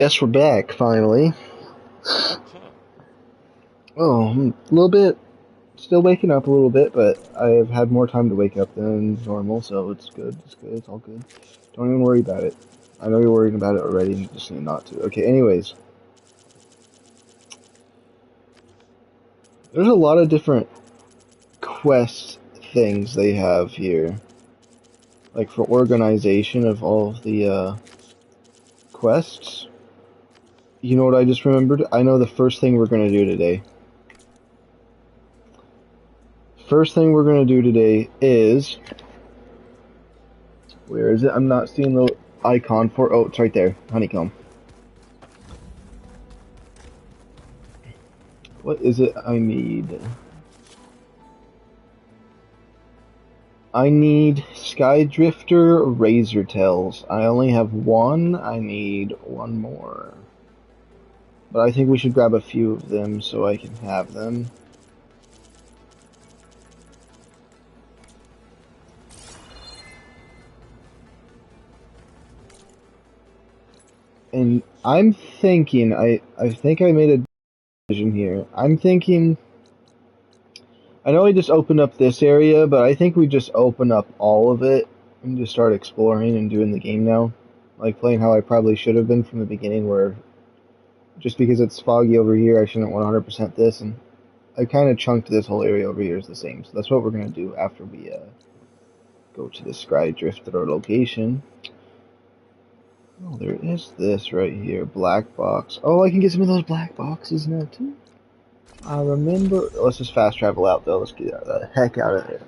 Yes, we're back finally. Oh, I'm a little bit still waking up a little bit, but I've had more time to wake up than normal, so it's good. It's good. It's all good. Don't even worry about it. I know you're worrying about it already, and you just need not to. Okay. Anyways, there's a lot of different quest things they have here, like for organization of all of the quests. You know what I just remembered? I know the first thing we're gonna do today. First thing we're gonna do today is where is it? I'm not seeing the icon for. Oh, it's right there. Honeycomb. What is it I need? I need Skydrifter Razor Tails. I only have one. I need one more. But I think we should grab a few of them so I can have them. And I'm thinking, I think I made a decision here. I'm thinking, I know I just opened up this area, but I think we just open up all of it and just start exploring and doing the game now. Like playing how I probably should have been from the beginning, where just because it's foggy over here, I shouldn't 100% this, and I kind of chunked this whole area over here as the same. So that's what we're going to do after we go to the Skydrifter location. Oh, there is this right here, black box. Oh, I can get some of those black boxes now too. I remember. Let's just fast travel out though. Let's get the heck out of there.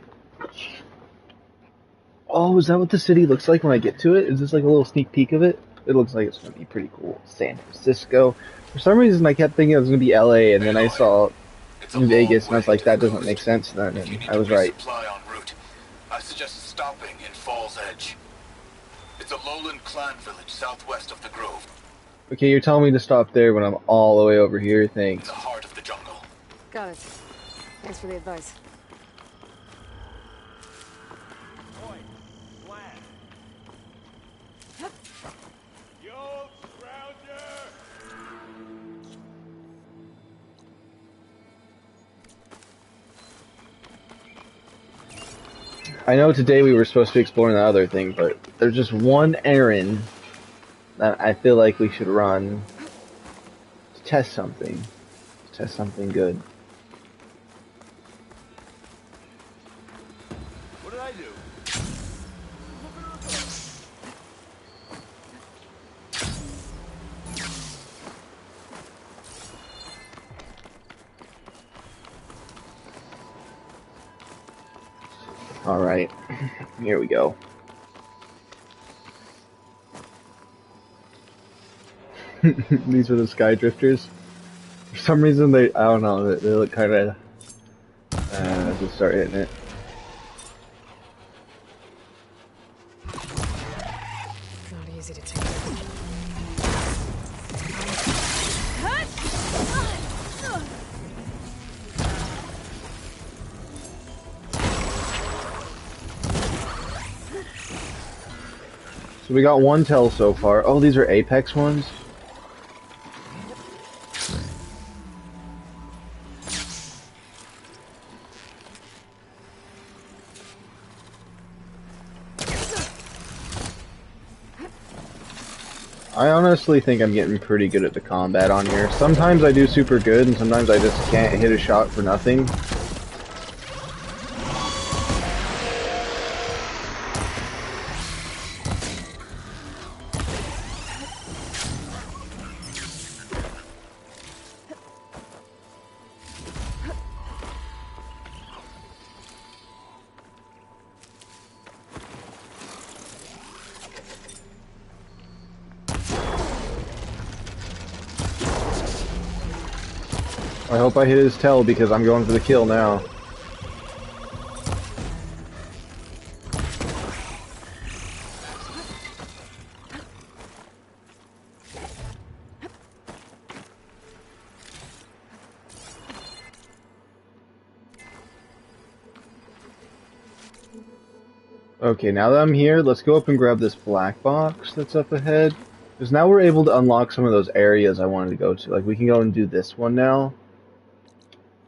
Oh, is that what the city looks like when I get to it? Is this like a little sneak peek of it? It looks like it's going to be pretty cool. San Francisco. For some reason, I kept thinking it was going to be LA, and then I saw New Vegas, and I was like, that doesn't make sense then, and I was right. I suggest stopping in Falls Edge. It's a lowland clan village southwest of the Grove. Okay, you're telling me to stop there when I'm all the way over here, In thanks. the heart of the jungle. Got it. Thanks for the advice. I know today we were supposed to be exploring the other thing, but there's just one errand that I feel like we should run to test something. To test something good. What did I do? Alright, here we go. These are the Skydrifters. For some reason, I don't know, they look kind of, just start hitting it. Not easy to take. So we got one tail so far. Oh, these are Apex ones? I honestly think I'm getting pretty good at the combat on here. Sometimes I do super good, and sometimes I just can't hit a shot for nothing. I hope I hit his tail because I'm going for the kill now. Okay, now that I'm here, let's go up and grab this black box that's up ahead. Because now we're able to unlock some of those areas I wanted to go to. Like, we can go and do this one now.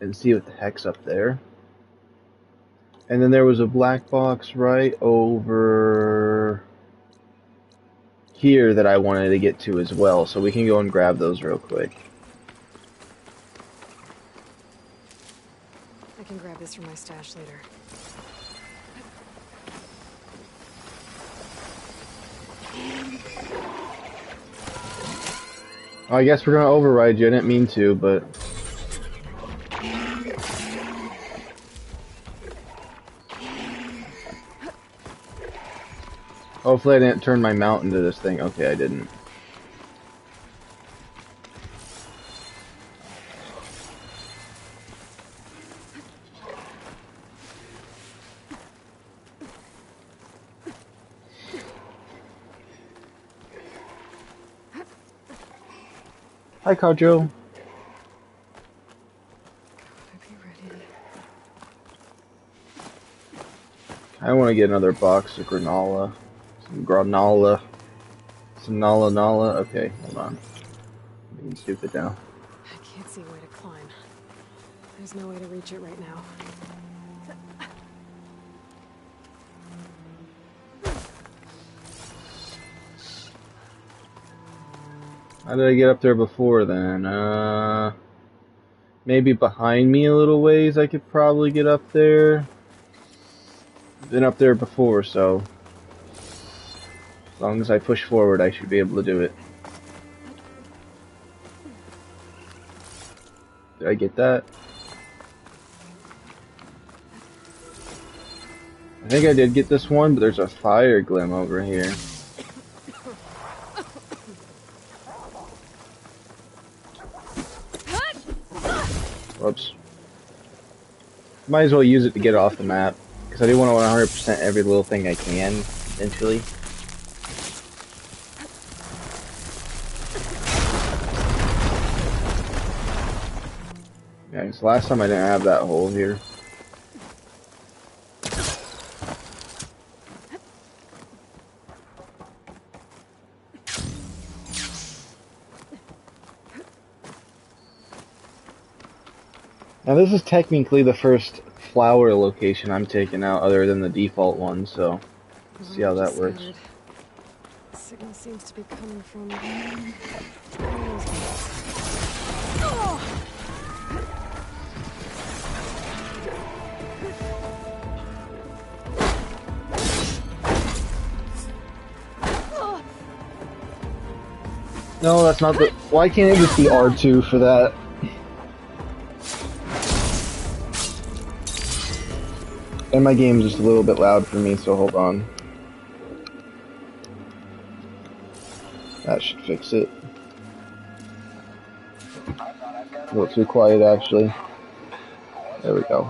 And see what the heck's up there. And then there was a black box right over here that I wanted to get to as well. So we can go and grab those real quick. I can grab this from my stash later. I guess we're gonna override you. I didn't mean to, but... Hopefully I didn't turn my mount into this thing. Okay, I didn't. Hi, Kajo. I want to get another box of granola. Some granola. Some nala. Okay, hold on. I'm being stupid now. I can't see where to climb. There's no way to reach it right now. How did I get up there before then? Maybe behind me a little ways I could probably get up there. Been up there before, so as long as I push forward, I should be able to do it. Did I get that? I think I did get this one, but there's a fire glim over here. Whoops. Might as well use it to get it off the map, because I do want to 100% every little thing I can, eventually. Yeah, because last time I didn't have that hole here. Now this is technically the first flower location I'm taking out other than the default one, so let's see how that works. The signal seems to be coming from... No, that's not the... Why can't it just be R2 for that? And my game's just a little bit loud for me, so hold on. That should fix it. A little too quiet, actually. There we go.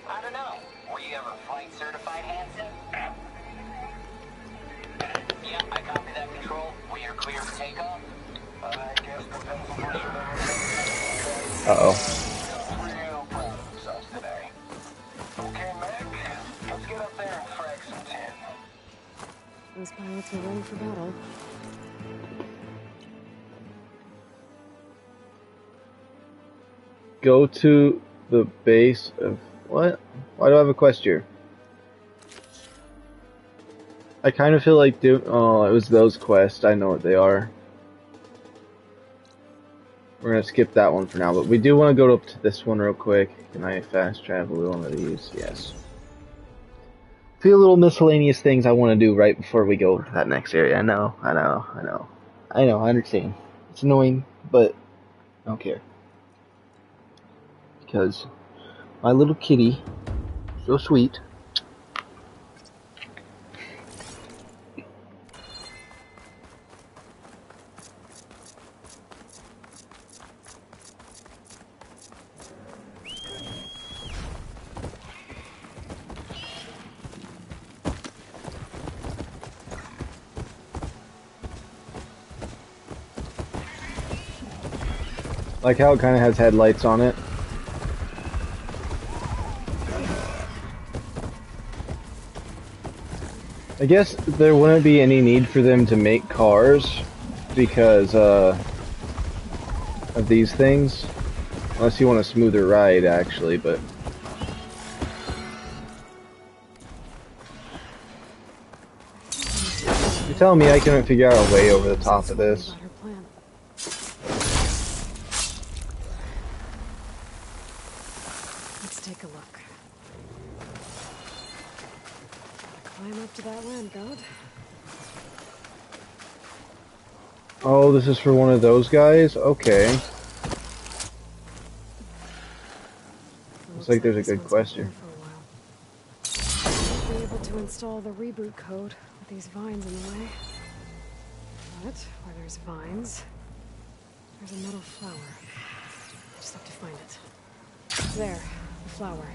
I don't know. Were you ever flight certified, Hanson? Yeah, I copy that, Control. We are clear for takeoff. I guess Uh-oh. Those pilots are ready for battle. Go to the base of... What? Why do I have a quest here? I kind of feel like oh, it was those quests. I know what they are. We're gonna skip that one for now, but we do want to go up to this one real quick. Can I fast travel to one of these? Yes. A few little miscellaneous things I want to do right before we go to that next area. I know, I understand. It's annoying, but I don't care. Because my little kitty, so sweet. Like how it kind of has headlights on it. I guess there wouldn't be any need for them to make cars because of these things. Unless you want a smoother ride, actually, but... You're telling me I couldn't figure out a way over the top of this? About her plan. Let's take a look. Climb up to that land god. Oh, this is for one of those guys? Okay. Looks like there's a good quest here. Be able to install the reboot code with these vines in the way. But where there's vines, there's a metal flower. I just have to find it. There, the flower.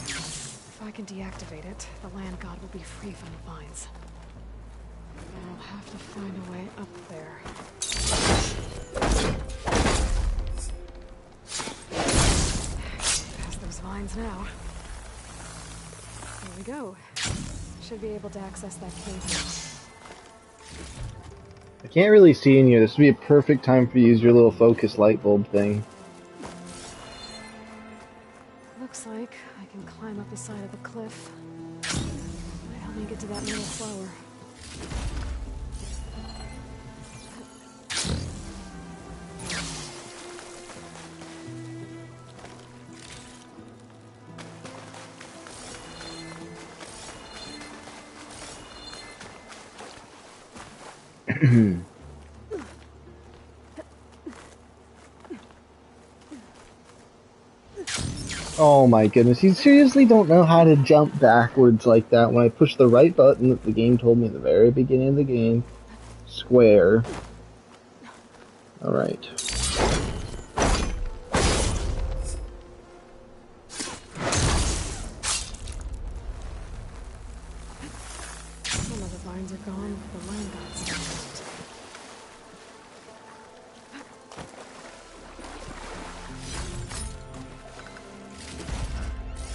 If I can deactivate it, the land god will be free from the vines. I'll have to find a way up there. Past those vines now. Here we go. Should be able to access that cave. I can't really see in here. This would be a perfect time for you to use your little focus light bulb thing. Looks like I can climb up the side of the cliff. Might help me get to that metal flower. Oh my goodness, you seriously don't know how to jump backwards like that when I pushed the right button that the game told me at the very beginning of the game. Square. Alright. Some of the vines are gone, but the land god's still left.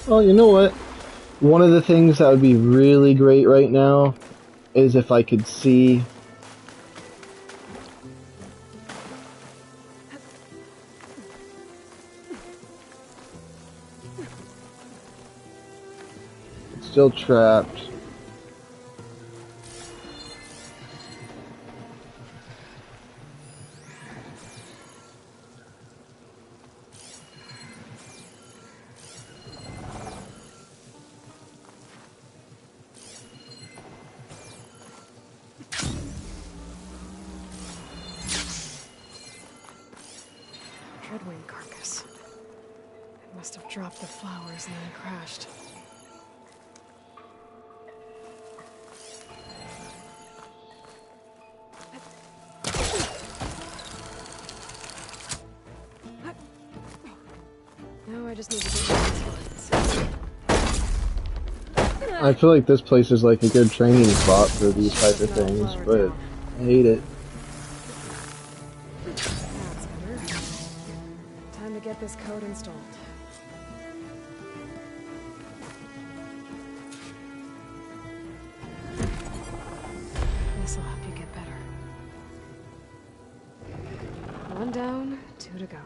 Well, you know what? One of the things that would be really great right now is if I could see... It's still trapped. Dreadwing carcass. It must have dropped the flowers and then crashed. Now I just need to get these vines. I feel like this place is like a good training spot for these type of things, but I hate it. That's better. Time to get this code installed. This'll help you get better. One down, two to go.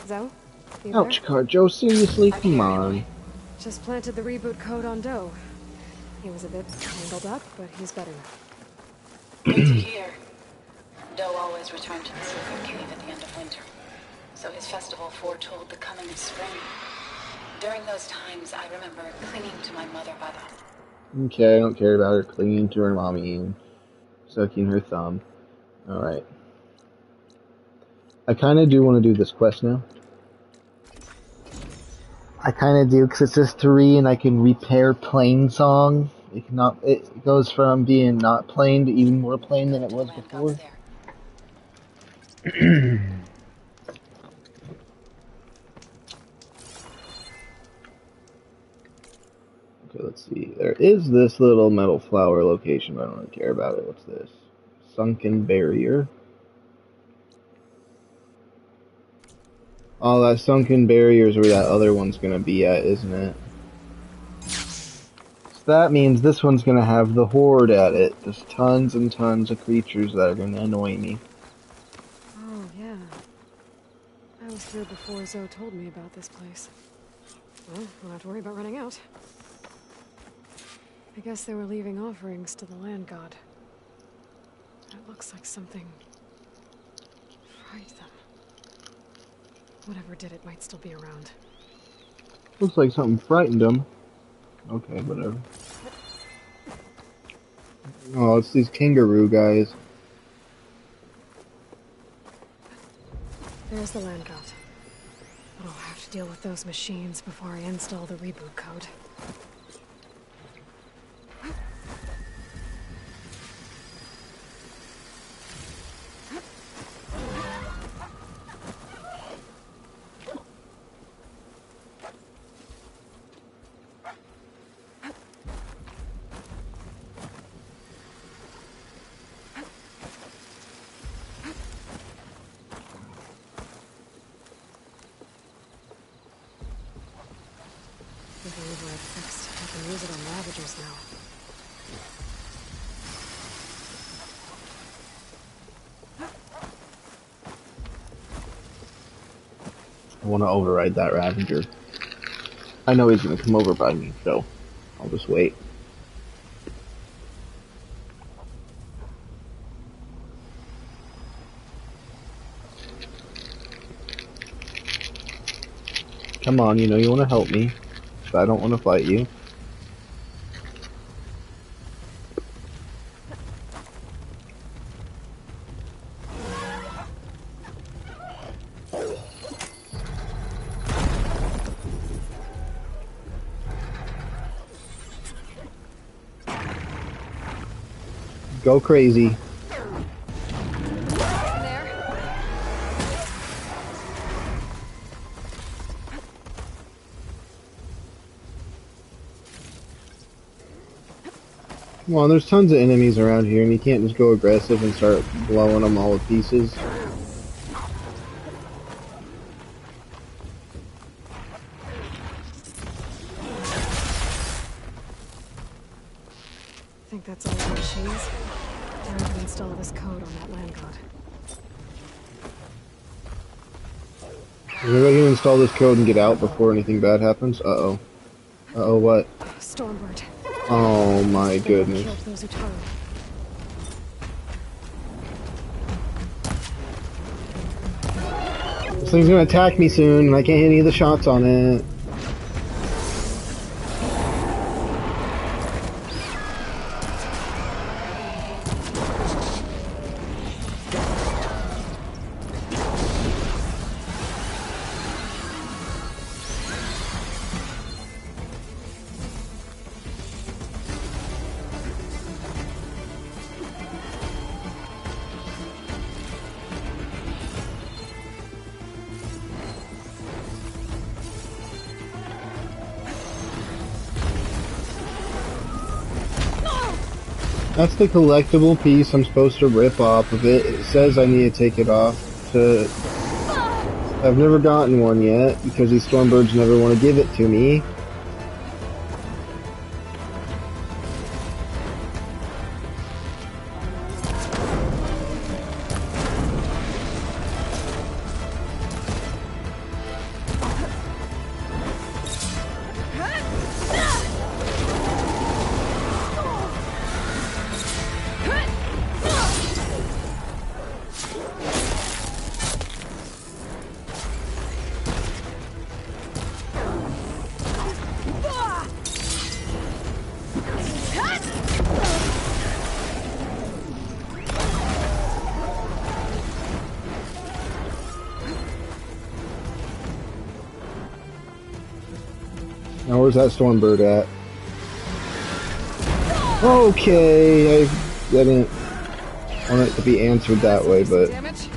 Zoe? You there? Ouch, Carjo, seriously, come on. Just planted the reboot code on Doe. He was a bit tangled up, but he's better now. Good to hear. Doe always returned to the Silver Cave at the end of winter, so his festival foretold the coming of spring. During those times, I remember clinging to my mother by the... Okay, I don't care about her clinging to her mommy and sucking her thumb. Alright. I kind of do want to do this quest now. I kind of do, because it says 3 and I can repair plain song. It goes from being not plain to even more plain than it was before. Okay, let's see. There is this little metal flower location, but I don't really care about it. What's this? Sunken barrier. Oh, that sunken barrier is where that other one's gonna be at, isn't it? That means this one's gonna have the horde at it. There's tons and tons of creatures that are gonna annoy me. Oh, yeah. I was here before Zoe told me about this place. Well, I don't have to worry about running out. I guess they were leaving offerings to the land god. It looks like something fried them. Whatever did it might still be around. Looks like something frightened them. Okay, whatever. Oh, it's these kangaroo guys. There's the land god. But I'll have to deal with those machines before I install the reboot code. With the override fixed, I can use it on Ravagers now. I want to override that Ravager. I know he's gonna come over by me, so I'll just wait. Come on, you know you want to help me, but I don't want to fight you. Go crazy. Come on, there's tons of enemies around here, and you can't just go aggressive and start blowing them all to pieces. Think that's all the machines? Time to install this code on that land god. Maybe I can install this code and get out before anything bad happens. Uh-oh. Uh-oh, what? Stormbird. Oh my They killed goodness. those Utaru. This thing's gonna attack me soon, and I can't hit any of the shots on it. That's the collectible piece I'm supposed to rip off of it. It says I need to take it off to... I've never gotten one yet, because these Stormbirds never want to give it to me. Now where's that Stormbird at? Okay, I didn't want it to be answered that way, but... Damage?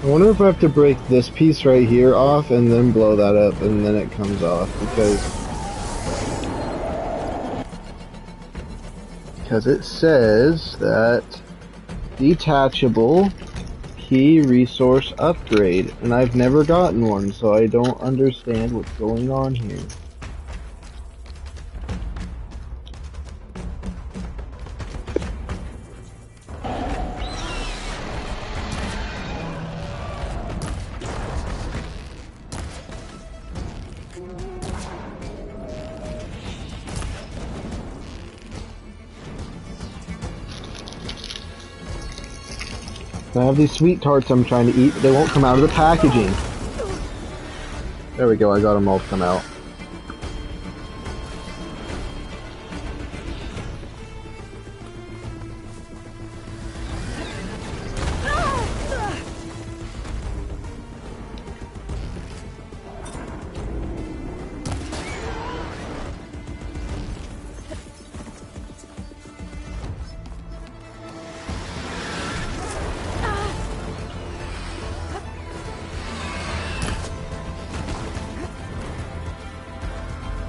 I wonder if I have to break this piece right here off and then blow that up and then it comes off because it says that detachable key resource upgrade, and I've never gotten one, so I don't understand what's going on here. I have these sweet tarts I'm trying to eat, but they won't come out of the packaging. There we go, I got them all to come out.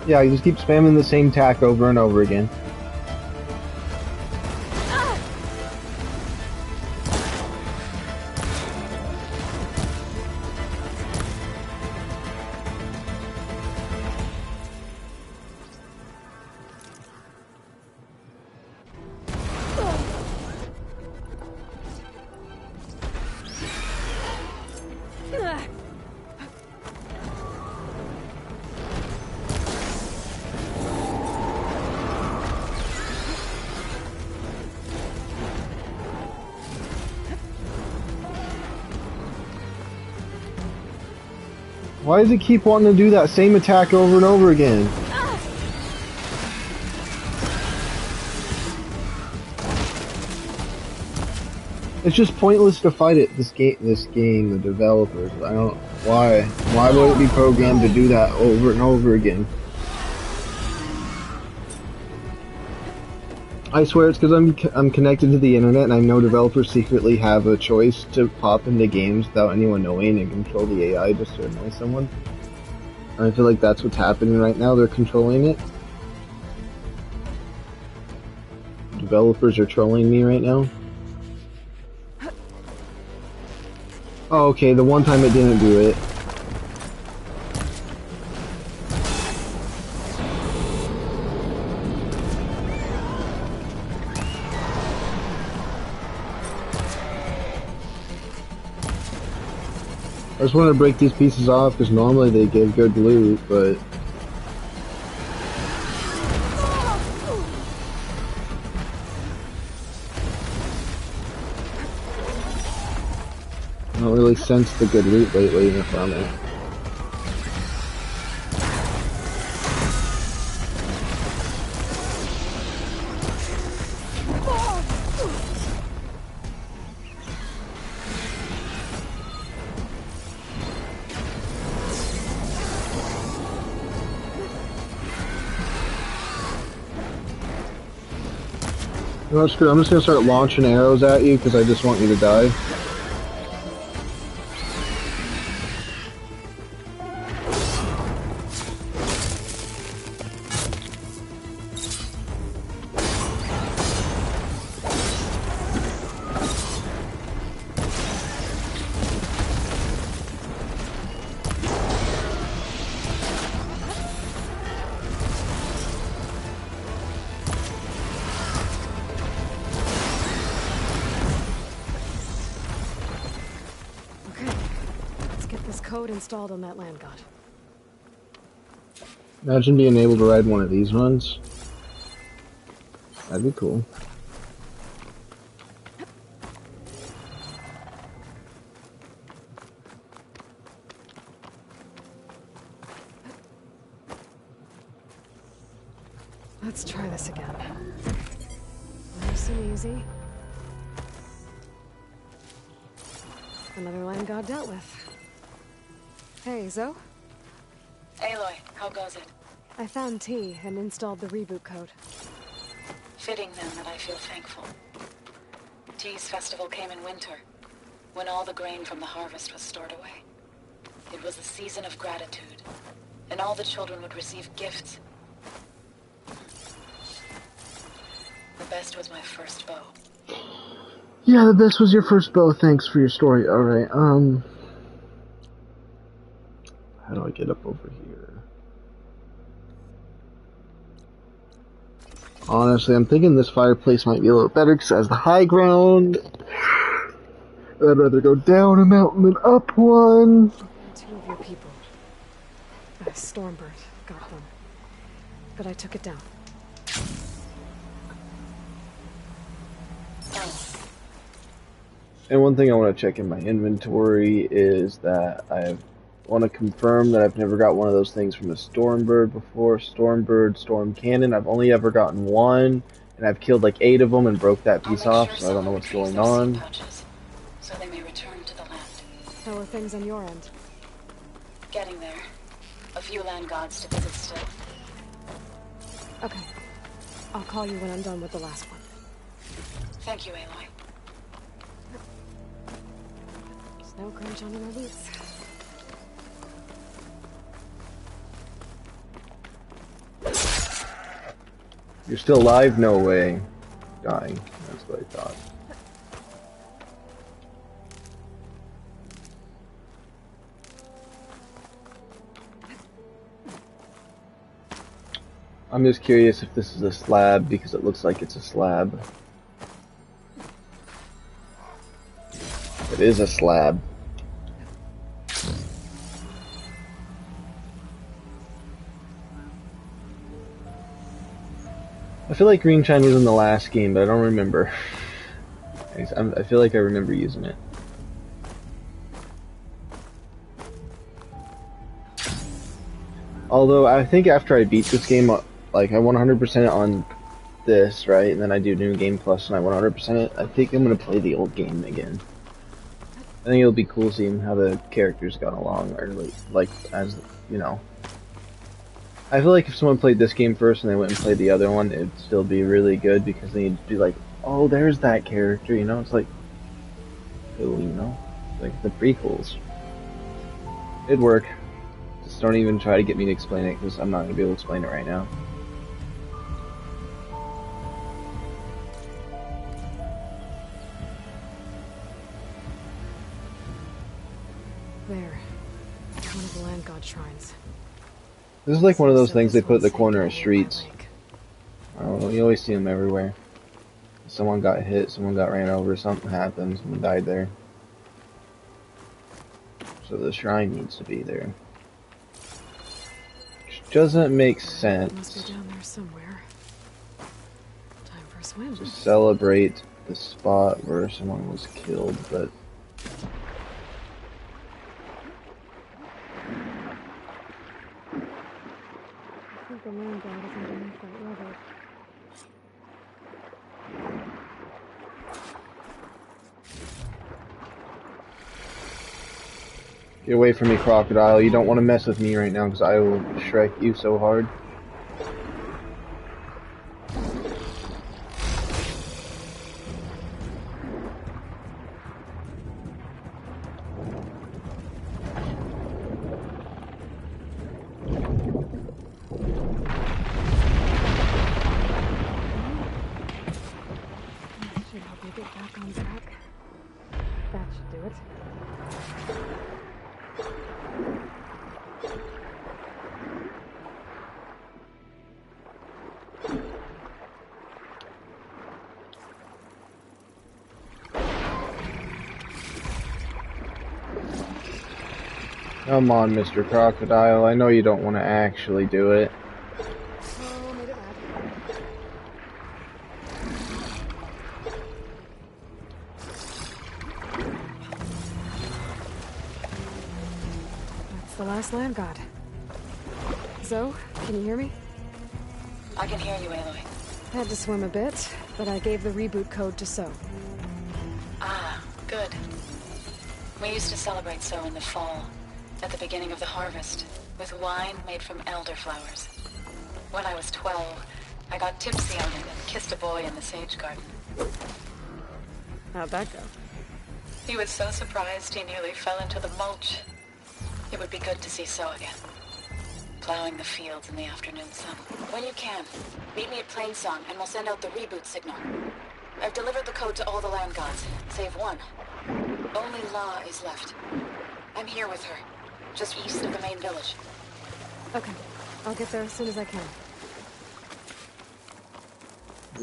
Yeah, you just keep spamming the same tack over and over again. Why does it keep wanting to do that same attack over and over again? It's just pointless to fight it. This game, the developers. I don't. Why? Why would it be programmed to do that over and over again? I swear it's because I'm connected to the internet, and I know developers secretly have a choice to pop into games without anyone knowing and control the AI just to annoy someone. And I feel like that's what's happening right now. They're controlling it. Developers are trolling me right now. Oh, okay, the one time it didn't do it. I just want to break these pieces off because normally they give good loot, but... I don't really sense the good loot lately from it. You know what, screw it. I'm just gonna start launching arrows at you because I just want you to die. Code installed on that land god. Imagine being able to ride one of these ones. That'd be cool. Let's try this again. Nice and easy. Another land god dealt with. Hey, Zoe? Aloy, how goes it? I found T and installed the reboot code. Fitting then that I feel thankful. T's festival came in winter. when all the grain from the harvest was stored away. It was a season of gratitude, and all the children would receive gifts. The best was my first bow. Yeah, the best was your first bow. Thanks for your story. Alright, how do I get up over here? Honestly, I'm thinking this fireplace might be a little better because it has the high ground. I'd rather go down a mountain than up one. Two of your people. That Stormbird got one. But I took it down. And one thing I want to check in my inventory is that I want to confirm that I've never got one of those things from a Stormbird before. Stormbird, Storm Cannon. I've only ever gotten one, and I've killed like 8 of them and broke that piece off, so I don't know what's going on. So they may return to the land. How are things on your end? Getting there. A few land gods to visit still. Okay. I'll call you when I'm done with the last one. Thank you, Aloy. There's no crunch on my boots. You're still alive? No way. Dying. That's what I thought. I'm just curious if this is a slab because it looks like it's a slab. It is a slab. I feel like green shine was in the last game, but I don't remember. I feel like I remember using it. Although I think after I beat this game, like I 100% on this, right? And then I do New Game Plus and I 100% it. I think I'm gonna play the old game again. I think it'll be cool seeing how the characters got along early, like as you know. I feel like if someone played this game first and they went and played the other one, it'd still be really good because then you'd be like, oh, there's that character, you know? It's like, cool, you know? Like the prequels. It'd work. Just don't even try to get me to explain it because I'm not going to be able to explain it right now. There. One of the land god shrines. This is like one of those things they put at the corner of streets. I don't know, you always see them everywhere. Someone got hit, someone got ran over, something happened, someone died there. So the shrine needs to be there. Which doesn't make sense. It must be down there somewhere. Time for a swim. To celebrate the spot where someone was killed, but I think the land god is underneath that rubble. get away from me, crocodile. You don't want to mess with me right now because I will Shrek you so hard. Should help me get back on track. That should do it. Come on, Mr. Crocodile. I know you don't want to actually do it. Oh, made it back. That's the last land god. Zoe, can you hear me? I can hear you, Aloy. Had to swim a bit, but I gave the reboot code to So. Ah, good. We used to celebrate So in the fall, at the beginning of the harvest, with wine made from elderflowers. When I was 12, I got tipsy on it and kissed a boy in the sage garden. How'd that go? He was so surprised he nearly fell into the mulch. It would be good to see So again. Plowing the fields in the afternoon sun. When you can, meet me at Plainsong and we'll send out the reboot signal. I've delivered the code to all the land gods, save one. Only La is left. I'm here with her, just east of the main village. Okay, I'll get there as soon as I can.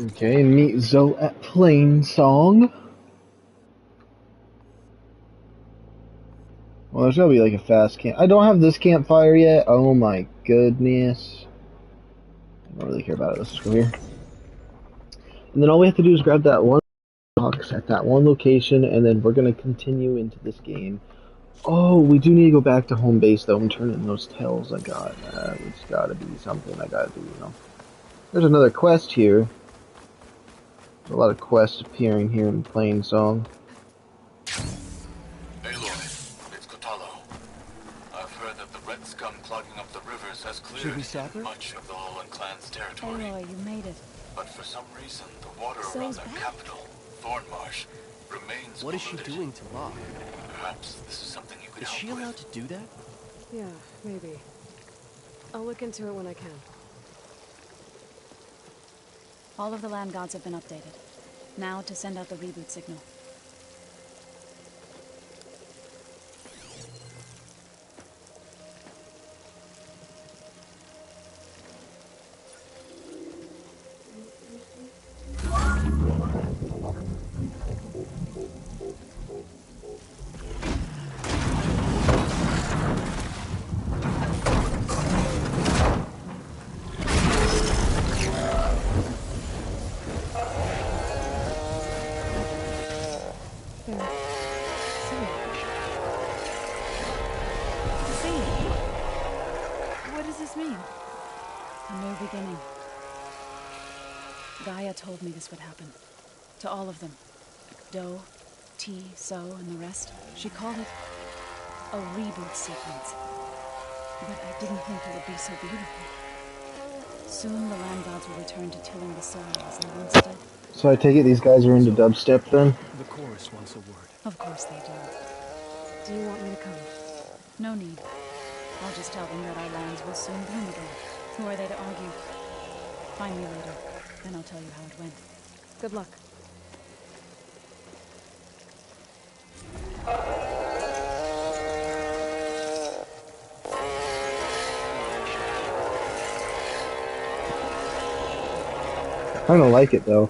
Okay, meet Zoe at Plainsong. Well, there's gotta be like a fast camp. I don't have this campfire yet. Oh my goodness. I don't really care about it. Let's just go here. And then all we have to do is grab that one box at that one location, and then we're gonna continue into this game. Oh, we do need to go back to home base though and turn in those tells I got. It's gotta be something I gotta do, you know. There's another quest here. There's a lot of quests appearing here in Plainsong. Clogging up the rivers has cleared much of the Lowland clan's territory. Aloy, you made it. But for some reason, the water around their capital, Thornmarsh, remains What is she polluted. doing to Locke? Perhaps this is something you could Is help she with. allowed to do that? Yeah, maybe. I'll look into it when I can. All of the land gods have been updated. Now to send out the reboot signal. Gaia told me this would happen. To all of them. Doe, T, So, and the rest. She called it a reboot sequence. But I didn't think it would be so beautiful. Soon the land gods will return to tilling the soil as they once did. So I take it these guys are into dubstep then? The chorus wants a word. Of course they do. Do you want me to come? No need. I'll just tell them that our lands will soon bloom again. Who are they to argue? Find me later, then I'll tell you how it went. Good luck. I kinda like it though.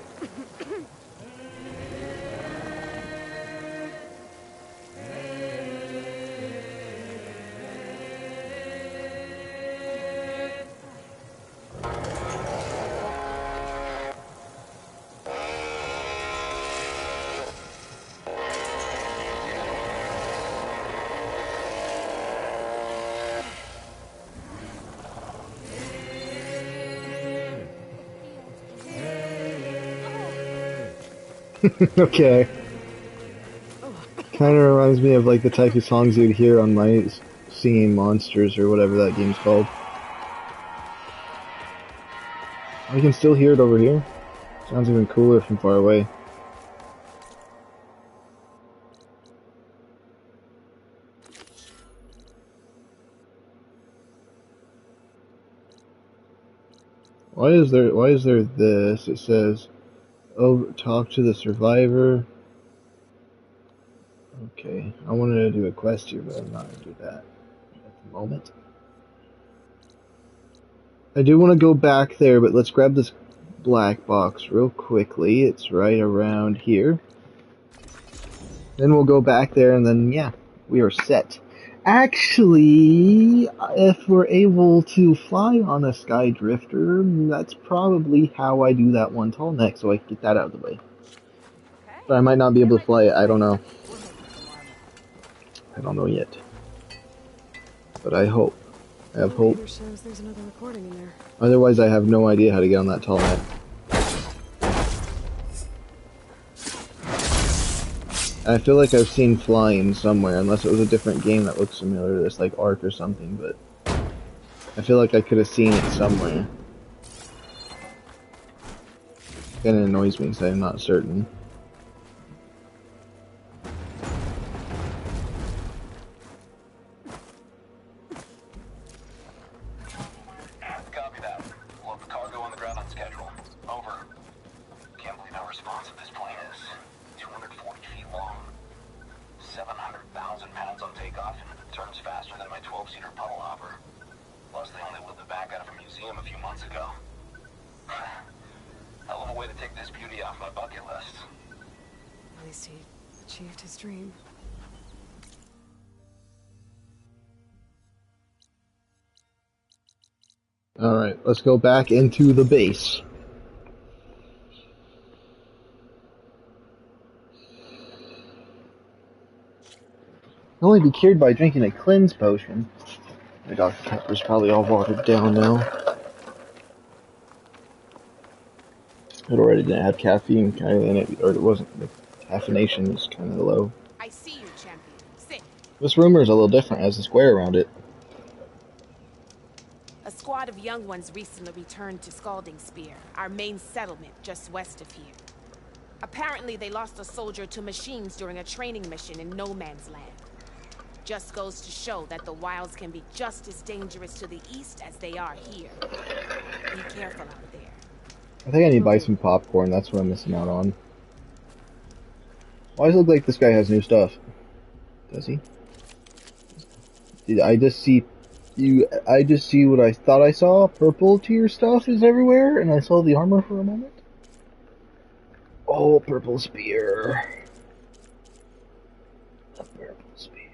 Okay. Kinda reminds me of like the type of songs you'd hear on my Singing Monsters or whatever that game's called. I can still hear it over here. Sounds even cooler from far away. Why is there this? It says, oh, talk to the survivor. Okay, I wanted to do a quest here, but I'm not going to do that at the moment. I do want to go back there, but let's grab this black box real quickly. It's right around here. Then we'll go back there, and then, yeah, we are set. Actually, if we're able to fly on a Sky Drifter, that's probably how I do that one tall neck, so I can get that out of the way. But I might not be able to fly it, I don't know. I don't know yet. But I hope. I have hope. Shows there's another recording in there. Otherwise, I have no idea how to get on that tall neck. I feel like I've seen flying somewhere, unless it was a different game that looks similar to this, like Ark or something, but I feel like I could have seen it somewhere. Kinda annoys me because I'm not certain. my 12-seater puddle hopper. Plus, they only whipped it back out of a museum a few months ago. Hell of a way to take this beauty off my bucket list. At least he achieved his dream. Alright, let's go back into the base. Only be cured by drinking a cleanse potion. My Dr. Pepper's probably all watered down now. It already didn't have caffeine kind of in it, or it wasn't. The caffeination was kind of low. I see you, champion. Sit. This rumor is a little different. It has a square around it. A squad of young ones recently returned to Scalding Spear, our main settlement just west of here. Apparently, they lost a soldier to machines during a training mission in No Man's Land. Just goes to show that the wilds can be just as dangerous to the east as they are here. Be careful out there. I think I need to buy some popcorn. That's what I'm missing out on. Why does it look like this guy has new stuff? Does he? Did I just see you? I just see what I thought I saw. Purple tier stuff is everywhere, and I saw the armor for a moment. Oh, purple spear. The purple spear.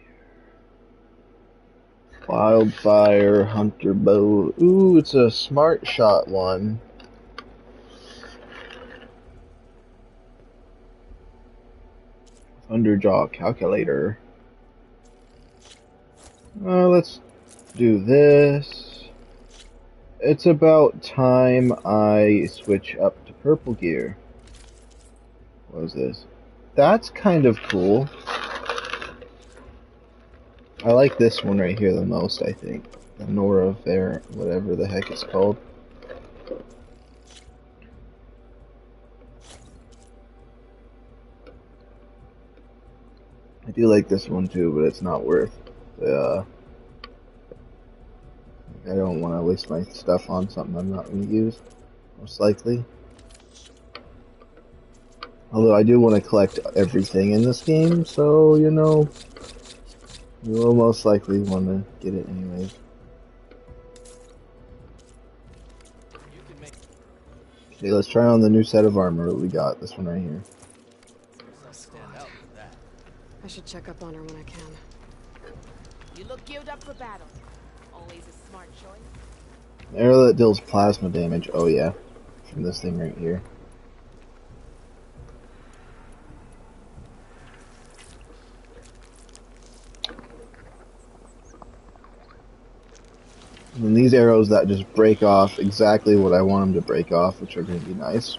Wildfire hunter bow. Ooh, it's a smart shot one. Thunderjaw calculator. Let's do this. It's about time I switch up to purple gear. What is this? That's kind of cool. I like this one right here the most, I think. The Nora Fair, whatever the heck it's called. I do like this one too, but it's not worth the, I don't want to waste my stuff on something I'm not going to use, most likely. Although I do want to collect everything in this game, so, you know, you will most likely want to get it anyways. Okay, let's try on the new set of armor that we got. This one right here. I should check up on her when I can. You look geared up for battle. Always a smart choice. Arrow that deals plasma damage. Oh yeah, from this thing right here. And these arrows that just break off exactly what I want them to break off, which are going to be nice.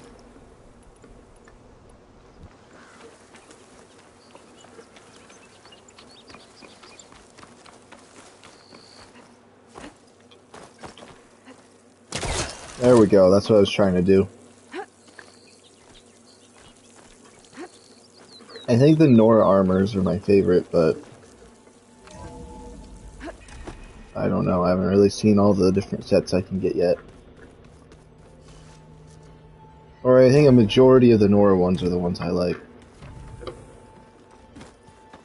There we go, that's what I was trying to do. I think the Nora armors are my favorite, but I don't know, I haven't really seen all the different sets I can get yet. Or I think a majority of the Nora ones are the ones I like.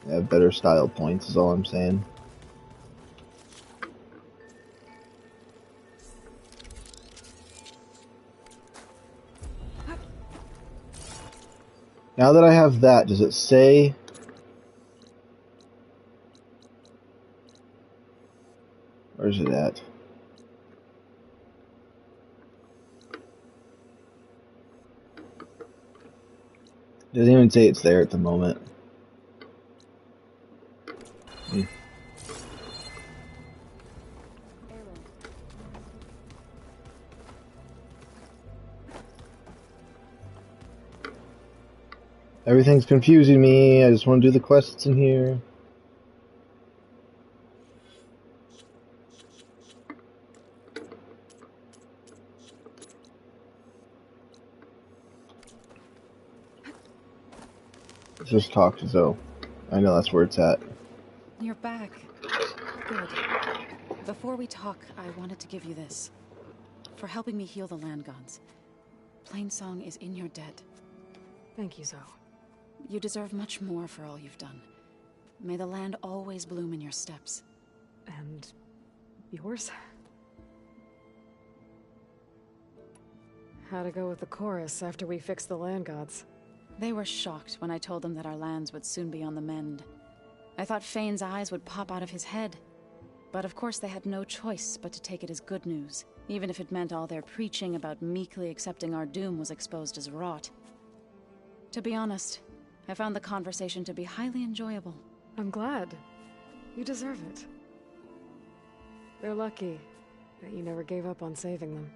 They have better style points is all I'm saying. Now that I have that, does it say... Where's it at? Doesn't even say it's there at the moment. Everything's confusing me. I just want to do the quests in here. Let's just talk to Zoe. I know that's where it's at. You're back. Good. Before we talk, I wanted to give you this. For helping me heal the land gods. Plainsong is in your debt. Thank you, Zoe. You deserve much more for all you've done. May the land always bloom in your steps. And yours? How to go with the chorus after we fix the land gods? They were shocked when I told them that our lands would soon be on the mend. I thought Fane's eyes would pop out of his head. But of course they had no choice but to take it as good news, even if it meant all their preaching about meekly accepting our doom was exposed as rot. To be honest, I found the conversation to be highly enjoyable. I'm glad. You deserve it. They're lucky that you never gave up on saving them.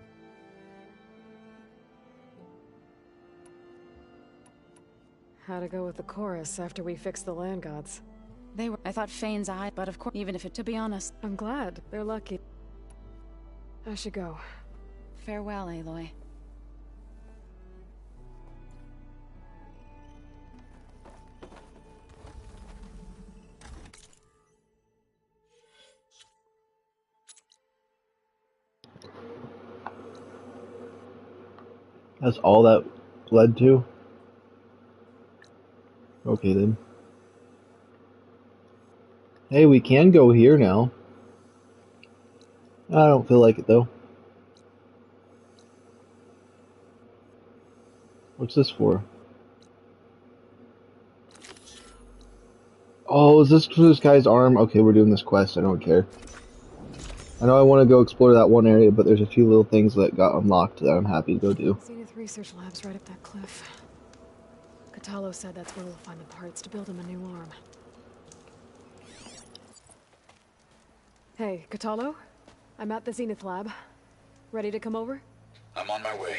How to go with the chorus after we fix the land gods? They were. I thought Fane's eye, but of course, even if it, to be honest. I'm glad. They're lucky. I should go. Farewell, Aloy. That's all that led to? Okay then. Hey, we can go here now. I don't feel like it though. What's this for? Oh, is this this guy's arm? Okay, we're doing this quest. I don't care. I know I want to go explore that one area, but there's a few little things that got unlocked that I'm happy to go do. Zenith Research Lab's right up that cliff. Katalo said that's where we'll find the parts to build him a new arm. Hey, Katalo? I'm at the Zenith Lab. Ready to come over? I'm on my way.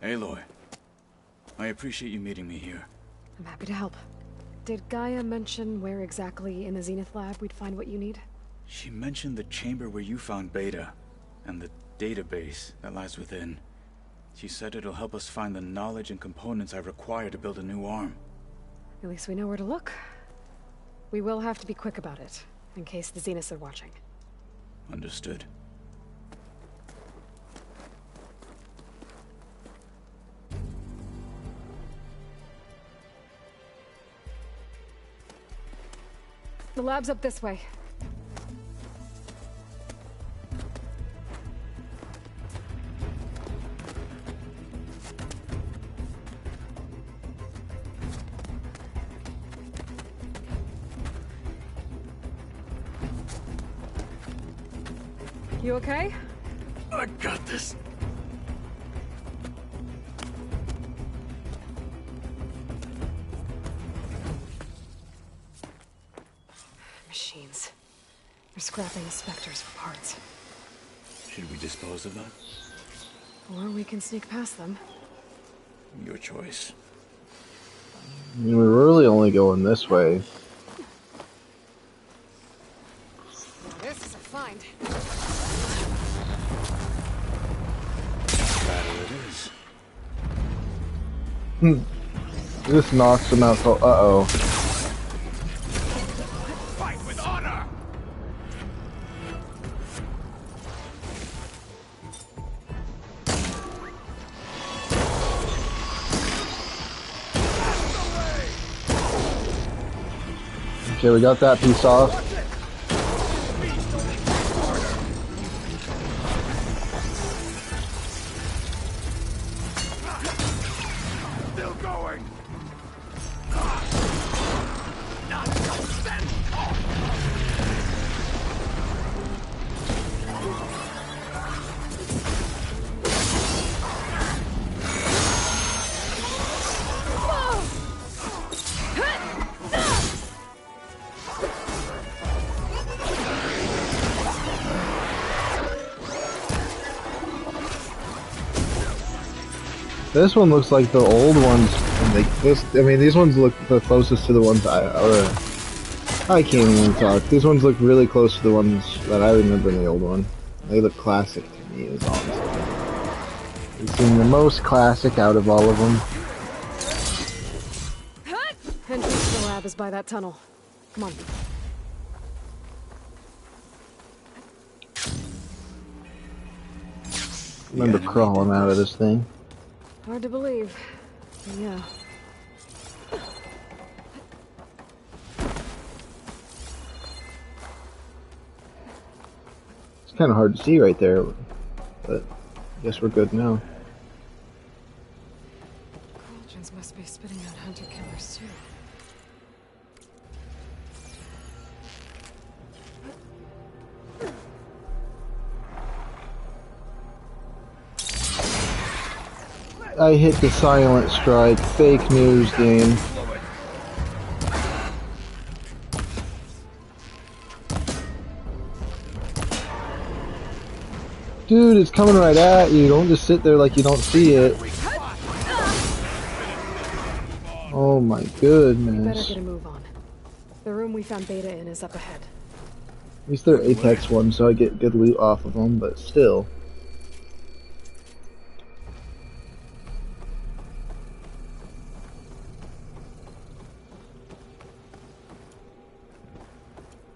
Aloy, I appreciate you meeting me here. I'm happy to help. Did Gaia mention where exactly in the Zenith Lab we'd find what you need? She mentioned the chamber where you found Beta, and the database that lies within. She said it'll help us find the knowledge and components I require to build a new arm. At least we know where to look. We will have to be quick about it, in case the Zeniths are watching. Understood. The lab's up this way. You okay? I got this. Machines. They're scrapping the specters for parts. Should we dispose of them? Or we can sneak past them. Your choice. I mean, we're really only going this way. This is a find. Battle it is. This knocks them out. Uh-oh. Fight with honor! Okay, we got that piece off. Still going! This one looks like the old ones. And I mean, these ones look the closest to the ones I can't even talk. These ones look really close to the ones that I remember in the old one. They look classic to me, is honestly. They seem the most classic out of all of them. Entrance to the lab is by that tunnel. Come on. Remember crawling out of this thing. Hard to believe. But yeah, kind of hard to see right there, but I guess we're good now. Cauldrons must be spitting out hunter-killers, too. I hit the silent strike. Fake news game. Dude, it's coming right at you. Don't just sit there like you don't see it. Oh my We better goodness. get a move on. The room we found Beta in is up ahead. At least they're Apex ones, so I get good loot off of them, but still.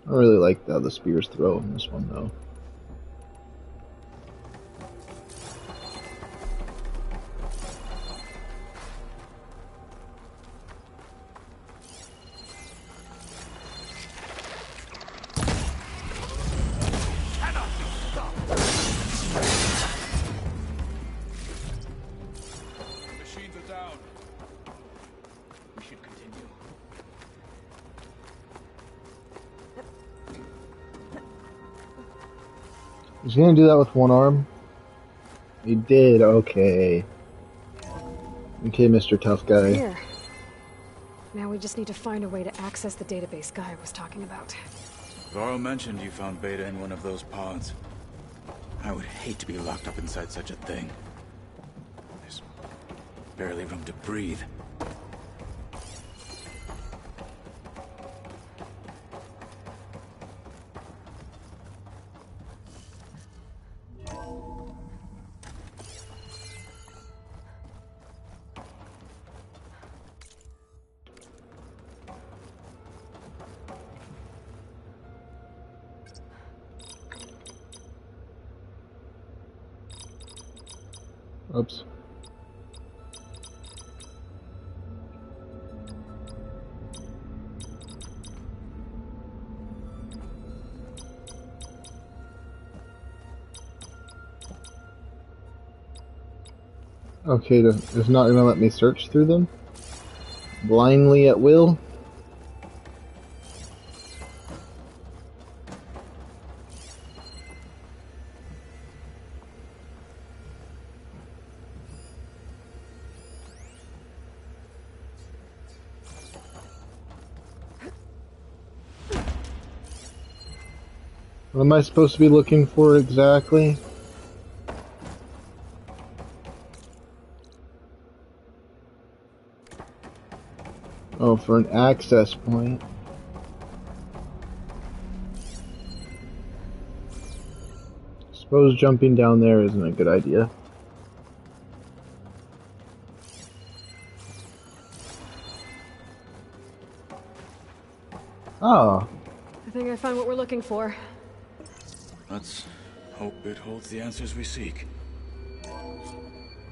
I really like how the spears throw in this one, though. Machines are down. We should continue. He's gonna do that with one arm? He did, okay. Okay, Mr. Tough Guy. Here. Now we just need to find a way to access the database Guy was talking about. Varl mentioned you found Beta in one of those pods. I would hate to be locked up inside such a thing. There's barely room to breathe. Oops. Okay, it's not gonna let me search through them? Blindly at will? What am I supposed to be looking for exactly? Oh, for an access point. Suppose jumping down there isn't a good idea. Oh. I think I found what we're looking for. Let's hope it holds the answers we seek.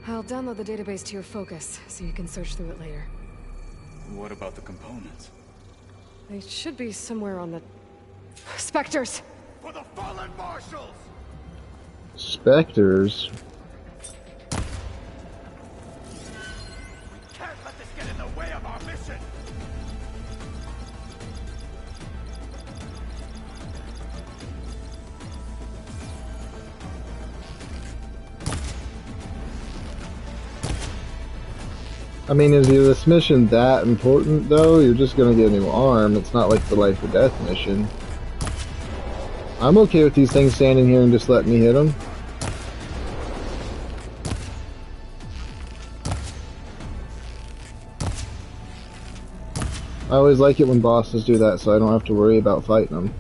I'll download the database to your Focus, so you can search through it later. What about the components? They should be somewhere on the... Spectres! For the fallen marshals! Spectres? We can't let this get in the way of our mission! I mean, is this mission that important, though? You're just gonna get a new arm. It's not like the life or death mission. I'm okay with these things standing here and just letting me hit them. I always like it when bosses do that, so I don't have to worry about fighting them.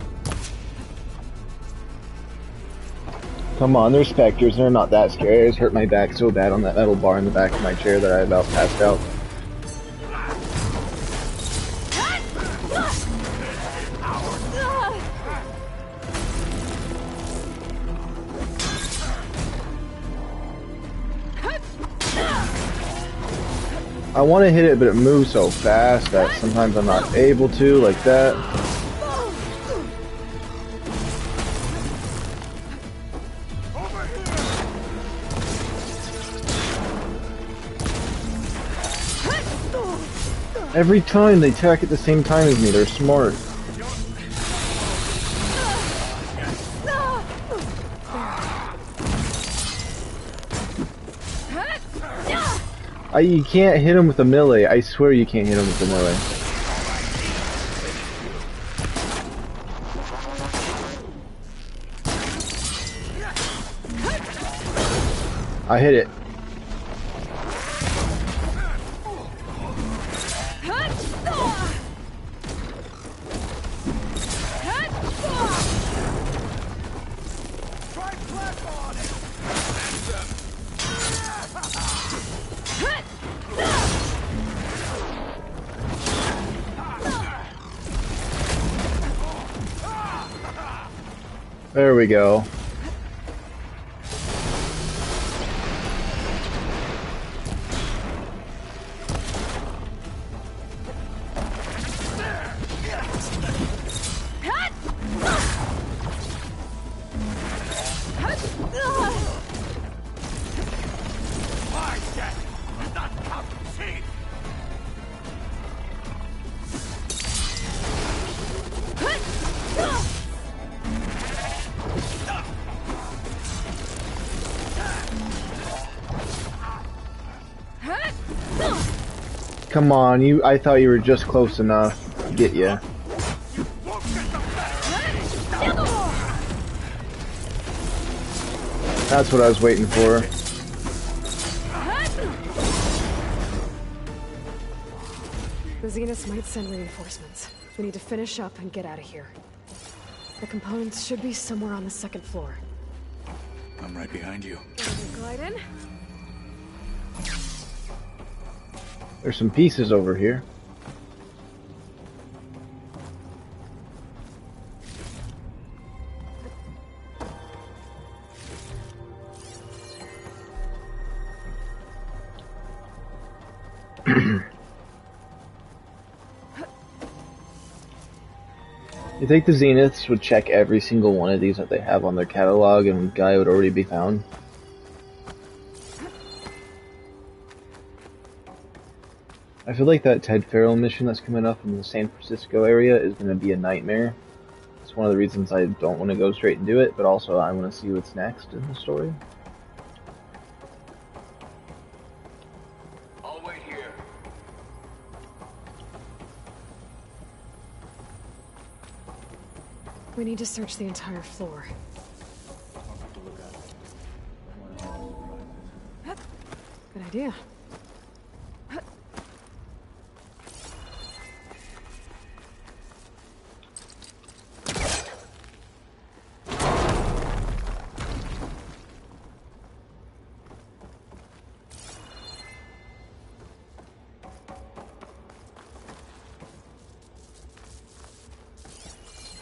Come on, they're specters, and they're not that scary. I just hurt my back so bad on that metal bar in the back of my chair that I about passed out. I want to hit it, but it moves so fast that sometimes I'm not able to, like that. Every time they attack at the same time as me, they're smart. You can't hit him with a melee. I swear you can't hit him with a melee. I hit it. There we go. Come on, I thought you were just close enough to get you. That's what I was waiting for. The Zeniths might send reinforcements. We need to finish up and get out of here. The components should be somewhere on the second floor. I'm right behind you. Glide in. There's some pieces over here. You think the Zeniths would check every single one of these that they have on their catalog and Gaia would already be found? I feel like that Ted Farrell mission that's coming up in the San Francisco area is going to be a nightmare. It's one of the reasons I don't want to go straight and do it, but also I want to see what's next in the story. I'll wait here. We need to search the entire floor. Good idea.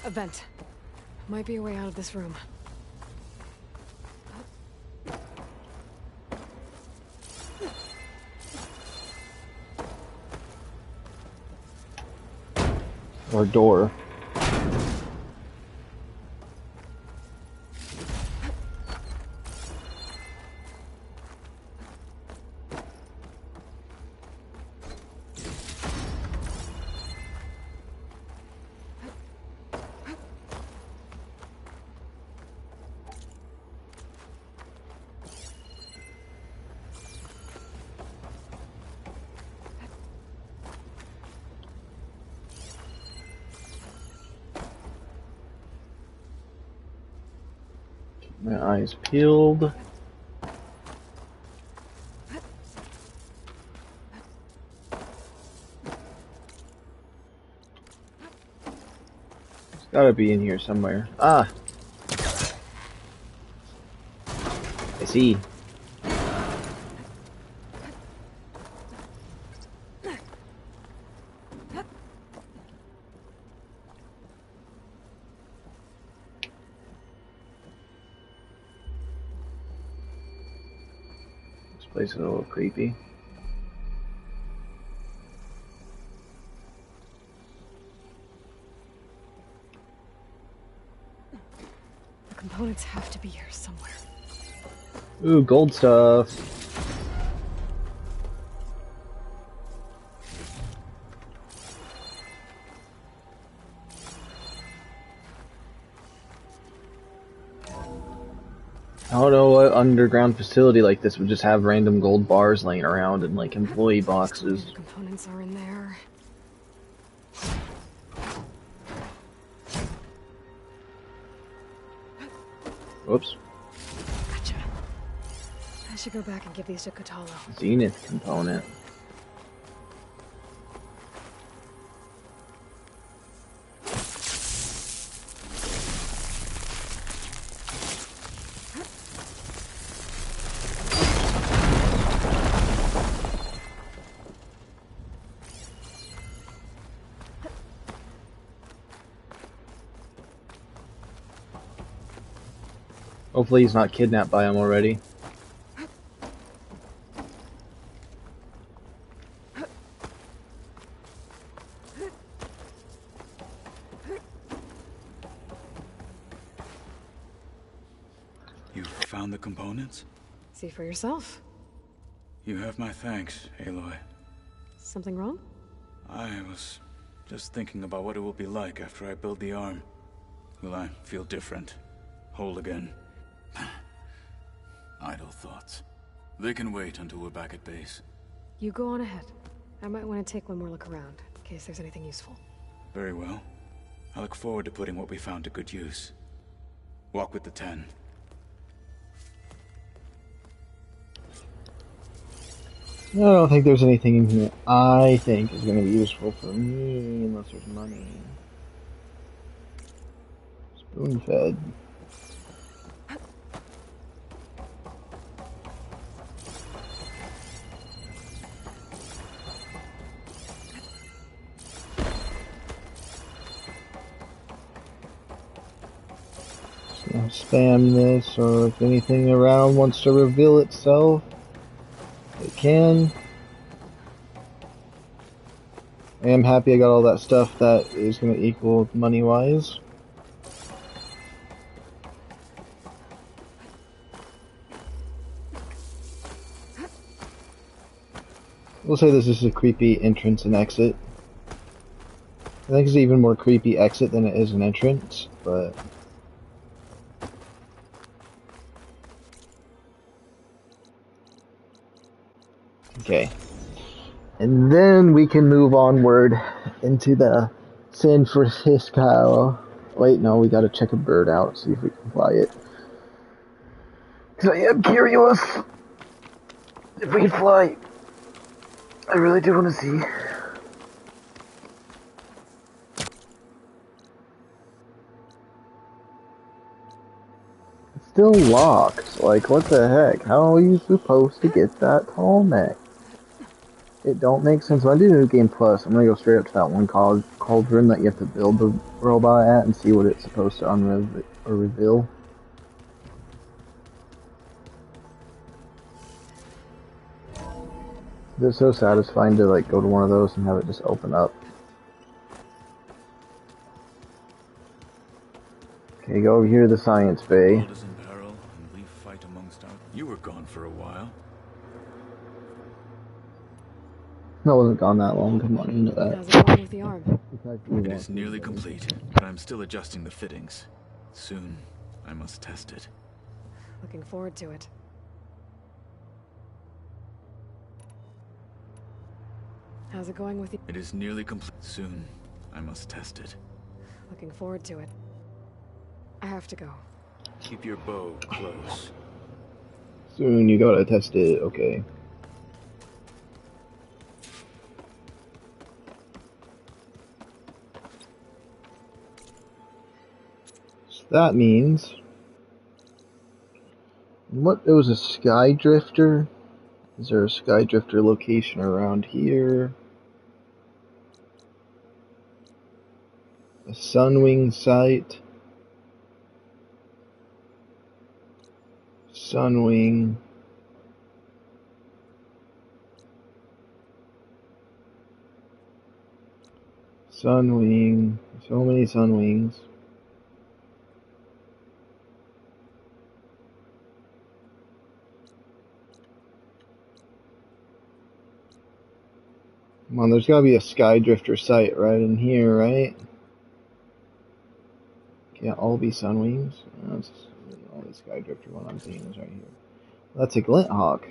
A vent. Might be a way out of this room. Or door. My eyes peeled. There's gotta be in here somewhere. Ah! I see. Place is a little creepy. The components have to be here somewhere. Ooh, gold stuff. I don't know what underground facility like this would just have random gold bars laying around and like employee Please tell me boxes. the components are in there. Whoops. Gotcha. I should go back and give these to Kotalo. Zenith component. Hopefully he's not kidnapped by him already. You found the components? See for yourself. You have my thanks, Aloy. Something wrong? I was just thinking about what it will be like after I build the arm. Will I feel different? Whole again? Idle thoughts. They can wait until we're back at base. You go on ahead. I might want to take one more look around, in case there's anything useful. Very well. I look forward to putting what we found to good use. Walk with the 10. I don't think there's anything in here I think is going to be useful for me, unless there's money. Spoon fed. So spam this, or if anything around wants to reveal itself, it can. I am happy I got all that stuff that is going to equal money-wise. We'll say this is a creepy entrance and exit. I think it's an even more creepy exit than it is an entrance, but... Okay. And then we can move onward into the San Francisco. Wait, no, we gotta check a bird out, see if we can fly it. Because I am curious if we can fly. I really do want to see. It's still locked. Like, what the heck? How are you supposed to get that tall neck? It don't make sense. When I do New Game Plus, I'm gonna go straight up to that one cauldron that you have to build the robot at and see what it's supposed to unreveal or reveal. It's so satisfying to like go to one of those and have it just open up. Okay, go over here to the science bay. World is in peril, and we fight amongst our... You were gone for a while. I wasn't gone that long. Come on, into that. How's it going with the arm? It is nearly complete, but I'm still adjusting the fittings. Soon, I must test it. Looking forward to it. How's it going with you? It is nearly complete. Soon, I must test it. Looking forward to it. I have to go. Keep your bow close. Soon you gotta test it, okay. So that means... What, it was a sky drifter? Is there a sky drifter location around here? A Sunwing site? Sunwing. Sunwing. So many Sunwings. Come on, there's gotta be a Skydrifter site right in here, right? Can't all be Sunwings. That's Oh, the Sky Drifter one I'm seeing is right here. That's a Glint Hawk.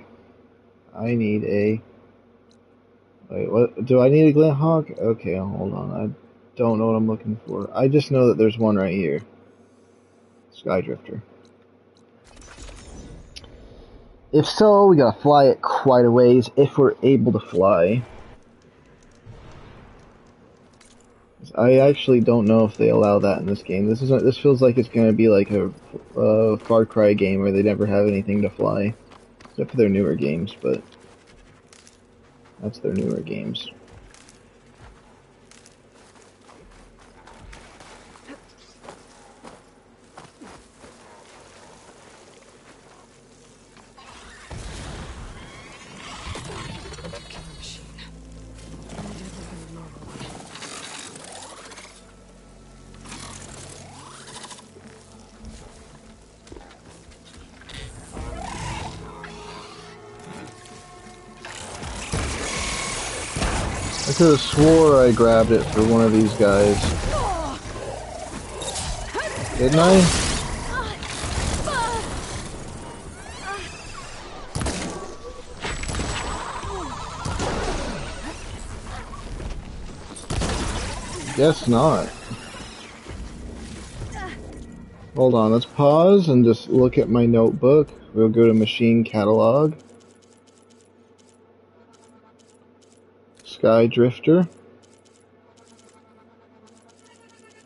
I need a... Wait, what? Do I need a Glint Hawk? Okay, hold on. I don't know what I'm looking for. I just know that there's one right here. Sky Drifter. If so, we gotta fly it quite a ways, if we're able to fly. I actually don't know if they allow that in this game. This feels like it's gonna be like a Far Cry game where they never have anything to fly. Except for their newer games, but... That's their newer games. I could have swore I grabbed it for one of these guys. Didn't I? Guess not. Hold on, let's pause and just look at my notebook. We'll go to machine catalog. Sky Drifter.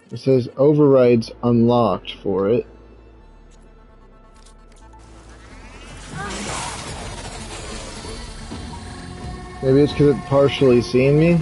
It says overrides unlocked for it. Maybe it's because it's partially seen me.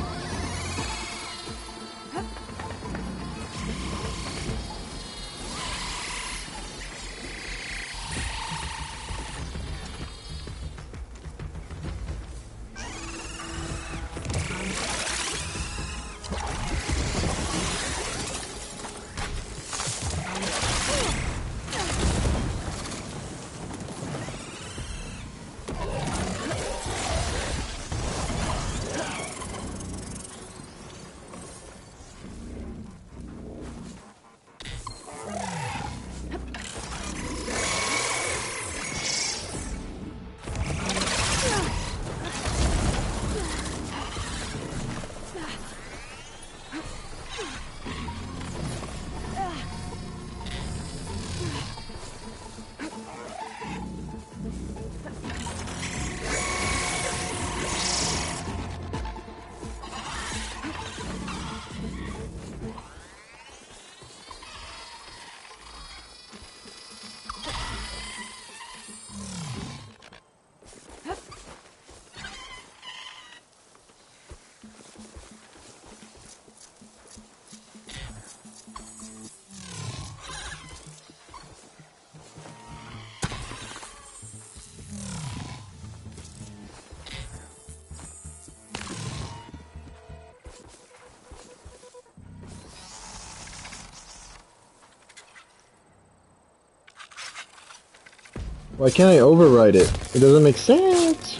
Why can't I override it? It doesn't make sense.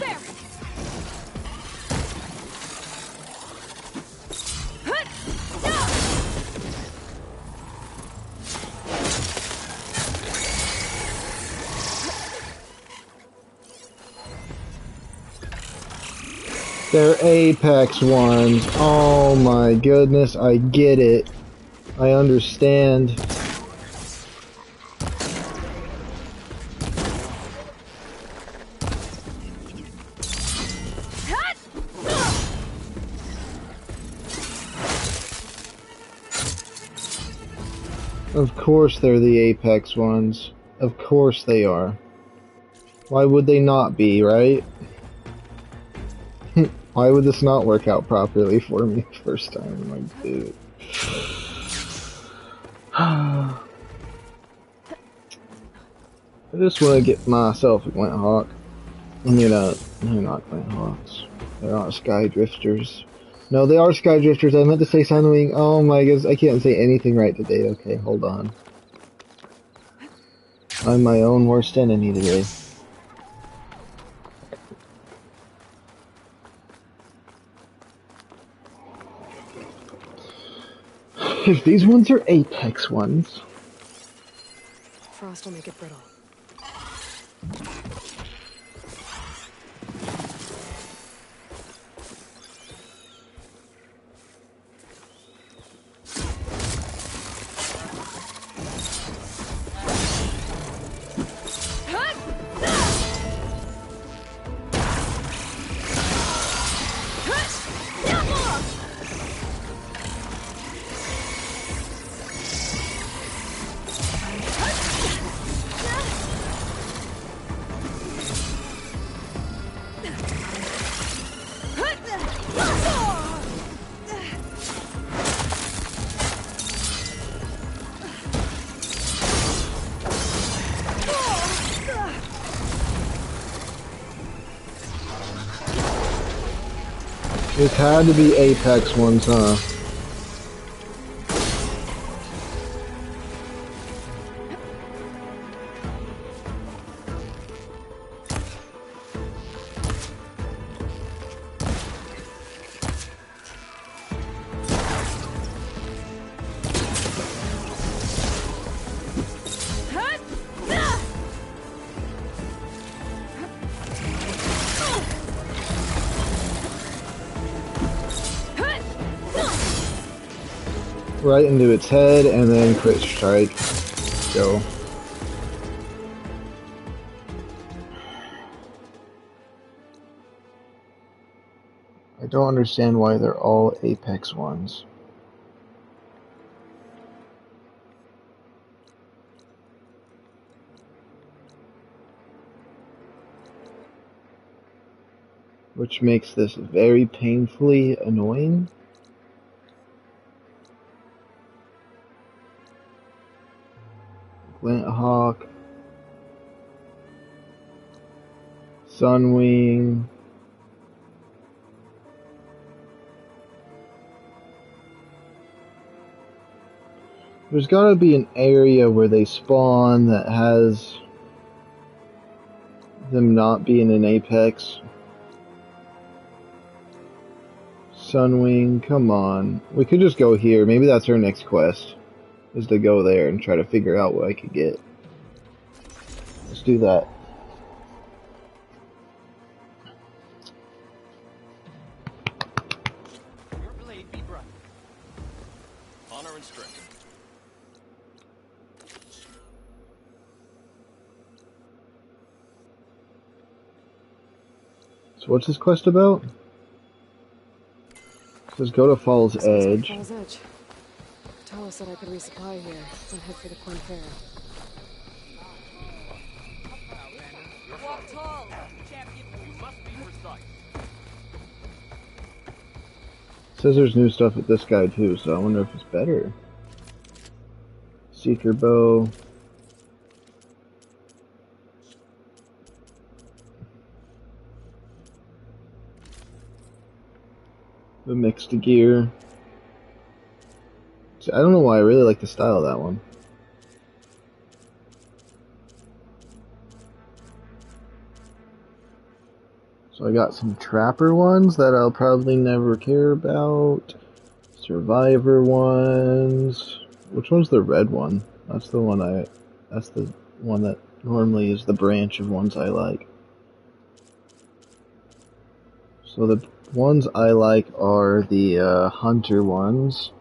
They're Apex ones. Oh my goodness, I get it. I understand. Of course they're the Apex ones. Of course they are. Why would they not be, right? Why would this not work out properly for me first time? Like, dude. I just want to get myself a Glint Hawk. And they're not Glint Hawks. They're not Sky Drifters. No, they are Sky Drifters. I meant to say Sunwing. Oh my goodness, I can't say anything right today. Okay, hold on. I'm my own worst enemy today. If these ones are Apex ones. Frost will make it brittle. It had to be Apex ones, huh? Right into its head and then crit strike. Go. I don't understand why they're all Apex ones. Which makes this very painfully annoying. Glint Hawk, Sunwing. There's gotta be an area where they spawn that has them not being an Apex. Sunwing, come on. We could just go here. Maybe that's our next quest, is to go there and try to figure out what I could get. Let's do that. Your blade be bright. Honor and strength. So what's this quest about? It says go to Fall's This must be Edge. Fall's Edge. Talos said I could resupply here, then head for the Corn Ferry. Walk tall, champion. You must be precise. It says there's new stuff with this guy too, so I wonder if it's better. Seeker Bow. The mixed gear. I don't know why I really like the style of that one. So I got some Trapper ones that I'll probably never care about. Survivor ones. Which one's the red one? That's the one that normally is the branch of ones I like. So the ones I like are the hunter ones.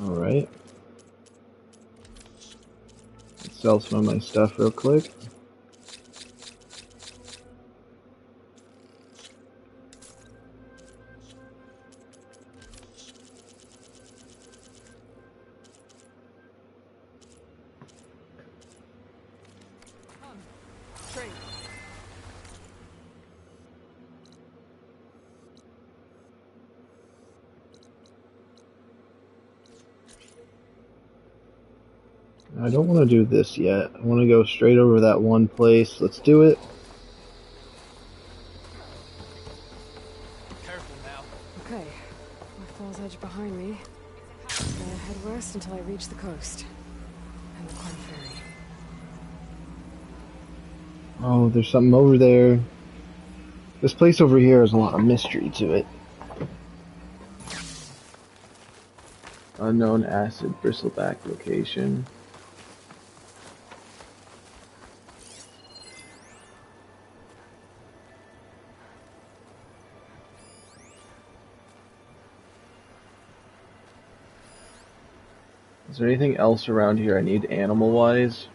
Alright. Let's sell some of my stuff real quick. I don't want to do this yet. I want to go straight over that one place. Let's do it. Careful now. Okay, with Fall's Edge behind me, I'm gonna head west until I reach the coast. And the Corn Ferry. Oh, there's something over there. This place over here has a lot of mystery to it. Unknown acid bristleback location. Is there anything else around here I need animal-wise?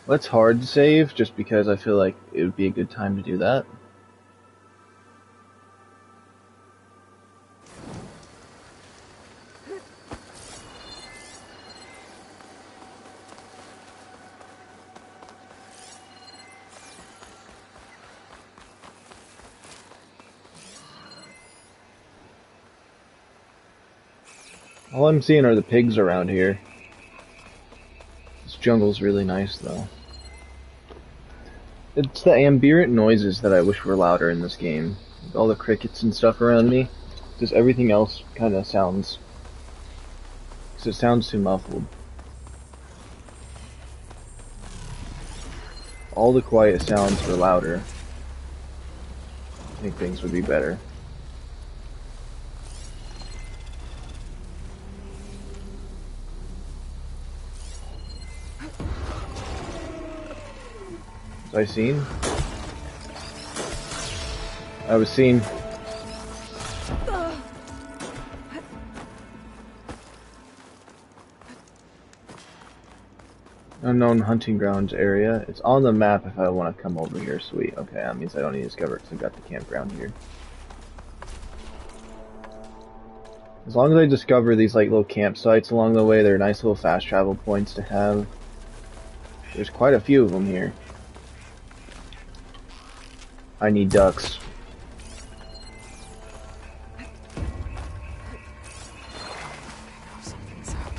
Let's hard save, just because I feel like it would be a good time to do that. All I'm seeing are the pigs around here. This jungle's really nice, though. It's the ambient noises that I wish were louder in this game. All the crickets and stuff around me. Just everything else kind of sounds... because it sounds too muffled. All the quiet sounds were louder. I think things would be better. Was I seen? I was seen. Unknown hunting grounds area. It's on the map if I want to come over here. Sweet. Okay, that means I don't need to discover it because I got the campground here. As long as I discover these like little campsites along the way, they're nice little fast travel points to have. There's quite a few of them here. I need ducks. Something's up.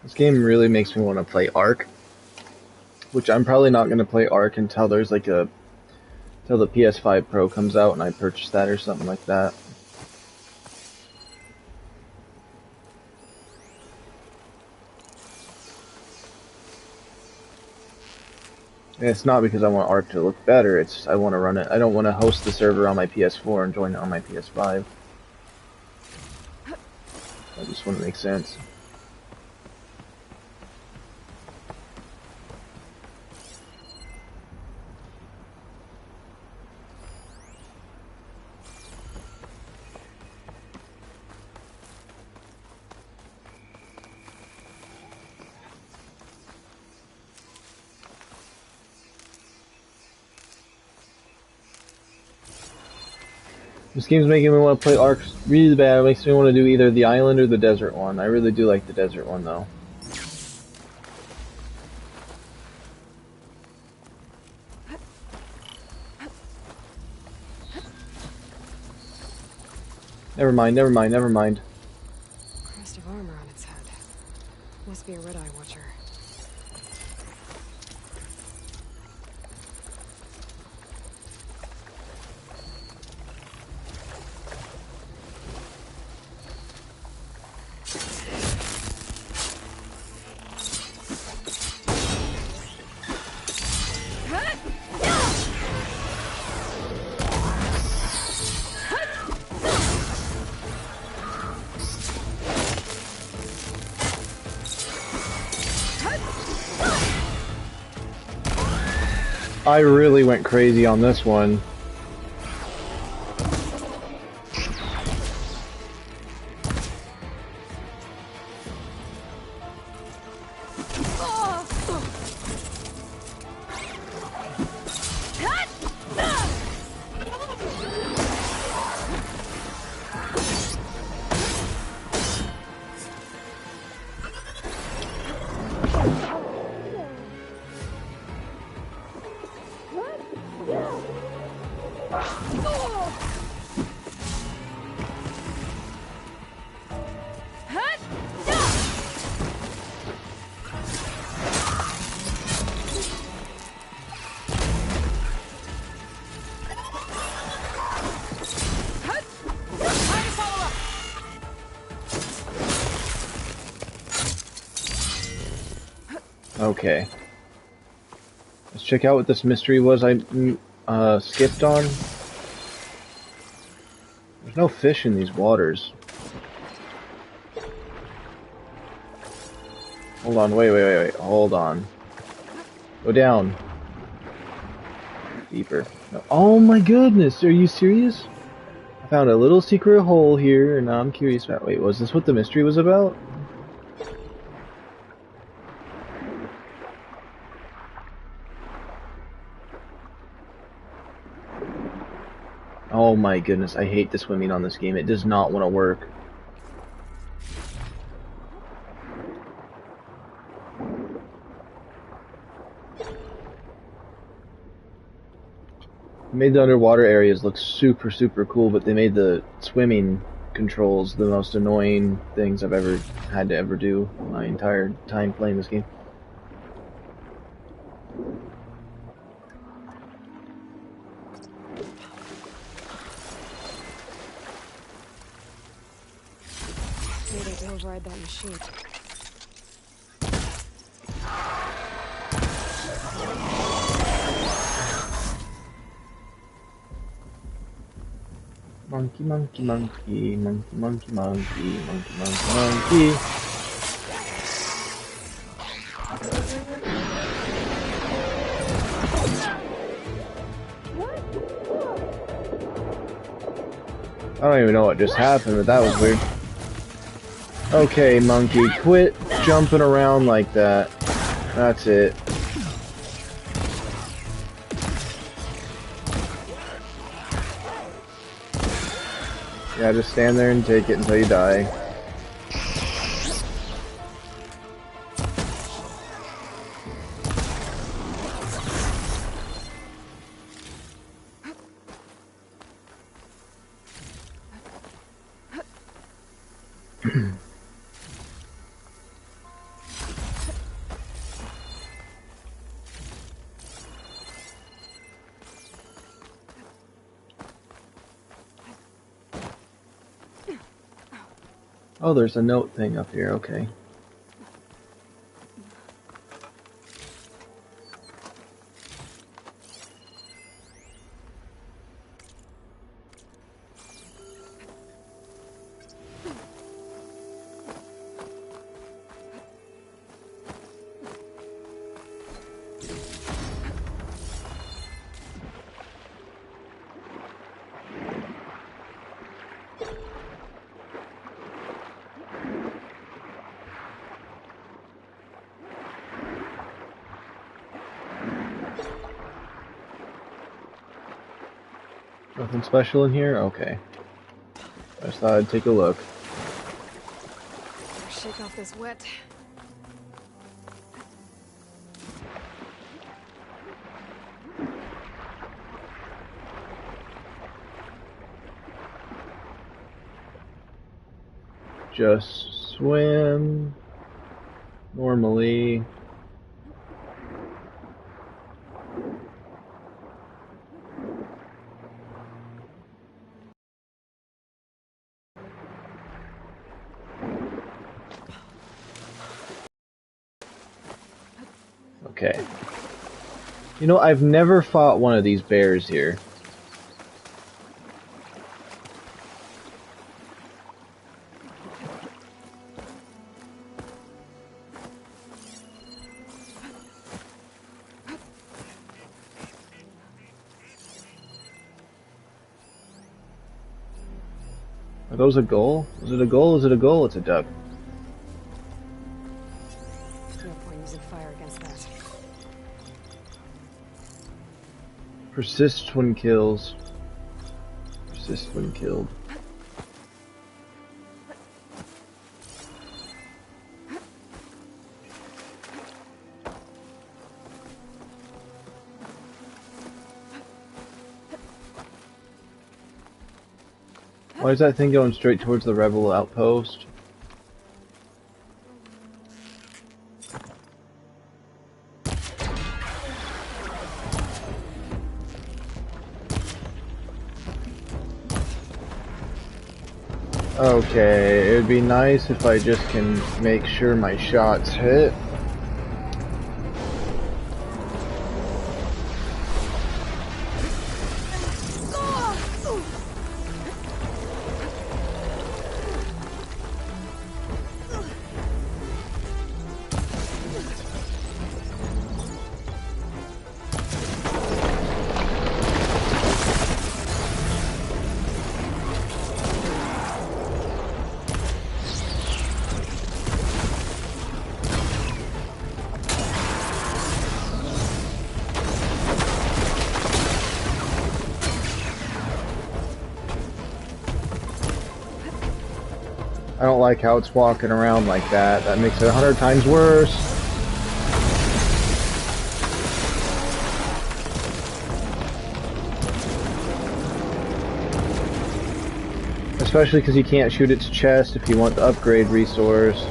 This game really makes me want to play Ark, which I'm probably not going to play Ark until there's like a until the PS5 Pro comes out and I purchase that or something like that. And it's not because I want Ark to look better, it's I want to run it. I don't want to host the server on my PS4 and join it on my PS5. That just wouldn't make sense. This game's making me want to play Ark really bad. It makes me want to do either the island or the desert one. I really do like the desert one, though. Never mind, never mind, never mind. Crest of armor on its head. Must be a red-eye watcher. I really went crazy on this one. Okay. Let's check out what this mystery was I skipped on. There's no fish in these waters. Hold on, wait, hold on. Go down. Deeper. No. Oh my goodness, are you serious? I found a little secret hole here, and now I'm curious about... Wait, was this what the mystery was about? Oh my goodness, I hate the swimming on this game. It does not want to work. They made the underwater areas look super, super cool, but they made the swimming controls the most annoying things I've ever had to ever do my entire time playing this game. Maybe to override that machine. Monkey, monkey, monkey, monkey, monkey, monkey, monkey, monkey, monkey. I don't even know what just happened, but that was weird. Okay, monkey, quit jumping around like that. That's it. Yeah, just stand there and take it until you die. Oh, there's a note thing up here, okay. Nothing special in here? Okay. I just thought I'd take a look. Better shake off this wet. Just swim normally. Okay. You know, I've never fought one of these bears here. Are those a goal? Is it a goal? Is it a goal? It's a duck. No point using fire against that. Persist when kills. Persist when killed. Why is that thing going straight towards the rebel outpost? Okay, it would be nice if I just can make sure my shots hit. I don't like how it's walking around like that. That makes it 100 times worse. Especially because you can't shoot its chest if you want the upgrade resource.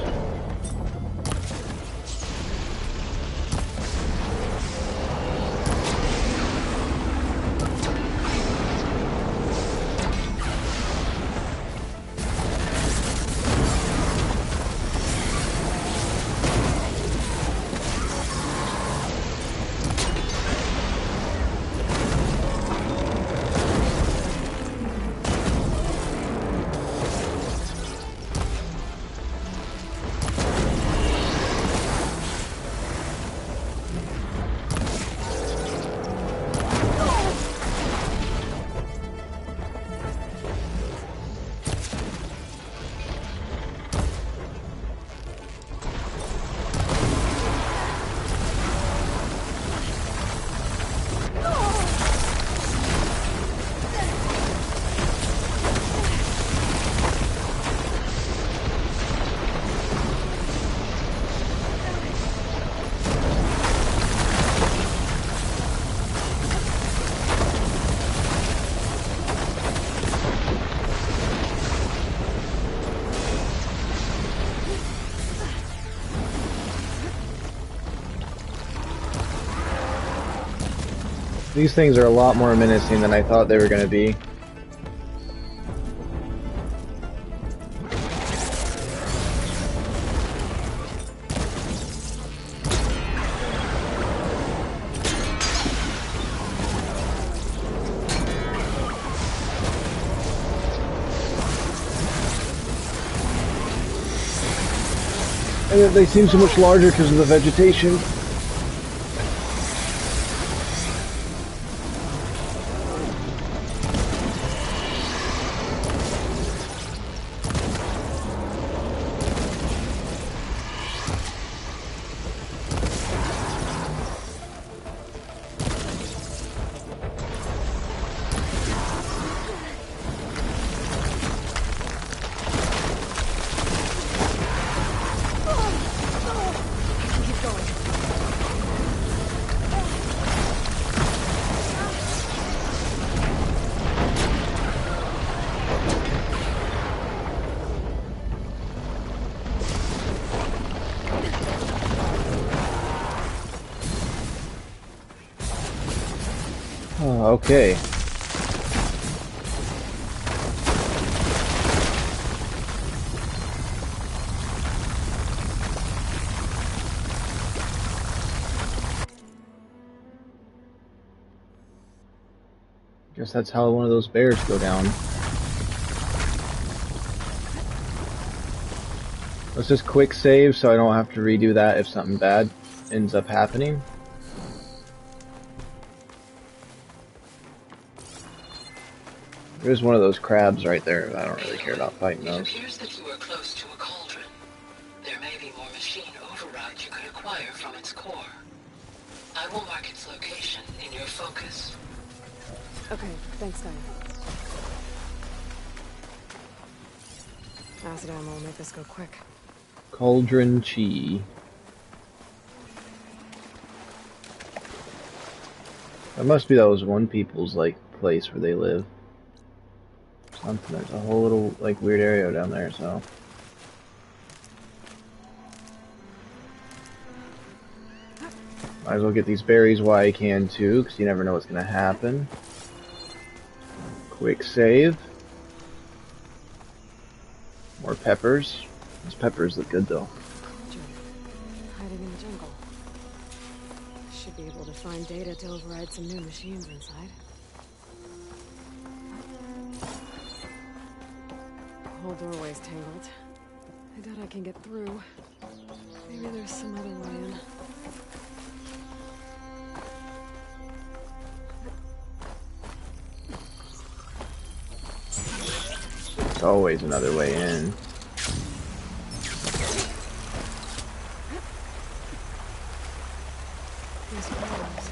These things are a lot more menacing than I thought they were going to be. And they seem so much larger because of the vegetation. Oh, okay. Guess that's how one of those bears go down. Let's just quick save so I don't have to redo that if something bad ends up happening. There's one of those crabs right there. I don't really care about fighting those. It appears that you are close to a cauldron. There may be more machine overrides you could acquire from its core. I will mark its location in your focus. Okay, thanks, Gaia. Acid ammo will make this go quick. Cauldron Chi. That must be those one people's like place where they live. Something. There's a whole little like weird area down there, so. Might as well get these berries while I can too, because you never know what's gonna happen. Quick save. More peppers. Those peppers look good though. Hiding in the jungle. Should be able to find data to override some new machines inside. The whole doorway's tangled. I doubt I can get through. Maybe there's some other way in. There's always another way in. These flowers.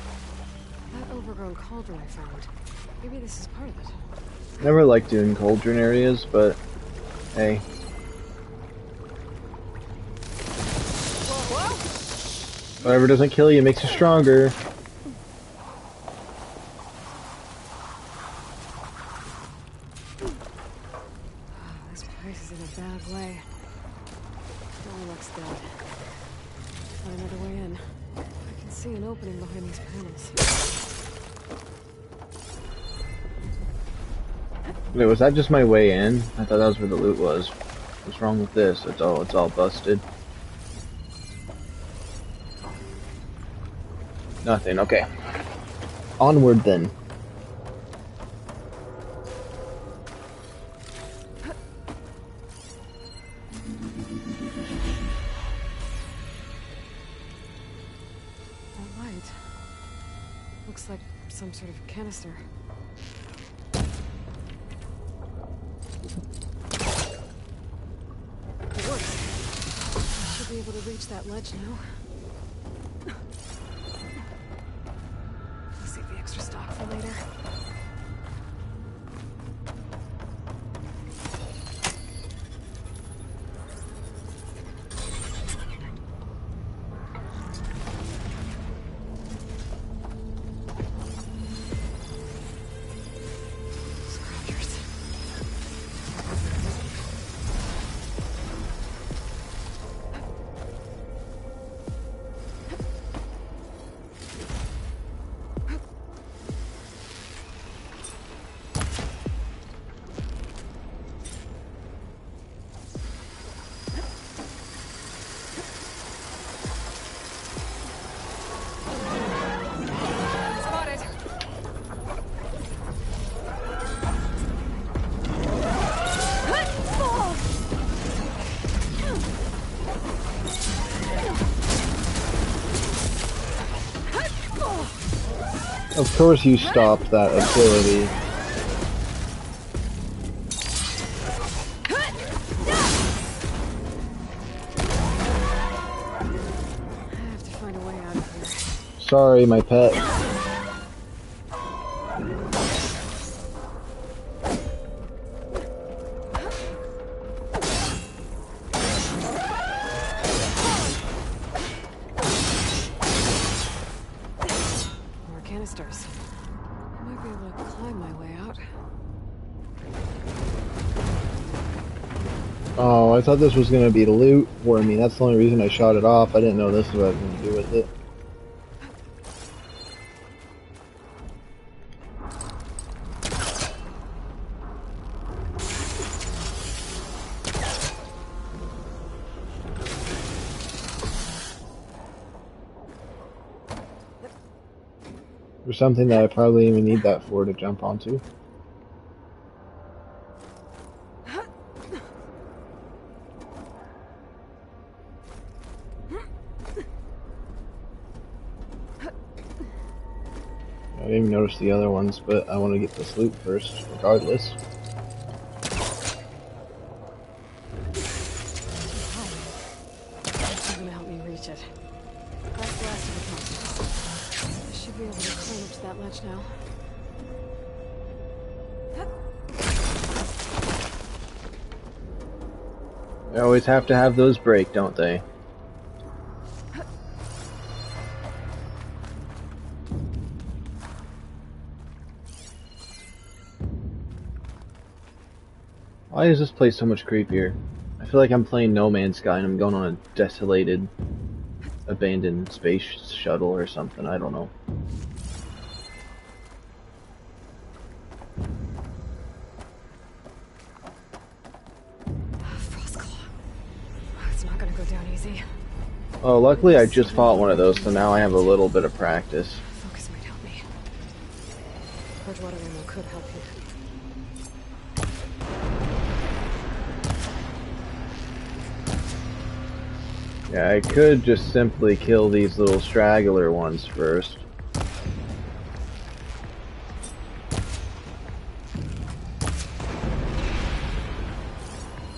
That overgrown cauldron I found. Maybe this is part of it. Never liked doing cauldron areas, but hey, Whatever doesn't kill you makes you stronger. This place is in a bad way. Door looks dead. Find another way in. I can see an opening behind these panels. Wait, was that just my way in? I thought that was where the loot was. What's wrong with this? It's all busted. Nothing, okay. Onward then. That light looks like some sort of canister. It works. I should be able to reach that ledge now. I'll save the extra stock for later. Scroungers. Spotted. Of course you stopped that ability. I have to find a way out of here. Sorry, my pet. More canisters. I might be able to climb my way out. Oh, I thought this was gonna be loot for me. That's the only reason I shot it off. I didn't know this is what I was gonna do with it. There's something that I probably even need that for to jump onto. I didn't even notice the other ones, but I want to get this loot first, regardless. It's gonna help me reach it. That's the last of the canisters. I should be able to climb up to that ledge now. They always have to have those break, don't they? Why is this place so much creepier? I feel like I'm playing No Man's Sky and I'm going on a desolated, abandoned space shuttle or something. I don't know. Frostclaw. It's not gonna go down easy. Oh, luckily I just fought one of those, so now I have a little bit of practice. Focus might help me. Bridgewater ammo could help you. Yeah, I could just simply kill these little straggler ones first.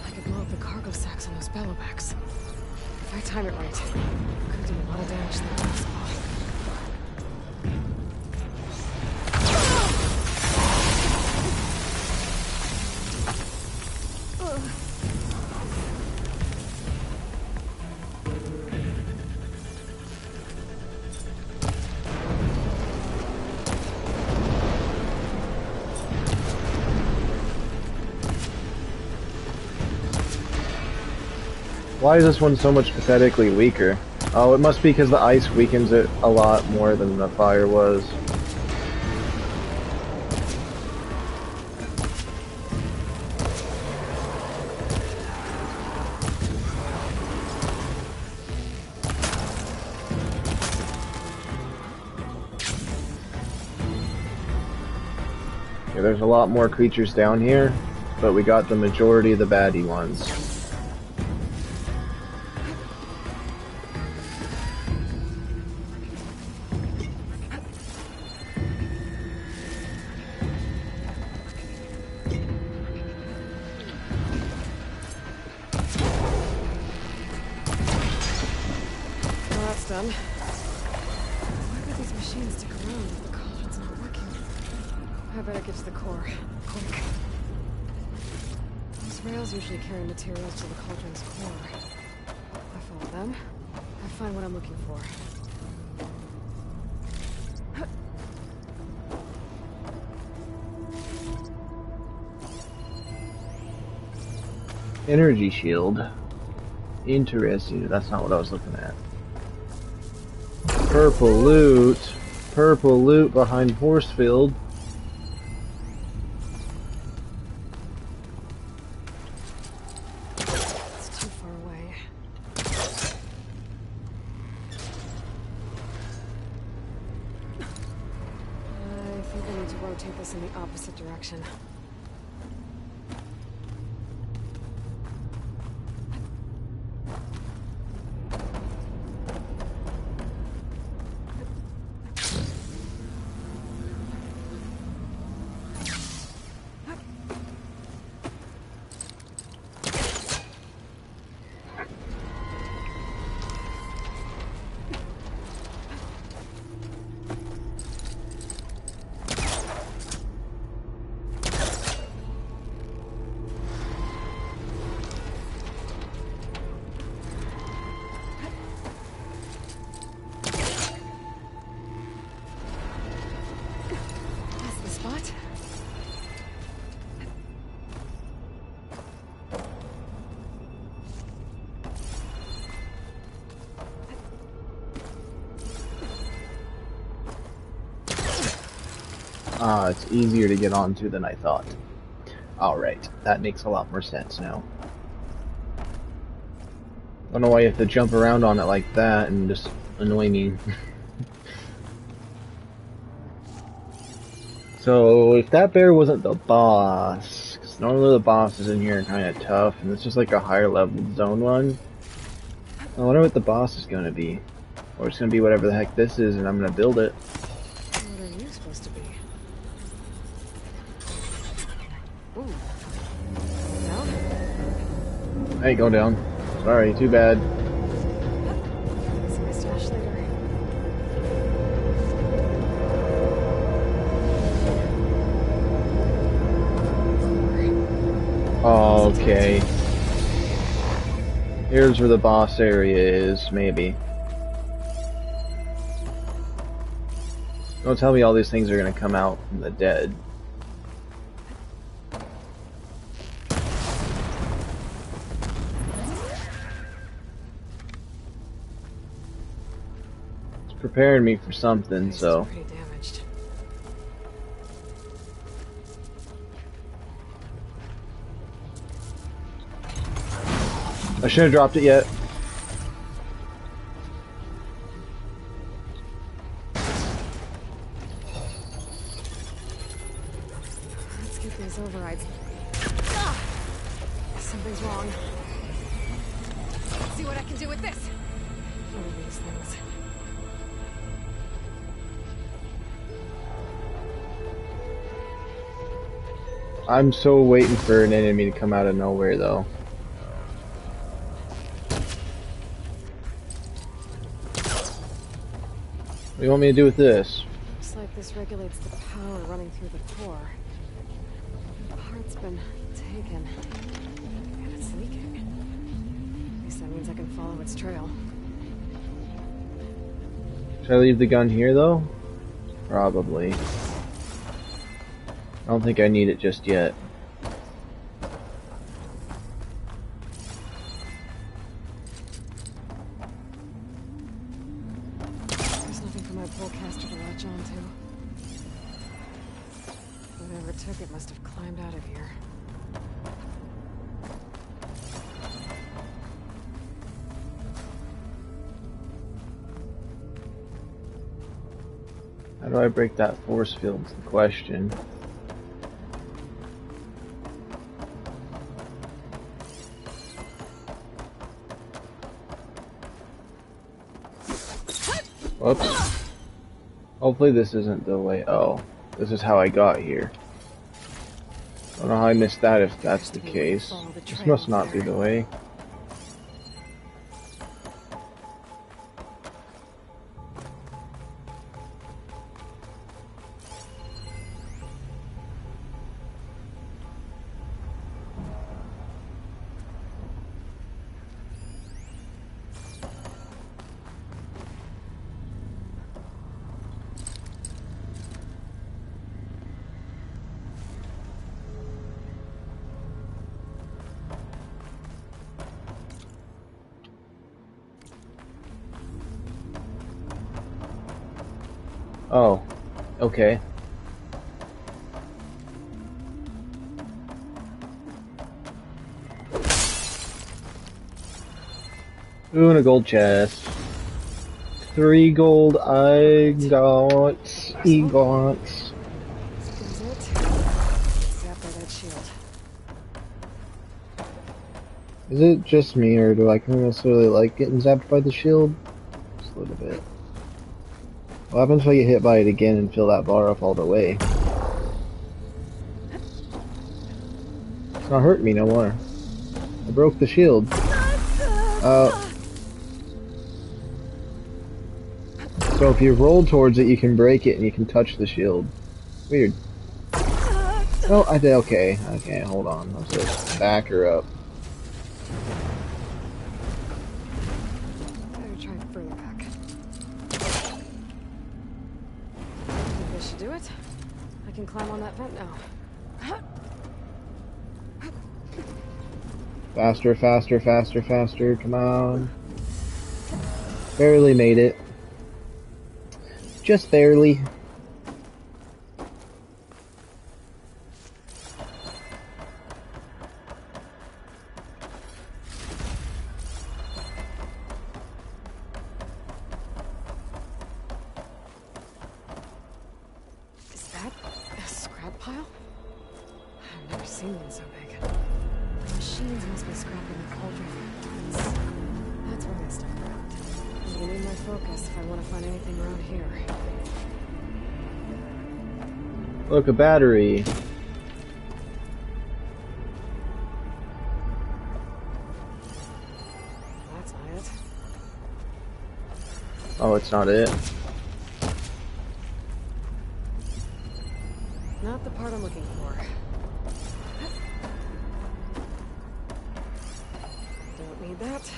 I could blow up the cargo sacks on those bellowbacks. If I time it right, I could do a lot of damage to the last spot. Why is this one so much pathetically weaker? Oh, it must be because the ice weakens it a lot more than the fire was. Yeah, there's a lot more creatures down here, but we got the majority of the baddie ones. Well, that's done. Why would these machines stick around if the cauldron's not working? I better get to the core. Quick. Those rails usually carry materials to the cauldron's core. I follow them. I find what I'm looking for. Energy shield. Interesting. That's not what I was looking at. Purple loot. Purple loot behind Horsefield. It's too far away. I think I need to rotate this in the opposite direction. It's easier to get onto than I thought. Alright, that makes a lot more sense now. I don't know why you have to jump around on it like that and just annoy me. So, if that bear wasn't the boss, because normally the bosses in here are kind of tough, and it's just like a higher level zone one, I wonder what the boss is going to be. Or it's going to be whatever the heck this is, and I'm going to build it. What are you supposed to be? Ooh. Down? I ain't going down. Sorry, too bad. See my stash later. Okay. Here's where the boss area is, maybe. Don't tell me all these things are gonna come out from the dead. It's preparing me for something, so. Pretty damaged. I shouldn't have dropped it yet. Let's get these overrides. Ah! Something's wrong. Let's see what I can do with this. What are these things? I'm so waiting for an enemy to come out of nowhere, though. What do you want me to do with this? Looks like this regulates the power running through the core. The part's been taken. And it's leaking. At least that means I can follow its trail. Should I leave the gun here, though? Probably. I don't think I need it just yet. climbed out of here. How do I break that force field is the question. Whoops. Hopefully this isn't the way. Oh, this is how I got here. I don't know how I missed that if that's the case. This must not be the way. Oh, okay. Ooh, and a gold chest. 3 gold ingots. Egots. Is it? Zapped by that shield. Is it just me, or do I kind of necessarily like getting zapped by the shield? Just a little bit. What happens if I get hit by it again and fill that bar up all the way? It's not hurting me no more. I broke the shield. So if you roll towards it, you can break it and you can touch the shield. Weird. Oh, I did. Okay. Okay, hold on. Let's just back her up. Better try further back. Think this should do it? I can climb on that vent now. Faster, faster, faster, faster. Come on. Barely made it. Just barely. Is that a scrap pile? I've never seen one so big. The machines must be scrapping the cauldron. That's where I stuck around. I'm gonna need my focus if I want to find anything around here. Look, a battery. That's not it. Oh, it's not it. Not the part I'm looking for. Don't need that.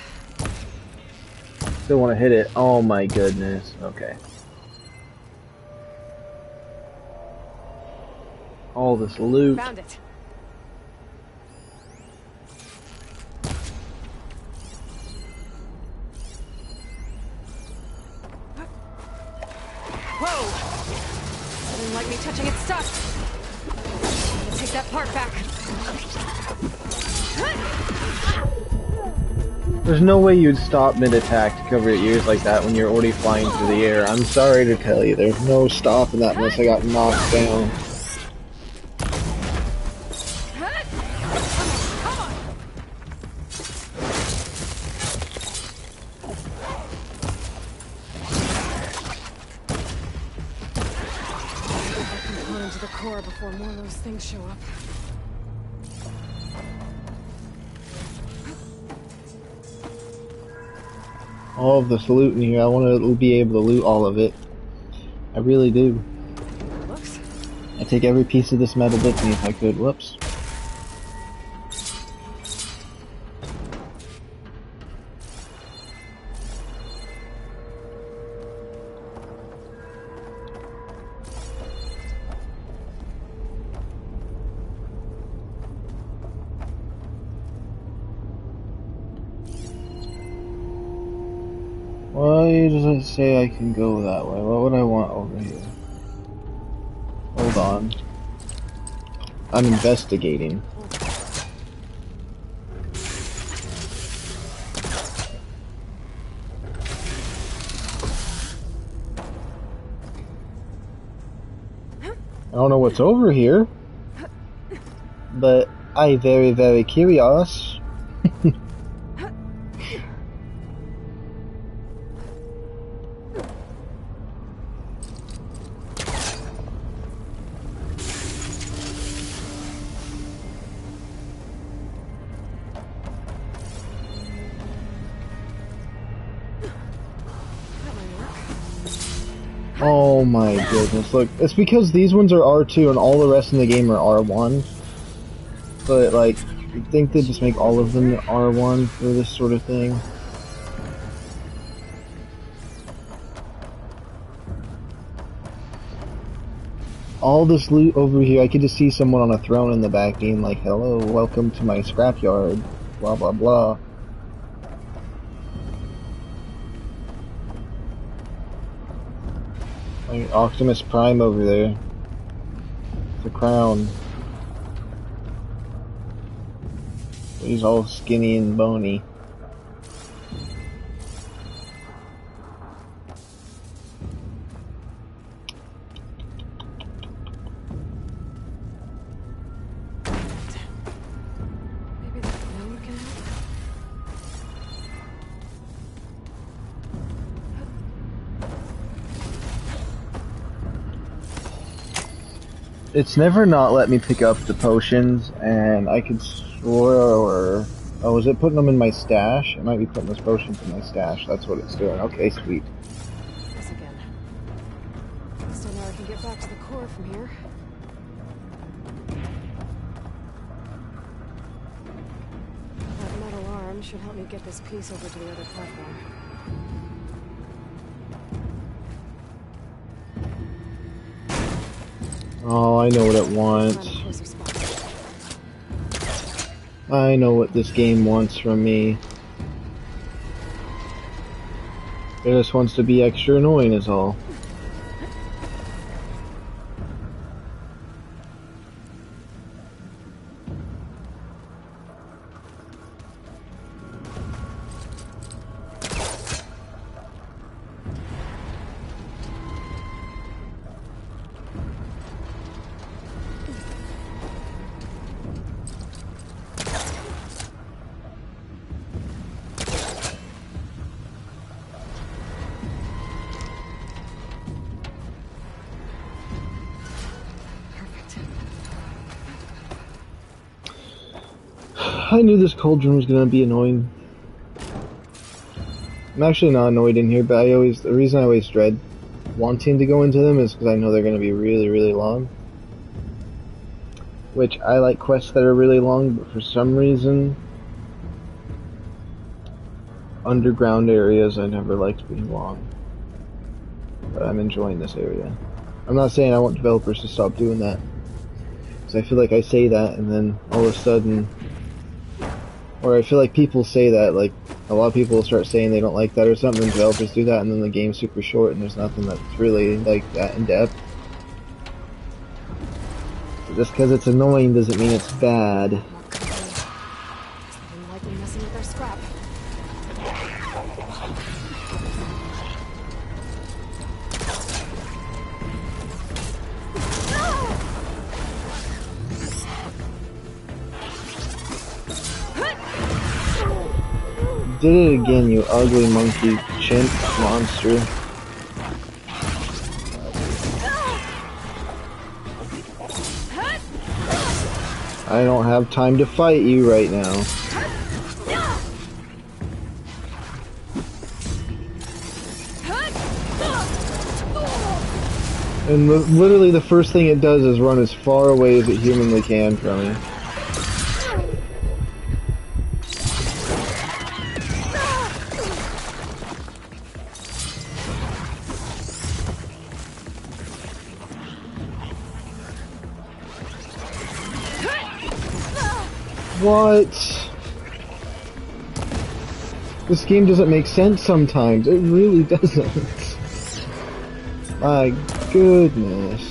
Still want to hit it. Oh my goodness. Okay. All this loot. Found it. Whoa! I didn't like me touching its stuff. I'm gonna take that part back. There's no way you'd stop mid-attack to cover your ears like that when you're already flying through the air. I'm sorry to tell you, there's no stopping that unless I got knocked down. Component to the core before more of those things show up. All of this loot in here, I want to be able to loot all of it. I really do. Looks. I'd take every piece of this metal with me if I could. Whoops. Why does it say I can go that way? What would I want over here? Hold on. I'm investigating. I don't know what's over here, but I very, very curious. Oh my goodness, look, it's because these ones are R2 and all the rest in the game are R1. But, like, I think they just make all of them R1 for this sort of thing. All this loot over here, I could just see someone on a throne in the back being like, hello, welcome to my scrapyard, blah blah blah. Like Optimus Prime over there. The crown. He's all skinny and bony. Maybe the floor can help. It's never not let me pick up the potions, and I could swear... Oh, is it putting them in my stash? It might be putting those potions in my stash. That's what it's doing. Okay, sweet. This again. At least I know I can get back to the core from here. That metal arm should help me get this piece over to the other platform. Oh, I know what it wants. Find a closer spot. I know what this game wants from me. It just wants to be extra annoying is all. I knew this cauldron was gonna be annoying. I'm actually not annoyed in here, but the reason I always dread wanting to go into them is because I know they're gonna be really, really long. Which, I like quests that are really long, but for some reason, underground areas I never liked being long. But I'm enjoying this area. I'm not saying I want developers to stop doing that. Because I feel like I say that, and then all of a sudden... Or I feel like people say that, like, a lot of people will start saying they don't like that or something, and developers do that, and then the game's super short, and there's nothing that's really, like, that in-depth. So just because it's annoying doesn't mean it's bad. They like me messing with their scrap. Did it again, you ugly monkey chimp monster. I don't have time to fight you right now. And literally the first thing it does is run as far away as it humanly can from me. What? This game doesn't make sense sometimes. It really doesn't. My goodness.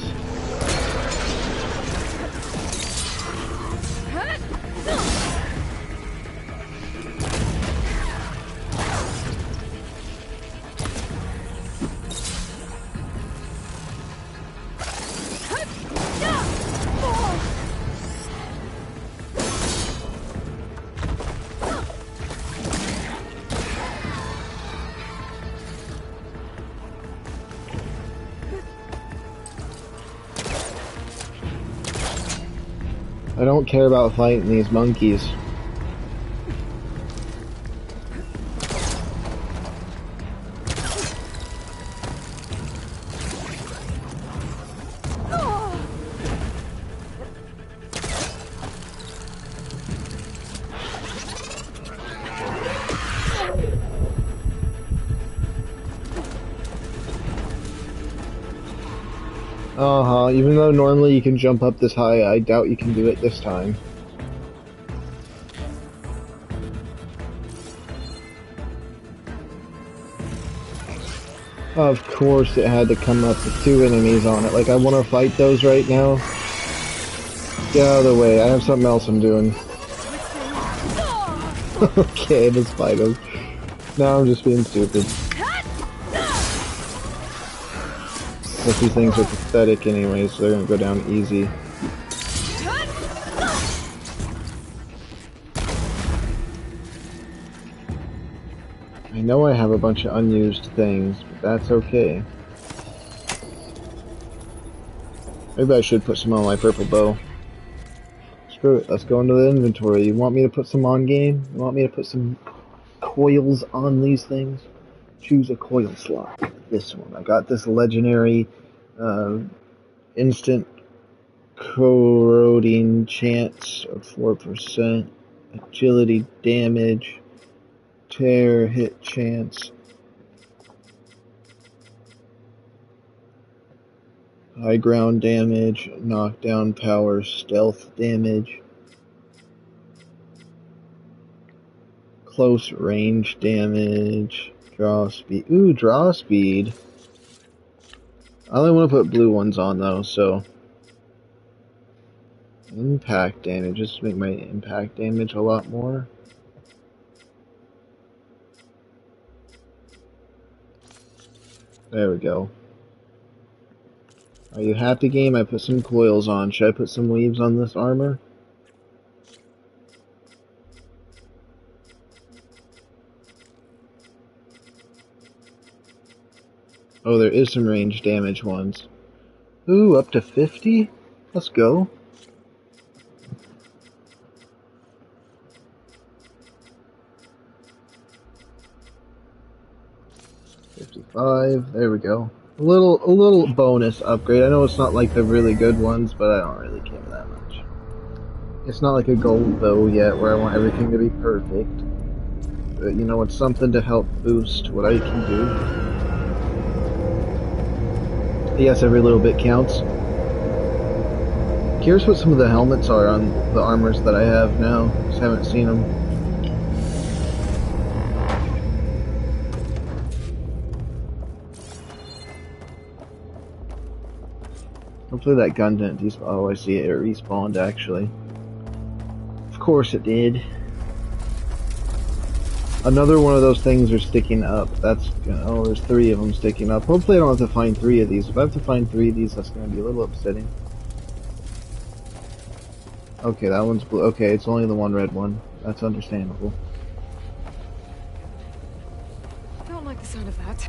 I don't care about fighting these monkeys. Uh-huh, even though normally you can jump up this high, I doubt you can do it this time. Of course it had to come up with 2 enemies on it. Like, I want to fight those right now. Get out of the way, I have something else I'm doing. Okay, let's fight them. Now I'm just being stupid. But these things are pathetic anyway, so they're gonna go down easy. I know I have a bunch of unused things, but that's okay. Maybe I should put some on my purple bow. Screw it, let's go into the inventory. You want me to put some on game? You want me to put some coils on these things? Choose a coil slot. This one. I got this legendary instant corroding chance of 4%, agility damage, tear hit chance, high ground damage, knockdown power, stealth damage, close range damage, draw speed. Ooh, draw speed. I only want to put blue ones on though, so impact damage, just make my impact damage a lot more. There we go. Are you happy, game? I put some coils on. Should I put some weaves on this armor? Oh, there is some range damage ones. Ooh, up to 50? Let's go. There we go. A little bonus upgrade. I know it's not like the really good ones, but I don't really care that much. It's not like a gold bow yet, where I want everything to be perfect. But you know, it's something to help boost what I can do. Yes, every little bit counts. Curious what some of the helmets are on the armors that I have now. Just haven't seen them. Hopefully that gun didn't despawn. Oh, I see it. It respawned, actually. Of course it did. Another one of those things are sticking up. That's... Oh, there's 3 of them sticking up. Hopefully I don't have to find 3 of these. If I have to find 3 of these, that's going to be a little upsetting. Okay, that one's blue. Okay, it's only the one red one. That's understandable. Don't like the sound of that.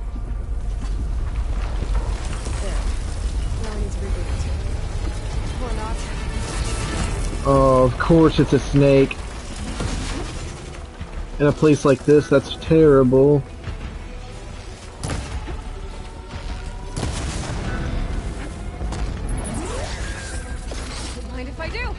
Now I need to reboot it. Or not. Oh, of course it's a snake. In a place like this, that's terrible. Don't mind if I do.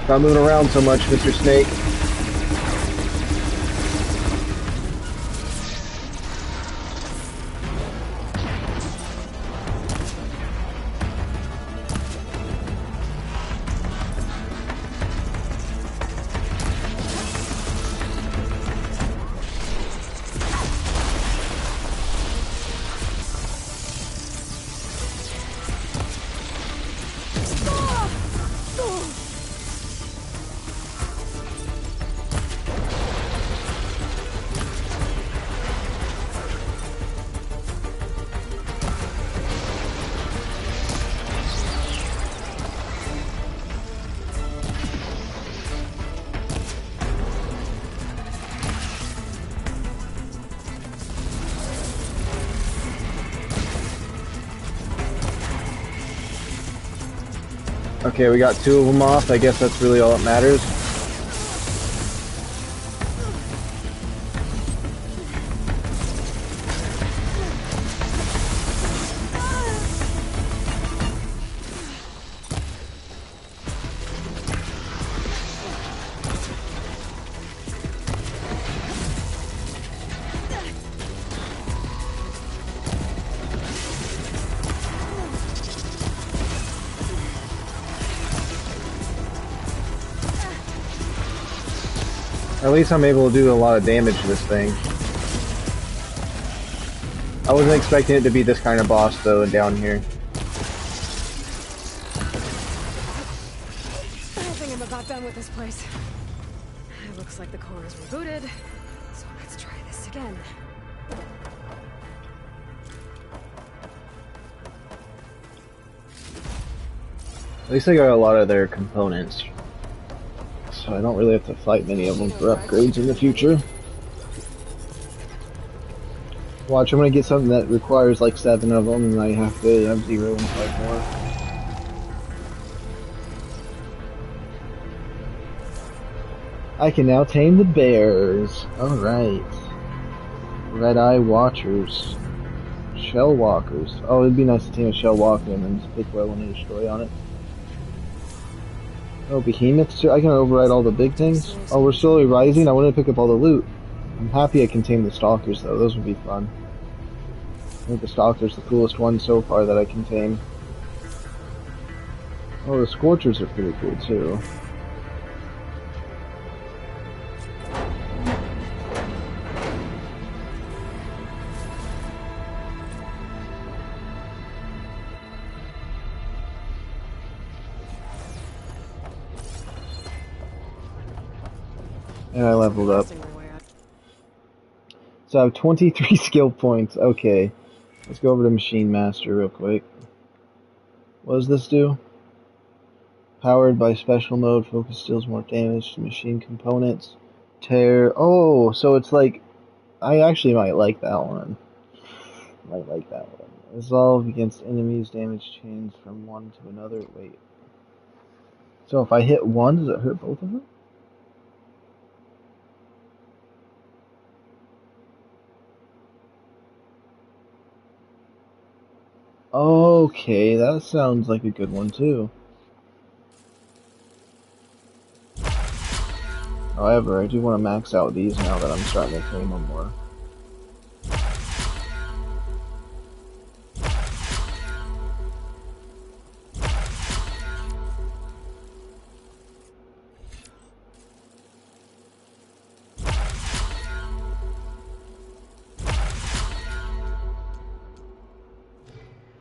Stop moving around so much, Mr. Snake. Okay, we got 2 of them off. I guess that's really all that matters. At least I'm able to do a lot of damage to this thing. I wasn't expecting it to be this kind of boss, though, down here. I think I'm about done with this place. It looks like the core is rebooted, so let's try this again. At least I got a lot of their components. So I don't really have to fight many of them for upgrades in the future. Watch, I'm gonna get something that requires like 7 of them, and I have to have 0 and fight more. I can now tame the bears. Alright. Red-eye watchers. Shell walkers. Oh, it'd be nice to tame a shell walker and then just pick what I want to destroy on it. Oh, behemoths too. I can override all the big things. Oh, we're slowly rising. I want to pick up all the loot. I'm happy I can tame the stalkers though. Those would be fun. I think the stalker's the coolest one so far that I can tame. Oh, the scorchers are pretty cool too. And I leveled up. So I have 23 skill points. Okay. Let's go over to Machine Master real quick. What does this do? Powered by special mode, focus deals more damage to machine components. Tear. Oh, so it's like... I actually might like that one. Might like that one. Resolve against enemies, damage change from one to another. Wait. So if I hit one, does it hurt both of them? Okay, that sounds like a good one too. However, I do want to max out these now that I'm starting to tame them more.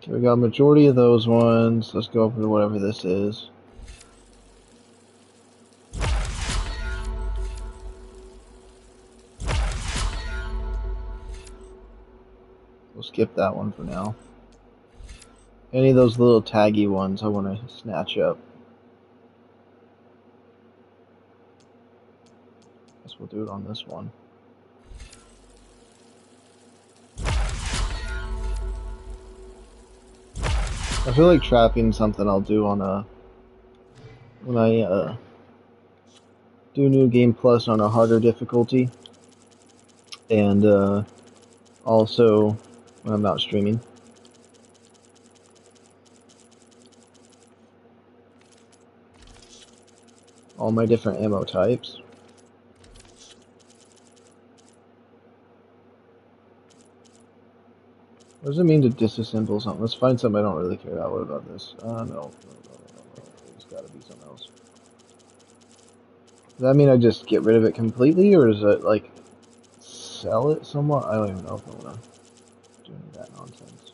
Okay, we got a majority of those ones. Let's go over to whatever this is. We'll skip that one for now. Any of those little taggy ones I want to snatch up. Guess we'll do it on this one. I feel like trapping something I'll do on a... when I do New Game Plus on a harder difficulty. And also when I'm not streaming. All my different ammo types. What does it mean to disassemble something? Let's find something I don't really care about. What about this? No. It's gotta be something else. Does that mean I just get rid of it completely, or does it, like, sell it somewhat? I don't even know if I wanna do any of that nonsense.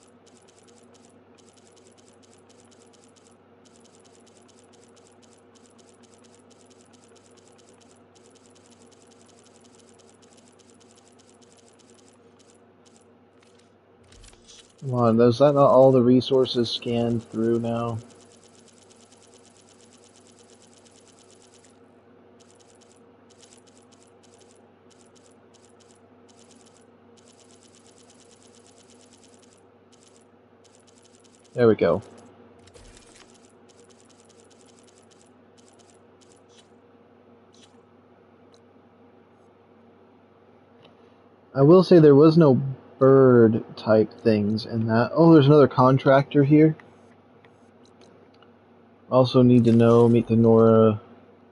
Come on, is that not all the resources scanned through now? There we go. I will say there was no bird type things in that. Oh, there's another contractor here. Also need to know, meet the Nora.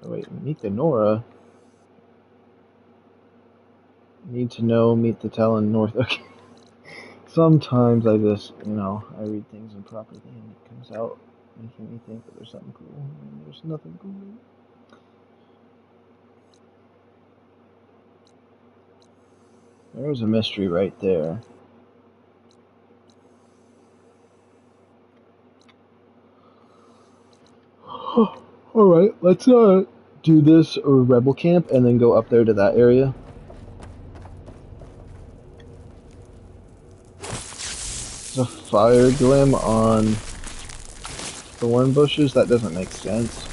Oh, wait, meet the Nora? Need to know, meet the Talon North. Okay. Sometimes I just, I read things improperly and it comes out making me think that there's something cool, and there's nothing cool. There was a mystery right there. Alright, let's do this rebel camp and then go up there to that area. There's a fire glim on thorn bushes? That doesn't make sense.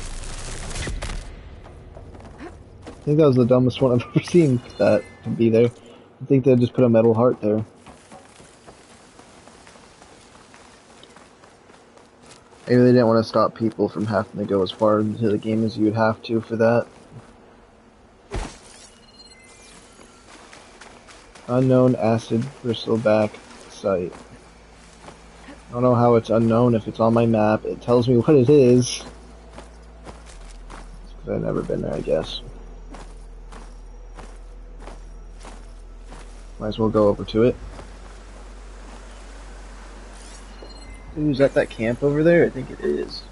I think that was the dumbest one I've ever seen that to be there. I think they just put a metal heart there. Maybe they didn't want to stop people from having to go as far into the game as you would have to for that. Unknown acid bristleback site. I don't know how it's unknown if it's on my map. It tells me what it is. It's because I've never been there, I guess. Might as well go over to it. Ooh, is that camp over there? I think it is.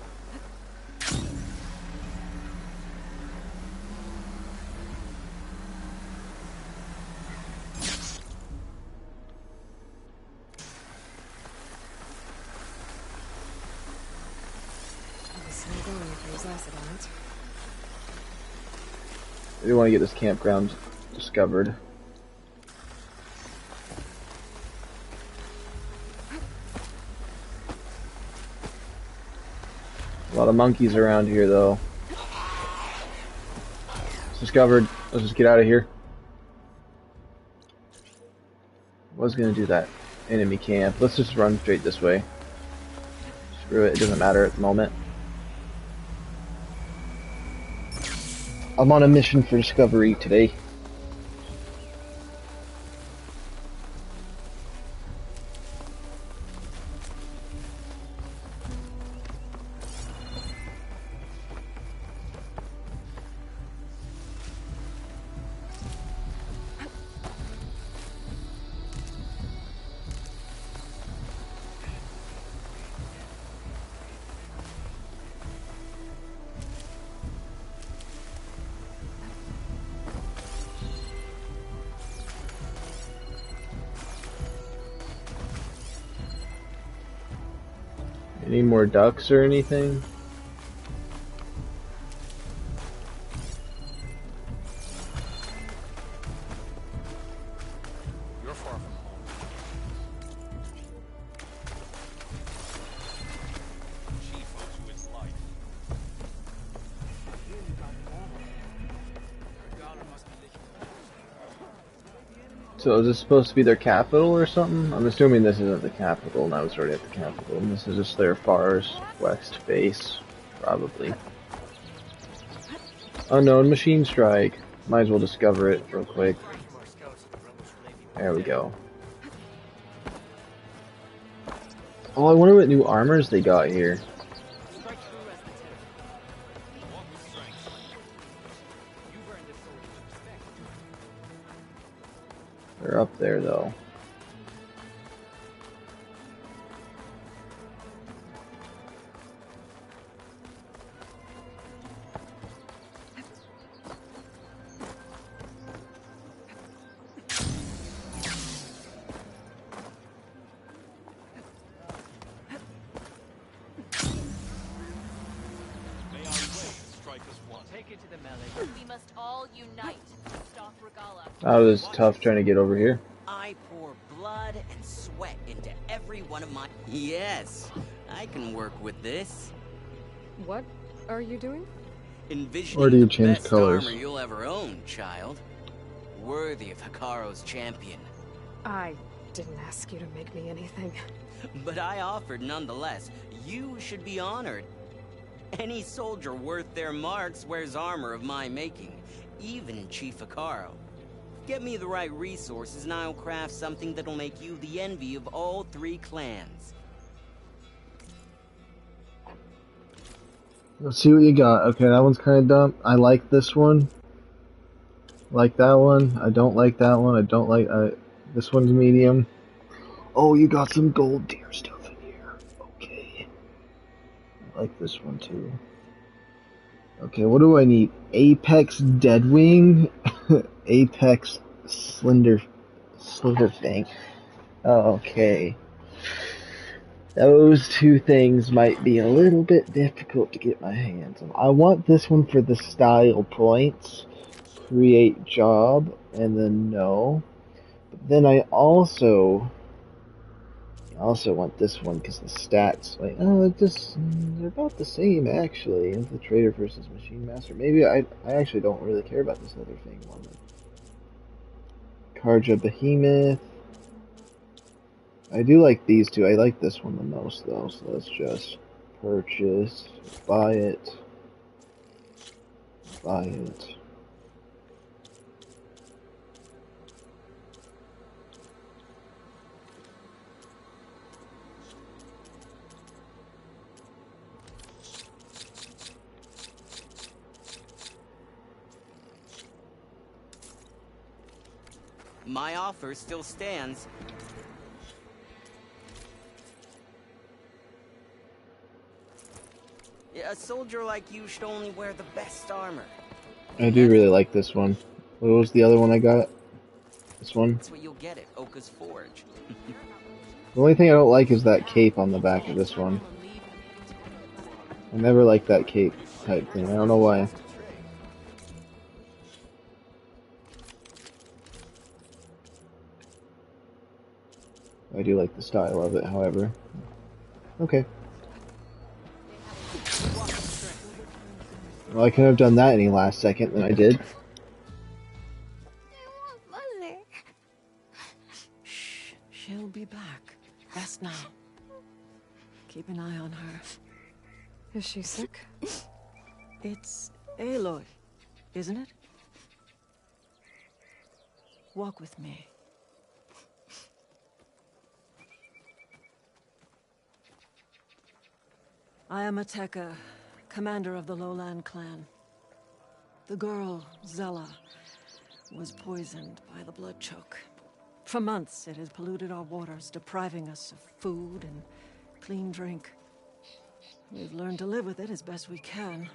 We want to get this campground discovered. A lot of monkeys around here, though. It's discovered. Let's just get out of here. Was gonna do that enemy camp. Let's just run straight this way. Screw it. It doesn't matter at the moment. I'm on a mission for discovery today. Any more ducks or anything? You're far from home. Chief owes you his life. So is this supposed to be their capital or something? I'm assuming this isn't the capital, and I was already at the capital, and this is just their far west base, probably. Unknown machine strike. Might as well discover it real quick. There we go. Oh, I wonder what new armors they got here. They're up there, though. May our waves strike us one. Take it to the melee. We must all unite to stop Regala. That was tough trying to get over here. I pour blood and sweat into every one of my... Yes, I can work with this. What are you doing? Envisioning Or do you the change best colors? armor you'll ever own, child. Worthy of Hikaru's champion. I didn't ask you to make me anything. But I offered nonetheless. You should be honored. Any soldier worth their marks wears armor of my making, even Chief Hikaru. Get me the right resources and I'll craft something that'll make you the envy of all 3 clans. Let's see what you got. Okay, that one's kind of dumb. I like this one. Like that one. I don't like that one. I don't like... this one's medium. Oh, you got some gold deer stuff in here. Okay. I like this one too. Okay, what do I need? Apex Deadwing? Apex Slender Thing. Oh, okay. Those 2 things might be a little bit difficult to get my hands on. I want this one for the style points. Create job, and then no. But then I also want this one because the stats, like, they're about the same actually. Infiltrator versus Machine Master. Maybe I actually don't really care about this other thing one. Karja Behemoth. I do like these 2. I like this one the most though, so let's just purchase, buy it. My offer still stands. A soldier like you should only wear the best armor. I do really like this one. What was the other one I got? This one? That's what you'll get at Oka's Forge. The only thing I don't like is that cape on the back of this one. I never liked that cape type thing. I don't know why. I do like the style of it, however. Okay. Well, I couldn't have done that any last second than I did. Shh, she'll be back. Rest now. Keep an eye on her. Is she sick? It's Aloy, isn't it? Walk with me. I am Ateka, commander of the Lowland clan. The girl, Zella, was poisoned by the blood choke. For months, it has polluted our waters, depriving us of food and clean drink. We've learned to live with it as best we can.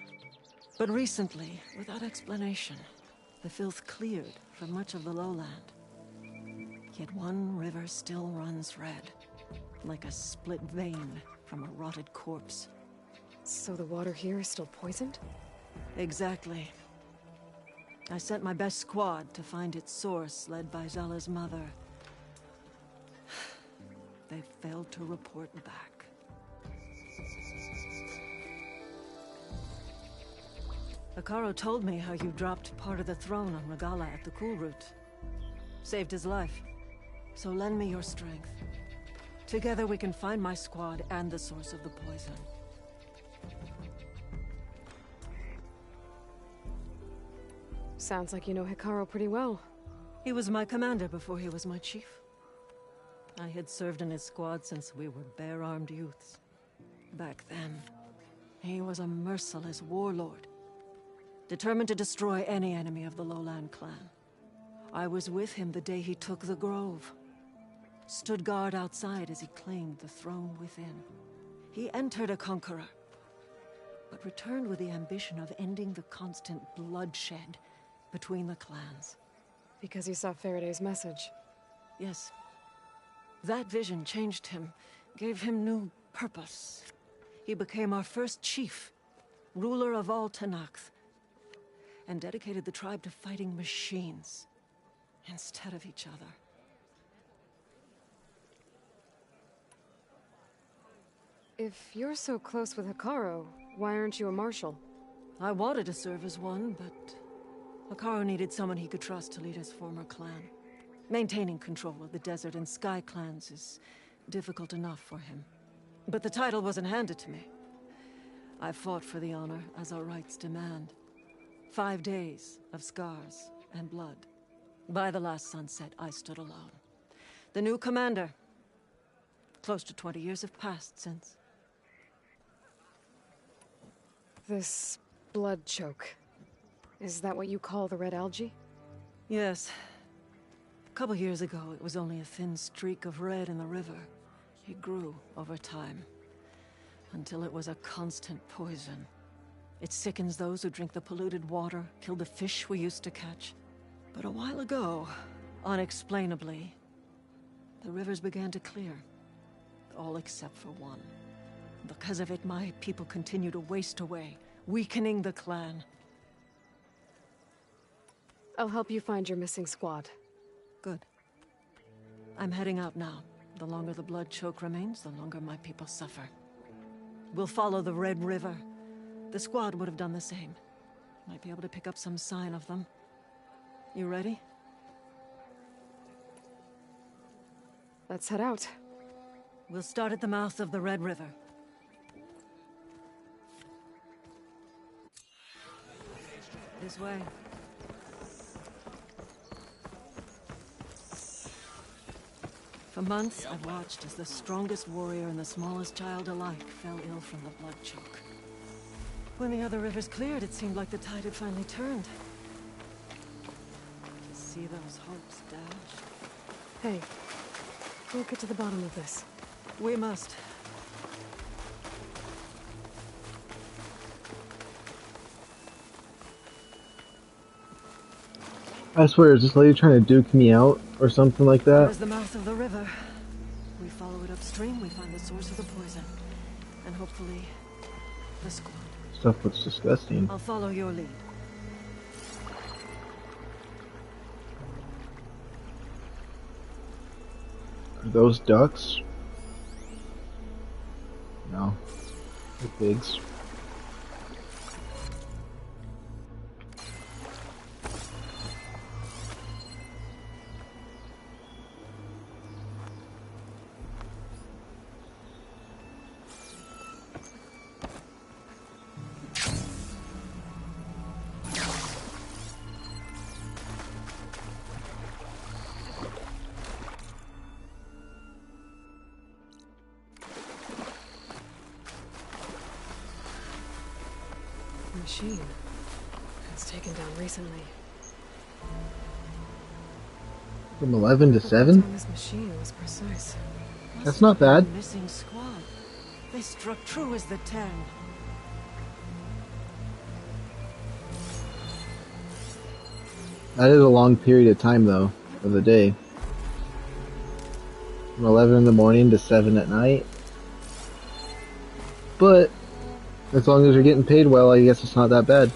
But recently, without explanation, the filth cleared from much of the lowland. Yet one river still runs red, like a split vein from a rotted corpse. So the water here is still poisoned? Exactly. I sent my best squad to find its source, led by Zella's mother. They failed to report back. Akaro told me how you dropped part of the throne on Regala at the Cool Route. Saved his life. So lend me your strength. Together we can find my squad and the source of the poison. Sounds like you know Hikaru pretty well. He was my commander before he was my chief. I had served in his squad since we were bare-armed youths. Back then, he was a merciless warlord, determined to destroy any enemy of the Lowland clan. I was with him the day he took the Grove. Stood guard outside as he claimed the throne within. He entered a conqueror, but returned with the ambition of ending the constant bloodshed between the clans. Because he saw Faraday's message. Yes. That vision changed him, gave him new purpose. He became our first chief, ruler of all Tenakth, and dedicated the tribe to fighting machines instead of each other. If you're so close with Hikaru, why aren't you a marshal? I wanted to serve as one, but Hikaru needed someone he could trust to lead his former clan. Maintaining control of the desert and sky clans is difficult enough for him. But the title wasn't handed to me. I fought for the honor as our rights demand. 5 days of scars and blood. By the last sunset, I stood alone. The new commander. Close to 20 years have passed since. This blood choke. Is that what you call the red algae? Yes. A couple years ago, it was only a thin streak of red in the river. It grew over time, until it was a constant poison. It sickens those who drink the polluted water, kill the fish we used to catch. But a while ago, unexplainably, the rivers began to clear. All except for one. Because of it, my people continue to waste away, weakening the clan. I'll help you find your missing squad. Good. I'm heading out now. The longer the blood choke remains, the longer my people suffer. We'll follow the Red River. The squad would have done the same. Might be able to pick up some sign of them. You ready? Let's head out. We'll start at the mouth of the Red River. This way. For months, I've watched as the strongest warrior and the smallest child alike fell ill from the blood choke. When the other rivers cleared, it seemed like the tide had finally turned. To see those hopes dashed. Hey, we'll get to the bottom of this. We must. I swear, is this lady trying to duke me out or something like that? There's the mouth of the river. We follow it upstream, we find the source of the poison. And hopefully, the squad. Stuff looks disgusting. I'll follow your lead. Are those ducks? No. They're pigs. Machine. It's taken down recently. From 11 to 7? On this machine was precise. That's not bad. Missing squad. They struck true as the 10. That is a long period of time, though, of the day. From 11 in the morning to 7 at night. But, as long as you're getting paid well, I guess it's not that bad.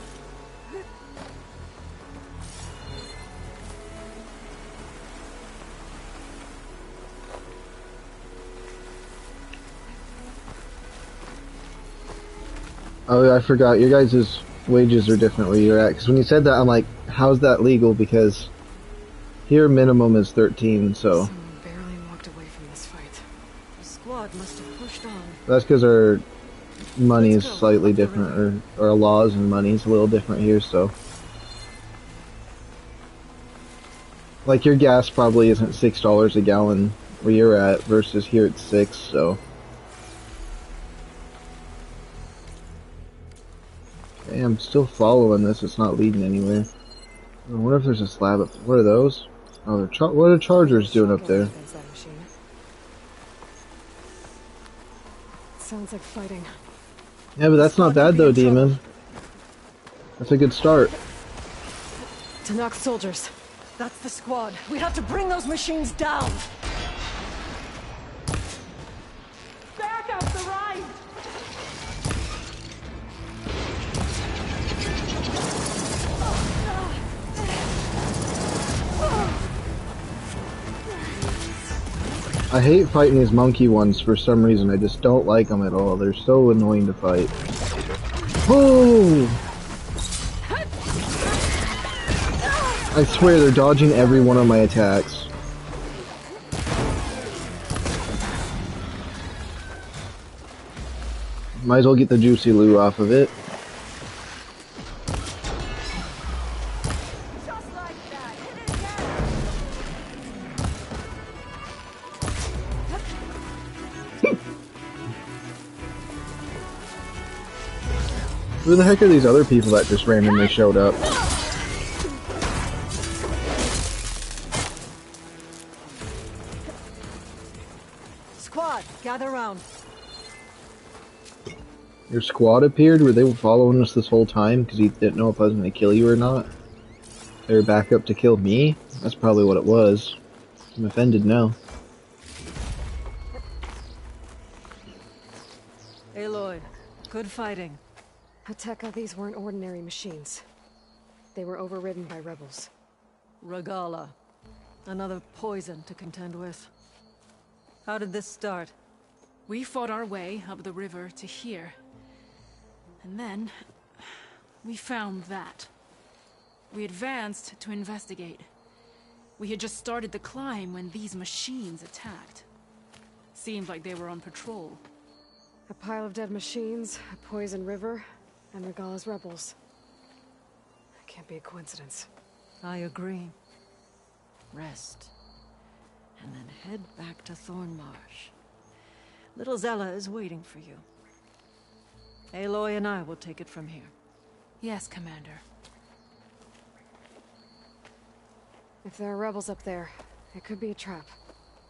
Oh, I forgot. Your guys' wages are different where you're at. Because when you said that, I'm like, how's that legal? Because here minimum is 13, so. Someone barely walked away from this fight. The squad must have pushed on. That's because our money is slightly different, or our laws and money is a little different here, so. Like your gas probably isn't $6 a gallon where you're at versus here it's 6, so. Okay, I'm still following this, it's not leading anywhere. I wonder if there's a slab up there. What are those? Oh, what are chargers doing up there? Sounds like fighting. Yeah, but that's not bad though, Demon. That's a good start. To knock soldiers. That's the squad. We have to bring those machines down. Back up the right! I hate fighting these monkey ones for some reason. I just don't like them at all. They're so annoying to fight. Oh! I swear they're dodging every one of my attacks. Might as well get the juicy loo off of it. Who the heck are these other people that just randomly showed up? Squad, gather round. Your squad appeared? Were they following us this whole time because he didn't know if I was going to kill you or not? They were back up to kill me? That's probably what it was. I'm offended now. Aloy, good fighting. Hateka, these weren't ordinary machines. They were overridden by rebels. Regala, another poison to contend with. How did this start? We fought our way up the river to here. And then, we found that. We advanced to investigate. We had just started the climb when these machines attacked. Seemed like they were on patrol. A pile of dead machines, a poison river, and Regala's rebels. That can't be a coincidence. I agree. Rest. And then head back to Thornmarsh. Little Zella is waiting for you. Aloy and I will take it from here. Yes, Commander. If there are rebels up there, it could be a trap.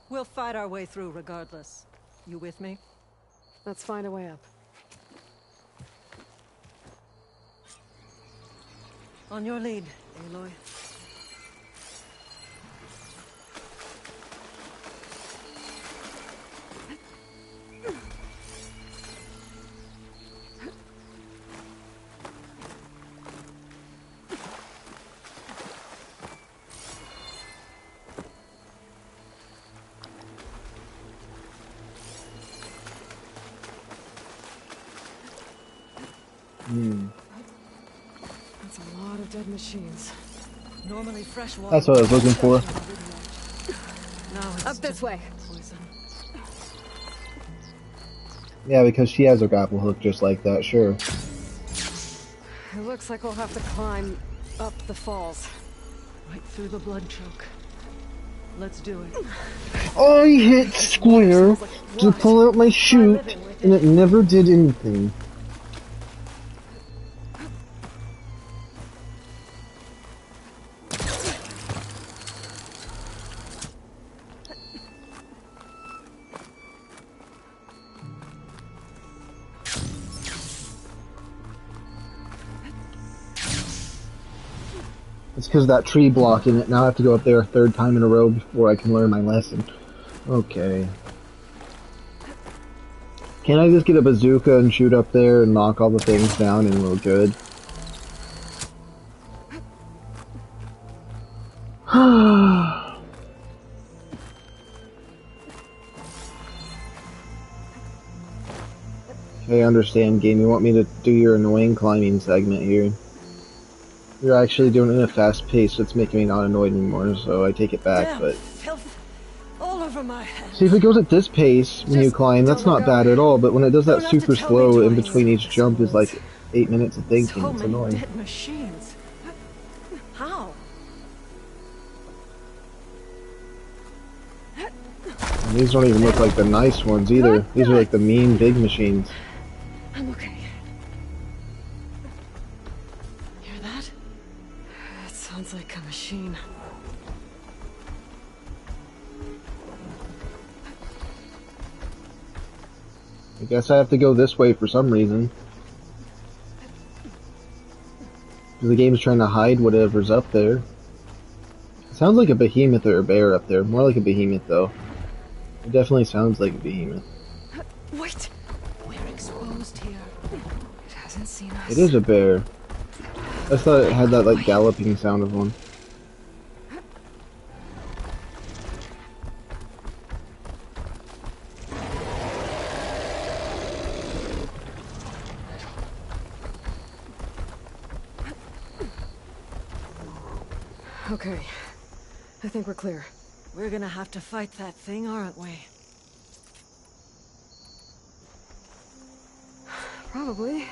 We'll fight our way through regardless. You with me? Let's find a way up. On your lead, Aloy. That's a lot of dead machines. Normally fresh water. That's what I was looking for. Now it's Up this way. poison. Yeah, because she has a grapple hook just like that, sure. It looks like we'll have to climb up the falls. Right through the blood choke. Let's do it. I hit square to pull out my chute, and it never did anything. It's because of that tree blocking it. Now I have to go up there a third time in a row before I can learn my lesson. Okay. Can't I just get a bazooka and shoot up there and knock all the things down and we're good? Okay, I understand, game. You want me to do your annoying climbing segment here. You're actually doing it in a fast pace, so it's making me not annoyed anymore, so I take it back, Damn, but... filth all over my head. See, if it goes at this pace when you climb, that's not bad at all, but when it does that super slow in between each jump is like 8 minutes of thinking, So it's many annoying. dead machines. How? And these don't even look like the nice ones either. These are like the mean big machines. I'm okay. Hear that? That sounds like a machine. I guess I have to go this way for some reason. Because the game's trying to hide whatever's up there. It sounds like a behemoth or a bear up there. More like a behemoth, though. It definitely sounds like a behemoth. Wait! We're exposed here. It hasn't seen us. It is a bear. I thought it had that, like, galloping sound of one. Okay. I think we're clear. We're gonna have to fight that thing, aren't we? Probably.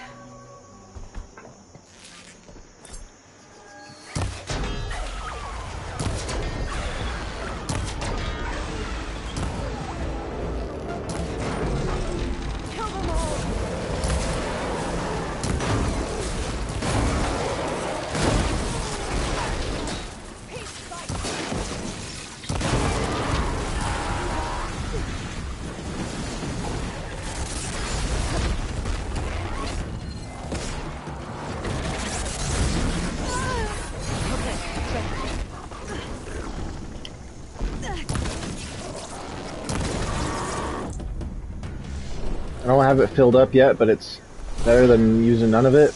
I don't have it filled up yet, but it's better than using none of it.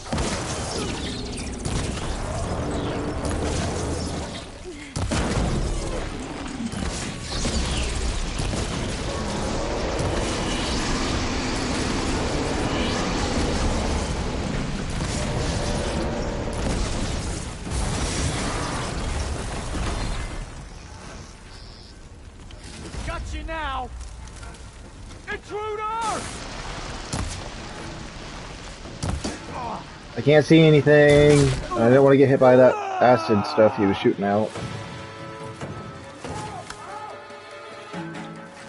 Got you now! Intruder! I can't see anything. I didn't want to get hit by that acid stuff he was shooting out.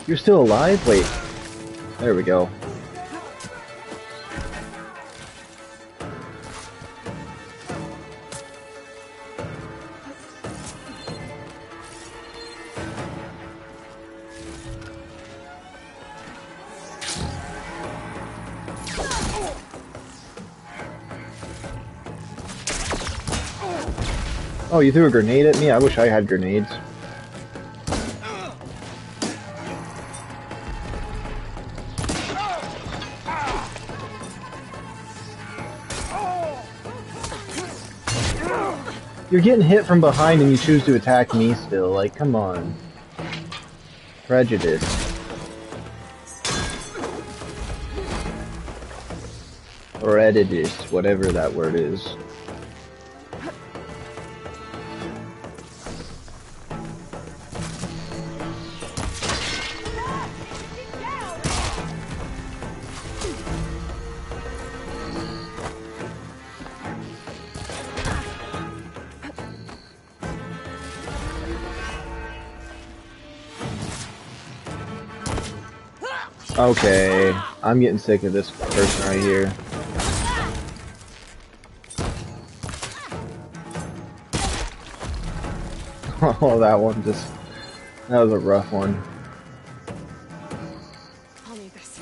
You're still alive? Wait. There we go. Oh, you threw a grenade at me? I wish I had grenades. You're getting hit from behind and you choose to attack me still. Like, come on. Prejudice. Prejudice, whatever that word is. Okay, I'm getting sick of this person right here. Oh, that was a rough one. I'll need this.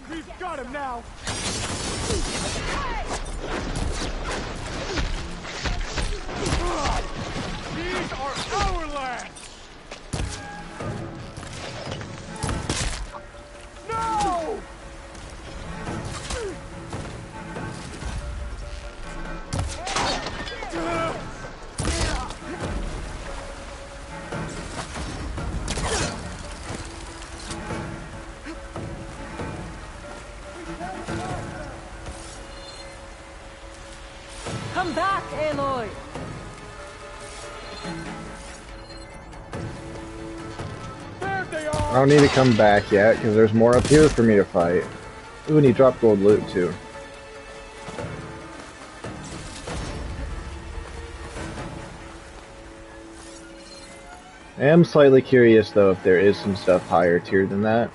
We've got him now! These are our lands! No! Come back, Aloy! There they are! I don't need to come back yet, because there's more up here for me to fight. Ooh, and he dropped gold loot, too. I am slightly curious, though, if there is some stuff higher tier than that.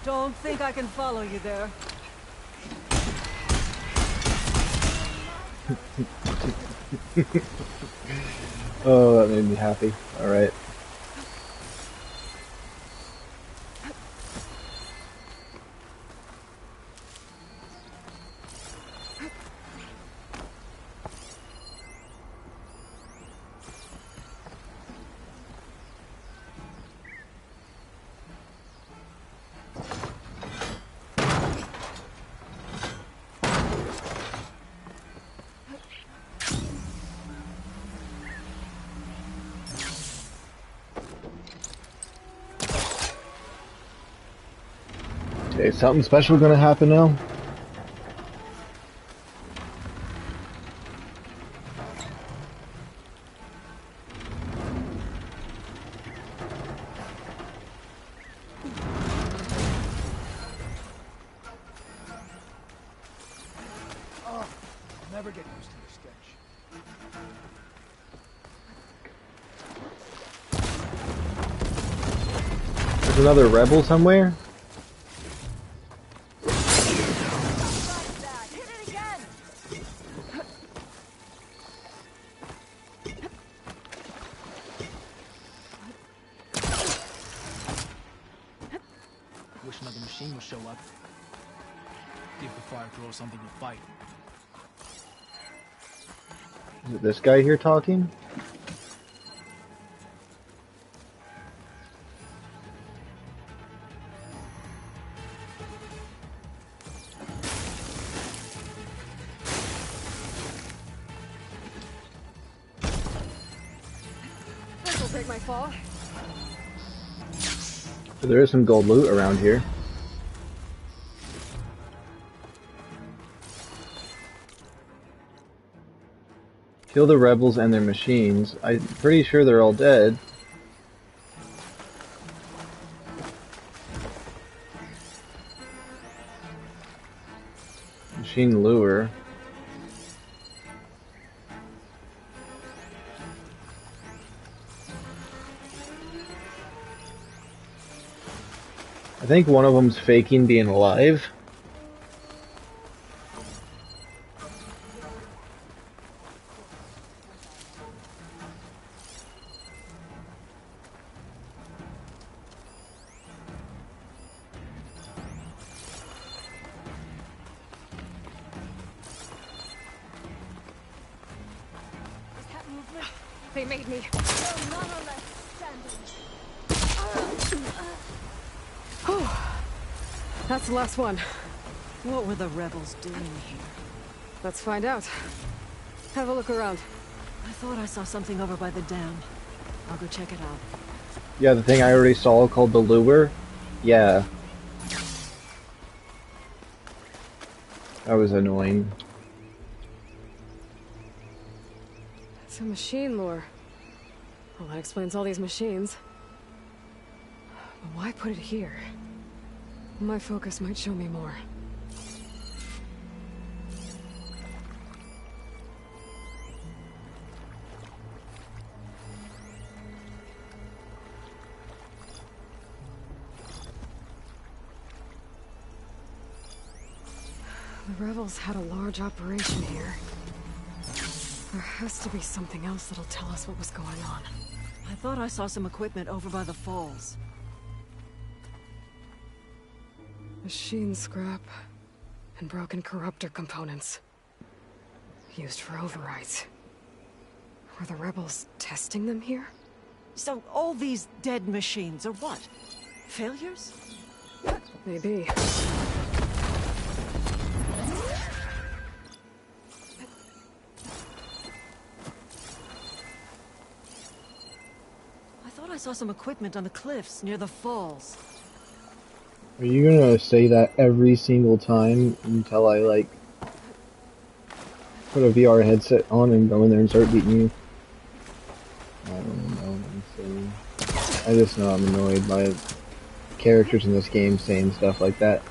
Don't think I can follow you there. Oh, that made me happy. Alright. Okay, something special gonna happen now? Oh, never get used to this sketch. There's another rebel somewhere? Wish another machine would show up. Give the fire girl something to fight. Is it this guy here talking? This'll take my fall. So there is some gold loot around here. Kill the rebels and their machines. I'm pretty sure they're all dead. Machine lure. I think one of them's faking being alive. They made me. That's the last one. What were the rebels doing here? Let's find out. Have a look around. I thought I saw something over by the dam. I'll go check it out. Yeah, the thing I already saw called the lure. Yeah. That was annoying. It's a machine lure. Well, that explains all these machines. But why put it here? My focus might show me more. The rebels had a large operation here. There has to be something else that'll tell us what was going on. I thought I saw some equipment over by the falls. Machine scrap and broken corruptor components. Used for overrides. Were the rebels testing them here? So all these dead machines are what? Failures? Maybe. I thought I saw some equipment on the cliffs near the falls. Are you gonna say that every single time until I, like, put a VR headset on and go in there and start beating you? I don't know. I just know I'm annoyed by characters in this game saying stuff like that.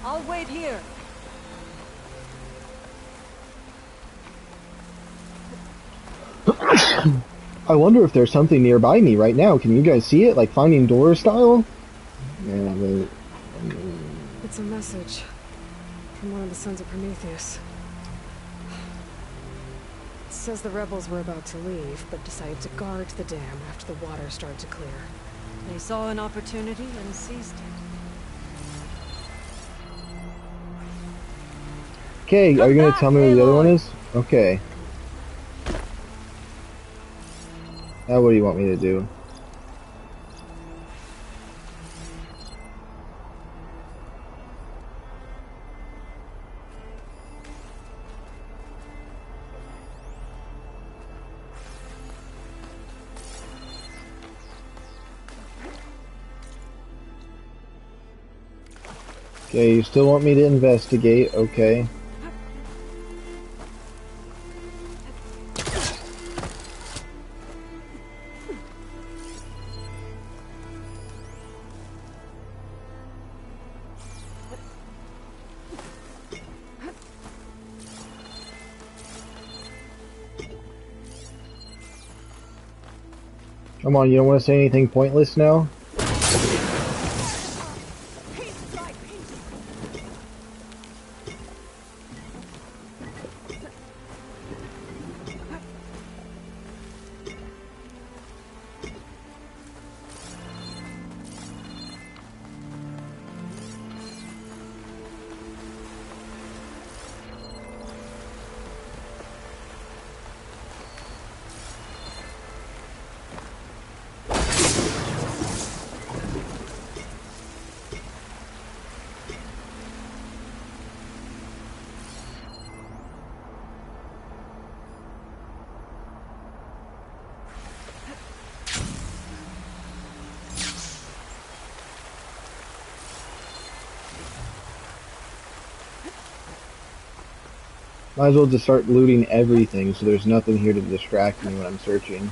I'll wait here. I wonder if there's something nearby me right now. Can you guys see it? Like Finding Doors style? Yeah, It's a message from one of the Sons of Prometheus. It says the rebels were about to leave, but decided to guard the dam after the water started to clear. They saw an opportunity and seized it. Okay, are you gonna tell me where the other one is? Okay. Now what do you want me to do? Okay, you still want me to investigate, okay. Come on, you don't want to say anything pointless now? Might as well just start looting everything so there's nothing here to distract me when I'm searching.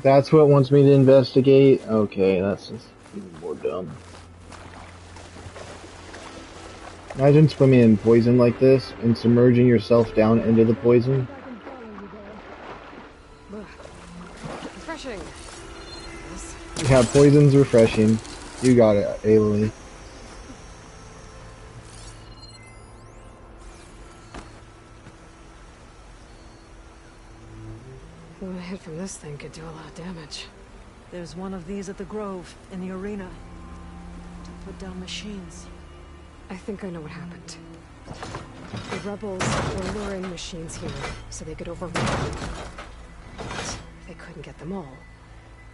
That's what wants me to investigate? Okay, that's just even more dumb. Imagine swimming in poison like this and submerging yourself down into the poison. Refreshing. Yeah, poison's refreshing. You got it, Ailey. One hit from this thing could do a lot of damage. There's one of these at the Grove, in the arena. To put down machines. I think I know what happened. The rebels were luring machines here so they could overrun them. But they couldn't get them all.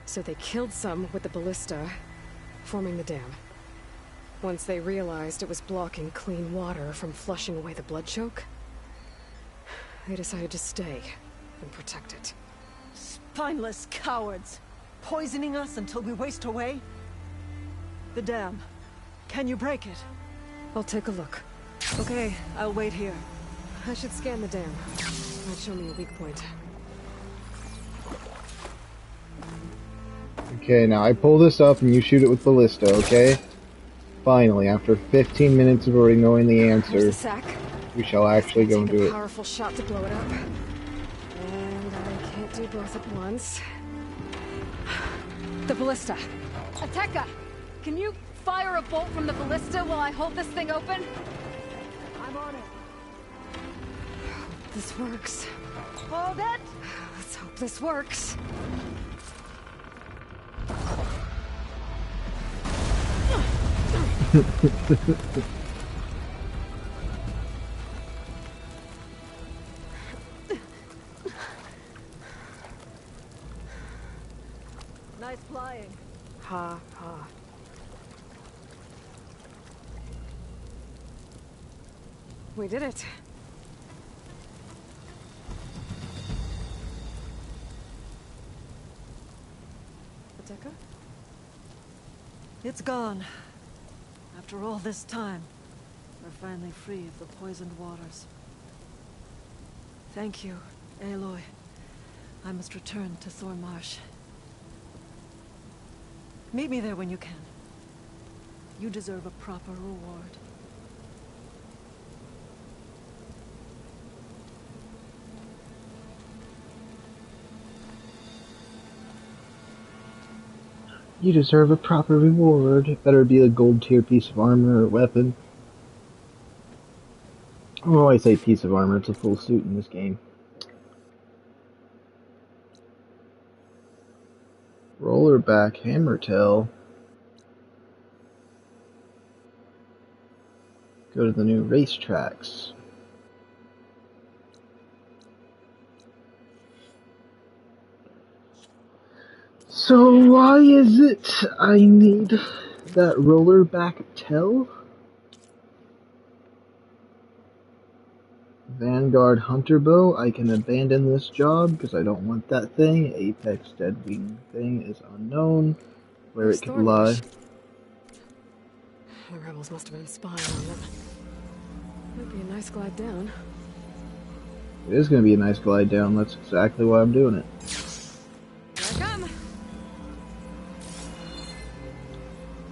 So they killed some with the ballista, forming the dam. Once they realized it was blocking clean water from flushing away the blood choke, they decided to stay and protect it. Spineless cowards! Poisoning us until we waste away? The dam. Can you break it? I'll take a look. Okay, I'll wait here. I should scan the dam. Might show me a weak point. Okay, now I pull this up and you shoot it with ballista, okay? Finally, after 15 minutes of already knowing the answer, we shall actually go and do Take a it. powerful shot to blow it up. And I can't do both at once. The ballista. Ateka, can you fire a bolt from the ballista while I hold this thing open? I'm on it. This works. Hold it! Let's hope this works. Nice flying. Ha ha. We did it. Ateka? It's gone. After all this time, we're finally free of the poisoned waters. Thank you, Aloy. I must return to Thornmarsh. Meet me there when you can. You deserve a proper reward. You deserve a proper reward. It better be a gold tier piece of armor or weapon. Oh, I say piece of armor, it's a full suit in this game. Rollerback hammertail. Go to the new racetracks. So why is it I need that rollerback tail? Vanguard Hunter Bow, I can abandon this job because I don't want that thing. Apex Deadwing thing is unknown. Where There's it could lie. The rebels must have been spying on them. Might be a nice glide down. It is going to be a nice glide down. That's exactly why I'm doing it. Here I come.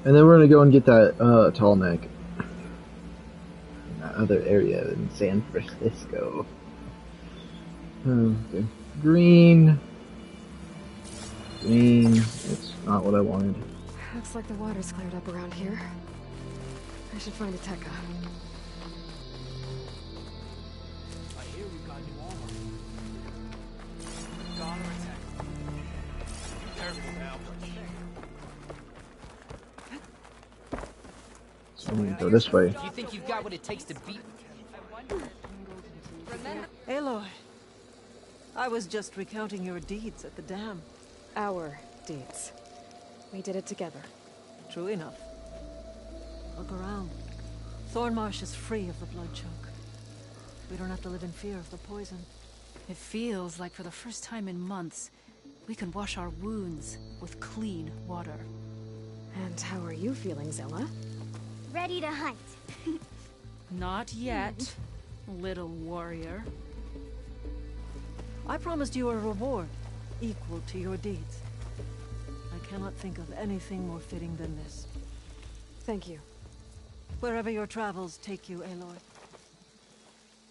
And then we're going to go and get that tall neck. In that other area in San Francisco. Okay. Green. Green. It's not what I wanted. Looks like the water's cleared up around here. I should find Ateka. I hear we got new armor. Got her attack. Careful now. So I'm going to go this way. Do you think you've got what it takes to beat? Aloy, I was just recounting your deeds at the dam. Our deeds. We did it together. True enough. Look around. Thornmarsh is free of the blood choke. We don't have to live in fear of the poison. It feels like for the first time in months, we can wash our wounds with clean water. And how are you feeling, Zilla? Ready to hunt. Not yet, little warrior. I promised you a reward equal to your deeds. I cannot think of anything more fitting than this. Thank you. Wherever your travels take you, Aloy,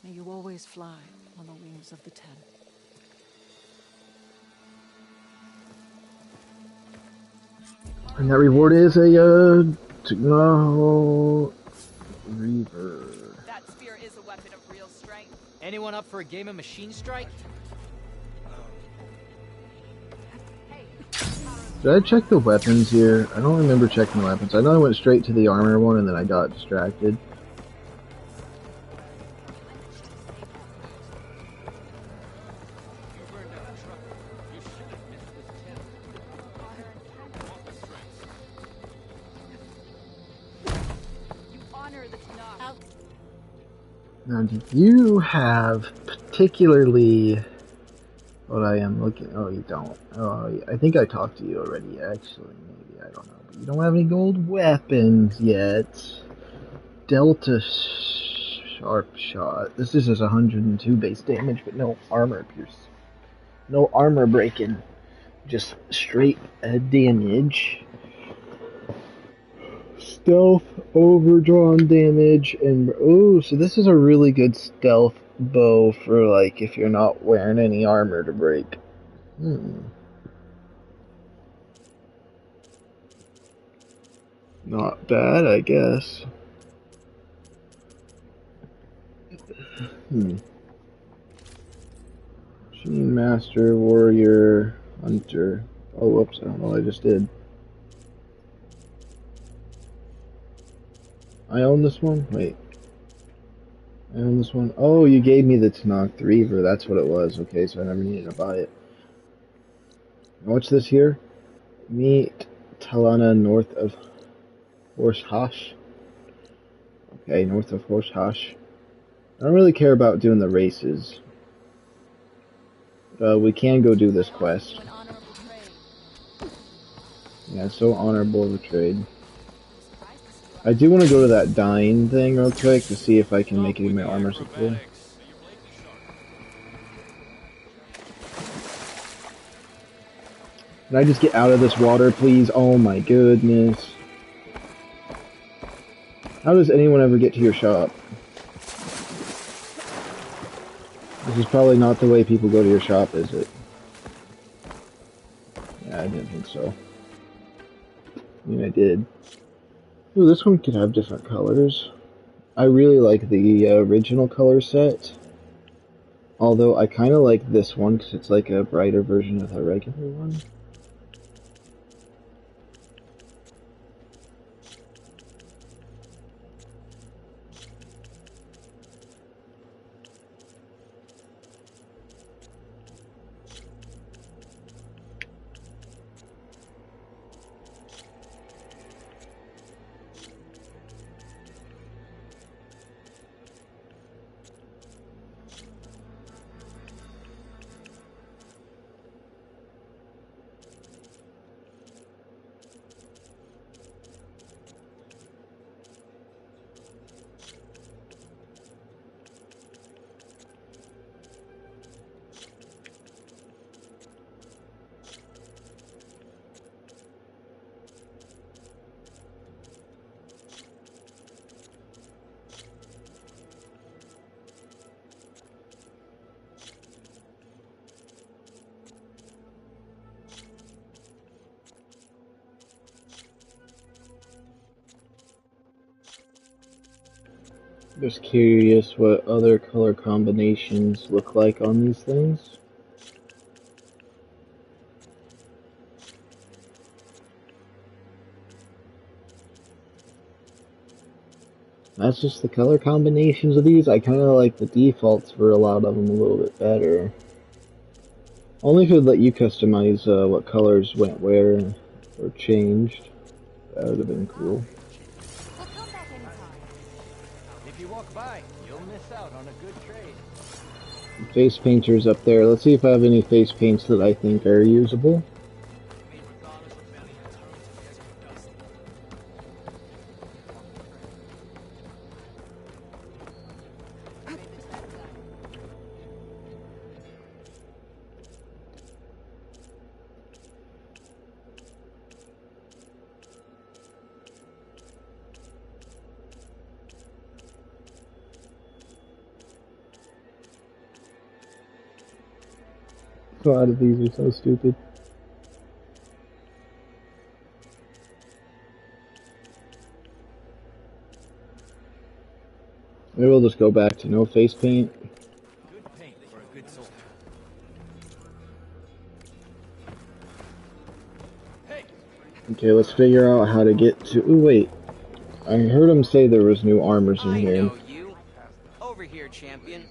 may you always fly on the wings of the Ten. And that reward is a, no, Reaver. That spear is a weapon of real strength. Anyone up for a game of Machine Strike? Did I check the weapons here? I don't remember checking the weapons. I know I went straight to the armor one and then I got distracted. Now, do you have particularly what I am looking? Oh, you don't. Oh, I think I talked to you already, actually. Maybe, I don't know. But you don't have any gold weapons yet. Delta Sharp Shot. This is 102 base damage, but no armor pierce. No armor breaking. Just straight damage. Stealth, overdrawn damage, and oh, so this is a really good stealth bow for like if you're not wearing any armor to break. Not bad, I guess. Master, warrior, hunter. Oh, whoops, I don't know what I just did. I own this one? Wait. I own this one? Oh, you gave me the Tanakh Reaver, that's what it was. Okay, so I never needed to buy it. What's this here? Meet Talana north of Horshash. Okay, north of Horshash. I don't really care about doing the races. We can go do this quest. Yeah, it's so honorable of a trade. I do want to go to that dying thing real quick to see if I can make any of my armor so cool. Can I just get out of this water, please? Oh my goodness. How does anyone ever get to your shop? This is probably not the way people go to your shop, is it? Yeah, I didn't think so. I mean, I did. Ooh, this one could have different colors. I really like the original color set. Although I kind of like this one because it's like a brighter version of the regular one. Just curious what other color combinations look like on these things. That's just the color combinations of these. I kind of like the defaults for a lot of them a little bit better. Only if it would let you customize what colors went where or changed. That would have been cool. If you walk by, you'll miss out on a good trade. Face painters up there. Let's see if I have any face paints that I think are usable. A lot of these are so stupid. Maybe we'll just go back to no face paint. Good paint for a good soldier. Hey. Okay, let's figure out how to get to... Ooh, wait. I heard him say there was new armors in here. I know you. Over here, champion.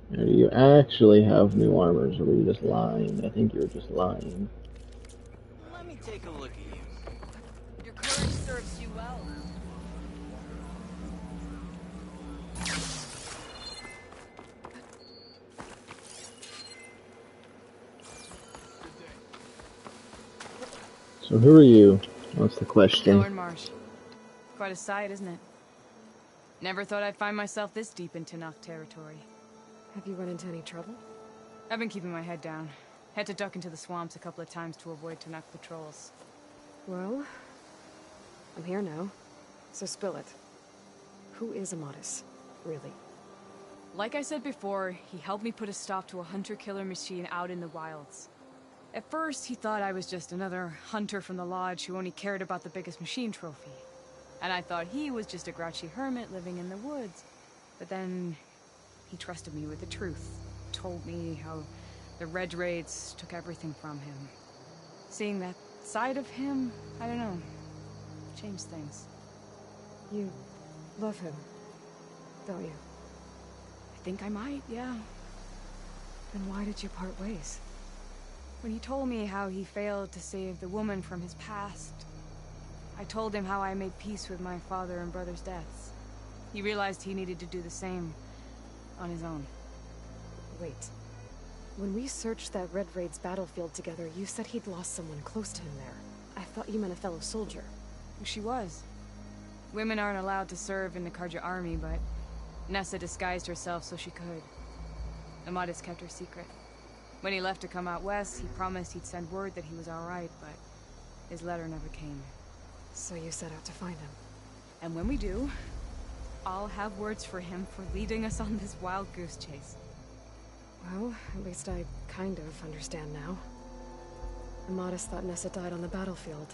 Do you actually have new armors, or were you just lying? I think you were just lying. Let me take a look at you. Your courage serves you well. So who are you? What's the question? Marsh. Quite a sight, isn't it? Never thought I'd find myself this deep in Tanakh territory. Have you run into any trouble? I've been keeping my head down. Had to duck into the swamps a couple of times to avoid Tanakh patrols. Well, I'm here now, so spill it. Who is Amatis, really? Like I said before, he helped me put a stop to a hunter-killer machine out in the wilds. At first, he thought I was just another hunter from the lodge who only cared about the biggest machine trophy. And I thought he was just a grouchy hermit living in the woods. But then he trusted me with the truth. Told me how the Red Raids took everything from him. Seeing that side of him, I don't know, changed things. You love him, don't you? I think I might, yeah. Then why did you part ways? When he told me how he failed to save the woman from his past, I told him how I made peace with my father and brother's deaths. He realized he needed to do the same on his own. Wait. When we searched that Red Raid's battlefield together, you said he'd lost someone close to him there. I thought you meant a fellow soldier. She was. Women aren't allowed to serve in the Karja army, but Nessa disguised herself so she could. Amadis kept her secret. When he left to come out west, he promised he'd send word that he was alright, but his letter never came. So you set out to find him. And when we do, I'll have words for him for leading us on this wild goose chase. Well, at least I kind of understand now. Amadis thought Nessa died on the battlefield,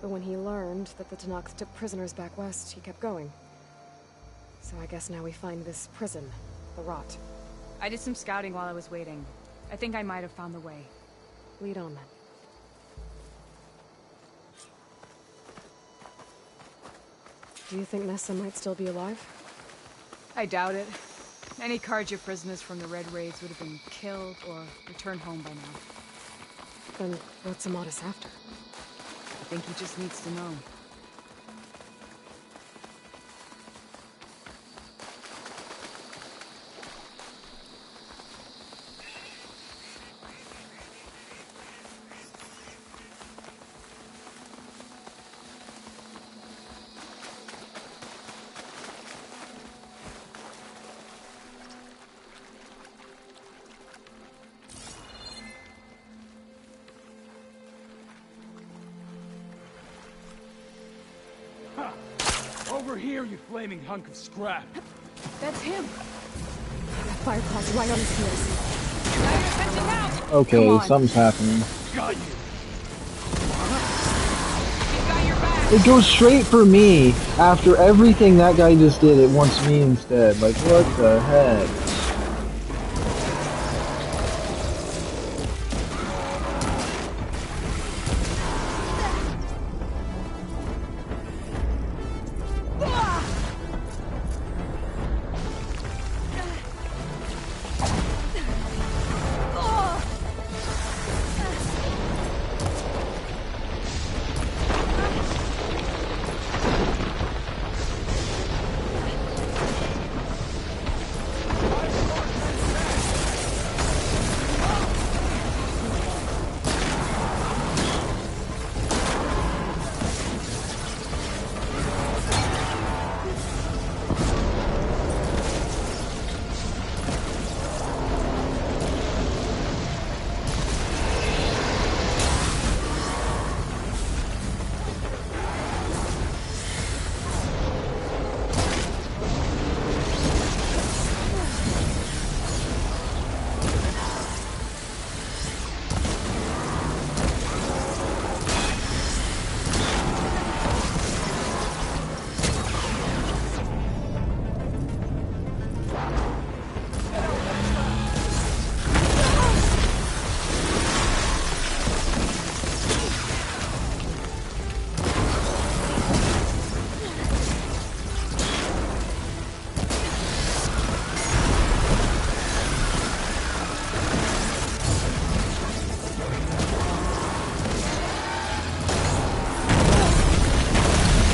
but when he learned that the Tanakhs took prisoners back west, he kept going. So I guess now we find this prison, the Rot. I did some scouting while I was waiting. I think I might have found the way. Lead on then. Do you think Nessa might still be alive? I doubt it. Any Karja prisoners from the Red Raids would have been killed or returned home by now. Then what's Amadis after? I think he just needs to know. Over here, you flaming hunk of scrap. That's him. That firecrawl's right on his heels. Now you're catching out. Okay, something's happening. Got you. It goes straight for me after everything that guy just did. It wants me instead. Like, what the heck?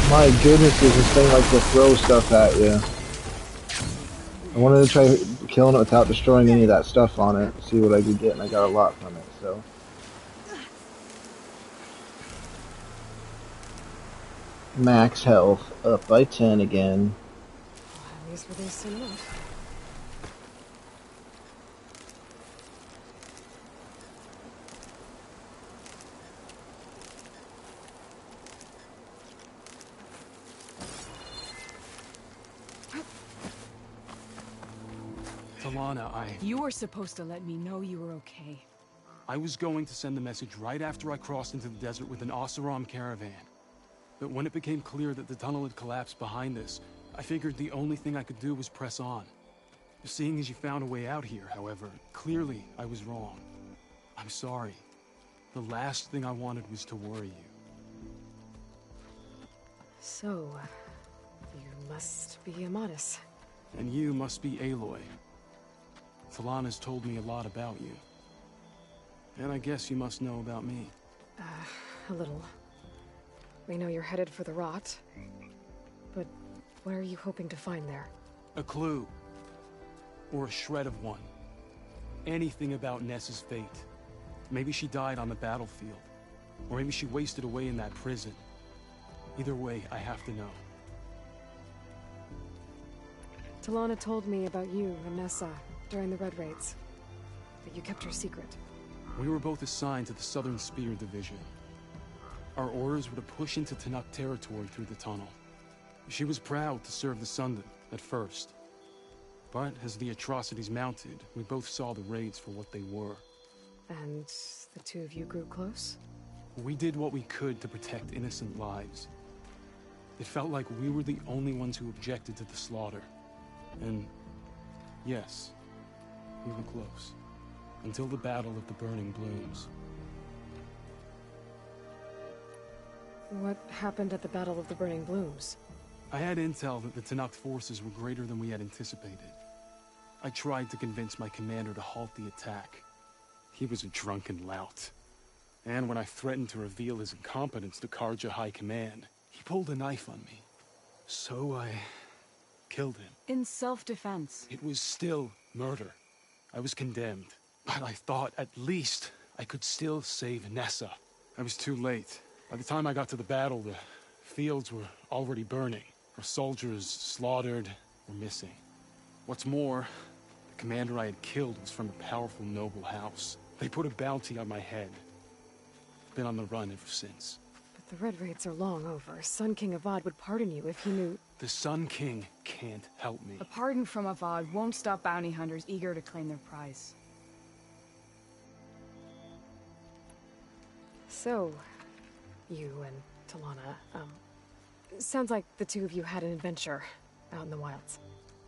My goodness, does this thing like to throw stuff at you. I wanted to try killing it without destroying any of that stuff on it, see what I could get, and I got a lot from it, so. Max health, up by 10 again. At least with these soon enough. Talana, You were supposed to let me know you were okay. I was going to send the message right after I crossed into the desert with an Oseram caravan. But when it became clear that the tunnel had collapsed behind us, I figured the only thing I could do was press on. Seeing as you found a way out here, however, clearly I was wrong. I'm sorry. The last thing I wanted was to worry you. So, you must be Amatis. And you must be Aloy. Talana's told me a lot about you. And I guess you must know about me. A little. We know you're headed for the rot. But what are you hoping to find there? A clue. Or a shred of one. Anything about Ness's fate. Maybe she died on the battlefield. Or maybe she wasted away in that prison. Either way, I have to know. Talana told me about you and Nessa during the Red Raids. But you kept her secret. We were both assigned to the Southern Spear Division. Our orders were to push into Tanuk territory through the tunnel. She was proud to serve the Sundom at first. But as the atrocities mounted, we both saw the raids for what they were. And the two of you grew close? We did what we could to protect innocent lives. It felt like we were the only ones who objected to the slaughter. And yes, we were close. Until the Battle of the Burning Blooms. What happened at the Battle of the Burning Blooms? I had intel that the Tanakh forces were greater than we had anticipated. I tried to convince my commander to halt the attack. He was a drunken lout. And when I threatened to reveal his incompetence to Karja High Command, he pulled a knife on me. So I killed him. In self-defense. It was still murder. I was condemned. But I thought at least I could still save Nessa. I was too late. By the time I got to the battle, the fields were already burning. Our soldiers slaughtered or missing. What's more, the commander I had killed was from a powerful noble house. They put a bounty on my head. Been on the run ever since. But the Red Raids are long over. Sun King Avad would pardon you if he knew... The Sun King can't help me. A pardon from Avad won't stop bounty hunters eager to claim their prize. So, you and Talana, sounds like the two of you had an adventure out in the wilds.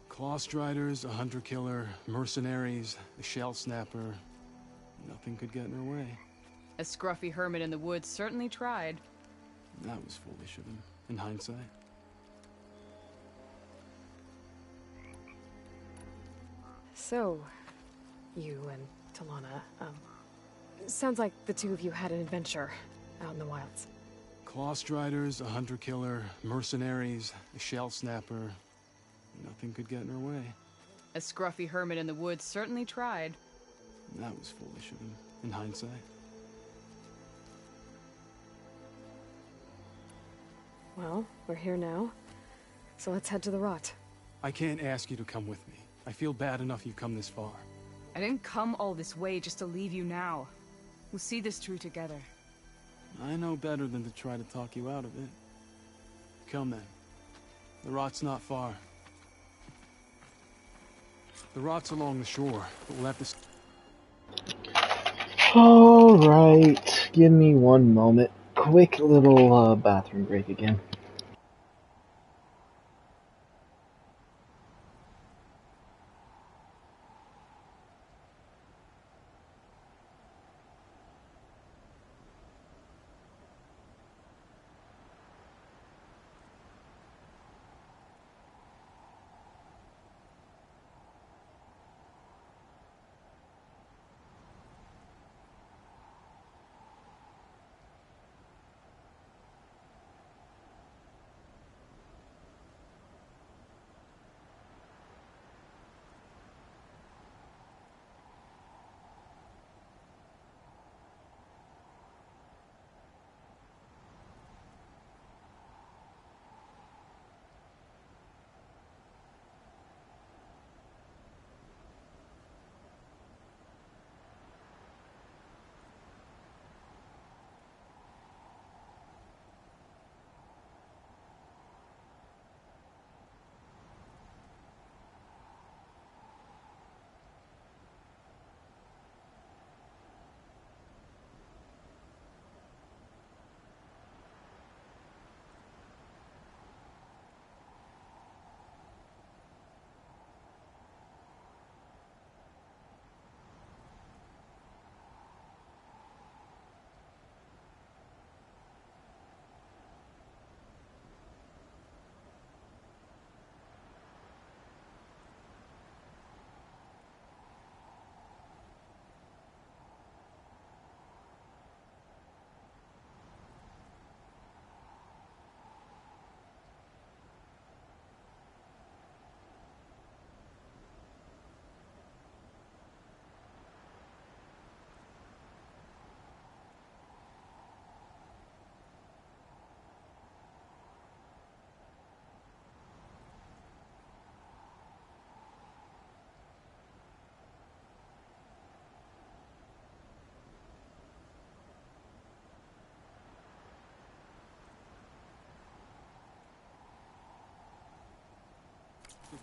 Claw Striders, a hunter-killer, mercenaries, a shell snapper. Nothing could get in her way. A scruffy hermit in the woods certainly tried. That was foolish of him, in hindsight. So, you and Talana, sounds like the two of you had an adventure out in the wilds. Claw Striders, a hunter-killer, mercenaries, a shell snapper. Nothing could get in her way. A scruffy hermit in the woods certainly tried. That was foolish of him, in hindsight. Well, we're here now, so let's head to the rot. I can't ask you to come with me. I feel bad enough you've come this far. I didn't come all this way just to leave you now. We'll see this through together. I know better than to try to talk you out of it. Come then. The rot's not far. The rot's along the shore, but we'll have to... Alright, give me one moment. Quick little bathroom break again.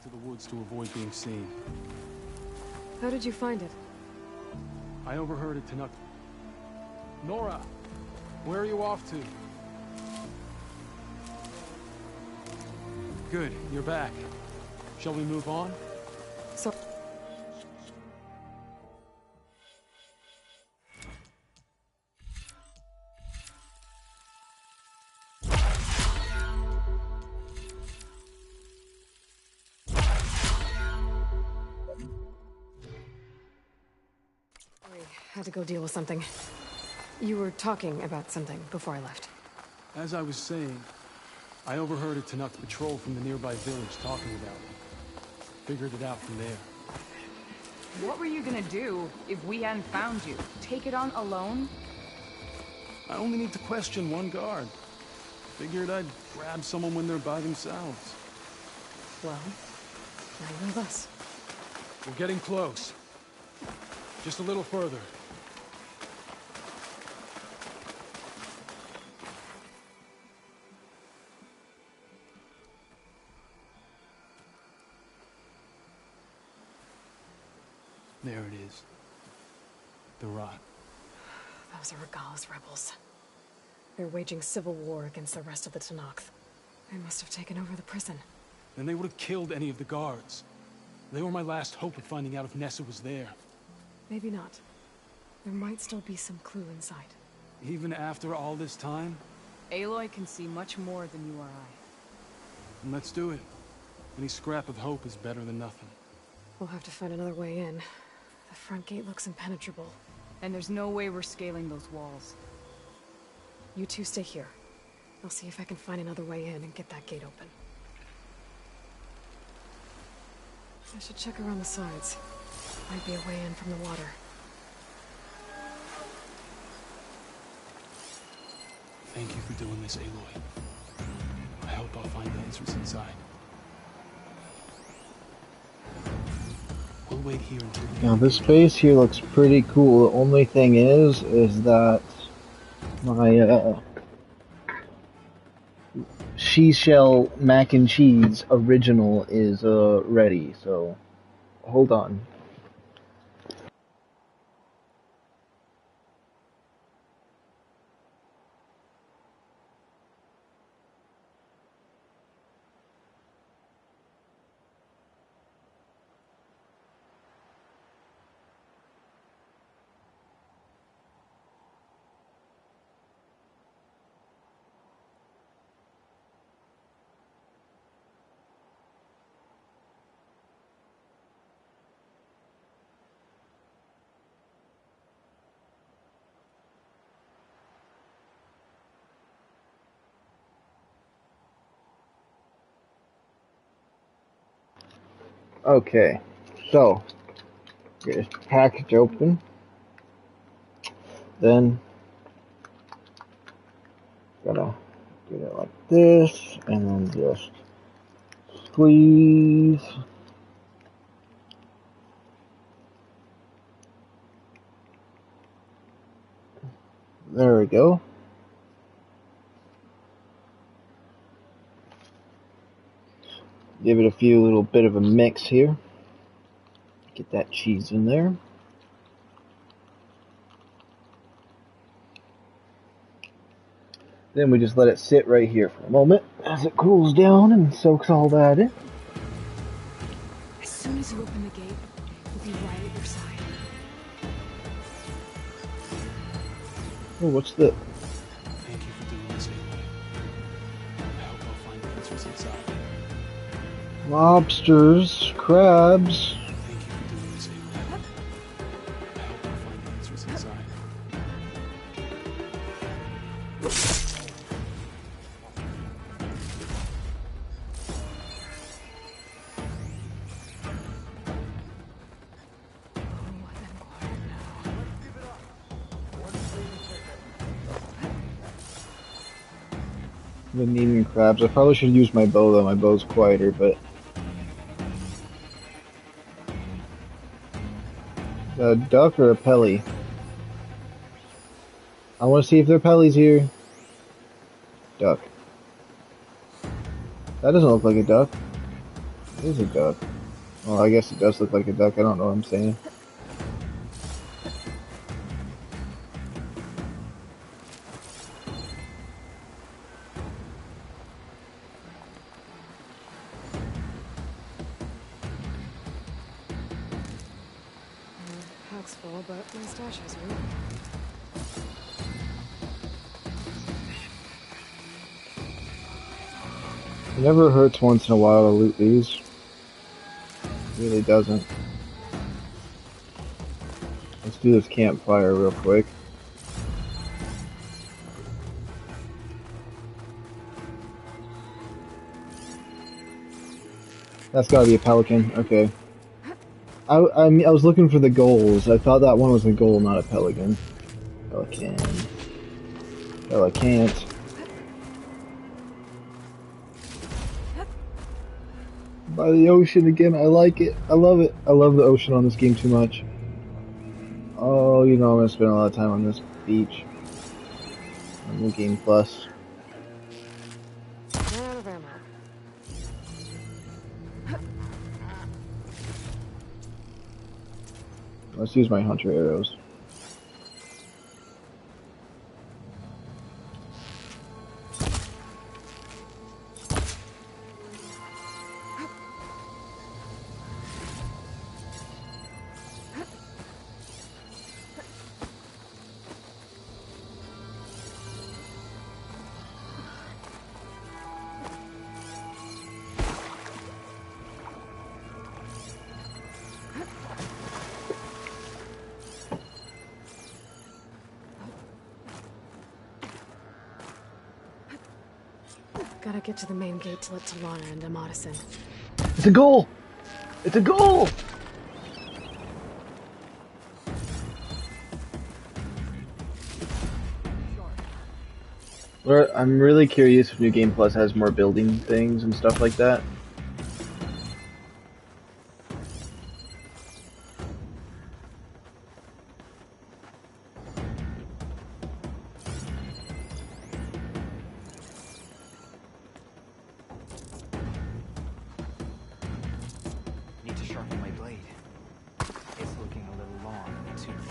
to the woods to avoid being seen. How did you find it? I overheard it tonight. Nora, where are you off to? Good, you're back. Shall we move on? So... I had to go deal with something. You were talking about something before I left. As I was saying, I overheard a Tanuk patrol from the nearby village talking about it. Figured it out from there. What were you gonna do if we hadn't found you? Take it on alone? I only need to question one guard. Figured I'd grab someone when they're by themselves. Well, now you're with us. We're getting close. Just a little further. There it is. The rock. Those are Regala's rebels. They're waging civil war against the rest of the Tenakth. They must have taken over the prison. Then they would have killed any of the guards. They were my last hope of finding out if Nessa was there. Maybe not. There might still be some clue inside. Even after all this time? Aloy can see much more than you or I. Then let's do it. Any scrap of hope is better than nothing. We'll have to find another way in. The front gate looks impenetrable. And there's no way we're scaling those walls. You two stay here. I'll see if I can find another way in and get that gate open. I should check around the sides. Might be a way in from the water. Thank you for doing this, Aloy. I hope I'll find answers inside. We'll wait here until... Now this space here looks pretty cool. The only thing is that my she shell mac and cheese original is ready. So hold on. Okay, so get this package open, then gotta get it like this, and then just squeeze. There we go. Give it a few little bit of a mix here. Get that cheese in there. Then we just let it sit right here for a moment as it cools down and soaks all that in. As soon as you open the gate, we'll be right at your side. Oh, what's the... Thank you for doing this, Aloy. I hope I'll find answers inside. Lobsters, crabs. Thank you for doing this, Aloy. I hope I'll find answers inside. Been needing crabs. I probably should use my bow though. My bow's quieter, but a duck or a pelly? I want to see if there are pellies here. Duck. That doesn't look like a duck. There's a duck. Well, I guess it does look like a duck. I don't know what I'm saying. Pack's full, but my stash has room. It never hurts once in a while to loot these. It really doesn't. Let's do this campfire real quick. That's gotta be a pelican. Okay. I was looking for the goals. I thought that one was a goal, not a pelican. Pelican. Pelicant. By the ocean again. I like it. I love it. I love the ocean on this game too much. Oh, you know I'm gonna spend a lot of time on this beach. On the Game Plus. Out of ammo. Let's use my hunter arrows. Gotta get to the main gate to let Talana and Amadis in. It's a goal! It's a goal! I'm really curious if New Game Plus has more building things and stuff like that. Need to sharpen my blade. It's looking a little long in the tooth.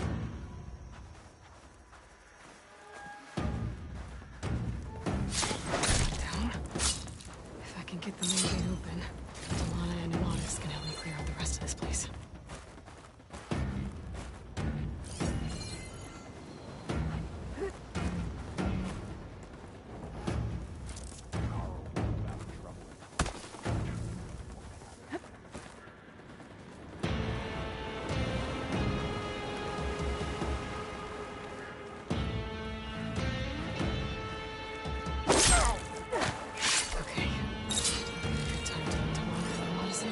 Down. If I can get the main gate open, Talana and Amadis can help me clear out the rest of this place. Okay. Time to let Talana and Amadis in.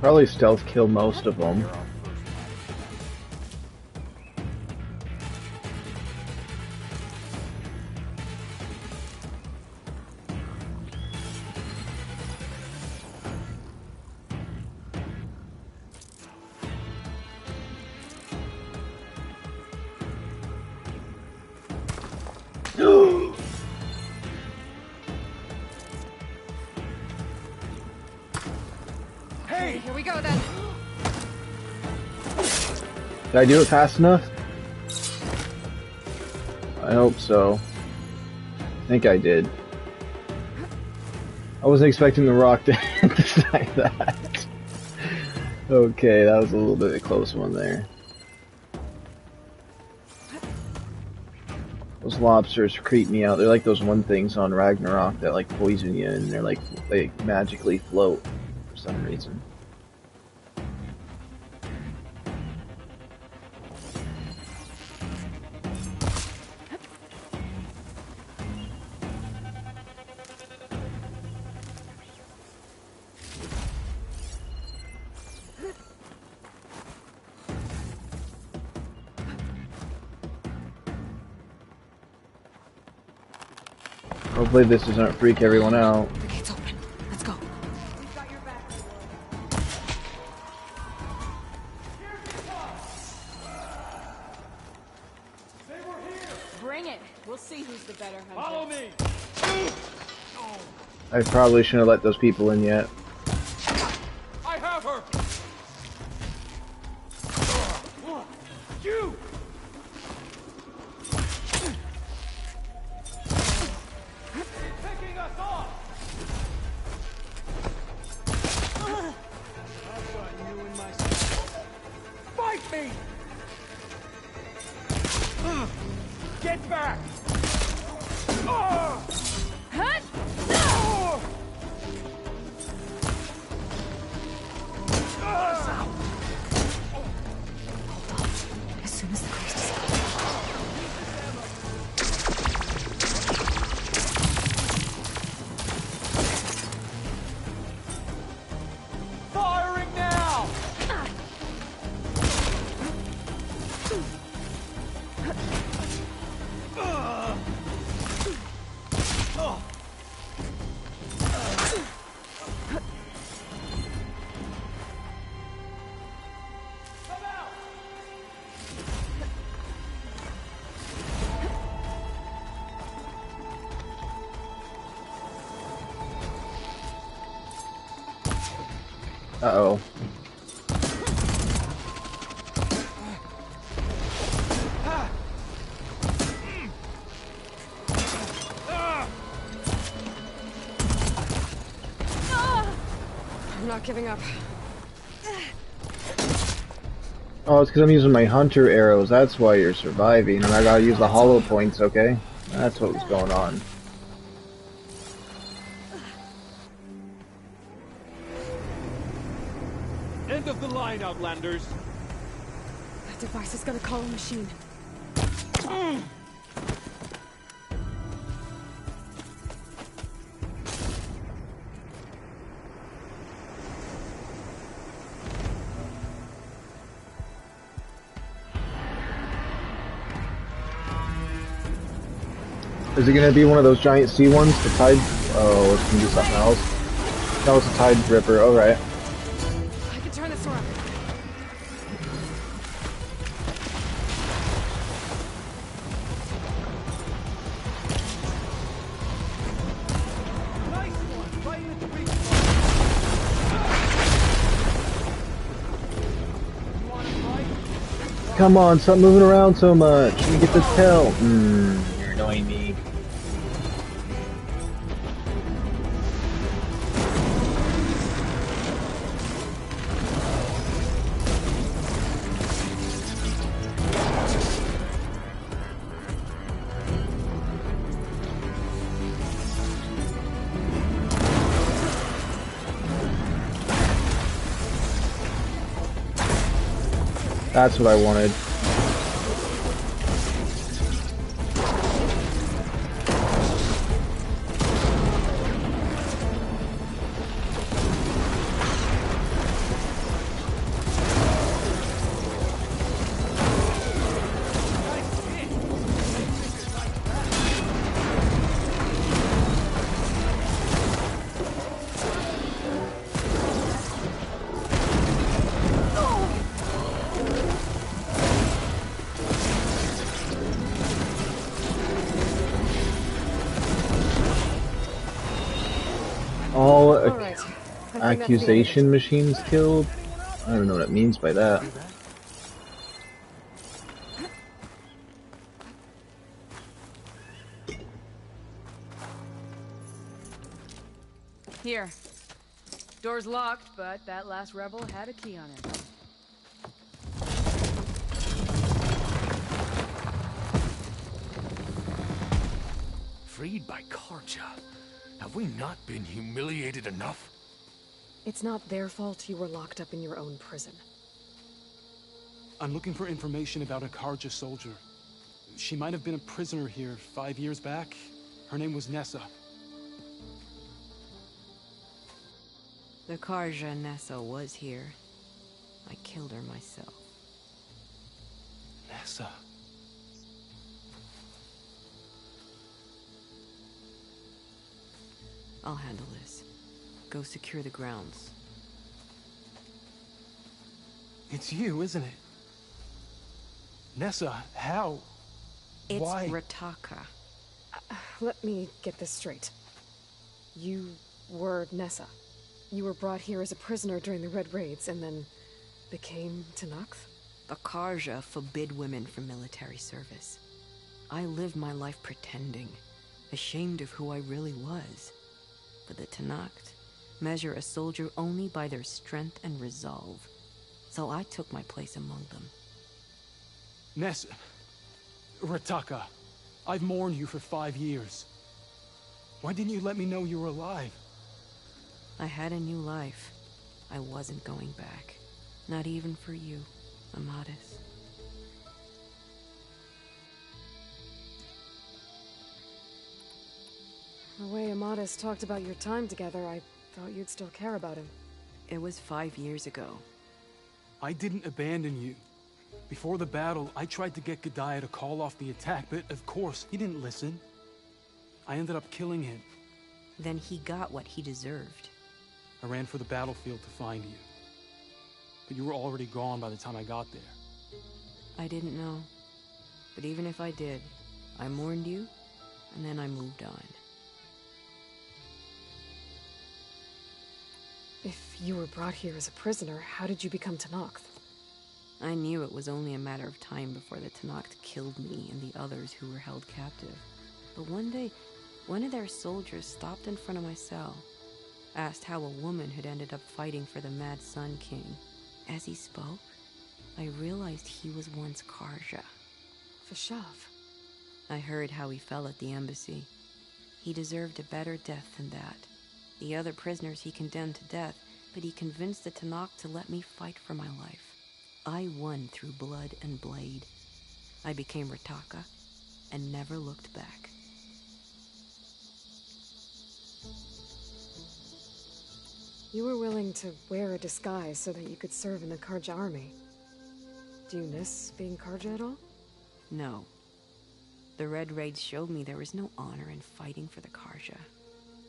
Probably stealth kill most of them. Hey, here we go then. Did I do it fast enough? I hope so. I think I did. I wasn't expecting the rock to decide that. Okay, that was a little bit of a close one there. Those lobsters creep me out. They're like those one things on Ragnarok that like poison you and they're like they magically float for some reason. Hopefully this doesn't freak everyone out. The gate's open. Let's go. Bring it. We'll see who's the better hunter. Follow me! I probably shouldn't have let those people in yet. I have her! You! Picking us off! I've got you in my sights. Fight me! Get back! As soon as the coast is Firing now! Uh-oh. I'm not giving up. Oh, it's because I'm using my hunter arrows. That's why you're surviving. And I gotta use the hollow points, okay? That's what was going on. End of the line, Outlanders. That device is gonna call a machine. Is it gonna be one of those giant sea ones? The tide? Oh, it's gonna be something else. That was a tide ripper. Alright. I can turn this around. Nice one! Right in the breach. You want to fight? Come on, stop moving around so much. Let me get this tail. You're annoying me. That's what I wanted. All Alright. accusation machines killed? I don't know what it means by that. Here. Door's locked, but that last rebel had a key on it. Freed by Karja. Have we not been humiliated enough? It's not their fault you were locked up in your own prison. I'm looking for information about a Karja soldier. She might have been a prisoner here 5 years back. Her name was Nessa. The Karja Nessa was here. I killed her myself. Nessa. I'll handle this. Go secure the grounds. It's you, isn't it? Nessa, how? It's Why? Rataka. Let me get this straight. You were Nessa. You were brought here as a prisoner during the Red Raids and then became Tenakth? The Karja forbid women from military service. I lived my life pretending, ashamed of who I really was. But the Tenakth measure a soldier only by their strength and resolve. So I took my place among them. Nessa... Rataka, I've mourned you for 5 years. Why didn't you let me know you were alive? I had a new life. I wasn't going back. Not even for you, Amadis. The way Amadis talked about your time together, I thought you'd still care about him. It was 5 years ago. I didn't abandon you. Before the battle, I tried to get G'daiah to call off the attack, but of course, he didn't listen. I ended up killing him. Then he got what he deserved. I ran for the battlefield to find you. But you were already gone by the time I got there. I didn't know. But even if I did, I mourned you, and then I moved on. If you were brought here as a prisoner, how did you become Tenakth? I knew it was only a matter of time before the Tenakth killed me and the others who were held captive. But one day, one of their soldiers stopped in front of my cell, asked how a woman had ended up fighting for the Mad Sun King. As he spoke, I realized he was once Karja. Vashav. I heard how he fell at the embassy. He deserved a better death than that. The other prisoners he condemned to death, but he convinced the Tenakth to let me fight for my life. I won through blood and blade. I became Rataka and never looked back. You were willing to wear a disguise so that you could serve in the Karja army. Do you miss being Karja at all? No. The Red Raids showed me there was no honor in fighting for the Karja.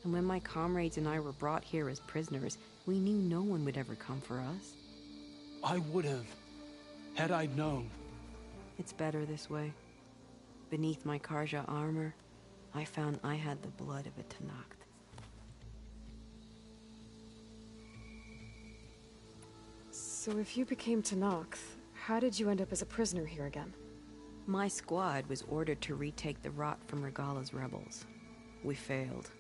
And when my comrades and I were brought here as prisoners, we knew no one would ever come for us. I would have, had I known. It's better this way. Beneath my Karja armor, I found I had the blood of a Tenakth. So if you became Tenakth, how did you end up as a prisoner here again? My squad was ordered to retake the Rot from Regala's rebels. We failed.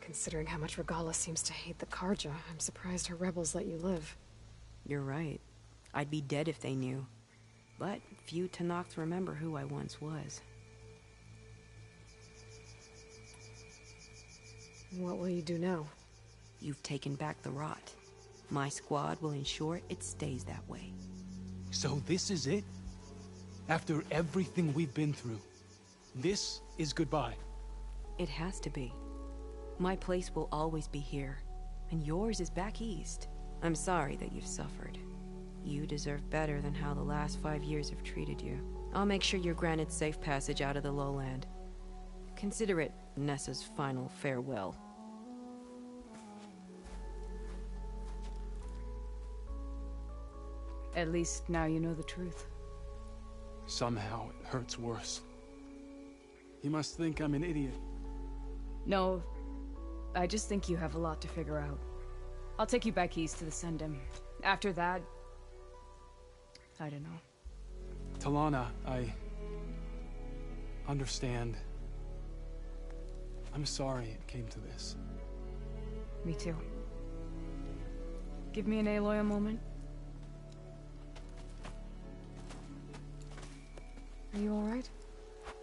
Considering how much Regala seems to hate the Karja, I'm surprised her rebels let you live. You're right. I'd be dead if they knew. But few Tenakths remember who I once was. What will you do now? You've taken back the Rot. My squad will ensure it stays that way. So this is it? After everything we've been through, this is goodbye? It has to be. My place will always be here, and yours is back east. I'm sorry that you've suffered. You deserve better than how the last 5 years have treated you. I'll make sure you're granted safe passage out of the lowland. Consider it Nessa's final farewell. At least now you know the truth. Somehow it hurts worse. He must think I'm an idiot. No, I just think you have a lot to figure out. I'll take you back east to the Sendem. After that, I don't know. Talana, I understand. I'm sorry it came to this. Me too. Give me an Aloy a moment. Are you alright?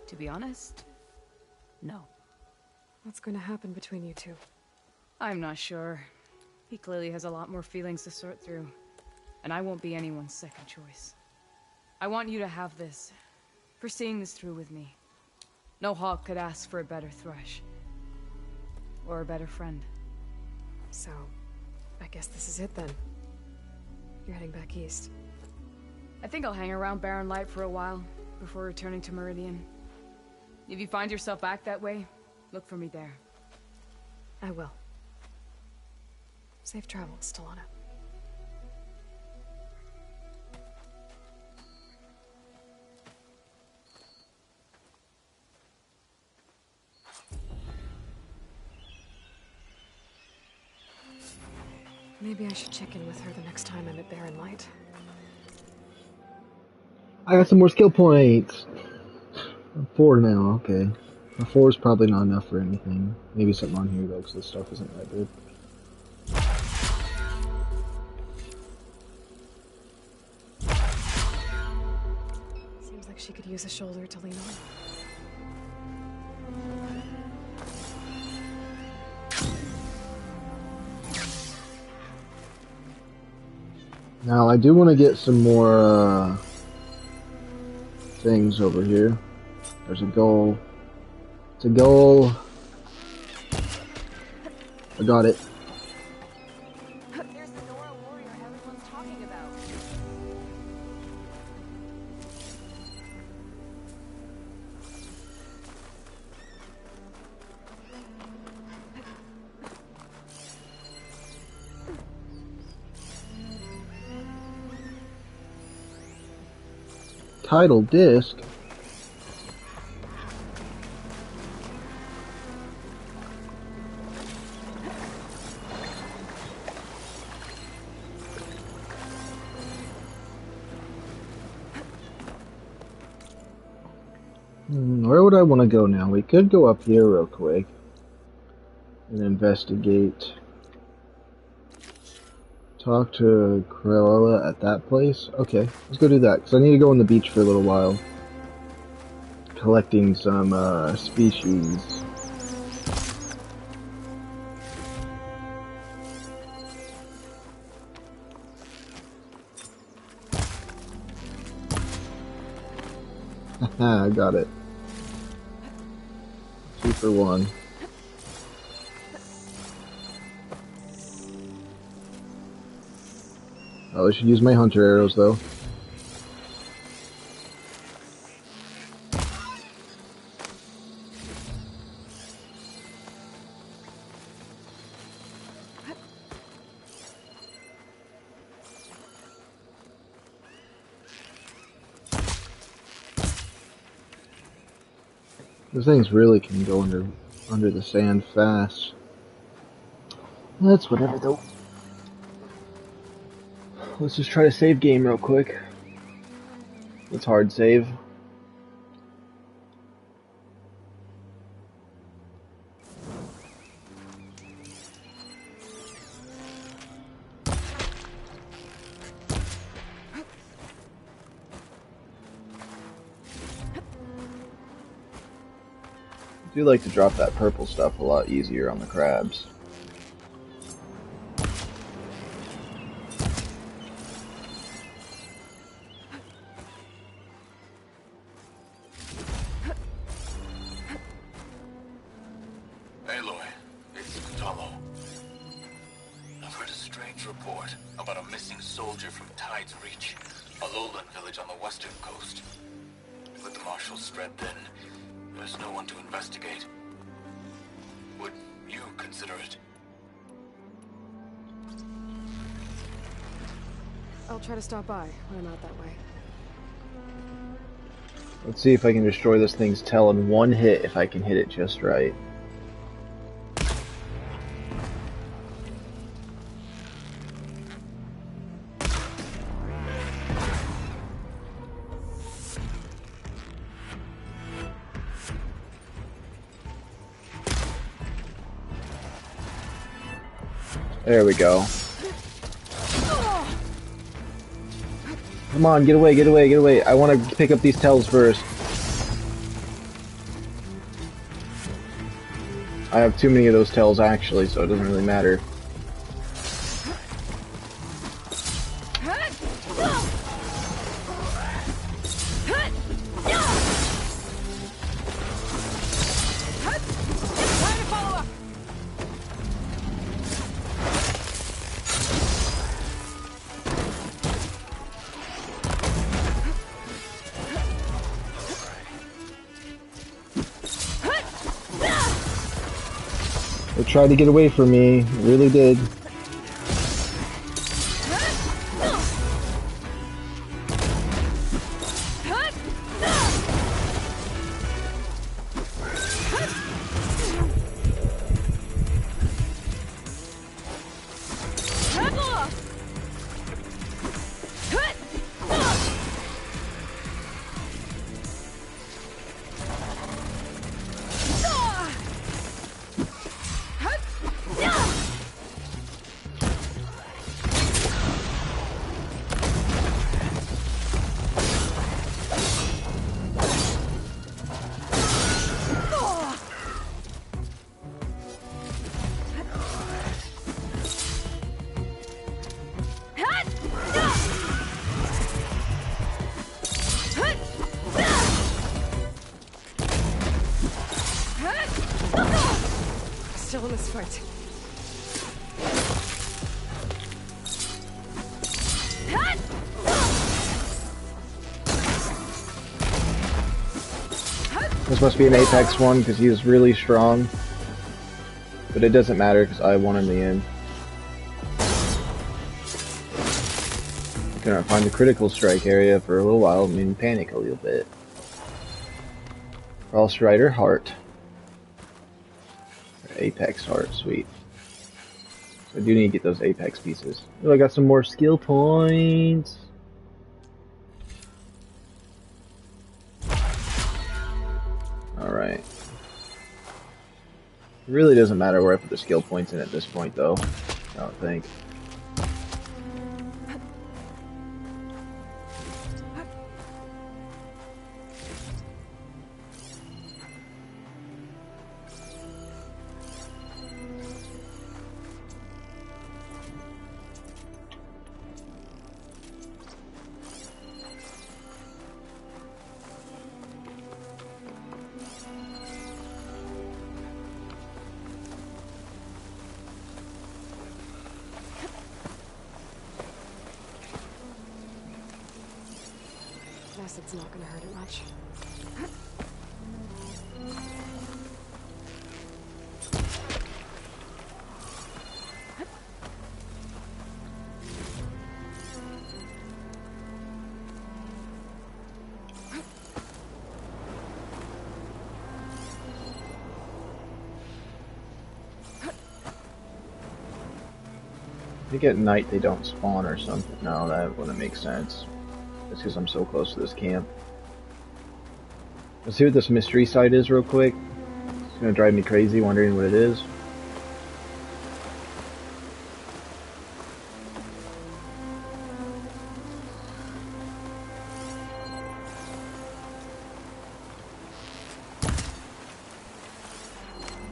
To be honest, no. What's going to happen between you two? I'm not sure. He clearly has a lot more feelings to sort through. And I won't be anyone's second choice. I want you to have this. For seeing this through with me. No hawk could ask for a better thrush. Or a better friend. So, I guess this is it then. You're heading back east. I think I'll hang around Barren Light for a while, before returning to Meridian. If you find yourself back that way, look for me there. I will. Safe travels, still on it. Maybe I should check in with her the next time I'm at Barren Light. I got some more skill points. 4 now, okay. 4 is probably not enough for anything. Maybe something on here though, because this stuff isn't that good. Seems like she could use a shoulder to lean on. Now, I do want to get some more, things over here. There's a goal. It's a goal. I got it. There's the Nora warrior everyone's talking about. Title disc. Where would I want to go now? We could go up here real quick and investigate. Talk to Cruella at that place? Okay, let's go do that, because I need to go on the beach for a little while. Collecting some, species. Haha, I got it. 2 for 1. Oh, I should use my hunter arrows, though. Those things really can go under the sand fast. That's whatever, though. Let's just try to save game real quick. Let's hard save. I do like to drop that purple stuff a lot easier on the crabs. Aloy, it's Gonzalo. I've heard a strange report about a missing soldier from Tide's Reach, a lowland village on the western coast. With the marshals spread thin, there's no one to investigate. Would you consider it? I'll try to stop by when I'm out that way. Let's see if I can destroy this thing's tail in one hit if I can hit it just right. There we go. Come on, get away, get away, get away. I want to pick up these tails first. I have too many of those tails actually, so it doesn't really matter. They tried to get away from me, really did. still in this fight. This must be an Apex one because he is really strong. But it doesn't matter because I won in the end. Couldn't find the critical strike area for a little while, made me panic a little bit. All Strider Heart. Apex Heart, sweet. So I do need to get those Apex pieces. Oh, I got some more skill points. Alright. It really doesn't matter where I put the skill points in at this point, though. I don't think. Acid's not gonna hurt it much. I think at night they don't spawn or something. No, that wouldn't make sense. It's because I'm so close to this camp. Let's see what this mystery site is real quick. It's gonna drive me crazy wondering what it is.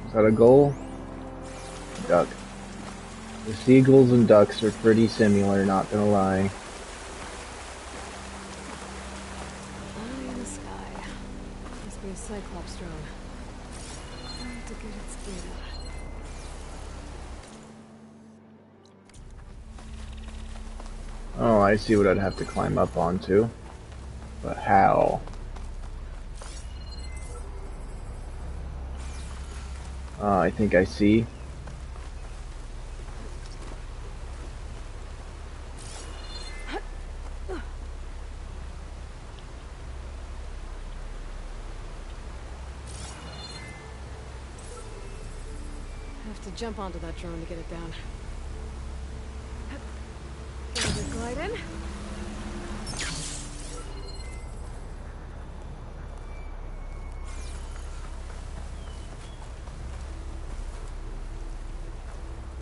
Is that a gull? Duck. The seagulls and ducks are pretty similar, not gonna lie. Eye in the sky. Must be a Cyclops drone. Trying to get its data. Oh, I see what I'd have to climb up onto. But how? I think I see. Have to jump onto that drone to get it down. Get a good glide in.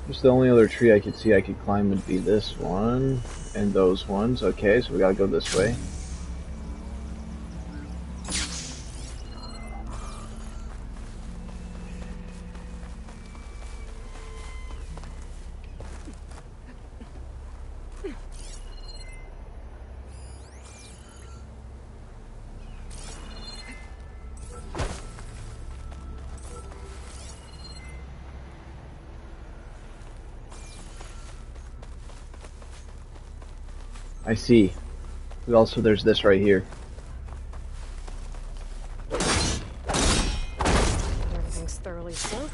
Just the only other tree I could see I could climb would be this one and those ones. Okay, so we gotta go this way. I see. But also there's this right here. Everything's thoroughly soaked.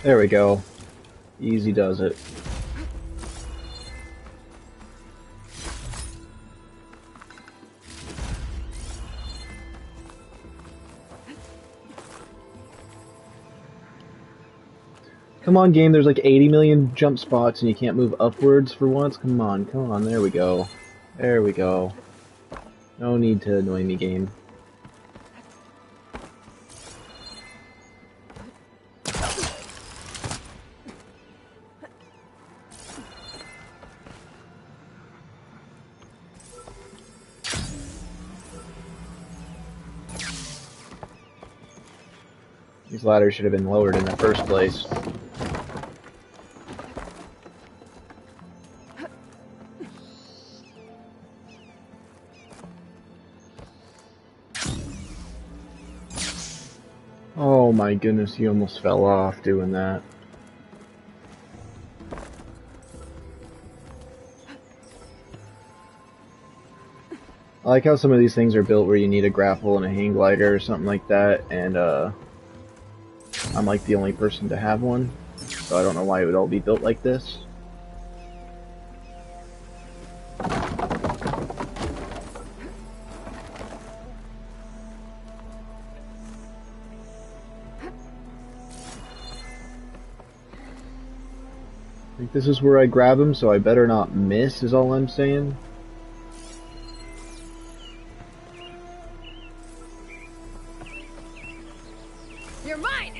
There we go. Easy does it. Come on, game, there's like 80 million jump spots and you can't move upwards for once? Come on, there we go. There we go. No need to annoy me, game. These ladders should have been lowered in the first place. Oh my goodness, he almost fell off doing that. I like how some of these things are built where you need a grapple and a hang glider or something like that, and I'm like the only person to have one, so I don't know why it would all be built like this. I think this is where I grab him, so I better not miss, is all I'm saying. You're mine!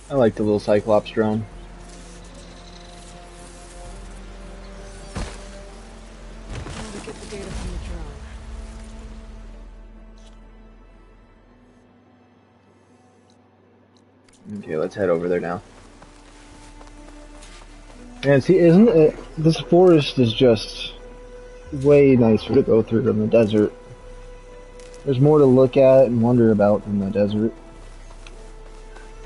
I like the little Cyclops drone. How to get the data from the drone. Okay, let's head over there now. And see, isn't it, this forest is just way nicer to go through than the desert. There's more to look at and wonder about than the desert.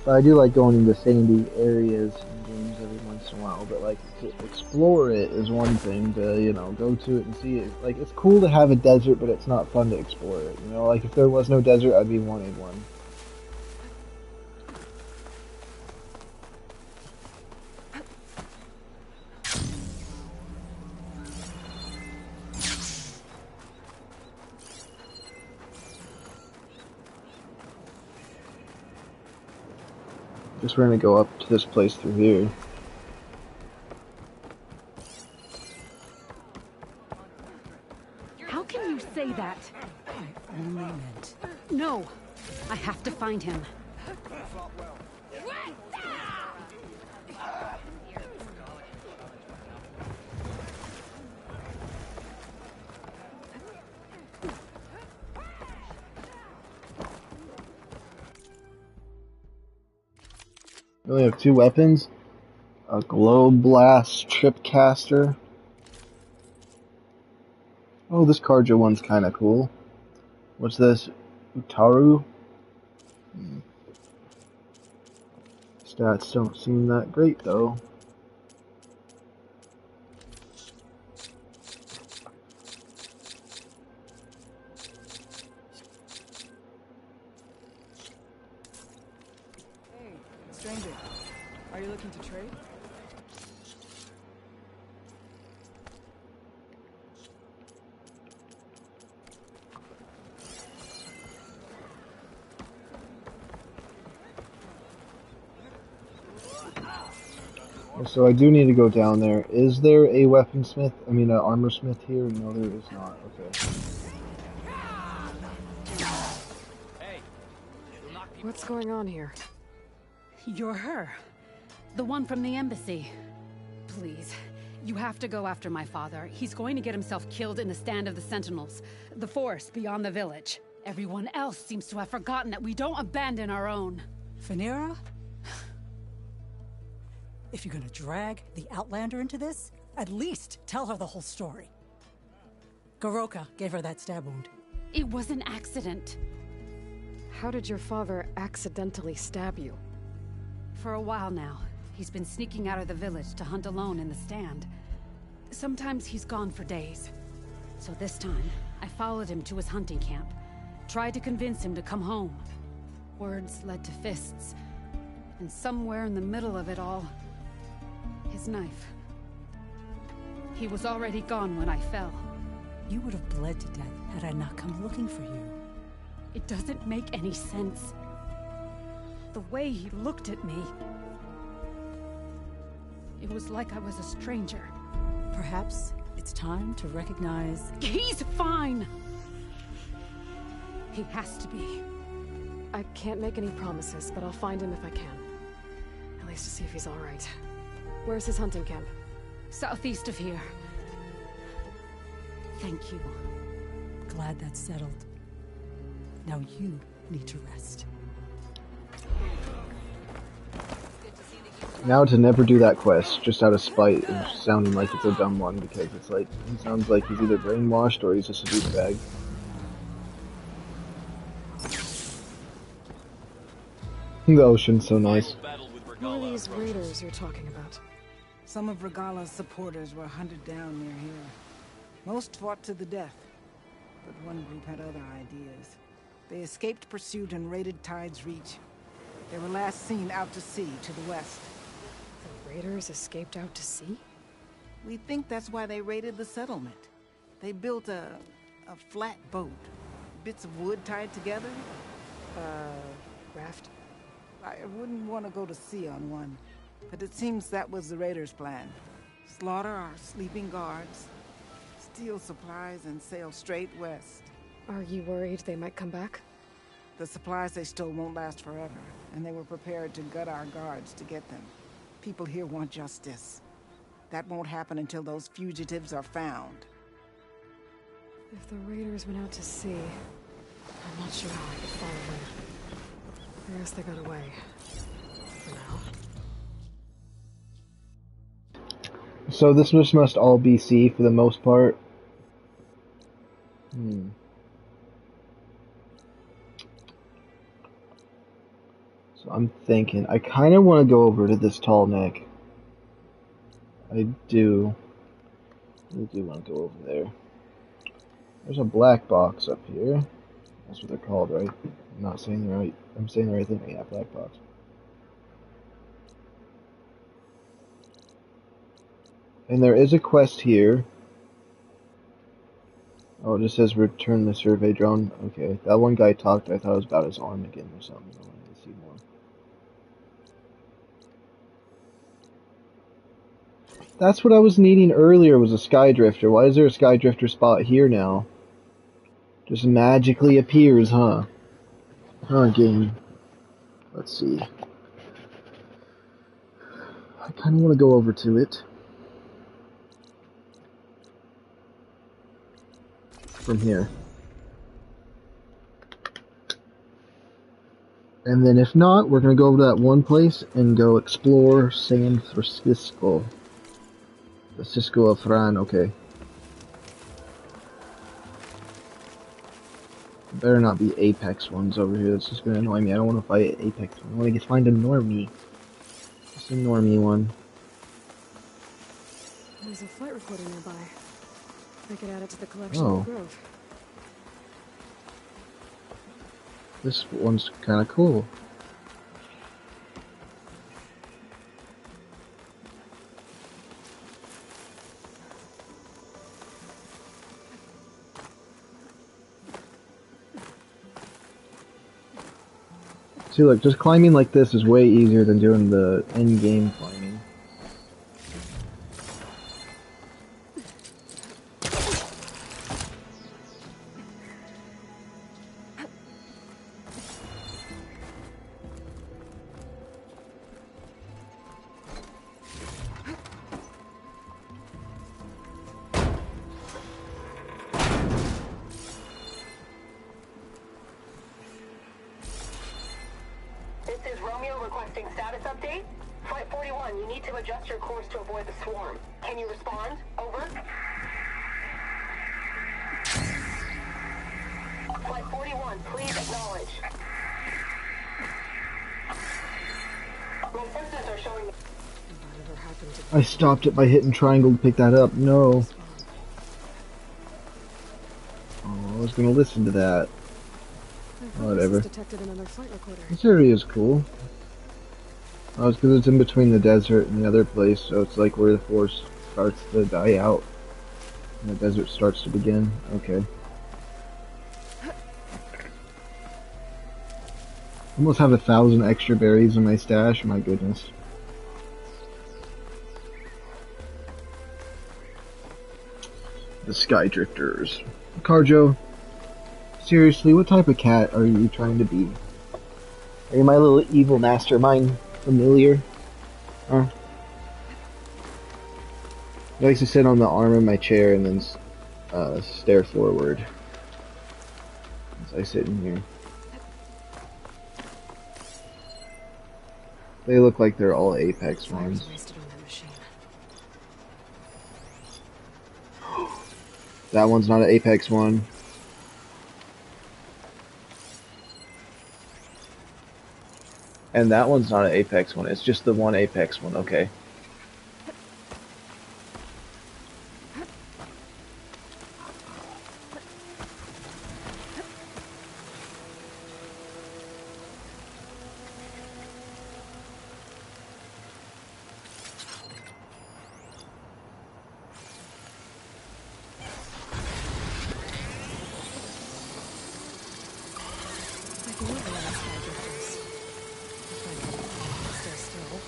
But I do like going into sandy areas in games every once in a while, but like, to explore it is one thing, to, you know, go to it and see it. Like, it's cool to have a desert, but it's not fun to explore it, you know? Like, if there was no desert, I'd be wanting one. Guess we're gonna go up to this place through here. How can you say that? I only meant... No! I have to find him. We only have 2 weapons. A glow blast tripcaster. Oh, this Karja one's kinda cool. What's this? Utaru? Stats don't seem that great though. Hey, stranger. Are you looking to trade? So I do need to go down there. Is there a weaponsmith? I mean, an armorsmith here? No, there is not. Okay. What's going on here? You're her. The one from the embassy. Please, you have to go after my father. He's going to get himself killed in the stand of the Sentinels. The forest beyond the village. Everyone else seems to have forgotten that we don't abandon our own. Phaneara? If you're gonna drag the Outlander into this, at least tell her the whole story. Goroka gave her that stab wound. It was an accident. How did your father accidentally stab you? For a while now, he's been sneaking out of the village to hunt alone in the stand. Sometimes he's gone for days. So this time, I followed him to his hunting camp. Tried to convince him to come home. Words led to fists. And somewhere in the middle of it all, his knife. He was already gone when I fell. You would have bled to death had I not come looking for you. It doesn't make any sense. The way he looked at me... It was like I was a stranger. Perhaps it's time to recognize... He's fine! He has to be. I can't make any promises, but I'll find him if I can. At least to see if he's alright. Where's his hunting camp? Southeast of here. Thank you. Glad that's settled. Now you need to rest. Now to never do that quest, just out of spite, and sounding like it's a dumb one, because it's like, he sounds like he's either brainwashed or he's just a douchebag. The ocean's so nice. Who are these raiders you're talking about? Some of Regala's supporters were hunted down near here. Most fought to the death, but one group had other ideas. They escaped pursuit and raided Tide's Reach. They were last seen out to sea to the west. The raiders escaped out to sea? We think that's why they raided the settlement. They built a flat boat. Bits of wood tied together. Raft? I wouldn't want to go to sea on one, but it seems that was the raiders' plan. Slaughter our sleeping guards, steal supplies, and sail straight west. Are you worried they might come back? The supplies they stole won't last forever, and they were prepared to gut our guards to get them. People here want justice. That won't happen until those fugitives are found. If the raiders went out to sea, I'm not sure how I could follow them. I guess they got away. For now. So this must all be sea for the most part. So I'm thinking, I kind of want to go over to this tall neck. I do want to go over there. There's a black box up here. That's what they're called, right? I'm not saying the right. I'm saying the right thing. Yeah, black box. And there is a quest here. Oh, it just says return the survey drone. Okay, that one guy talked. I thought it was about his arm again or something. I wanted to see more. That's what I was needing earlier, was a skydrifter. Why is there a skydrifter spot here now? Just magically appears, huh? Huh, game. Let's see. I kind of want to go over to it. From here. And then if not, we're going to go over to that one place and go explore San Francisco. The Cisco of Fran, okay. Better not be Apex ones over here. That's just gonna annoy me. I don't want to fight Apex one. I want to find a normie. Just a normie one. There's a flight recorder nearby. I could add it to the collection Oh. in the Grove. This one's kind of cool. See, look, just climbing like this is way easier than doing the in-game climbing. This is Romeo requesting status update. Flight 41, you need to adjust your course to avoid the swarm. Can you respond? Over. Flight 41, please acknowledge. My sensors are showing... Whatever happened to... I stopped it by hitting triangle to pick that up. No. Oh, I was gonna listen to that. Whatever. Detected another flight recorder. This area is cool. Oh, it's because it's in between the desert and the other place, so it's like where the forest starts to die out and the desert starts to begin. Okay. Almost have 1,000 extra berries in my stash. My goodness. The Skydrifters. Carjo. Seriously, what type of cat are you trying to be? Are you my little evil mastermind familiar? Huh? He likes to sit on the arm of my chair and then stare forward as I sit in here. They look like they're all Apex ones. Wasted on that machine. That one's not an Apex one. And that one's not an Apex one. It's just the one Apex one. Okay. Like what the last guy gift us. If I can stay still.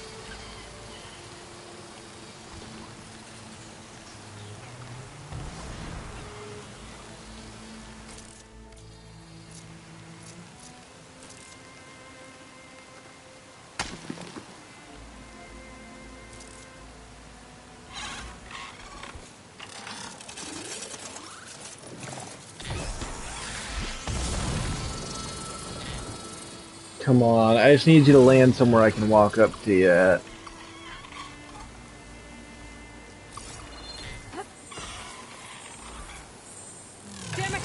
Come on, I just need you to land somewhere I can walk up to you at. Damn it!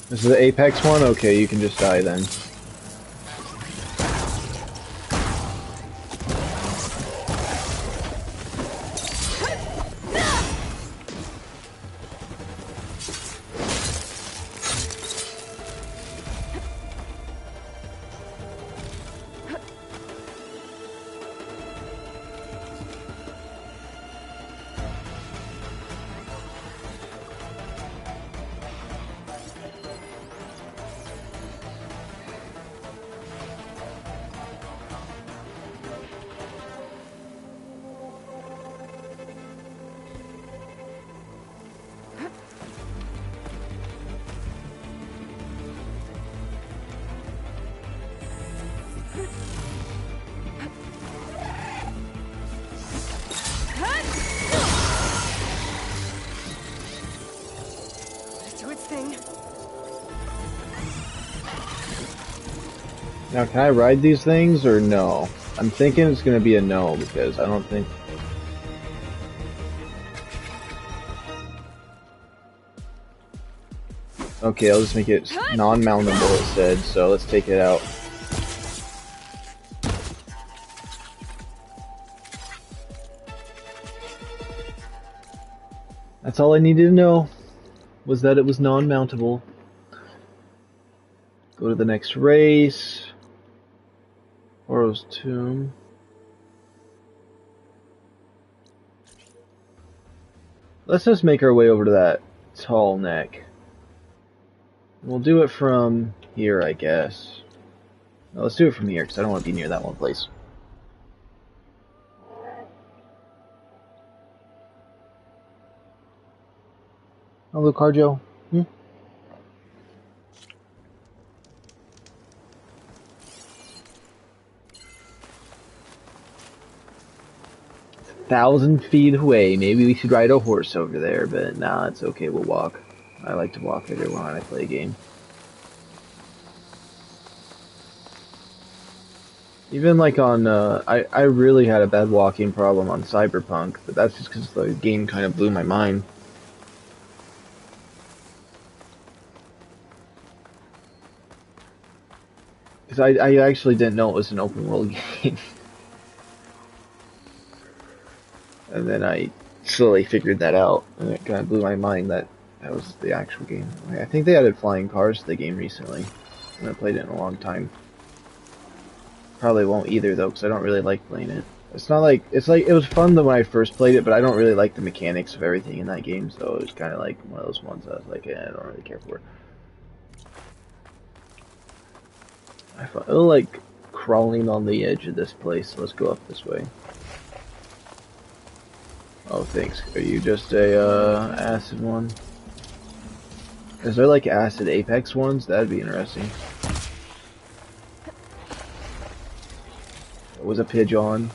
This is the Apex one? Okay, you can just die then. Do its thing. Now, can I ride these things or no? I'm thinking it's gonna be a no because I don't think. Okay, I'll just make it non-mountable instead, so let's take it out. That's all I needed to know, was that it was non-mountable. Go to the next race. Oro's Tomb. Let's just make our way over to that tall neck. We'll do it from here, I guess. No, let's do it from here, because I don't want to be near that one place. Hello, Carjo. 1,000 feet away. Maybe we should ride a horse over there, but nah, it's okay, we'll walk. I like to walk everywhere when I play a game. Even like on, I really had a bad walking problem on Cyberpunk, but that's just because the game kind of blew my mind. Because I actually didn't know it was an open world game. And then I slowly figured that out, and it kind of blew my mind that that was the actual game. I think they added flying cars to the game recently. I haven't played it in a long time. Probably won't either though, because I don't really like playing it. It's not like it was fun when I first played it, but I don't really like the mechanics of everything in that game. So it was kind of like one of those ones that I was like, I don't really care for. I feel like crawling on the edge of this place. Let's go up this way. Oh, thanks. Are you just a acid one? Is there like acid Apex ones? That'd be interesting. It was a pigeon.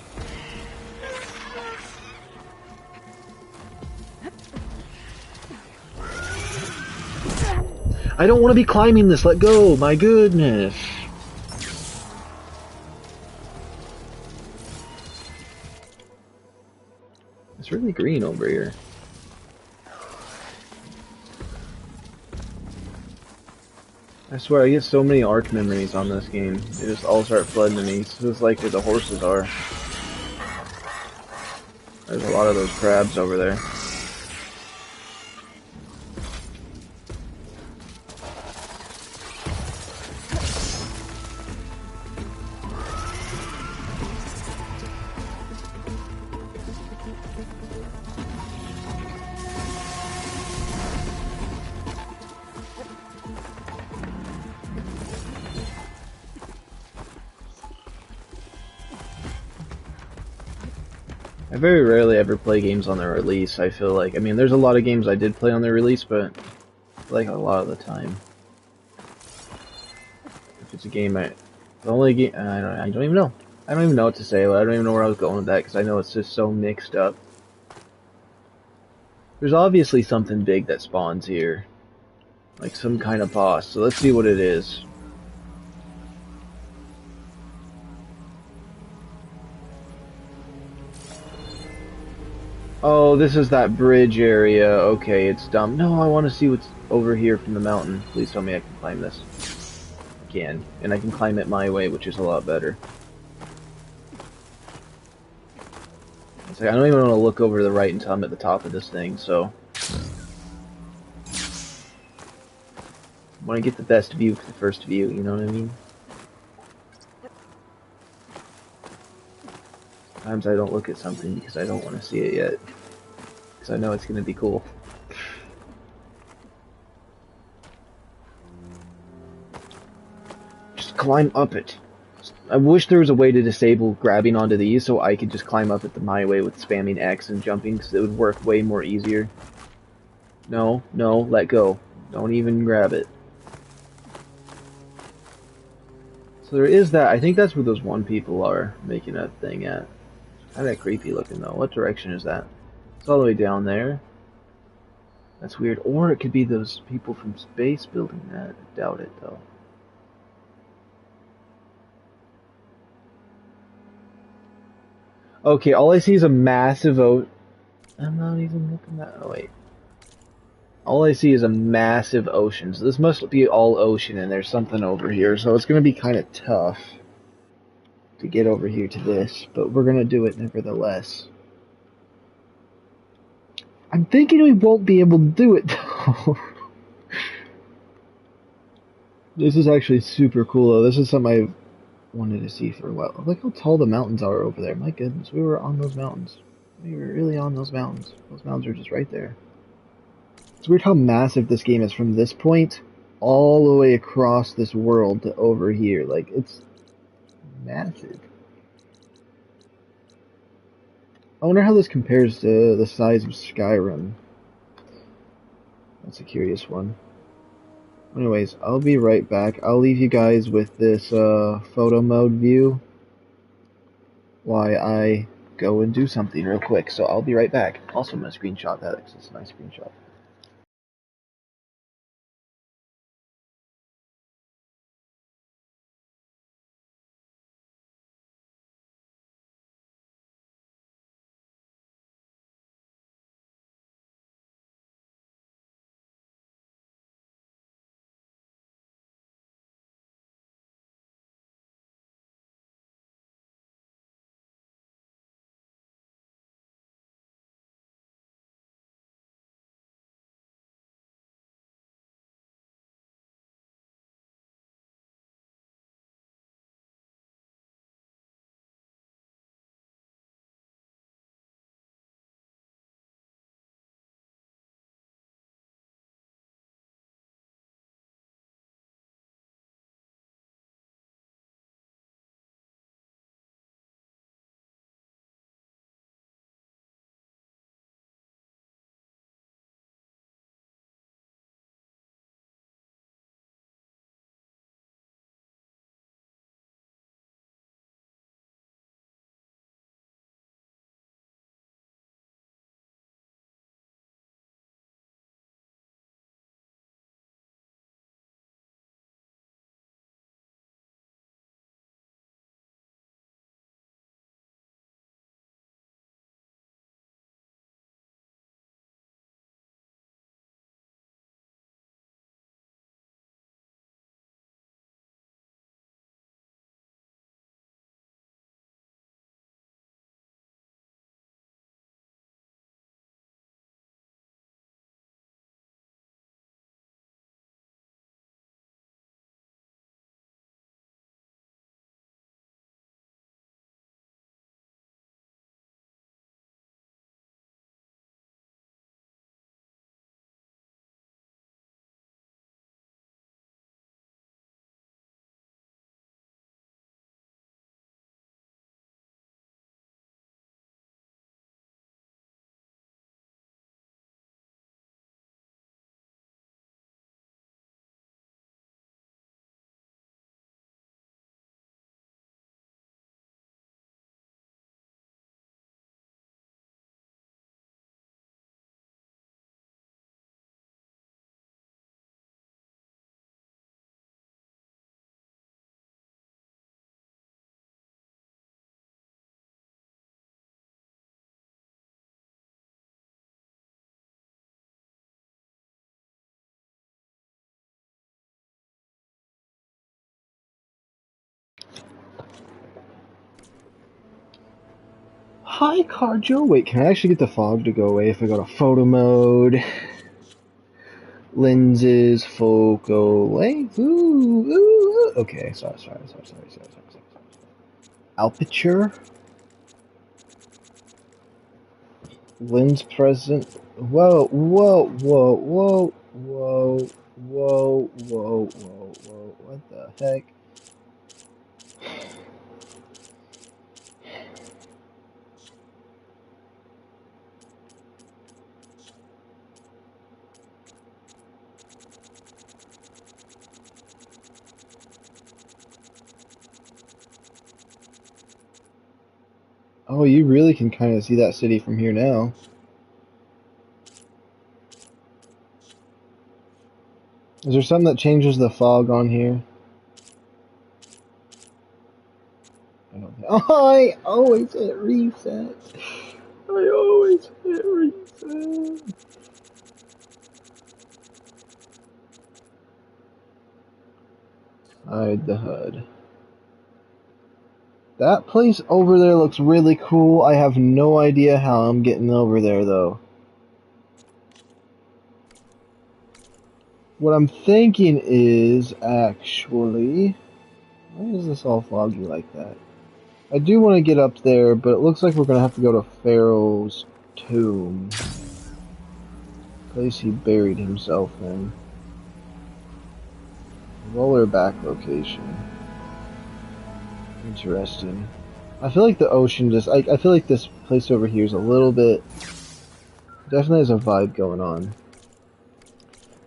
I don't want to be climbing this. Let go. My goodness. It's really green over here. I swear, I get so many Ark memories on this game. They just all start flooding to me. It's just like where the horses are. There's a lot of those crabs over there. I very rarely ever play games on their release, I feel like. I mean, there's a lot of games I did play on their release, but like a lot of the time. If it's a game the only game, I don't even know. I don't even know what to say. I don't even know where I was going with that, because I know it's just so mixed up. There's obviously something big that spawns here. Like some kind of boss, so let's see what it is. Oh, this is that bridge area. Okay, it's dumb. No, I want to see what's over here from the mountain. Please tell me I can climb this. I can. And I can climb it my way, which is a lot better. It's like, I don't even want to look over to the right until I'm at the top of this thing, so... I want to get the best view for the first view, you know what I mean? Sometimes I don't look at something because I don't want to see it yet. Because I know it's going to be cool. Just climb up it. I wish there was a way to disable grabbing onto these so I could just climb up it my way with spamming X and jumping, because it would work way more easier. No, no, let go. Don't even grab it. So there is that. I think that's where those one people are making that thing at. Kinda creepy looking though. What direction is that? It's all the way down there. That's weird. Or it could be those people from space building that. I doubt it though. Okay, all I see is a massive I'm not even looking at. Oh wait. All I see is a massive ocean. So this must be all ocean, and there's something over here. So it's gonna be kind of tough to get over here to this, but we're gonna do it nevertheless. I'm thinking we won't be able to do it though. This is actually super cool though. This is something I've wanted to see for a while. Look how tall the mountains are over there. My goodness, we were on those mountains. We were really on those mountains. Those mountains are just right there. It's weird how massive this game is from this point all the way across this world to over here. Like, it's massive. I wonder how this compares to the size of Skyrim. That's a curious one. Anyways, I'll be right back. I'll leave you guys with this photo mode view while I go and do something real quick. So I'll be right back. Also, I'm going to screenshot that because it's a nice screenshot. Hi, Carjo. Wait, can I actually get the fog to go away if I go to photo mode? Lenses, focal length. Ooh, ooh. Okay, sorry. Aperture. Lens present. Whoa. What the heck? Oh, you really can kind of see that city from here now. Is there something that changes the fog on here? I don't think. Oh, I always hit reset. I always hit reset. Hide the HUD. That place over there looks really cool. I have no idea how I'm getting over there, though. What I'm thinking is, actually... Why is this all foggy like that? I do want to get up there, but it looks like we're going to have to go to Pharaoh's tomb. Place he buried himself in. Roller back location. Interesting. I feel like the ocean just... I feel like this place over here is a little bit... Definitely has a vibe going on.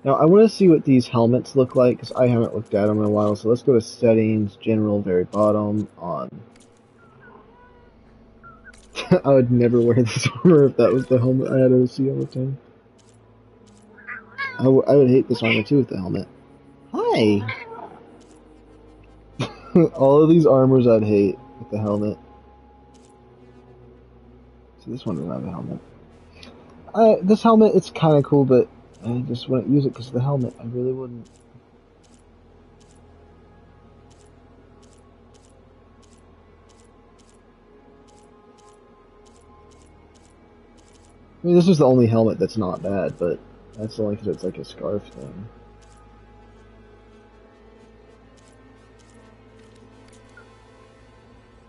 Now, I want to see what these helmets look like, because I haven't looked at them in a while, so let's go to Settings, General, very bottom, on. I would never wear this armor if that was the helmet I had to see all the time. I would hate this armor too with the helmet. Hi! All of these armors I'd hate with the helmet. See, this one doesn't have a helmet. This helmet, it's kind of cool, but I just wouldn't use it because of the helmet. I really wouldn't. I mean, this is the only helmet that's not bad, but that's only because it's like a scarf thing.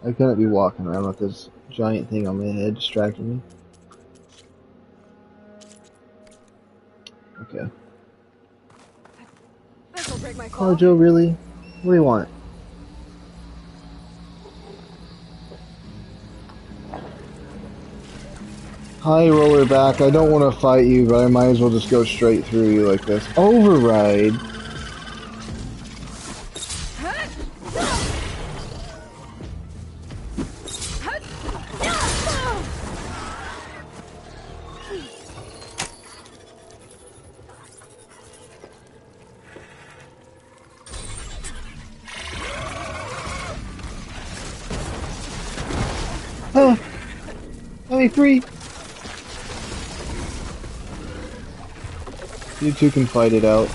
I couldn't be walking around with this giant thing on my head distracting me. Okay. This'll break my fall. Carjo, really? What do you want? Hi, roller back. I don't want to fight you, but I might as well just go straight through you like this. Override? Let me free! You two can fight it out.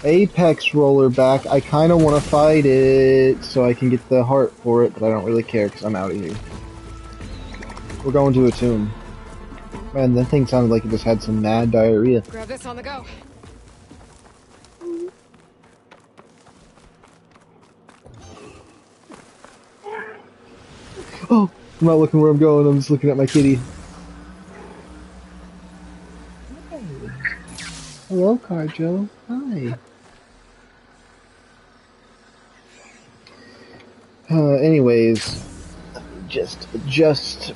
Apex roller back. I kind of want to fight it so I can get the heart for it, but I don't really care because I'm out of here. We're going to a tomb. Man, that thing sounded like it just had some mad diarrhea. Grab this on the go. Oh, I'm not looking where I'm going. I'm just looking at my kitty. Hey. Hello, Carjo. Hi. Anyways, just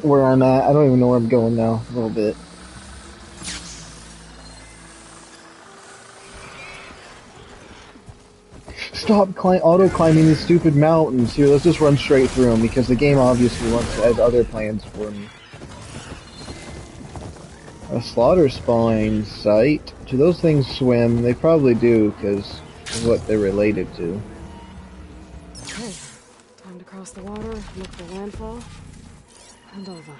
where I'm at. I don't even know where I'm going now. A little bit. Stop auto climbing these stupid mountains. Here, let's just run straight through them because the game obviously has other plans for me. A slaughter spawn site. Do those things swim? They probably do because of what they're related to. Okay, time to cross the water, look for landfall, and over.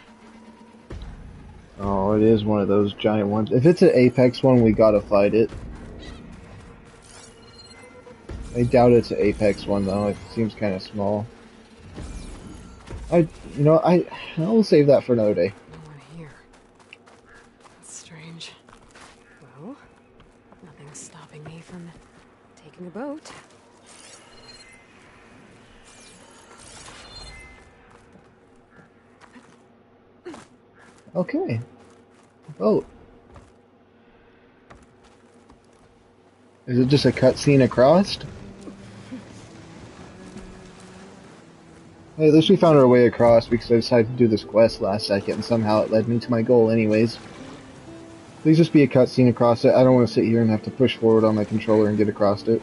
Oh, it is one of those giant ones. If it's an Apex one, we gotta fight it. I doubt it's an Apex one though, it seems kind of small. I'll save that for another day. No one here. That's strange. Well, nothing's stopping me from taking a boat. Okay. Boat. Is it just a cutscene across? Hey, at least we found our way across because I decided to do this quest last second and somehow it led me to my goal anyways. Please just be a cutscene across it. I don't want to sit here and have to push forward on my controller and get across it.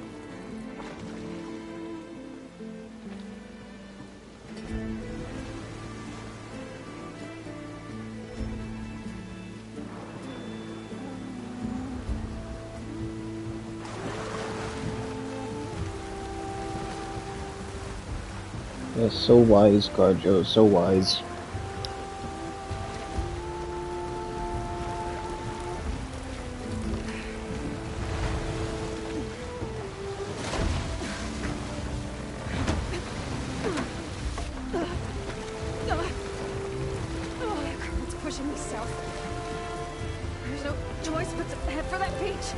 Yeah, so wise, Garjo, so wise. It's pushing me south. There's no choice but to head for that beach.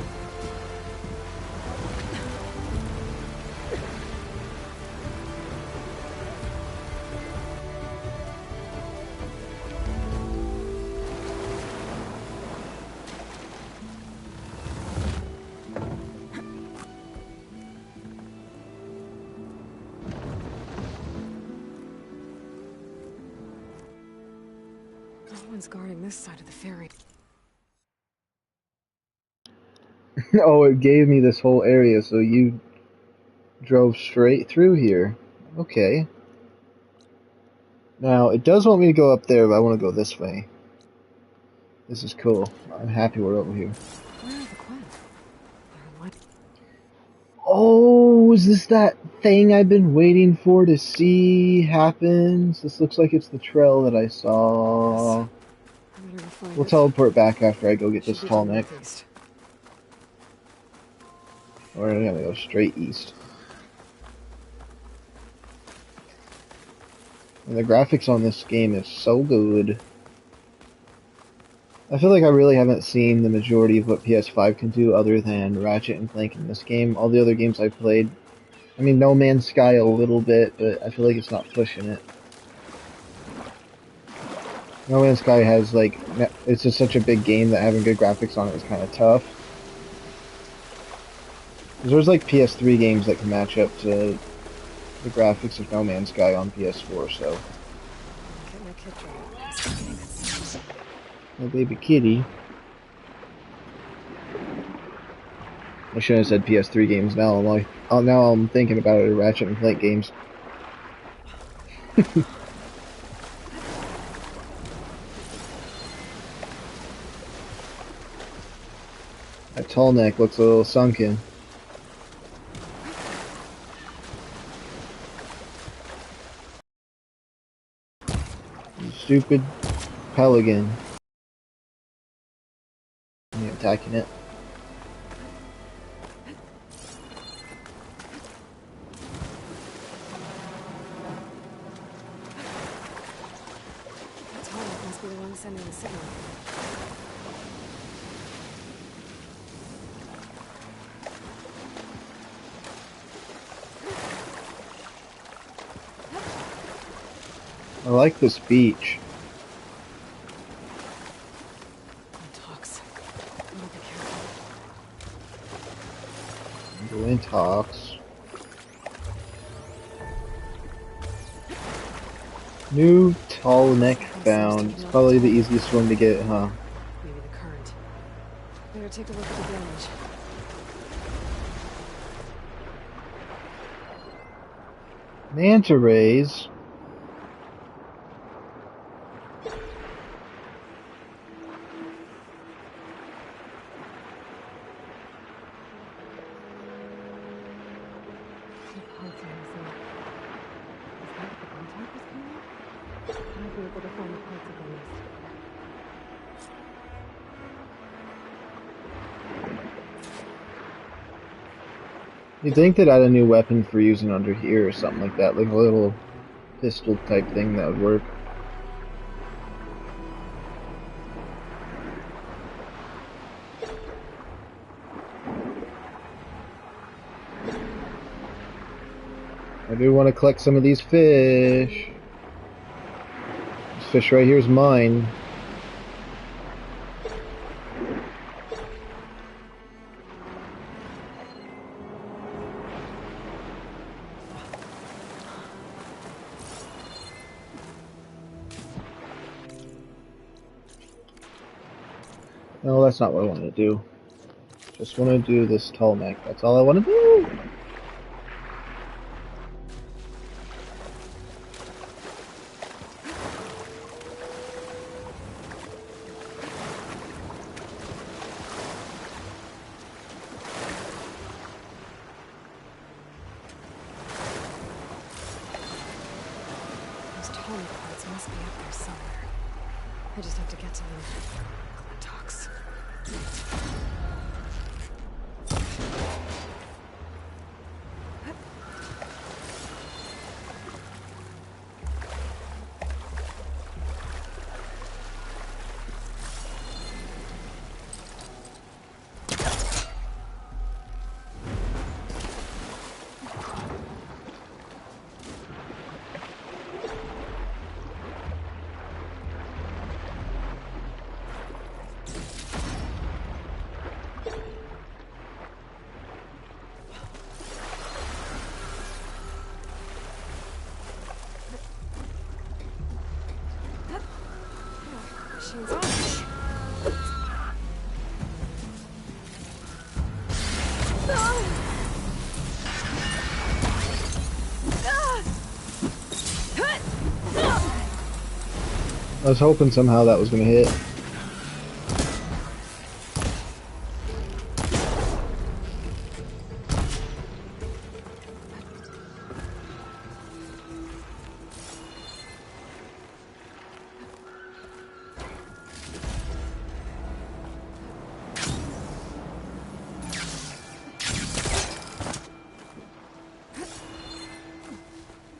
No one's guarding this side of the ferry. Oh, it gave me this whole area, so you drove straight through here. Okay. Now, it does want me to go up there, but I want to go this way. This is cool. I'm happy we're over here. Where are the Quinn? Oh, is this that thing I've been waiting for to see happens? This looks like it's the trail that I saw. We'll teleport back after I go get this tall neck. Or I'm gonna go straight east. And the graphics on this game is so good. I feel like I really haven't seen the majority of what PS5 can do other than Ratchet and Clank in this game. All the other games I've played, I mean, No Man's Sky a little bit, but I feel like it's not pushing it. No Man's Sky has, like, it's just such a big game that having good graphics on it is kind of tough. There's like PS3 games that can match up to the graphics of No Man's Sky on PS4, so. Oh, baby kitty. I should have said PS3 games. Now I'm like, now I'm thinking about it. Ratchet and Clank games. That tall neck looks a little sunken. You stupid pelican. I'm attacking it. Must be the one sending the signal. I like this beach. The wind talks. New tall neck found. It's probably the easiest one to get, huh? Maybe the current. Better take a look at the damage. Manta rays. You'd think they'd add a new weapon for using under here or something like that, like a little pistol type thing that would work. I do want to collect some of these fish. This fish right here is mine. No, that's not what I want to do. Just want to do this tall neck. That's all I want to do. Those tonic parts must be up there somewhere. I just have to get to them. Glintox. Machine's on. I was hoping somehow that was going to hit.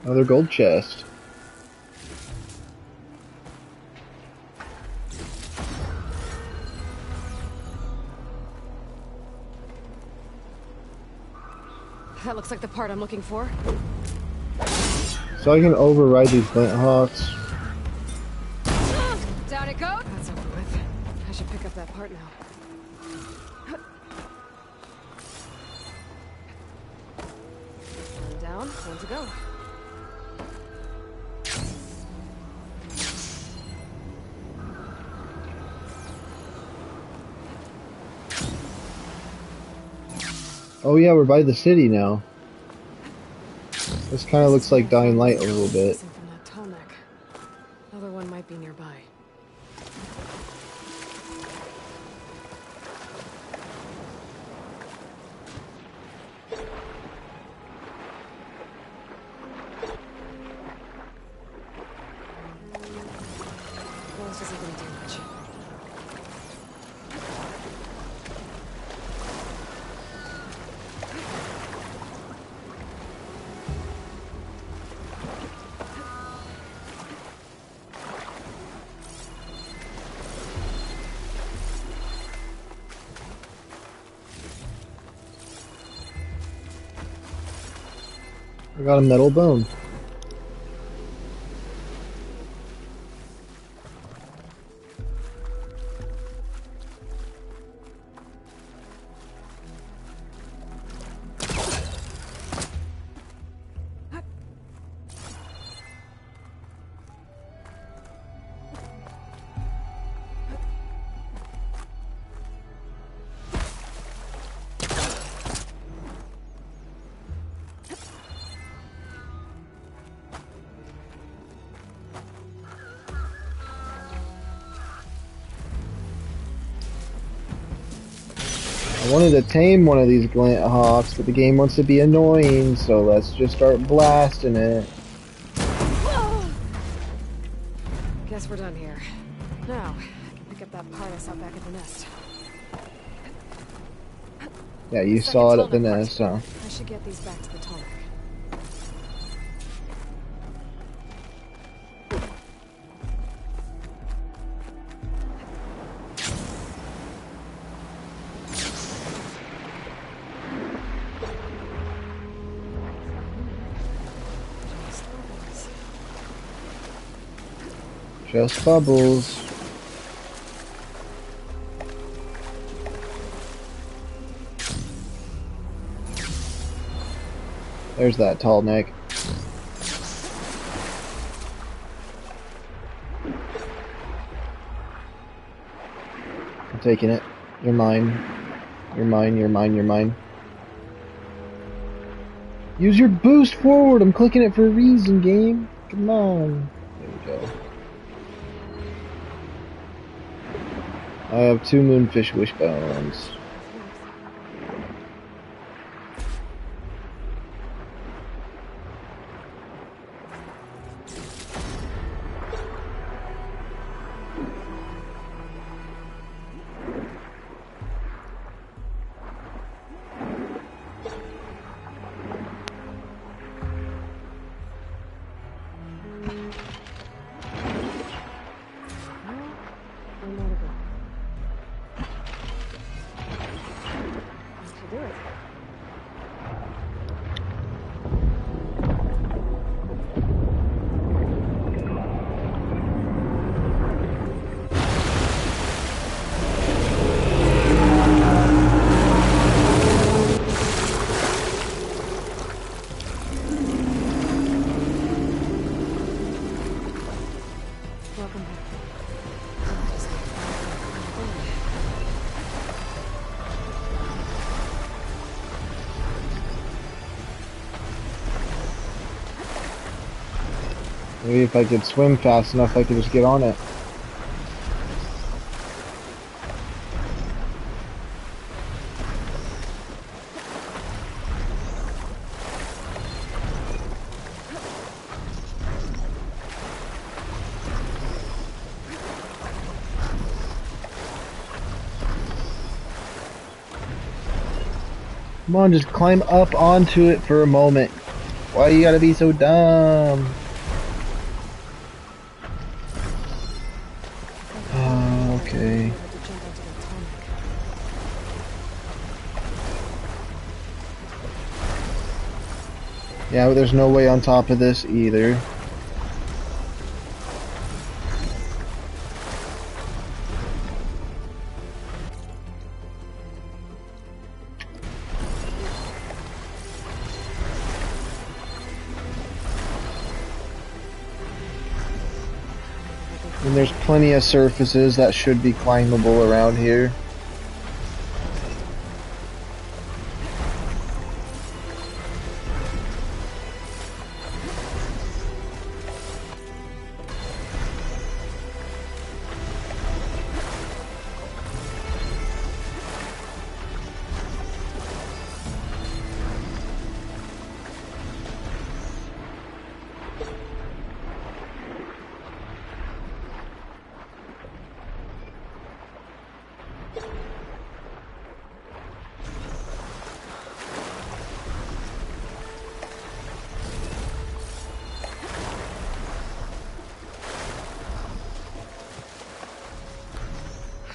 Another gold chest. That looks like the part I'm looking for. So I can override these Glinthawks. Down it goes. That's over with. I should pick up that part now. One down, one to go. Oh yeah, we're by the city now. This kind of looks like Dying Light a little bit. From that tall neck. Another one might be nearby. Well, this isn't gonna do much. I got a metal bone. I wanted to tame one of these Glinthawks, but the game wants to be annoying, so let's just start blasting it. Guess we're done here. Now, I can pick up that part I saw back at the nest. Yeah, you saw it at the nest, huh? I should get these back to the tonic. Just bubbles. There's that tall neck. I'm taking it. You're mine. You're mine, you're mine, you're mine. Use your boost forward! I'm clicking it for a reason, game. Come on. There we go. I have 2 moonfish wishbones. Maybe if I could swim fast enough, I could just get on it. Come on, just climb up onto it for a moment. Why you gotta be so dumb? Okay. Yeah, but there's no way on top of this either. And there's plenty of surfaces that should be climbable around here.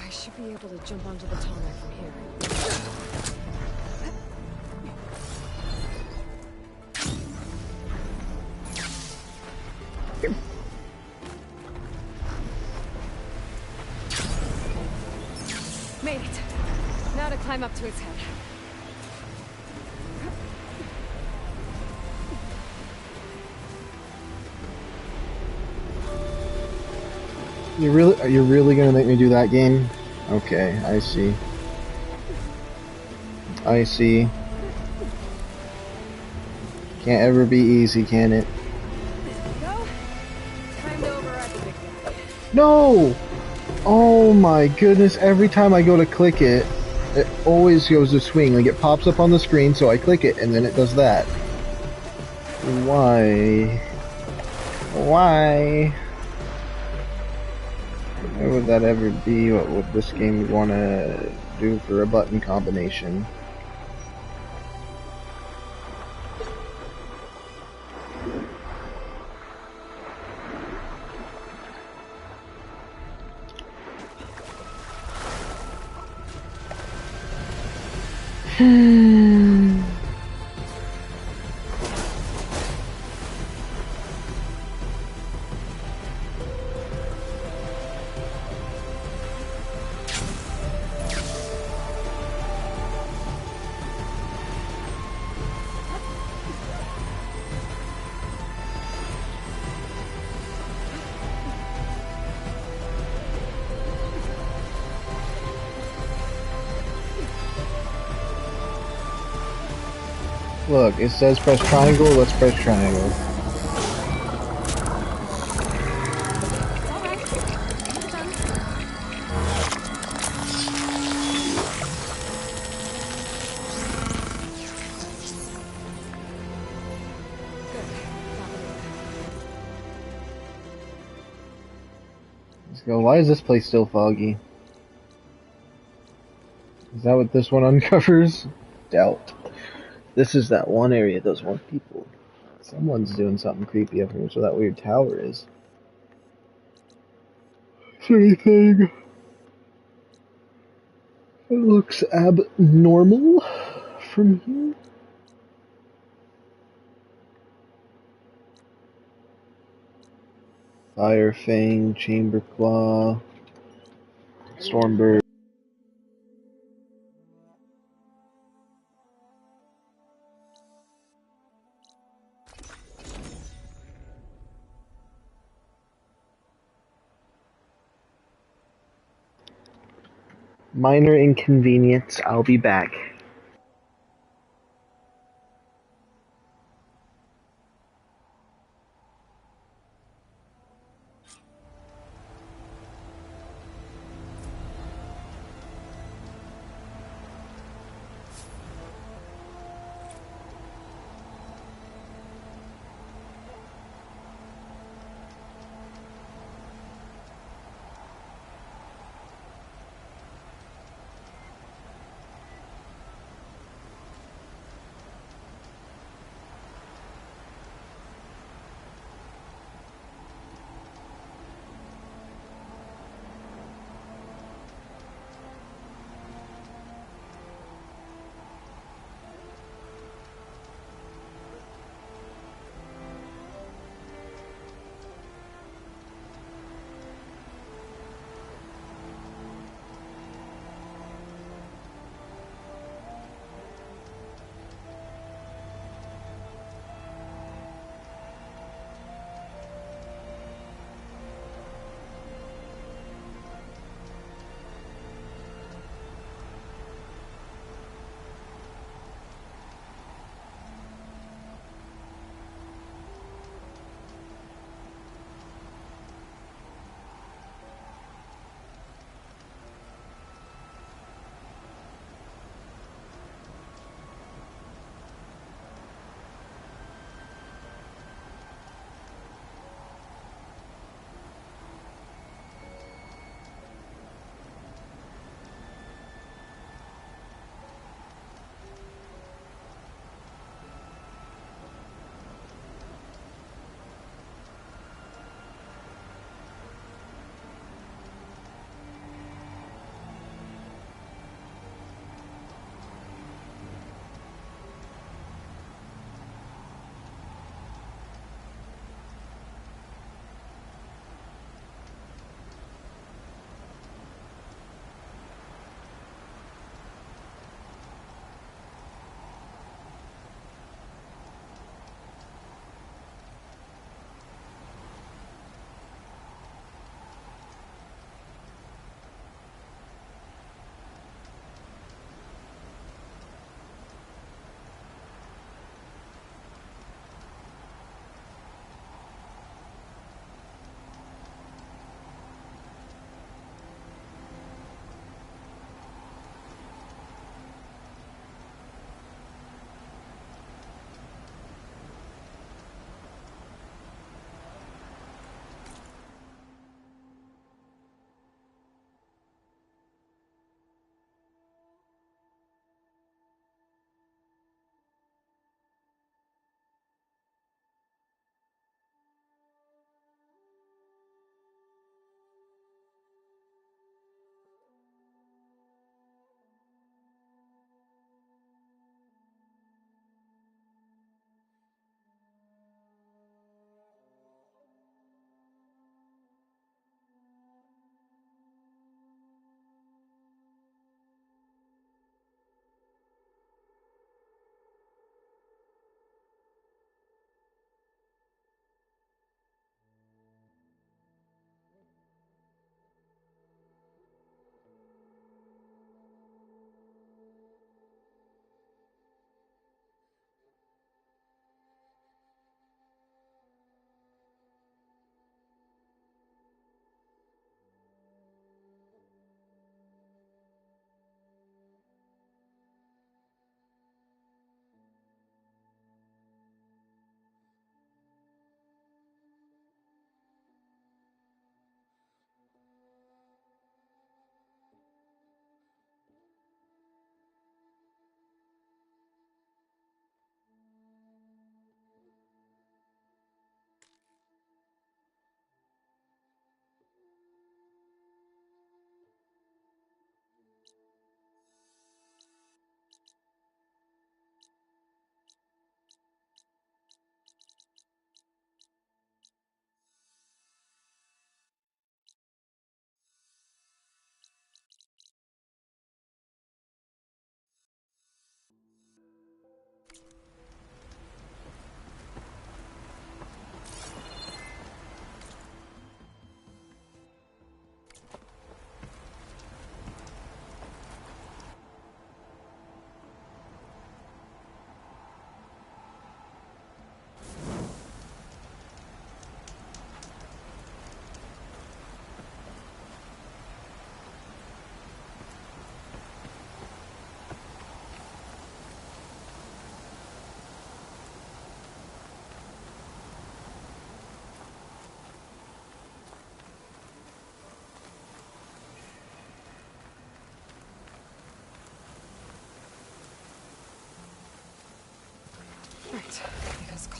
I should be able to jump onto the tarmac from here. Made it. Now to climb up to its head. You're really gonna make me do that game? Okay, I see. I see. Can't ever be easy, can it? No! Oh my goodness, every time I go to click it, it always goes to swing. Like it pops up on the screen, so I click it, and then it does that. Why? Why? Why would that ever be? What would this game want to do for a button combination? Look, it says press triangle, let's press triangle. Let's go. Why is this place still foggy? Is that what this one uncovers? Doubt. This is that one area those one people. Someone's doing something creepy up here, so that weird tower is. Is there anything that looks abnormal from here? Fire Fang, Chamber Claw, Stormbird. Minor inconvenience, I'll be back.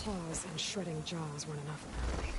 claws and shredding jaws weren't enough, apparently.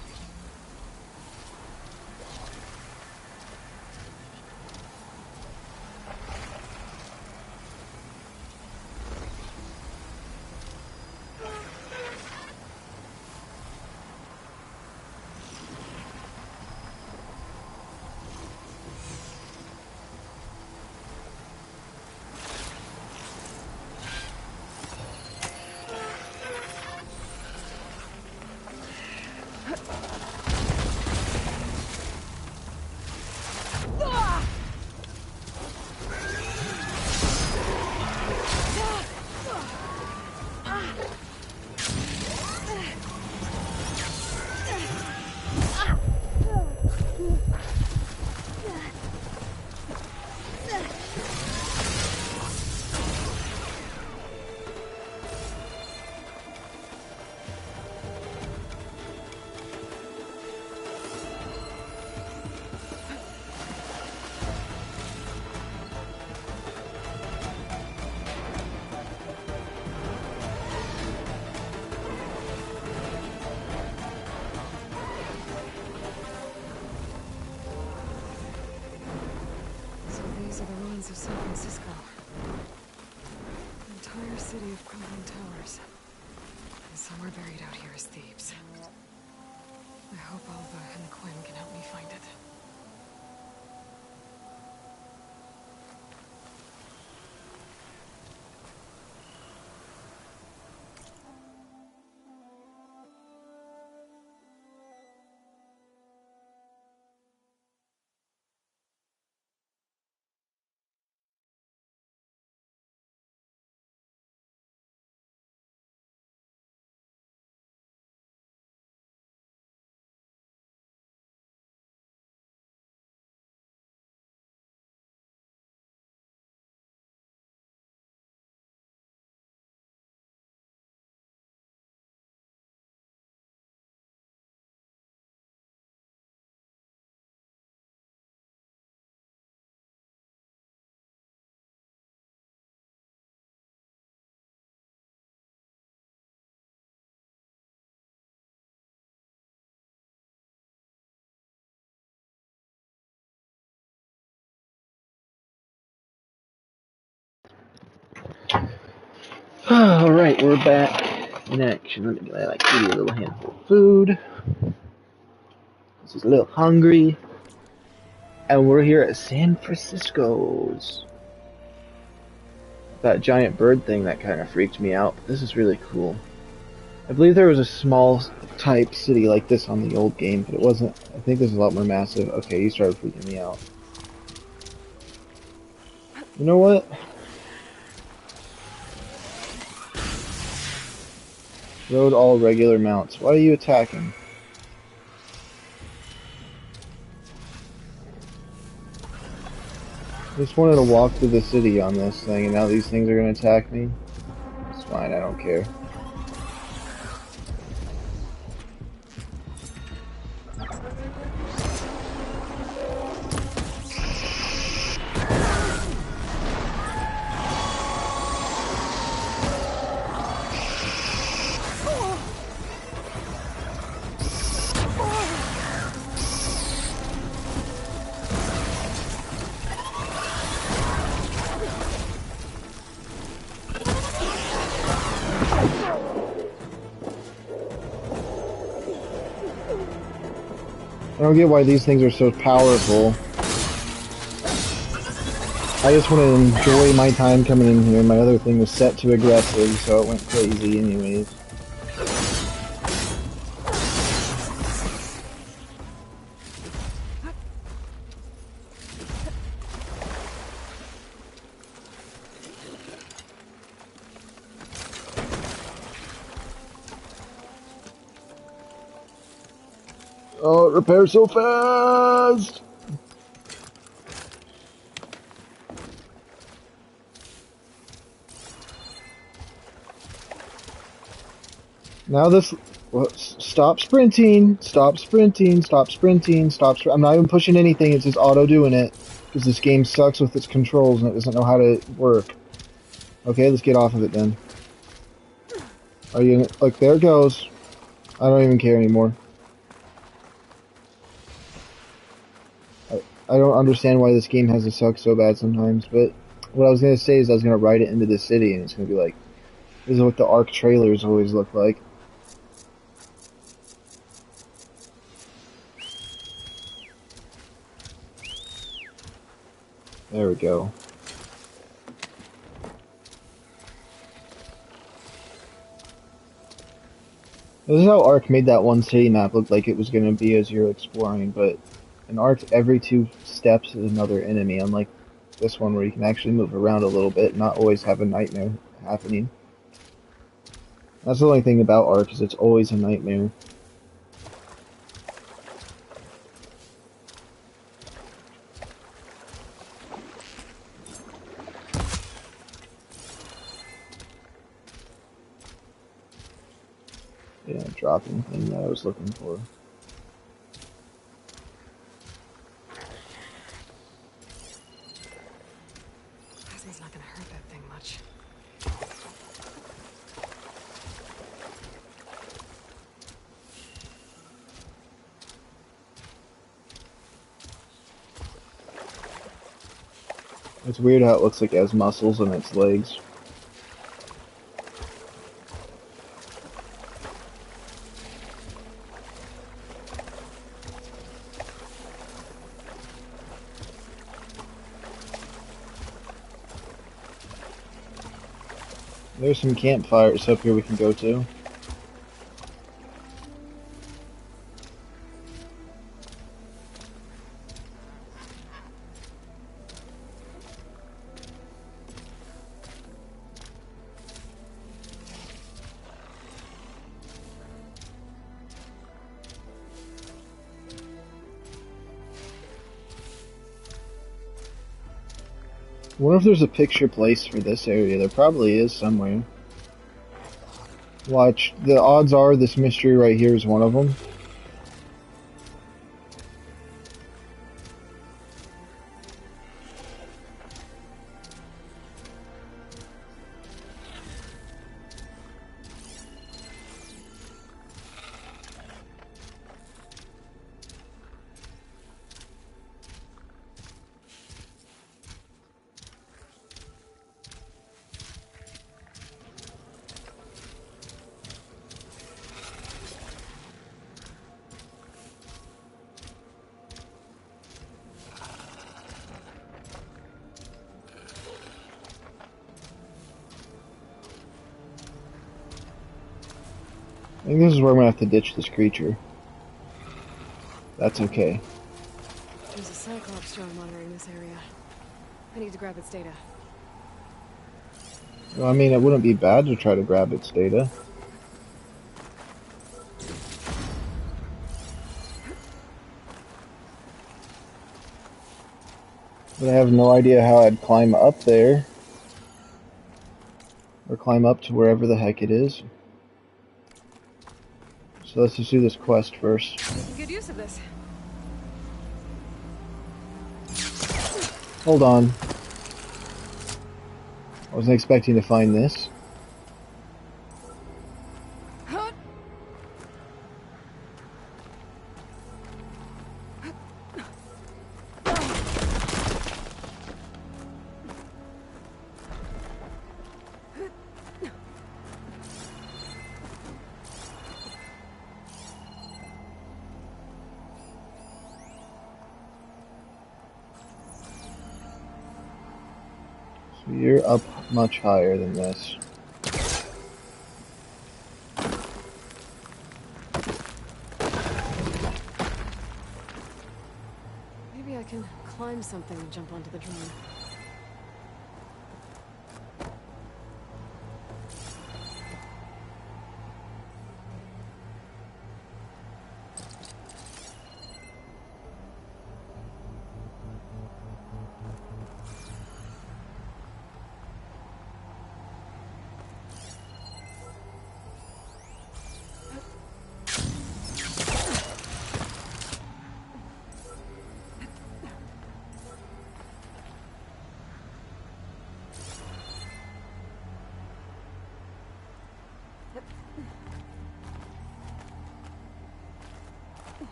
These are the ruins of San Francisco. The entire city of crumbling towers. And somewhere buried out here is Thebes. I hope Alva and Quinn can help me find it. Alright, we're back in action. Let me like give you a little handful of food. This is a little hungry. And we're here at San Francisco's. That giant bird thing that kind of freaked me out. But this is really cool. I believe there was a small type city like this on the old game, but it wasn't. I think this is a lot more massive. Okay, you started freaking me out. You know what? Load all regular mounts. Why are you attacking? I just wanted to walk through the city on this thing, and now these things are going to attack me? It's fine, I don't care. I don't get why these things are so powerful. I just want to enjoy my time coming in here. My other thing was set to aggressive, so it went crazy anyways. Oh, repair so fast! Now this... Stop sprinting! Stop sprinting! Stop sprinting! I'm not even pushing anything, it's just auto doing it. Because this game sucks with its controls and it doesn't know how to work. Okay, let's get off of it then. Are you... Look, there it goes. I don't even care anymore. I don't understand why this game has to suck so bad sometimes, but what I was going to say is I was going to write it into the city, and it's going to be like, this is what the ARC trailers always look like. There we go. This is how ARC made that one city map look like it was going to be as you're exploring, but in ARC, every 2 steps is another enemy, unlike this one where you can actually move around a little bit, not always have a nightmare happening. That's the only thing about ARC, is it's always a nightmare. Yeah, dropping thing that I was looking for. Plasma's not gonna hurt that thing much. It's weird how it looks like it has muscles in its legs. There's some campfires up here we can go to. I wonder if there's a picture place for this area. There probably is somewhere. Watch, the odds are this mystery right here is one of them. I think this is where I'm gonna have to ditch this creature. That's okay. There's a Cyclops drone monitoring this area. I need to grab its data. Well, I mean, it wouldn't be bad to try to grab its data. But I have no idea how I'd climb up there. Or climb up to wherever the heck it is. So let's just do this quest first. Good use of this. Hold on. I wasn't expecting to find this. So you're up much higher than this. Maybe I can climb something and jump onto the drone.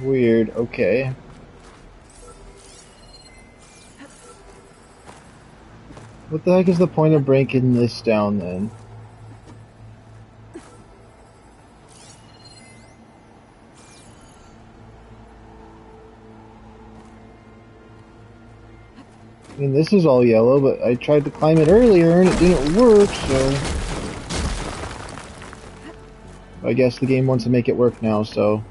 Weird, okay. What the heck is the point of breaking this down then? I mean, this is all yellow, but I tried to climb it earlier and it didn't work, so... I guess the game wants to make it work now, so...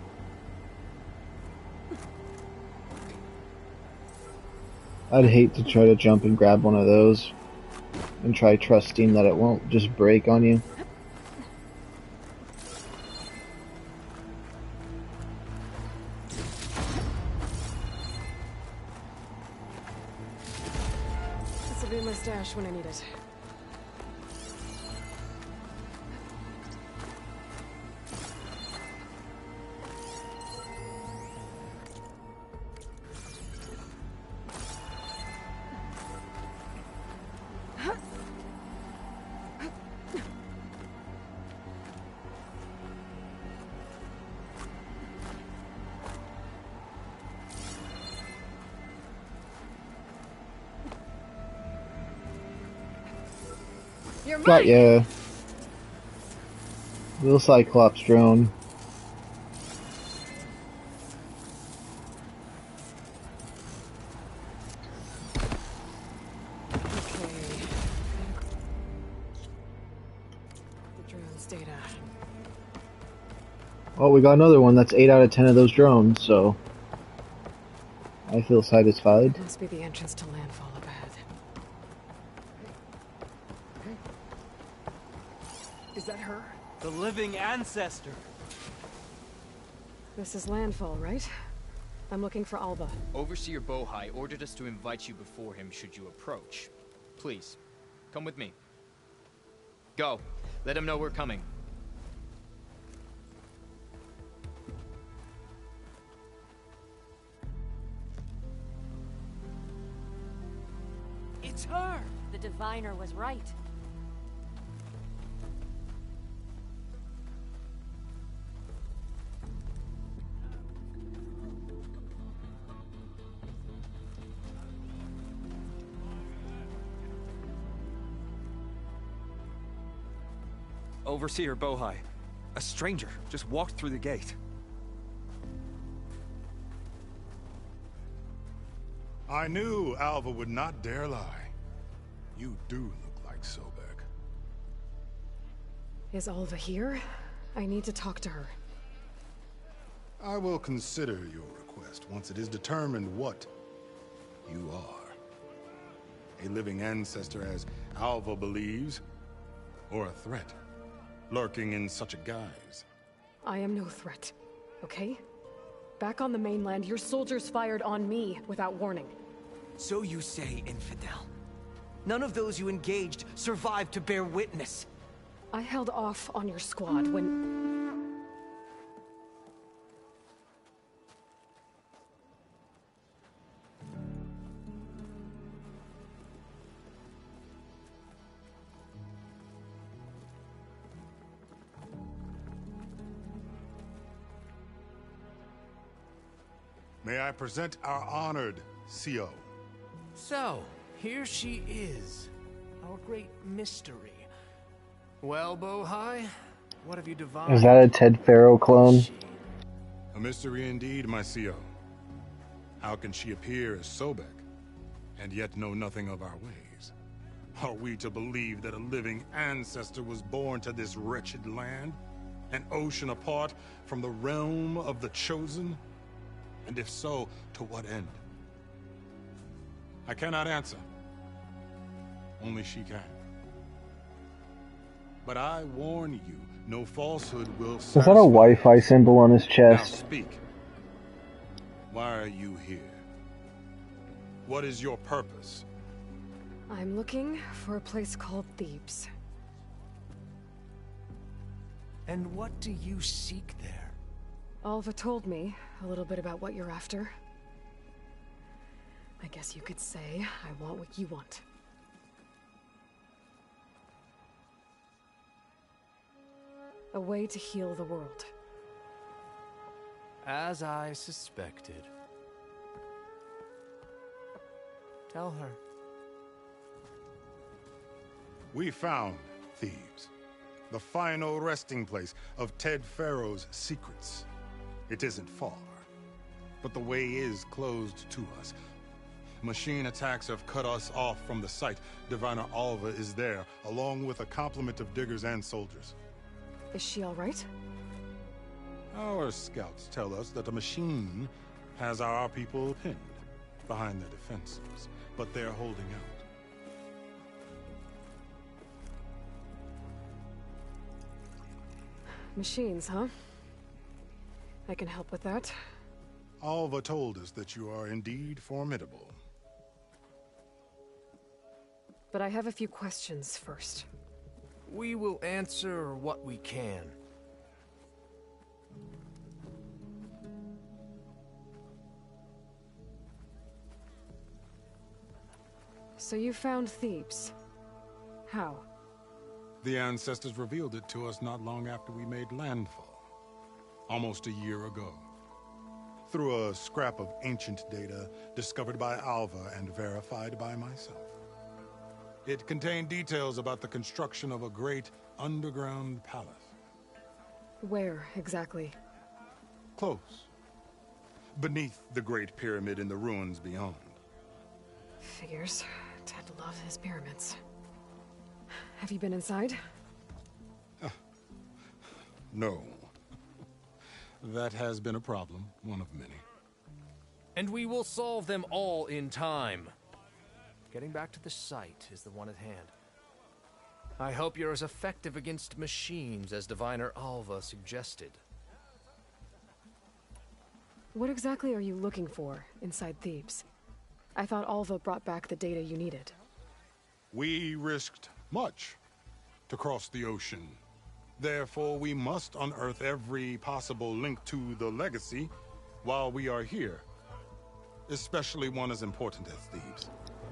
I'd hate to try to jump and grab one of those and try trusting that it won't just break on you. This'll be my stash when I need it. Got ya. Little Cyclops drone. Oh, we got another one. That's 8 out of 10 of those drones, so... I feel satisfied. Must be the entrance to landfall up ahead. Is that her? The living ancestor. This is landfall, right? I'm looking for Alva. Overseer Bohai ordered us to invite you before him should you approach. Please, come with me. Go. Let him know we're coming. It's her! The diviner was right. Overseer Bohai. A stranger just walked through the gate. I knew Alva would not dare lie. You do look like Sobek. Is Alva here? I need to talk to her. I will consider your request once it is determined what you are. A living ancestor, as Alva believes, or a threat, lurking in such a guise. I am no threat, okay? Back on the mainland, your soldiers fired on me without warning. So you say, infidel. None of those you engaged survived to bear witness. I held off on your squad when... May I present our honored CO? So, here she is. Our great mystery. Well, Bohai, what have you divined? Is that a Ted Faro clone? A mystery indeed, my CO. How can she appear as Sobek, and yet know nothing of our ways? Are we to believe that a living ancestor was born to this wretched land? An ocean apart from the realm of the Chosen? And if so, to what end? I cannot answer. Only she can. But I warn you, no falsehood will satisfy. Is that a Wi-Fi symbol on his Now chest? speak. Why are you here? What is your purpose? I'm looking for a place called Thebes. And what do you seek there? Alva told me a little bit about what you're after. I guess you could say I want what you want. A way to heal the world. As I suspected. Tell her. We found Thebes, the final resting place of Ted Pharaoh's secrets. It isn't far, but the way is closed to us. Machine attacks have cut us off from the site. Diviner Alva is there, along with a complement of diggers and soldiers. Is she all right? Our scouts tell us that a machine has our people pinned behind their defenses, but they're holding out. Machines, huh? I can help with that. Alva told us that you are indeed formidable. But I have a few questions first. We will answer what we can. So you found Thebes. How? The ancestors revealed it to us not long after we made landfall. Almost a year ago. Through a scrap of ancient data discovered by Alva and verified by myself. It contained details about the construction of a great underground palace. Where, exactly? Close. Beneath the Great Pyramid in the ruins beyond. Figures. Ted loves his pyramids. Have you been inside? No. That has been a problem, one of many. And we will solve them all in time. Getting back to the site is the one at hand. I hope you're as effective against machines as Diviner Alva suggested. What exactly are you looking for inside Thebes? I thought Alva brought back the data you needed. We risked much to cross the ocean. Therefore, we must unearth every possible link to the legacy while we are here. Especially one as important as Thebes.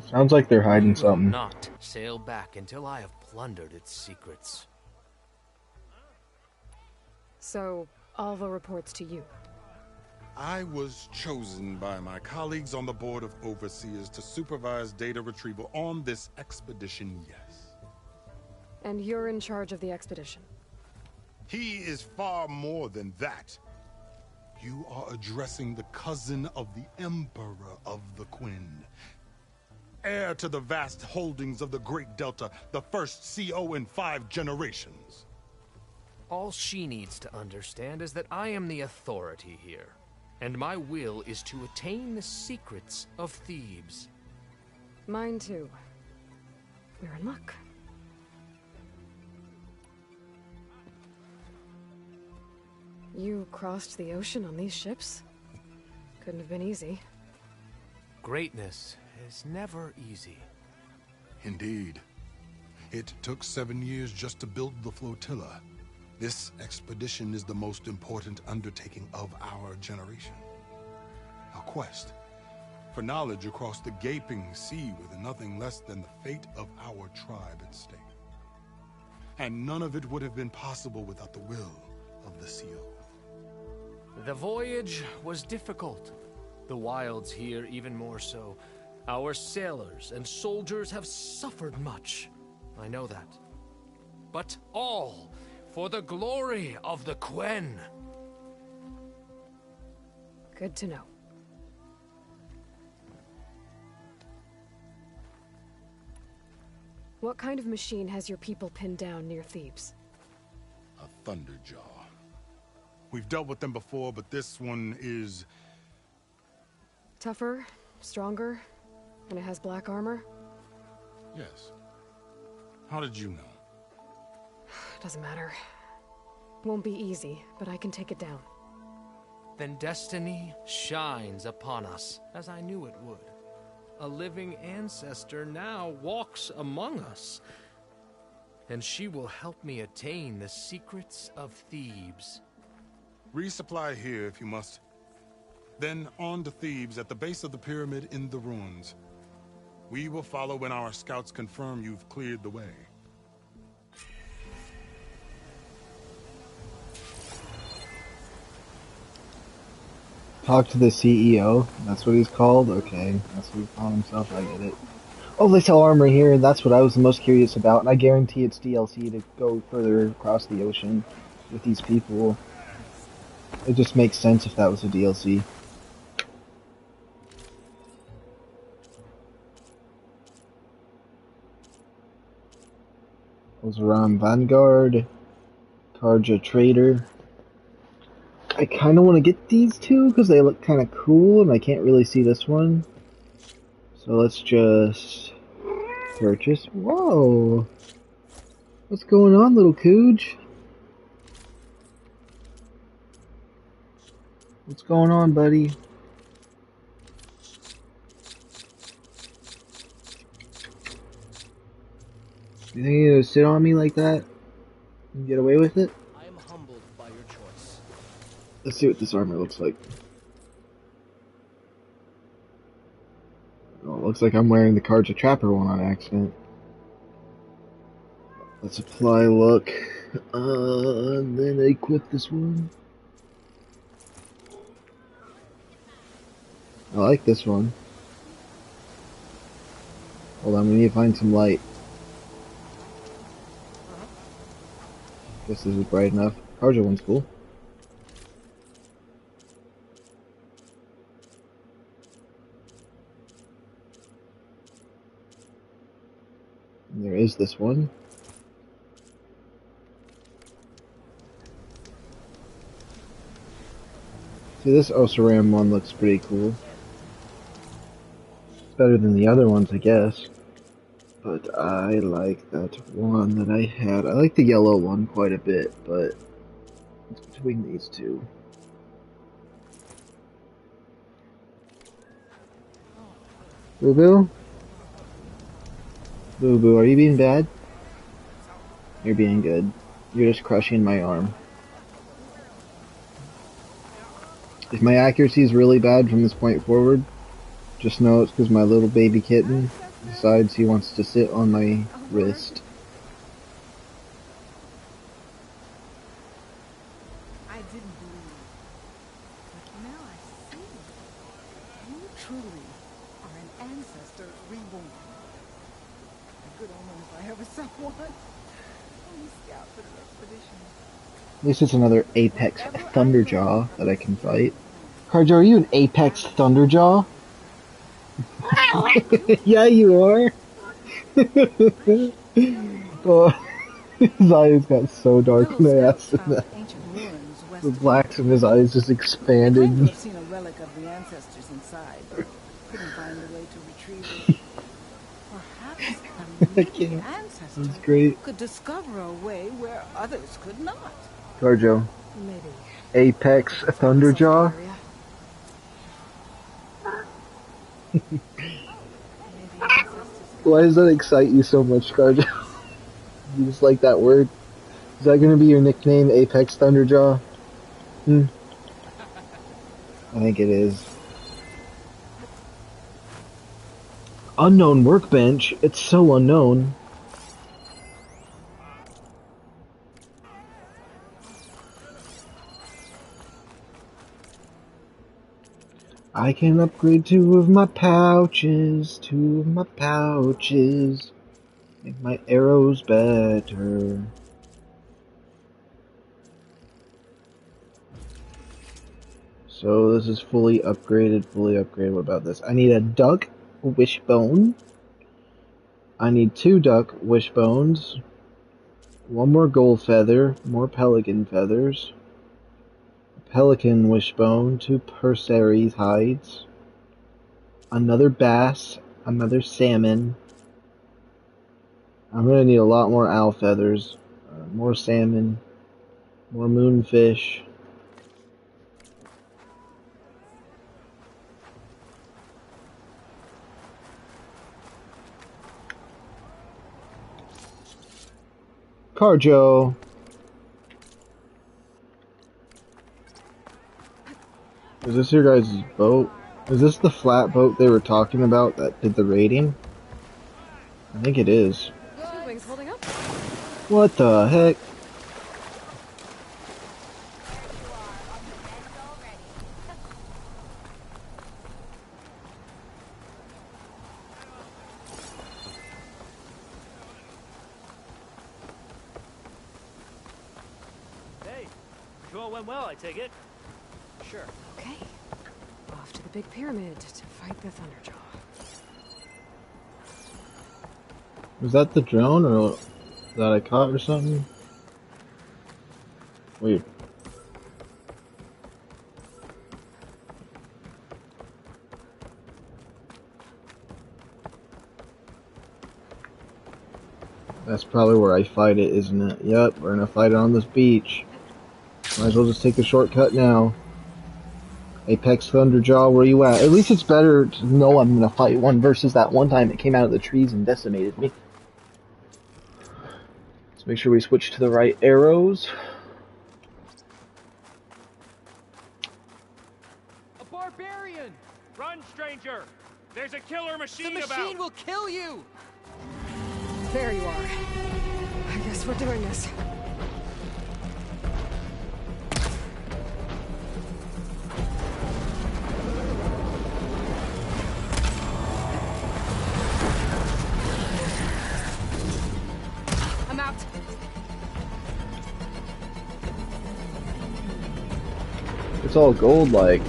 Sounds like they're hiding something. Not sail back until I have plundered its secrets. So, Alva reports to you. I was chosen by my colleagues on the Board of Overseers to supervise data retrieval on this expedition, yes. And you're in charge of the expedition? He is far more than that. You are addressing the cousin of the Emperor of the Quinn. Heir to the vast holdings of the Great Delta, the first CO in 5 generations. All she needs to understand is that I am the authority here, and my will is to attain the secrets of Thebes. Mine too. We're in luck. You crossed the ocean on these ships? Couldn't have been easy. Greatness is never easy. Indeed. It took 7 years just to build the flotilla. This expedition is the most important undertaking of our generation. A quest for knowledge across the gaping sea with nothing less than the fate of our tribe at stake. And none of it would have been possible without the will of the CO. The voyage was difficult. The wilds here even more so. Our sailors and soldiers have suffered much. I know that. But all for the glory of the Quen. Good to know. What kind of machine has your people pinned down near Thebes? A Thunderjaw. We've dealt with them before, but this one is... Tougher, stronger, and it has black armor? Yes. How did you know? Doesn't matter. Won't be easy, but I can take it down. Then destiny shines upon us, as I knew it would. A living ancestor now walks among us, and she will help me attain the secrets of Thebes. Resupply here if you must. Then on to Thebes at the base of the pyramid in the ruins. We will follow when our scouts confirm you've cleared the way. Talk to the CEO. That's what he's called? Okay, that's what he's calling himself. I get it. Oh, they sell armor here, and that's what I was the most curious about, and I guarantee it's DLC to go further across the ocean with these people. It just makes sense if that was a DLC. Ozaram Vanguard, Karja Trader. I kind of want to get these two because they look kind of cool, and I can't really see this one. So let's just purchase. Whoa! What's going on, little Cooge? What's going on, buddy? You think you're gonna sit on me like that and get away with it? I am humbled by your choice. Let's see what this armor looks like. Oh, it looks like I'm wearing the Karja Trapper one on accident. Let's apply look. And then equip this one. I like this one. Hold on, we need to find some light. Guess this is bright enough. Karja one's cool. And there is this one. See, this Osaram one looks pretty cool. It's better than the other ones, I guess. But I like that one that I had. I like the yellow one quite a bit, but it's between these two. Boo Boo? Boo Boo, are you being bad? You're being good. You're just crushing my arm. If my accuracy is really bad from this point forward, just know it's because my little baby kitten decides he wants to sit on my wrist. I didn't believe. But now I see. You truly are an ancestor reborn. A good omen if I ever saw one. Only scout for the expedition. At least it's another Apex Thunderjaw that I can fight. Karja, are you an Apex Thunderjaw? Yeah, you are. Oh, his eyes got so dark when I asked him that. The blacks in his eyes just expanded. I've seen a relic of the ancestors inside, but couldn't find a way to retrieve it. Perhaps a living ancestor That's great. could discover a way where others could not. Karjo. Maybe. Apex Thunderjaw. Why does that excite you so much, Karjo? You just like that word? Is that gonna be your nickname, Apex Thunderjaw? I think it is. Unknown workbench? It's so unknown. I can upgrade 2 of my pouches, 2 of my pouches. Make my arrows better. So this is fully upgraded, What about this? I need a duck wishbone. I need 2 duck wishbones. 1 more gold feather, more pelican feathers. Pelican wishbone, 2 Perseries hides, another bass, another salmon. I'm gonna need a lot more owl feathers, more salmon, more moonfish. Karjo. Is this your guys' boat? Is this the flat boat they were talking about that did the raiding? I think it is. Wings holding up? What the heck? all went well, I take it? Sure. Okay. Off to the big pyramid to fight the Thunderjaw. Was that the drone or that I caught or something? Weird. That's probably where I fight it, isn't it? Yep, we're gonna fight it on this beach. Might as well just take the shortcut now. Apex Thunderjaw, where you at? At least it's better to know I'm gonna fight one versus that one time it came out of the trees and decimated me. Let's make sure we switch to the right arrows. A barbarian! Run, stranger! There's a killer machine about! The machine will kill you! There you are. I guess we're doing this. I'm out. It's all gold-like.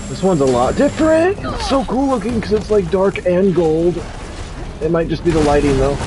This one's a lot different. It's so cool looking because it's like dark and gold. It might just be the lighting though.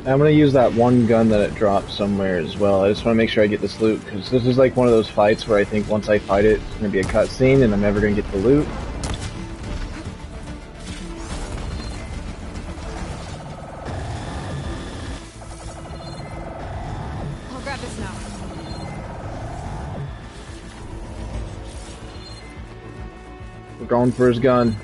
I'm gonna use that one gun that it dropped somewhere as well. I just want to make sure I get this loot, because this is like one of those fights where I think once I fight it, it's gonna be a cutscene and I'm never gonna get the loot. I'll grab this now. We're going for his gun.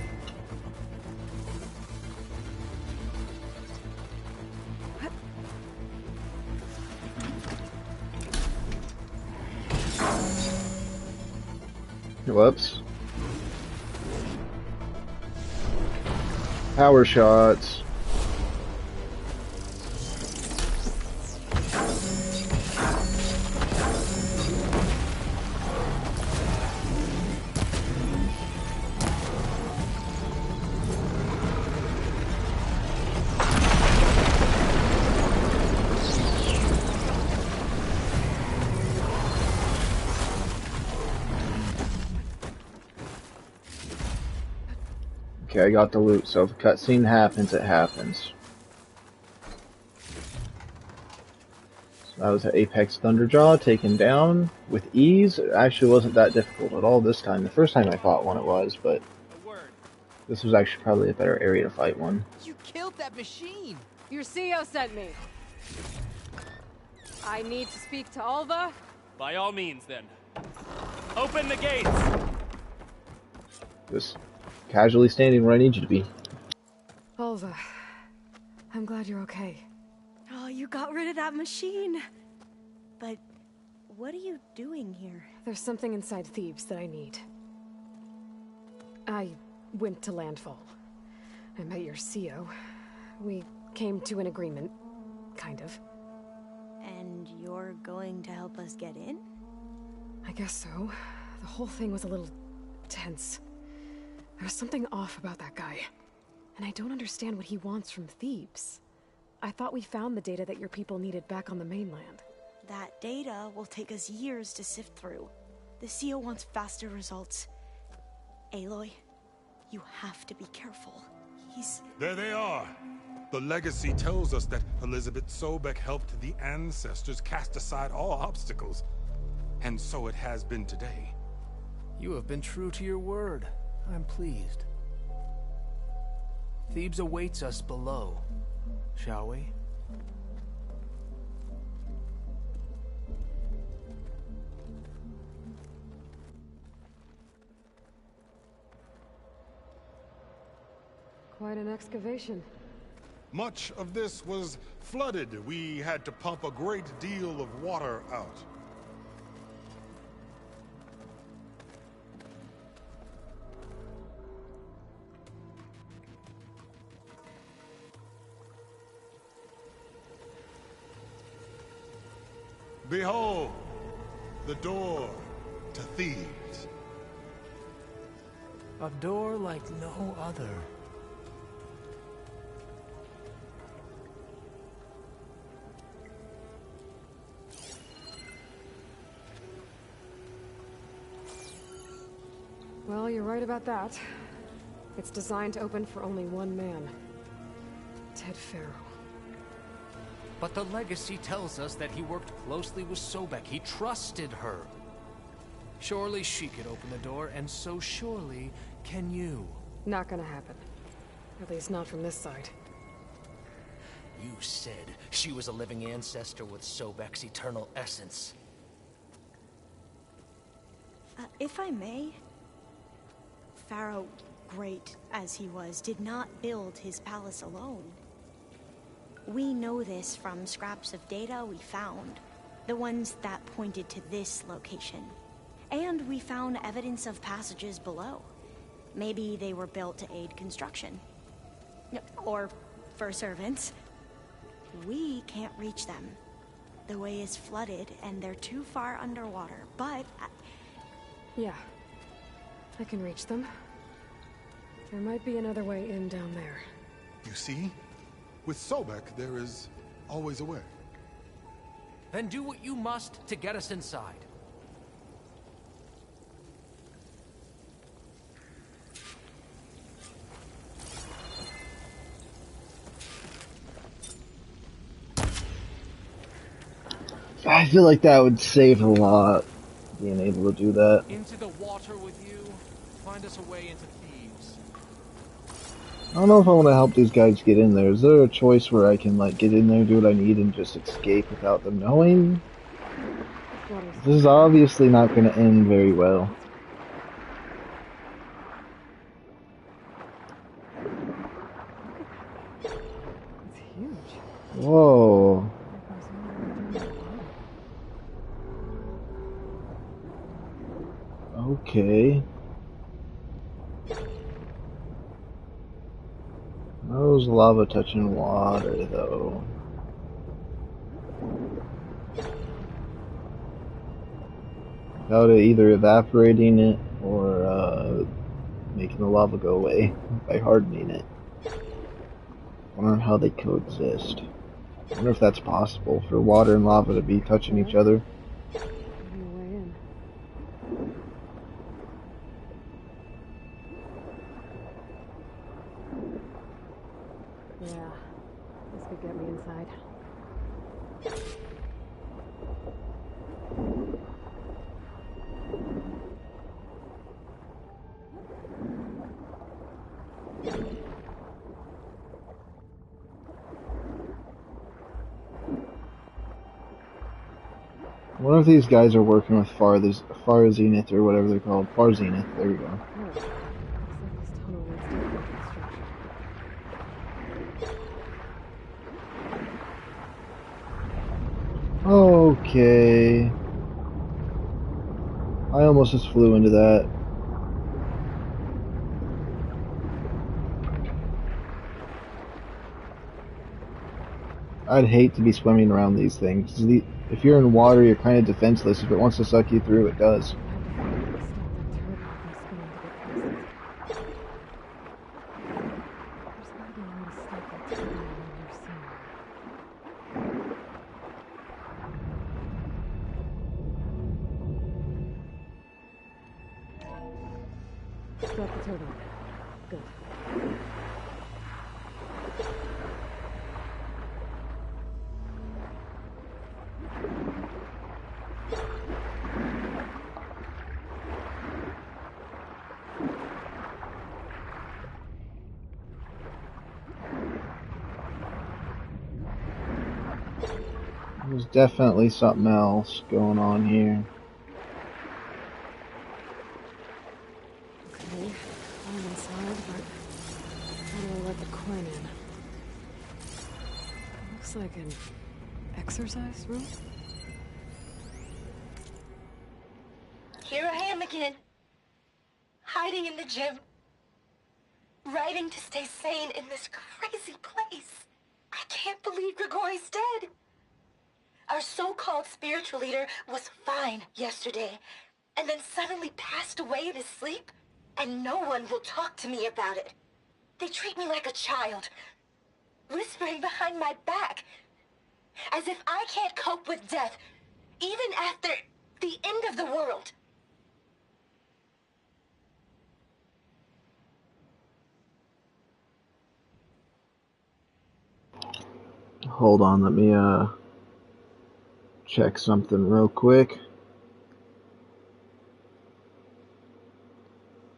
Whoops. Power shots. Okay, I got the loot, so if a cutscene happens, it happens. So that was an Apex Thunderjaw taken down with ease. It actually wasn't that difficult at all this time. The first time I fought one it was, but this was actually probably a better area to fight one. You killed that machine! Your CEO sent me. I need to speak to Alva. By all means, then. Open the gates! Just casually standing where I need you to be. Alva, I'm glad you're okay. Oh, you got rid of that machine. But what are you doing here? There's something inside Thebes that I need. I went to landfall. I met your CO. We came to an agreement, kind of. And you're going to help us get in? I guess so. The whole thing was a little tense. There was something off about that guy. And I don't understand what he wants from Thebes. I thought we found the data that your people needed back on the mainland. That data will take us years to sift through. The CO wants faster results. Aloy, you have to be careful. There they are! The legacy tells us that Elizabeth Sobek helped the ancestors cast aside all obstacles. And so it has been today. You have been true to your word. I'm pleased. Thebes awaits us below, shall we? Quite an excavation. Much of this was flooded. We had to pump a great deal of water out. Behold, the door to Thebes. A door like no other. Well, you're right about that. It's designed to open for only one man. Ted Farrow. But the legacy tells us that he worked closely with Sobek. He trusted her. Surely she could open the door, and so surely can you. Not gonna happen. At least not from this side. You said she was a living ancestor with Sobek's eternal essence. If I may, Pharaoh, great as he was, did not build his palace alone. We know this from scraps of data we found, the ones that pointed to this location. And we found evidence of passages below. Maybe they were built to aid construction. Or for servants. We can't reach them. The way is flooded and they're too far underwater, but... Yeah. I can reach them. There might be another way in down there. You see? With Sobek, there is always a way. Then do what you must to get us inside. I feel like that would save a lot, being able to do that. Into the water with you. Find us a way into Thebes. I don't know if I want to help these guys get in there. Is there a choice where I can, like, get in there, do what I need, and just escape without them knowing? This is obviously not going to end very well. It's huge. Whoa. Okay. How's lava touching water, though? Without it either evaporating it or making the lava go away by hardening it. I wonder how they coexist. I wonder if that's possible for water and lava to be touching each other. Yeah, this could get me inside. One of these guys are working with Far Zenith or whatever they're called. Far Zenith, there we go. Okay. I almost just flew into that. I'd hate to be swimming around these things. If you're in water, you're kind of defenseless. If it wants to suck you through, it does. Stop the turtle. Good. There's definitely something else going on here. Okay, I'm inside, but how do I let the coin in? It looks like an exercise room. Here I am again. Hiding in the gym. Writing to stay sane in this crazy place. I can't believe Grigori's dead. Our so-called spiritual leader was fine yesterday, and then suddenly passed away in his sleep, and no one will talk to me about it. They treat me like a child, whispering behind my back, as if I can't cope with death, even after the end of the world. Hold on, let me check something real quick.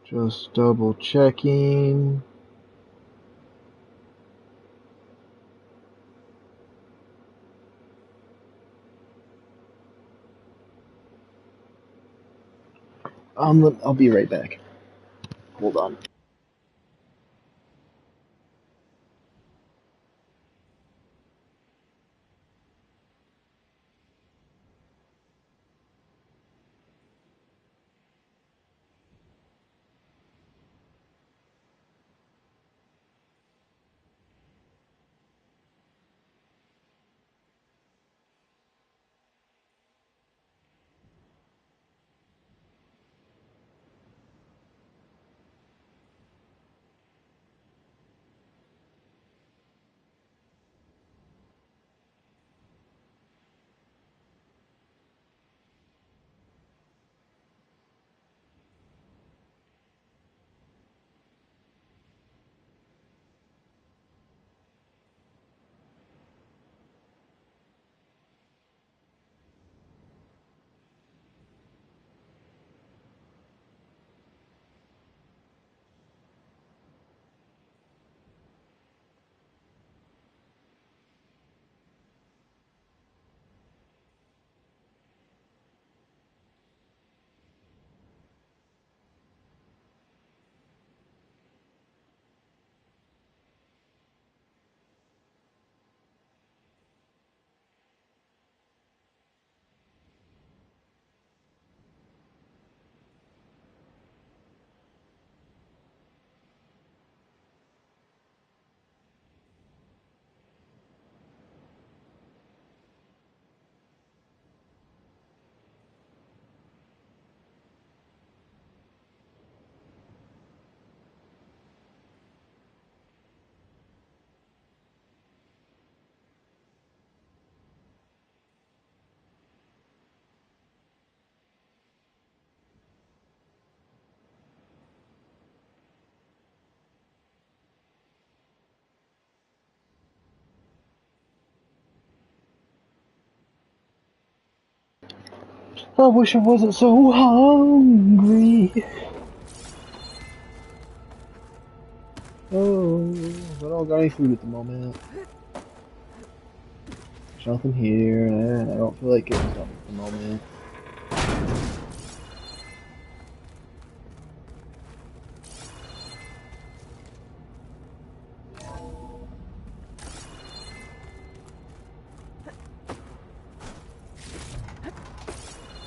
Just double checking. I'll be right back. Hold on. I wish I wasn't so hungry. Oh, but I don't got any food at the moment. There's nothing here, and I don't feel like getting something at the moment.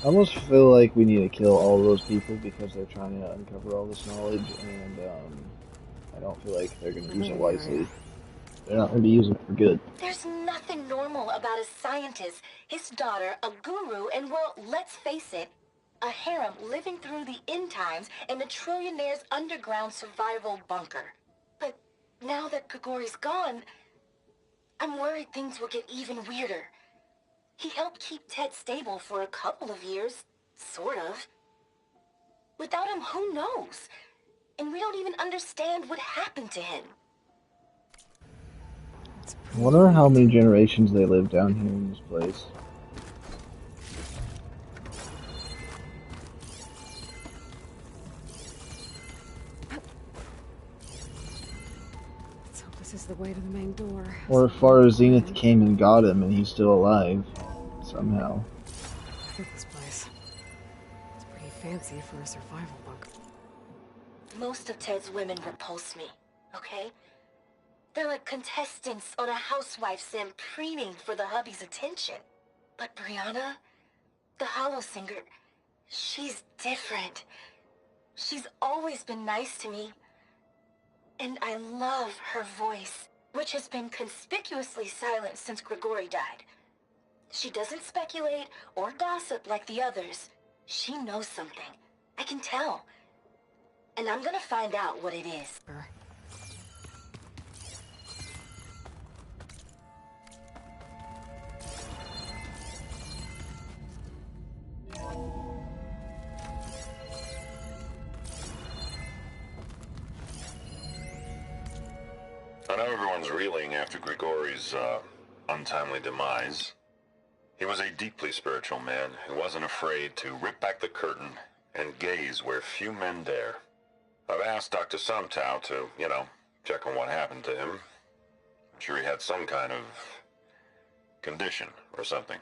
I almost feel like we need to kill all those people because they're trying to uncover all this knowledge, and I don't feel like they're going to use it wisely. They're not going to be using it for good. There's nothing normal a scientist, his daughter, a guru, and well, let's face it, a harem living through the end times in a trillionaire's underground survival bunker. But now that Grigori's gone, I'm worried things will get even weirder. He helped keep Ted stable for a couple of years, sort of. Without him, who knows? And we don't even understand what happened to him. I wonder how many generations they live down here in this place. Let's hope this is the way to the main door. Or if Far Zenith came and got him and he's still alive, somehow. Look at this place. It's pretty fancy for a survival bunker. Most of Ted's women repulse me, okay? They're like contestants on a housewife sim preening for the hubby's attention. But Brianna, the hollow singer, she's different. She's always been nice to me. And I love her voice, which has been conspicuously silent since Grigori died. She doesn't speculate or gossip like the others. She knows something. I can tell. And I'm gonna find out what it is. I know everyone's reeling after Grigori's untimely demise. He was a deeply spiritual man who wasn't afraid to rip back the curtain and gaze where few men dare. I've asked Dr. Sumtow to, check on what happened to him. I'm sure he had some kind of condition or something.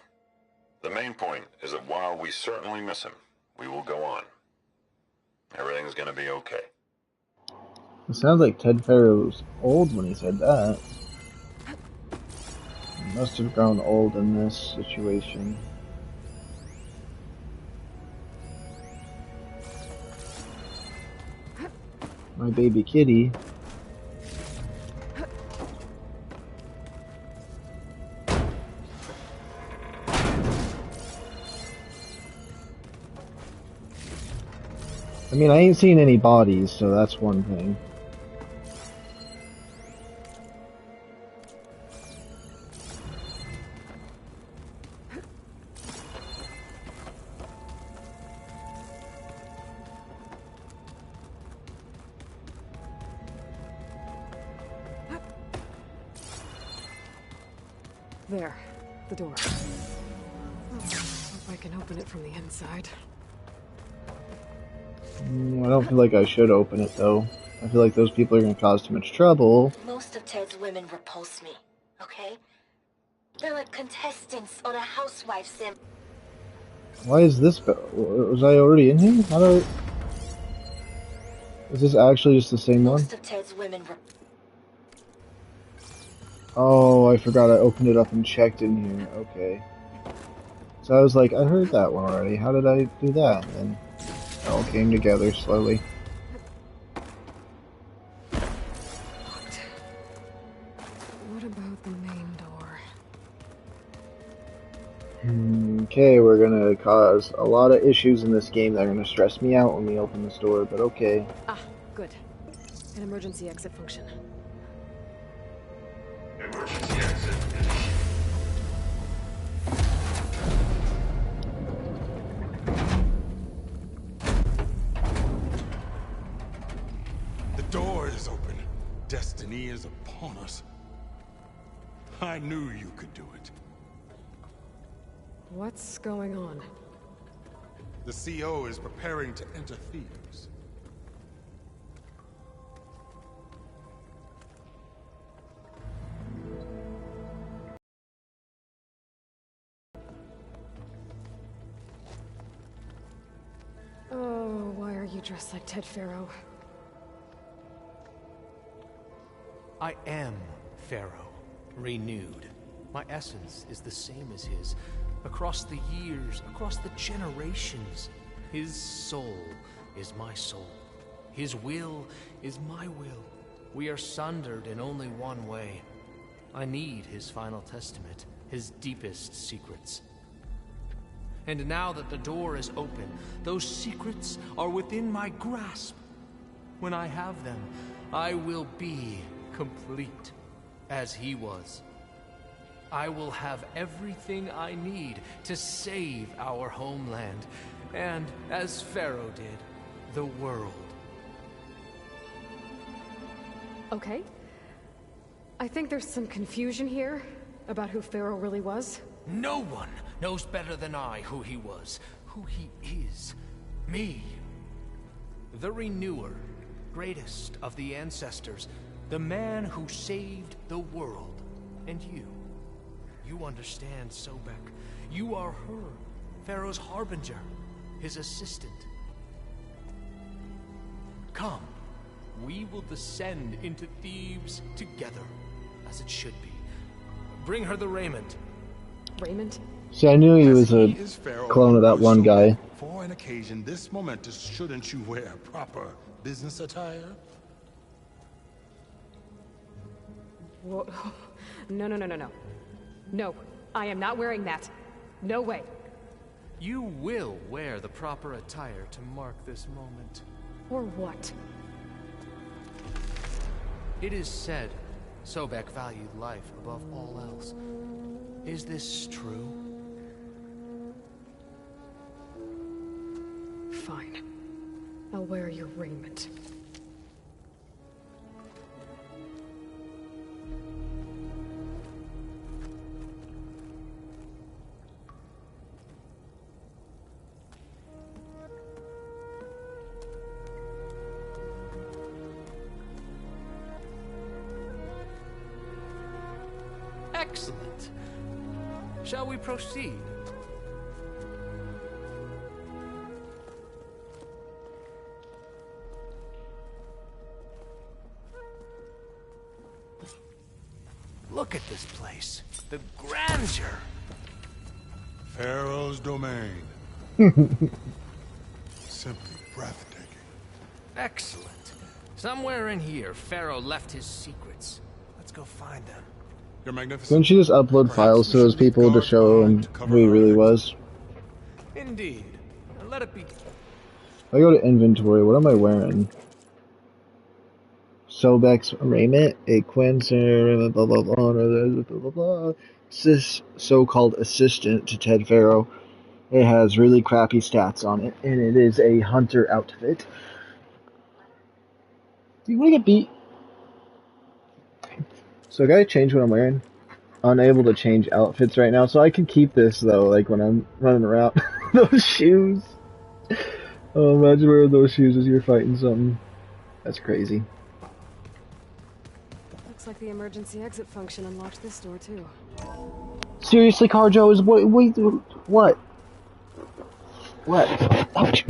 The main point is that while we certainly miss him, we will go on. Everything's gonna be okay. It sounds like Ted Farrow was old when he said that. He must have grown old in this situation. My baby kitty. I mean, I ain't seen any bodies, so that's one thing. There, the door. Oh, hope I can open it from the inside. I don't feel like I should open it, though. I feel like those people are going to cause too much trouble. Most of Ted's women repulse me, okay? They're like contestants on a housewife sim. Why is this... Was I already in here? How do I... Is this actually just the same one? Most of Ted's women Oh, I forgot I opened it up and checked in here. Okay. So I was like, I heard that one already. How did I do that? And it all came together slowly. What about the main door? Okay, we're gonna cause a lot of issues in this game that are gonna stress me out when we open this door, but okay. Ah, good. An emergency exit function. Emergency exit. The door is open. Destiny is upon us. I knew you could do it. What's going on? The CO is preparing to enter Thebes. Oh, why are you dressed like Ted Farrow? I am Pharaoh, renewed. My essence is the same as his. Across the years, across the generations, his soul is my soul. His will is my will. We are sundered in only one way. I need his final testament, his deepest secrets. And now that the door is open, those secrets are within my grasp. When I have them, I will be complete, as he was. I will have everything I need to save our homeland, and, as Pharaoh did, the world. Okay. I think there's some confusion here about who Pharaoh really was. No one knows better than I who he was, who he is. Me. The Renewer, greatest of the ancestors, the man who saved the world. And you. You understand, Sobek. You are her, Pharaoh's harbinger, his assistant. Come, we will descend into Thebes together, as it should be. Bring her the raiment. Raiment? See, I knew he was a clone of that one guy. For an occasion this momentous, shouldn't you wear proper business attire? Whoa. No, no, no, no, no. No, I am not wearing that. No way. You will wear the proper attire to mark this moment. Or what? It is said Sobek valued life above all else. Is this true? Fine. I'll wear your raiment. Excellent. Shall we proceed? Look at this place. The grandeur. Pharaoh's domain. Simply breathtaking. Excellent. Somewhere in here, Pharaoh left his secrets. Let's go find them. Your magnificent. Couldn't you just upload files to those people to show them who he really was? Indeed. And let it be. I go to inventory. What am I wearing? Sobek's raiment, a Quincer, blah blah blah blah blah blah. This so-called assistant to Ted Pharaoh. It has really crappy stats on it, and it is a hunter outfit. Do you want to get beat? So I gotta change what I'm wearing. Unable to change outfits right now, so I can keep this though, like when I'm running around. Those shoes. Oh, imagine wearing those shoes as you're fighting something. That's crazy. Looks like the emergency exit function unlocked this door too. Seriously, Carjo is what? What? Ouch.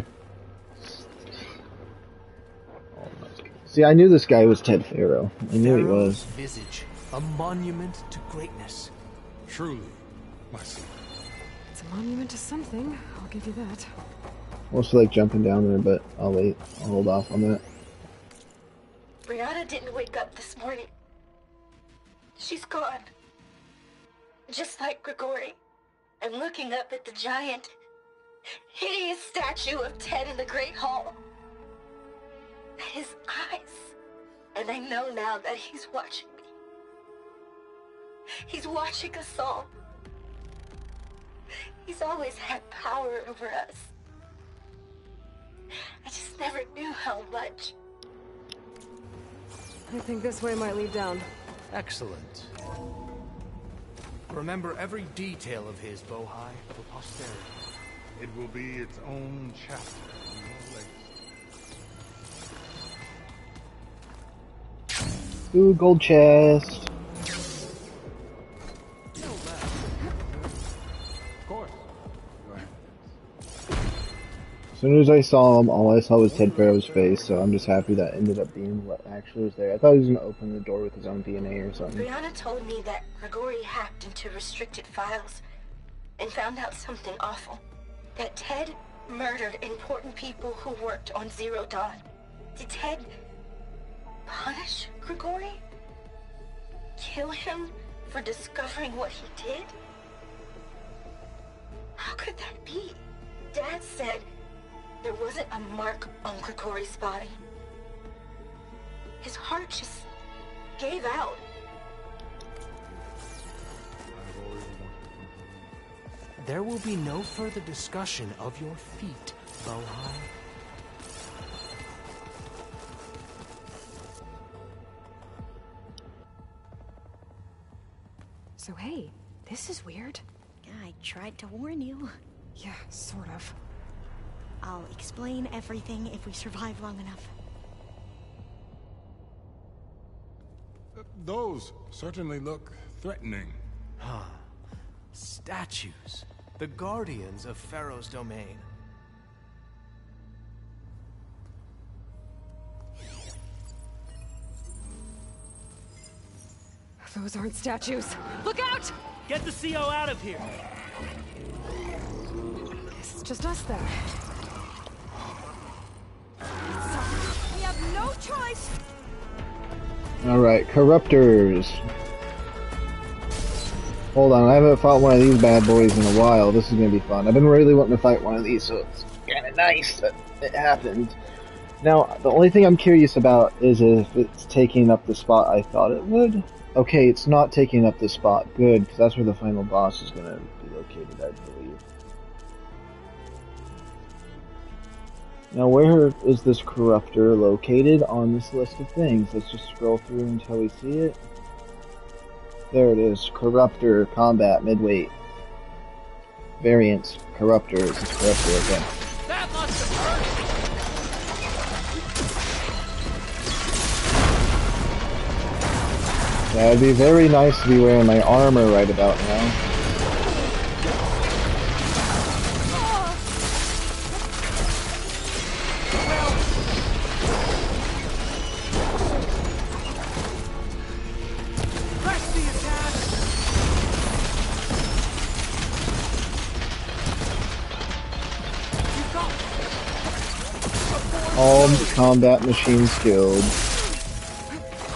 See, I knew this guy was Ted Pharaoh. I knew he was. Visage, a monument to greatness. Truly, my son. It's a monument to something, I'll give you that. Also like jumping down there, but I'll wait. I'll hold off on that. Brianna didn't wake up this morning. She's gone. Just like Grigori. I'm looking up at the giant, hideous statue of Ted in the Great Hall. His eyes. And I know now that he's watching me. He's watching us all. He's always had power over us. I just never knew how much. I think this way might lead down. Excellent. Remember every detail of his, Bohai, for posterity. It will be its own chapter in your legacy. Ooh, gold chest. Of course. Go ahead. As soon as I saw him, all I saw was Ted Pharaoh's face, so I'm just happy that ended up being what actually was there. I thought he was going to open the door with his own DNA or something. Brianna told me that Grigori hacked into restricted files and found out something awful. That Ted murdered important people who worked on Zero Dawn. Did Ted punish Grigori? Kill him for discovering what he did? How could that be? Dad said there wasn't a mark on Grigori's body. His heart just gave out. There will be no further discussion of your feat, Bohai. So hey, this is weird. Yeah, I tried to warn you. Yeah, sort of. I'll explain everything if we survive long enough. Those certainly look threatening. Huh. Statues. The guardians of Pharaoh's domain. Those aren't statues. Look out! Get the CO out of here! It's just us then. We have no choice. Alright, Corruptors. Hold on, I haven't fought one of these bad boys in a while. This is gonna be fun. I've been really wanting to fight one of these, so it's kinda nice that it happened. Now, the only thing I'm curious about is if it's taking up the spot I thought it would. Okay, it's not taking up the spot. Good, because that's where the final boss is gonna be located, I believe. Now, where is this Corruptor located on this list of things? Let's just scroll through until we see it. There it is. Corruptor, combat, midweight. Variants, Corruptor. Is this Corruptor again? That must have hurt! Yeah, it'd be very nice to be wearing my armor right about now. All combat machines skilled.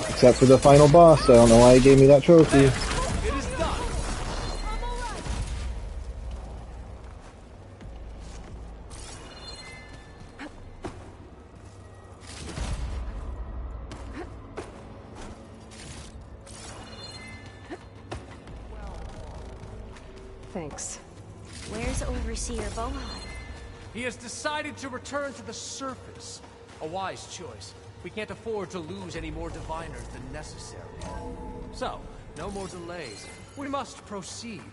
Except for the final boss. I don't know why he gave me that trophy. Thanks. Where's Overseer Bohai? He has decided to return to the surface. A wise choice. We can't afford to lose any more diviners than necessary. So, no more delays. We must proceed.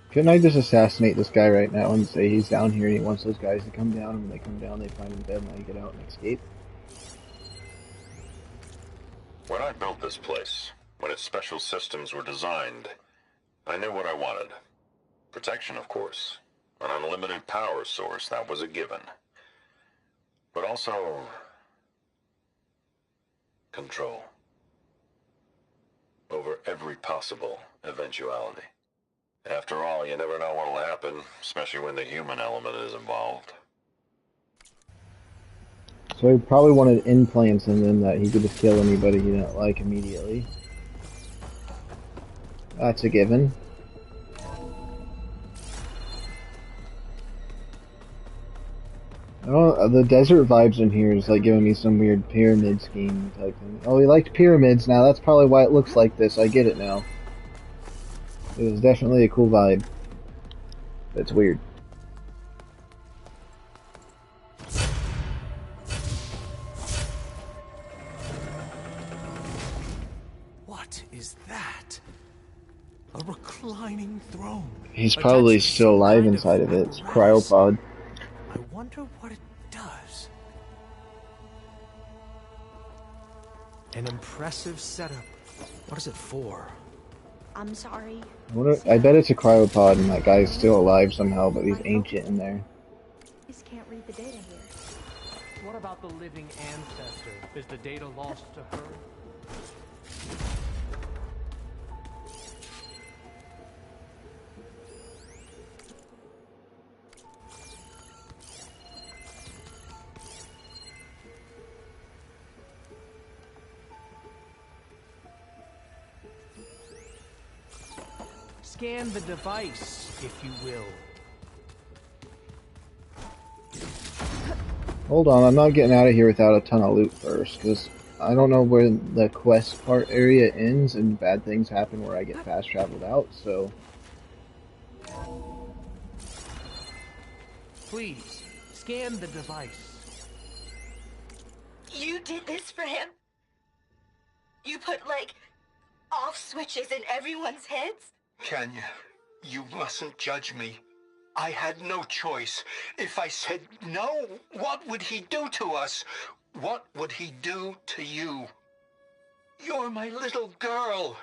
Couldn't I just assassinate this guy right now and say he's down here and he wants those guys to come down, and when they come down they find him dead and I get out and escape? When I built this place, when its special systems were designed, I knew what I wanted. Protection, of course. An unlimited power source, that was a given. But also control over every possible eventuality. After all, you never know what'll happen, especially when the human element is involved. So he probably wanted implants in them that he could just kill anybody he didn't like immediately. That's a given. Oh, the desert vibes in here is like giving me some weird pyramid scheme type thing. Oh, he liked pyramids now. That's probably why it looks like this. I get it now. It was definitely a cool vibe. It's weird. What is that? A reclining throne. He's probably still alive inside of it. It's cryopod. I wonder what it does. An impressive setup. What is it for? I'm sorry. I bet it's a cryopod and that guy's still alive somehow, but he's ancient in there. I just can't read the data here. What about the living ancestor? Is the data lost to her? Scan the device, if you will. Hold on, I'm not getting out of here without a ton of loot first, because I don't know where the quest part area ends and bad things happen where I get fast traveled out, so... Please, scan the device. You did this for him? You put, like, off switches in everyone's heads? Kenya, you mustn't judge me. I had no choice. If I said no, what would he do to us? What would he do to you? You're my little girl.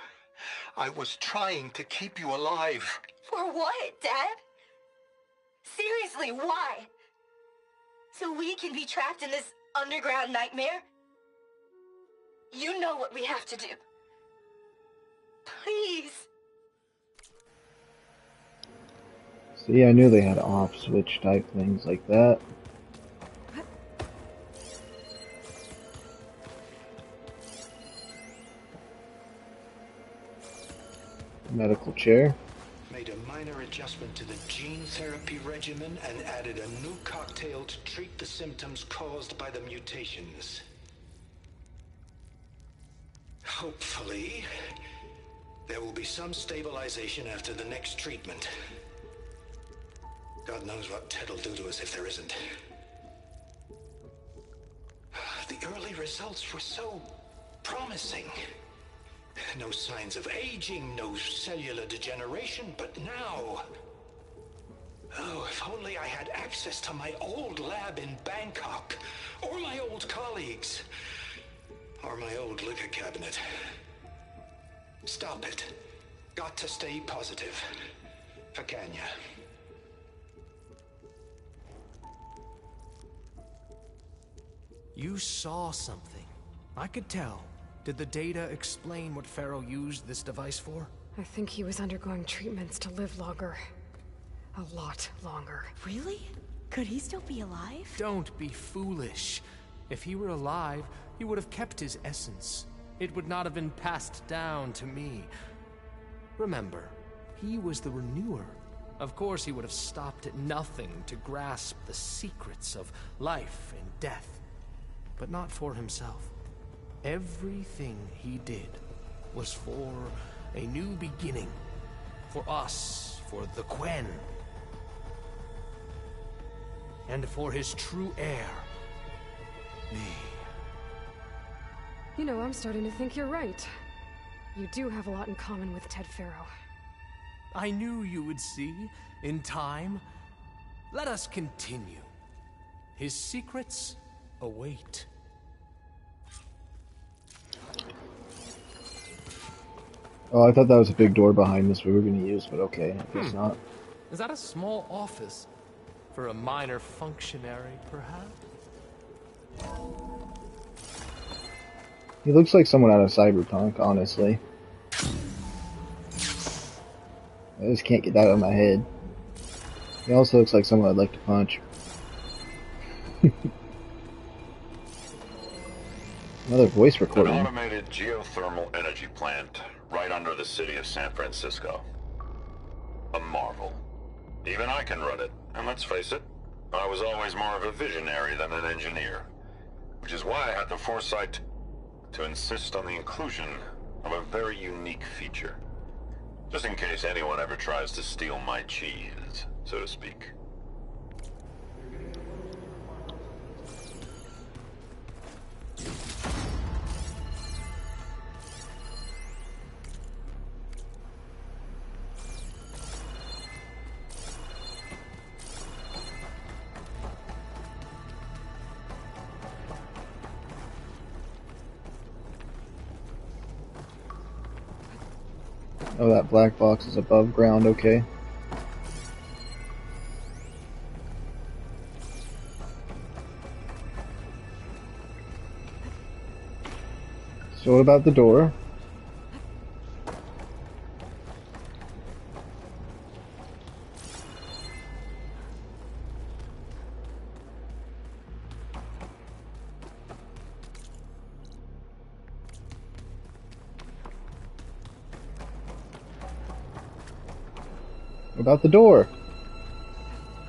I was trying to keep you alive. For what, Dad? Seriously, why? So we can be trapped in this underground nightmare? You know what we have to do. Please. See, I knew they had off switch type things like that. Medical chair. Made a minor adjustment to the gene therapy regimen and added a new cocktail to treat the symptoms caused by the mutations. Hopefully, there will be some stabilization after the next treatment. God knows what Ted'll do to us if there isn't. The early results were so promising. No signs of aging, no cellular degeneration, but now... Oh, if only I had access to my old lab in Bangkok, or my old colleagues, or my old liquor cabinet. Stop it. Got to stay positive. For Kenya. You saw something. I could tell. Did the data explain what Pharaoh used this device for? I think he was undergoing treatments to live longer. A lot longer. Really? Could he still be alive? Don't be foolish. If he were alive, he would have kept his essence. It would not have been passed down to me. Remember, he was the renewer. Of course he would have stopped at nothing to grasp the secrets of life and death. But not for himself. Everything he did was for a new beginning. For us, for the Quen. And for his true heir, me. You know, I'm starting to think you're right. You do have a lot in common with Ted Pharaoh. I knew you would see, in time. Let us continue. His secrets await. Oh, I thought that was a big door behind us we were going to use, but okay, I guess not. Is that a small office? For a minor functionary, perhaps? He looks like someone out of Cyberpunk, honestly. I just can't get that out of my head. He also looks like someone I'd like to punch. Another voice recording. An automated geothermal energy plant right under the city of San Francisco. A marvel. Even I can run it, and let's face it, I was always more of a visionary than an engineer. Which is why I had the foresight to insist on the inclusion of a very unique feature. Just in case anyone ever tries to steal my cheese, so to speak. Oh, that black box is above ground, okay. So what about the door? About the door.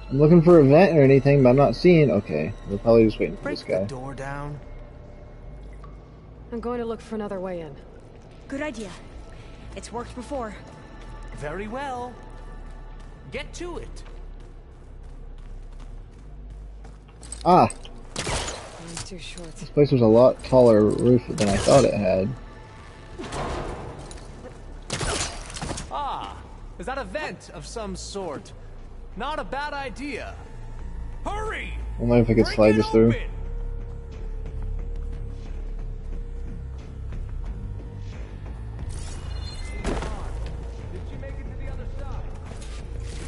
I'm looking for a vent or anything, but I'm not seeing. Okay, we're probably just waiting for this guy. Break the door down. I'm going to look for another way in. Good idea. It's worked before. Very well. Get to it. Ah! I'm too short. This place was a lot taller roof than I thought it had. Ah, is that a vent of some sort? Not a bad idea. Hurry! I wonder if I could slide this through.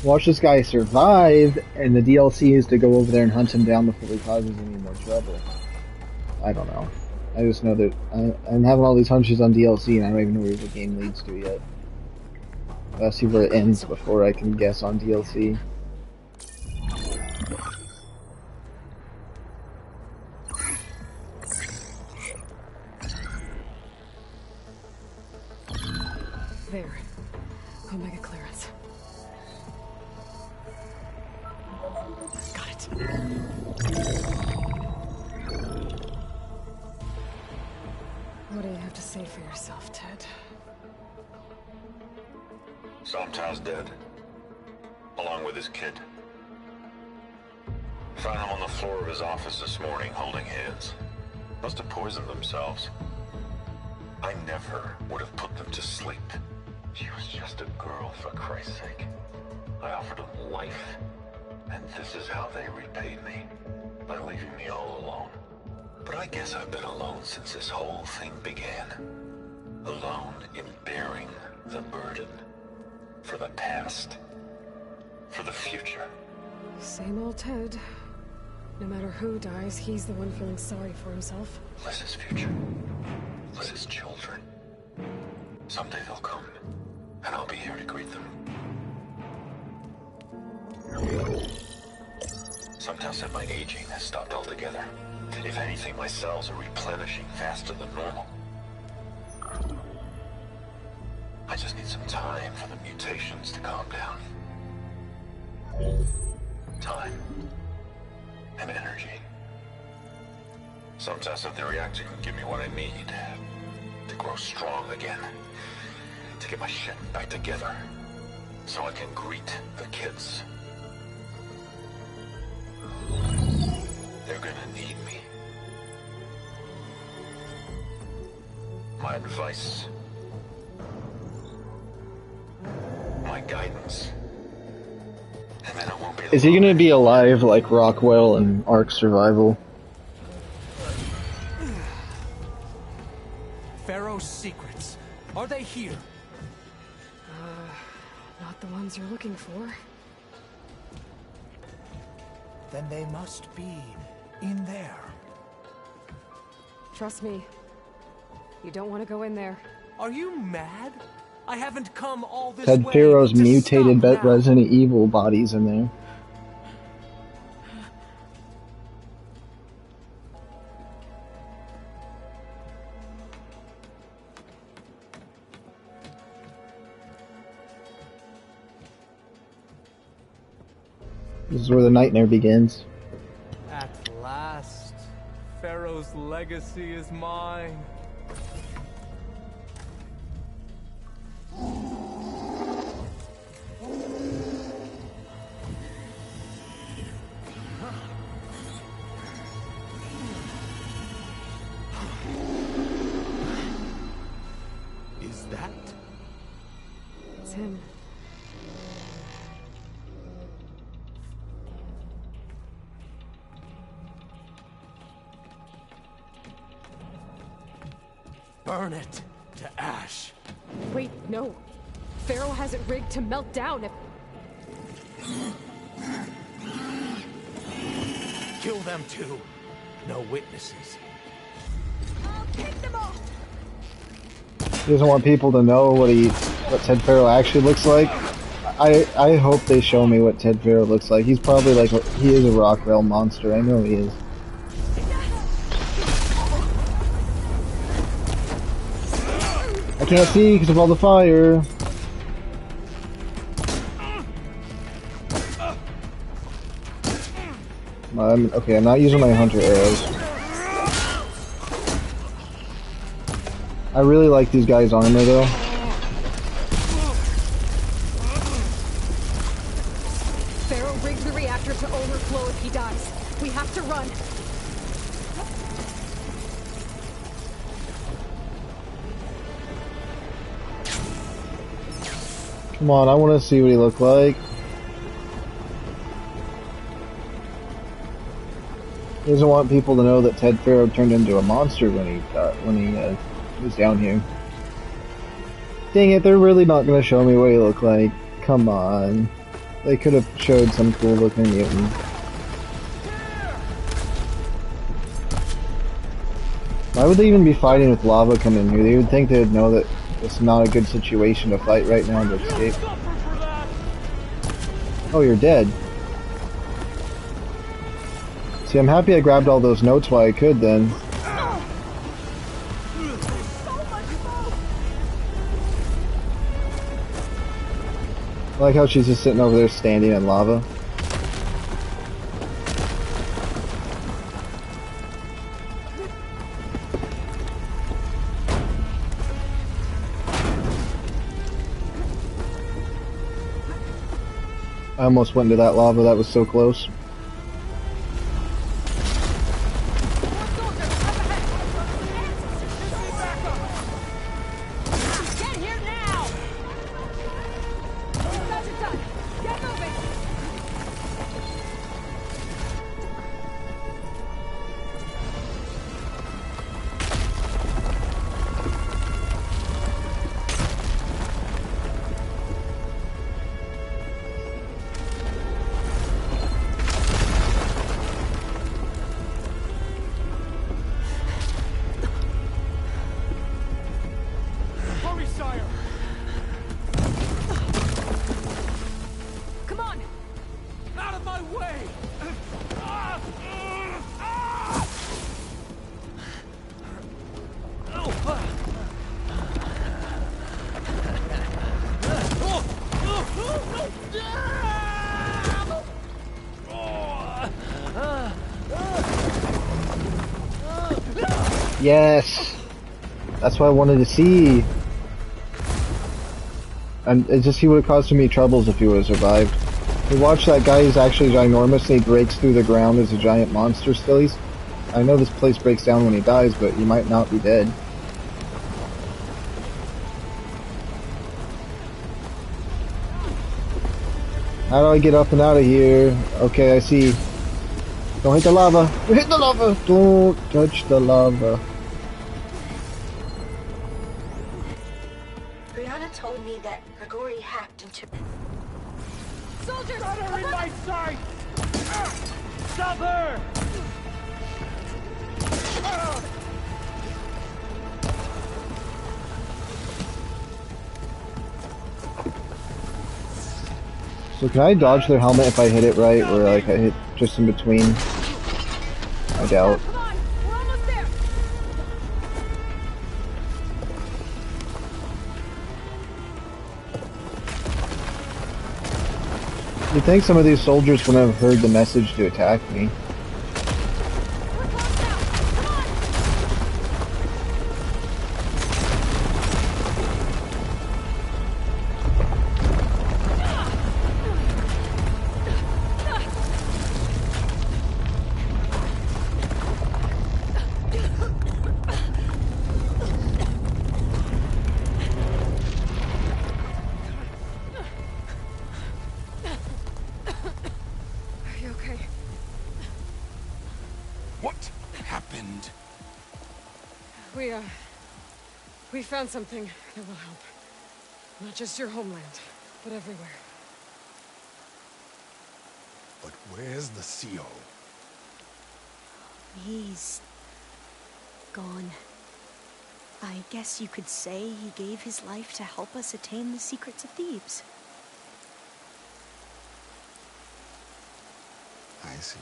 Watch this guy survive, and the DLC is to go over there and hunt him down before he causes any more trouble. I don't know. I just know that I'm having all these hunches on DLC, and I don't even know where the game leads to yet. I'll see where it ends before I can guess on DLC. There. Omega clearance. Got it. What do you have to say for yourself, Ted? Somtow's dead. Along with his kid. Found him on the floor of his office this morning, holding hands. Must have poisoned themselves. I never would have put them to sleep. She was just a girl, for Christ's sake. I offered them life, and this is how they repaid me. By leaving me all alone. But I guess I've been alone since this whole thing began. Alone in bearing the burden. For the past. For the future. Same old Ted. No matter who dies, he's the one feeling sorry for himself. Liz's future. Liz's children. Someday they'll come, and I'll be here to greet them. Somtow said my aging has stopped altogether. If anything, my cells are replenishing faster than normal. I just need some time for the mutations to calm down. Time. And energy. Somtow said the reactor can give me what I need. To grow strong again. To get my shit back together. So I can greet the kids. They're gonna need me. My advice. My guidance. And then I won't be Is he gonna be alive like Rockwell and Ark Survival? Pharaoh's secrets. Are they here? Not the ones you're looking for. Then they must be in there. Trust me. You don't want to go in there. Are you mad? I haven't come all this Ted way Pharaoh's to mutated stop now. Resident Evil bodies in there. This is where the nightmare begins. At last, Pharaoh's legacy is mine. Is that? It's him. Burn it to ash. Wait, no. Pharaoh has it rigged to melt down if... Kill them too. No witnesses. He doesn't want people to know what Ted Pharaoh actually looks like. I hope they show me what Ted Pharaoh looks like. He's probably like, he is a Rockwell monster. I know he is. I can't see because of all the fire. Okay, I'm not using my hunter arrows. I really like these guys' armor though. Pharaoh rigged the reactor to overflow if he dies. We have to run. Come on, I want to see what he looked like. He doesn't want people to know that Ted Pharaoh turned into a monster when he was down here. Dang it, they're really not going to show me what he looked like. Come on. They could have showed some cool looking mutant. Why would they even be fighting with lava coming in here? They would think they would know that it's not a good situation to fight right now to escape. Oh, you're dead. See, I'm happy I grabbed all those notes while I could then. I like how she's just sitting over there standing in lava. I almost went into that lava, that was so close. Yes! That's what I wanted to see. And it just, he would have caused too many troubles if he would have survived. You watch that guy, he's actually ginormous and he breaks through the ground as a giant monster still. I know this place breaks down when he dies, but he might not be dead. How do I get up and out of here? Okay, I see. Don't hit the lava! Hit the lava! Don't touch the lava. Brianna told me that Grigori hacked into... Soldiers! Got her in my sight! Stop her! So can I dodge their helmet if I hit it right, or like I hit just in between? I doubt. You'd think some of these soldiers would have heard the message to attack me. We found something that will help. Not just your homeland, but everywhere. But where's the CO? He's... gone. I guess you could say he gave his life to help us attain the secrets of Thebes. I see.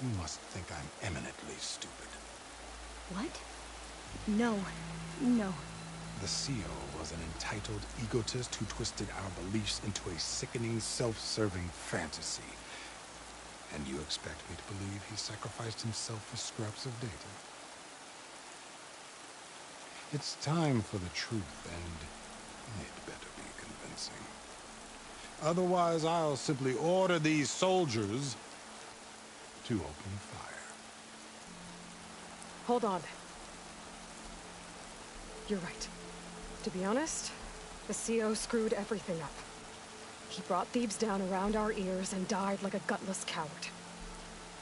You must think I'm eminently stupid. What? No. No. The CEO was an entitled egotist who twisted our beliefs into a sickening, self-serving fantasy. And you expect me to believe he sacrificed himself for scraps of data? It's time for the truth, and it better be convincing. Otherwise, I'll simply order these soldiers to open fire. Hold on. You're right. To be honest, the CO screwed everything up. He brought Thebes down around our ears and died like a gutless coward.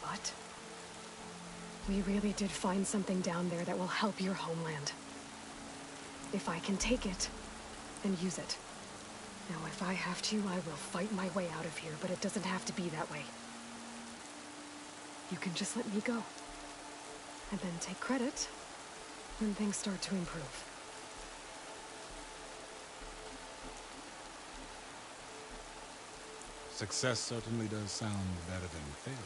But we really did find something down there that will help your homeland. If I can take it and use it. Now, if I have to, I will fight my way out of here, but it doesn't have to be that way. You can just let me go. And then take credit when things start to improve. Success certainly does sound better than failure.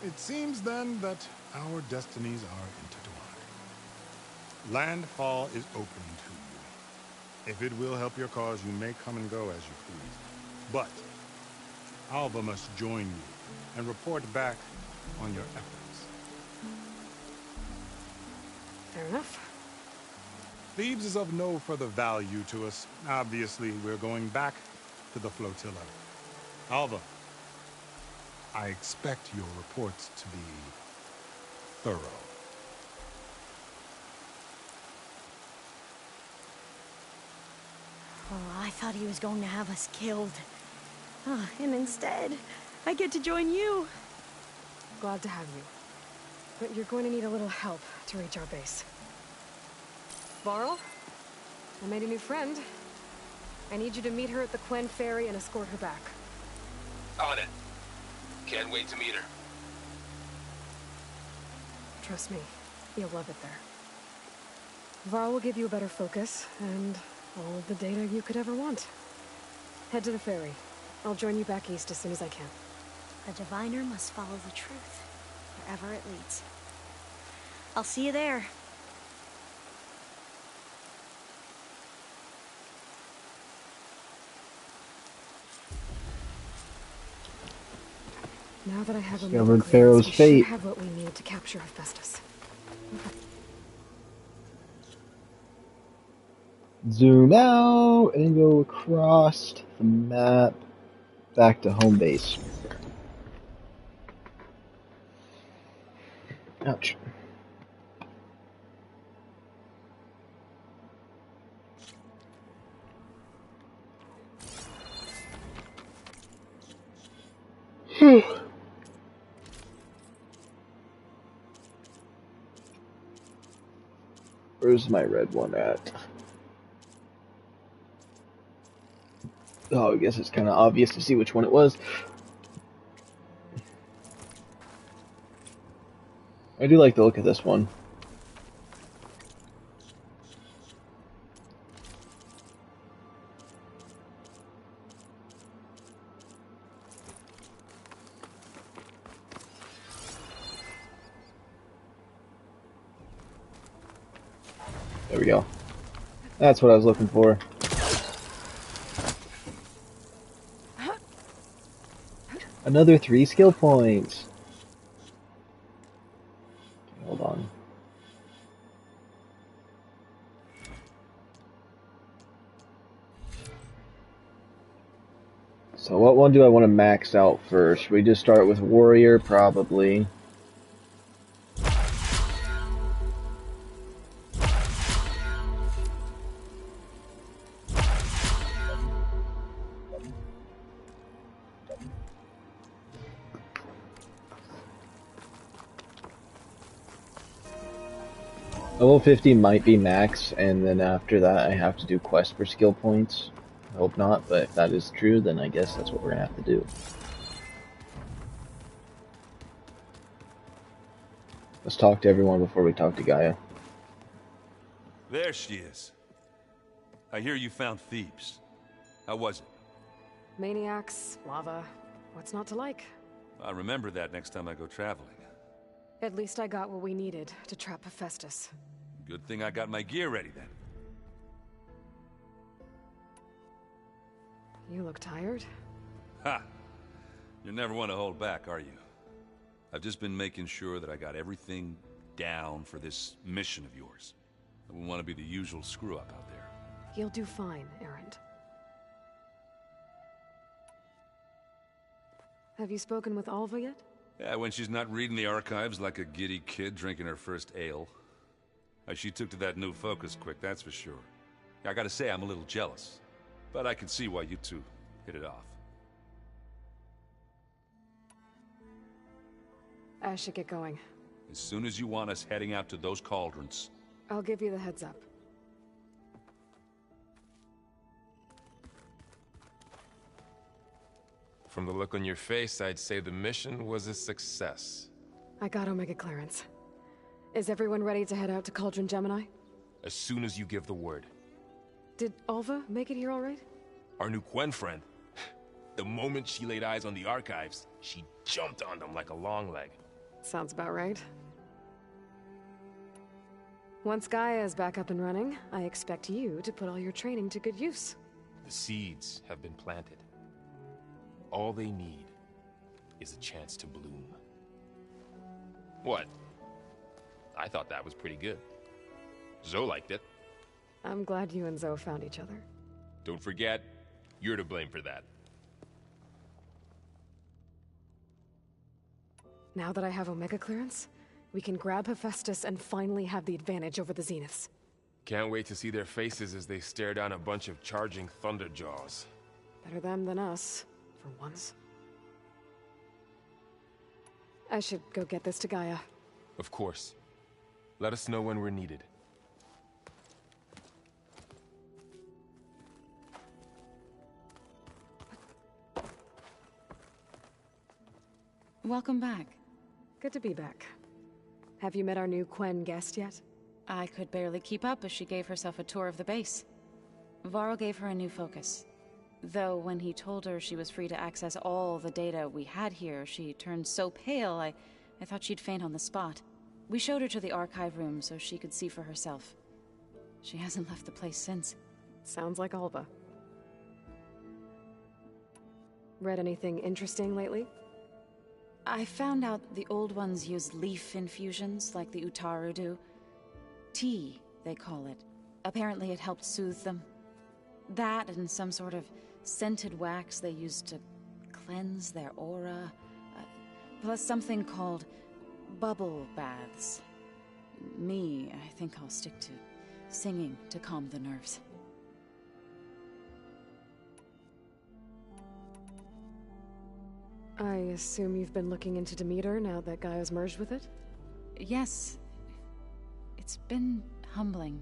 It seems then that our destinies are intertwined. Landfall is open to you. If it will help your cause, you may come and go as you please. But Alva must join you and report back on your efforts. Fair enough. Thebes is of no further value to us. Obviously, we're going back to the flotilla. Alva, I expect your reports to be thorough. Oh, I thought he was going to have us killed. And instead, I get to join you. Glad to have you. But you're going to need a little help to reach our base. Varl, I made a new friend. I need you to meet her at the Quen Ferry and escort her back. On it. Can't wait to meet her. Trust me, you'll love it there. Varl will give you a better focus, and all of the data you could ever want. Head to the ferry. I'll join you back east as soon as I can. A diviner must follow the truth, wherever it leads. I'll see you there. Now that I have Discovered Pharaoh's we fate. should have what we need to capture Hephaestus. Zoom out and go across the map back to home base. Ouch. Phew. Where's my red one at? Oh, I guess it's kind of obvious to see which one it was. I do like the look of this one. There we go. That's what I was looking for. Another 3 skill points. Hold on. So what one do I want to max out first? Should we just start with Warrior? Probably. Level 50 might be max, and then after that I have to do quests for skill points. I hope not, but if that is true, then I guess that's what we're gonna have to do. Let's talk to everyone before we talk to Gaia. There she is. I hear you found Thebes. How was it? Maniacs, lava, what's not to like? I'll remember that next time I go traveling. At least I got what we needed to trap Hephaestus. Good thing I got my gear ready then. You look tired. Ha! You never want to hold back, are you? I've just been making sure that I got everything down for this mission of yours. I wouldn't want to be the usual screw-up out there. You'll do fine, Erend. Have you spoken with Alva yet? Yeah, when she's not reading the archives like a giddy kid drinking her first ale. She took to that new focus quick, that's for sure. I gotta say, I'm a little jealous. But I can see why you two hit it off. I should get going. As soon as you want us heading out to those cauldrons. I'll give you the heads up. From the look on your face, I'd say the mission was a success. I got Omega clearance. Is everyone ready to head out to Cauldron Gemini? As soon as you give the word. Did Alva make it here all right? Our new Quen friend. The moment she laid eyes on the archives, she jumped on them like a long leg. Sounds about right. Once Gaia is back up and running, I expect you to put all your training to good use. The seeds have been planted. All they need is a chance to bloom. What? I thought that was pretty good. Zoe liked it. I'm glad you and Zoe found each other. Don't forget, you're to blame for that. Now that I have Omega clearance, we can grab Hephaestus and finally have the advantage over the Zeniths. Can't wait to see their faces as they stare down a bunch of charging Thunderjaws. Better them than us, for once. I should go get this to Gaia. Of course. Let us know when we're needed. Welcome back. Good to be back. Have you met our new Quen guest yet? I could barely keep up as she gave herself a tour of the base. Varl gave her a new focus. Though when he told her she was free to access all the data we had here, she turned so pale I thought she'd faint on the spot. We showed her to the archive room so she could see for herself. She hasn't left the place since. Sounds like Alva. Read anything interesting lately? I found out the old ones use leaf infusions like the Utaru do. Tea, they call it. Apparently it helped soothe them. That and some sort of scented wax they used to cleanse their aura. Plus something called bubble baths. Me, I think I'll stick to singing to calm the nerves. I assume you've been looking into Demeter now that Gaia's merged with it? Yes. It's been humbling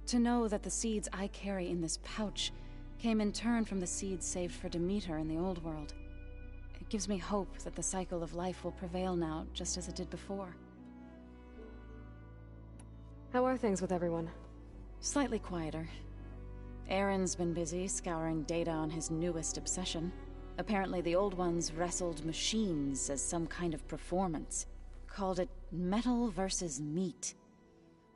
to know that the seeds I carry in this pouch came in turn from the seeds saved for Demeter in the old world. It gives me hope that the cycle of life will prevail now, just as it did before. How are things with everyone? Slightly quieter. Aaron's been busy scouring data on his newest obsession. Apparently the old ones wrestled machines as some kind of performance. Called it metal versus meat.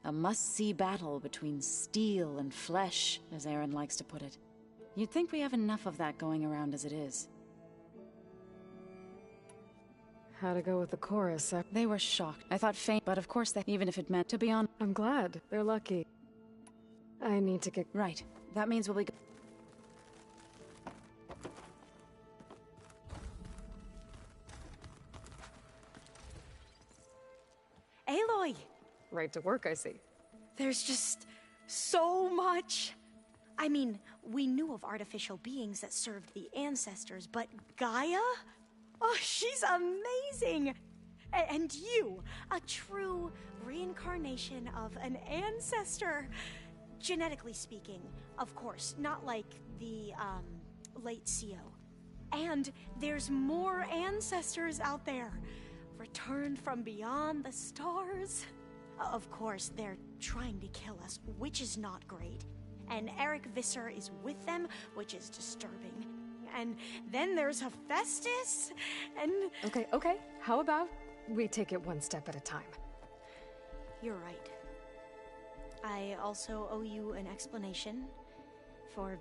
A must-see battle between steel and flesh, as Aaron likes to put it. You'd think we have enough of that going around as it is. How'd it go with the chorus? They were shocked. I thought faint, but of course they, even if it meant to be on. I'm glad. They're lucky. I need to get... Right. That means we'll be... Aloy! Right to work, I see. There's just so much. I mean, we knew of artificial beings that served the ancestors, but Gaia? Oh, she's amazing! And you, a true reincarnation of an ancestor. Genetically speaking, of course, not like the, late CO. And there's more ancestors out there, returned from beyond the stars. Of course, they're trying to kill us, which is not great. And Eric Visser is with them, which is disturbing. And then there's Hephaestus, and... Okay. How about we take it one step at a time? You're right. I also owe you an explanation for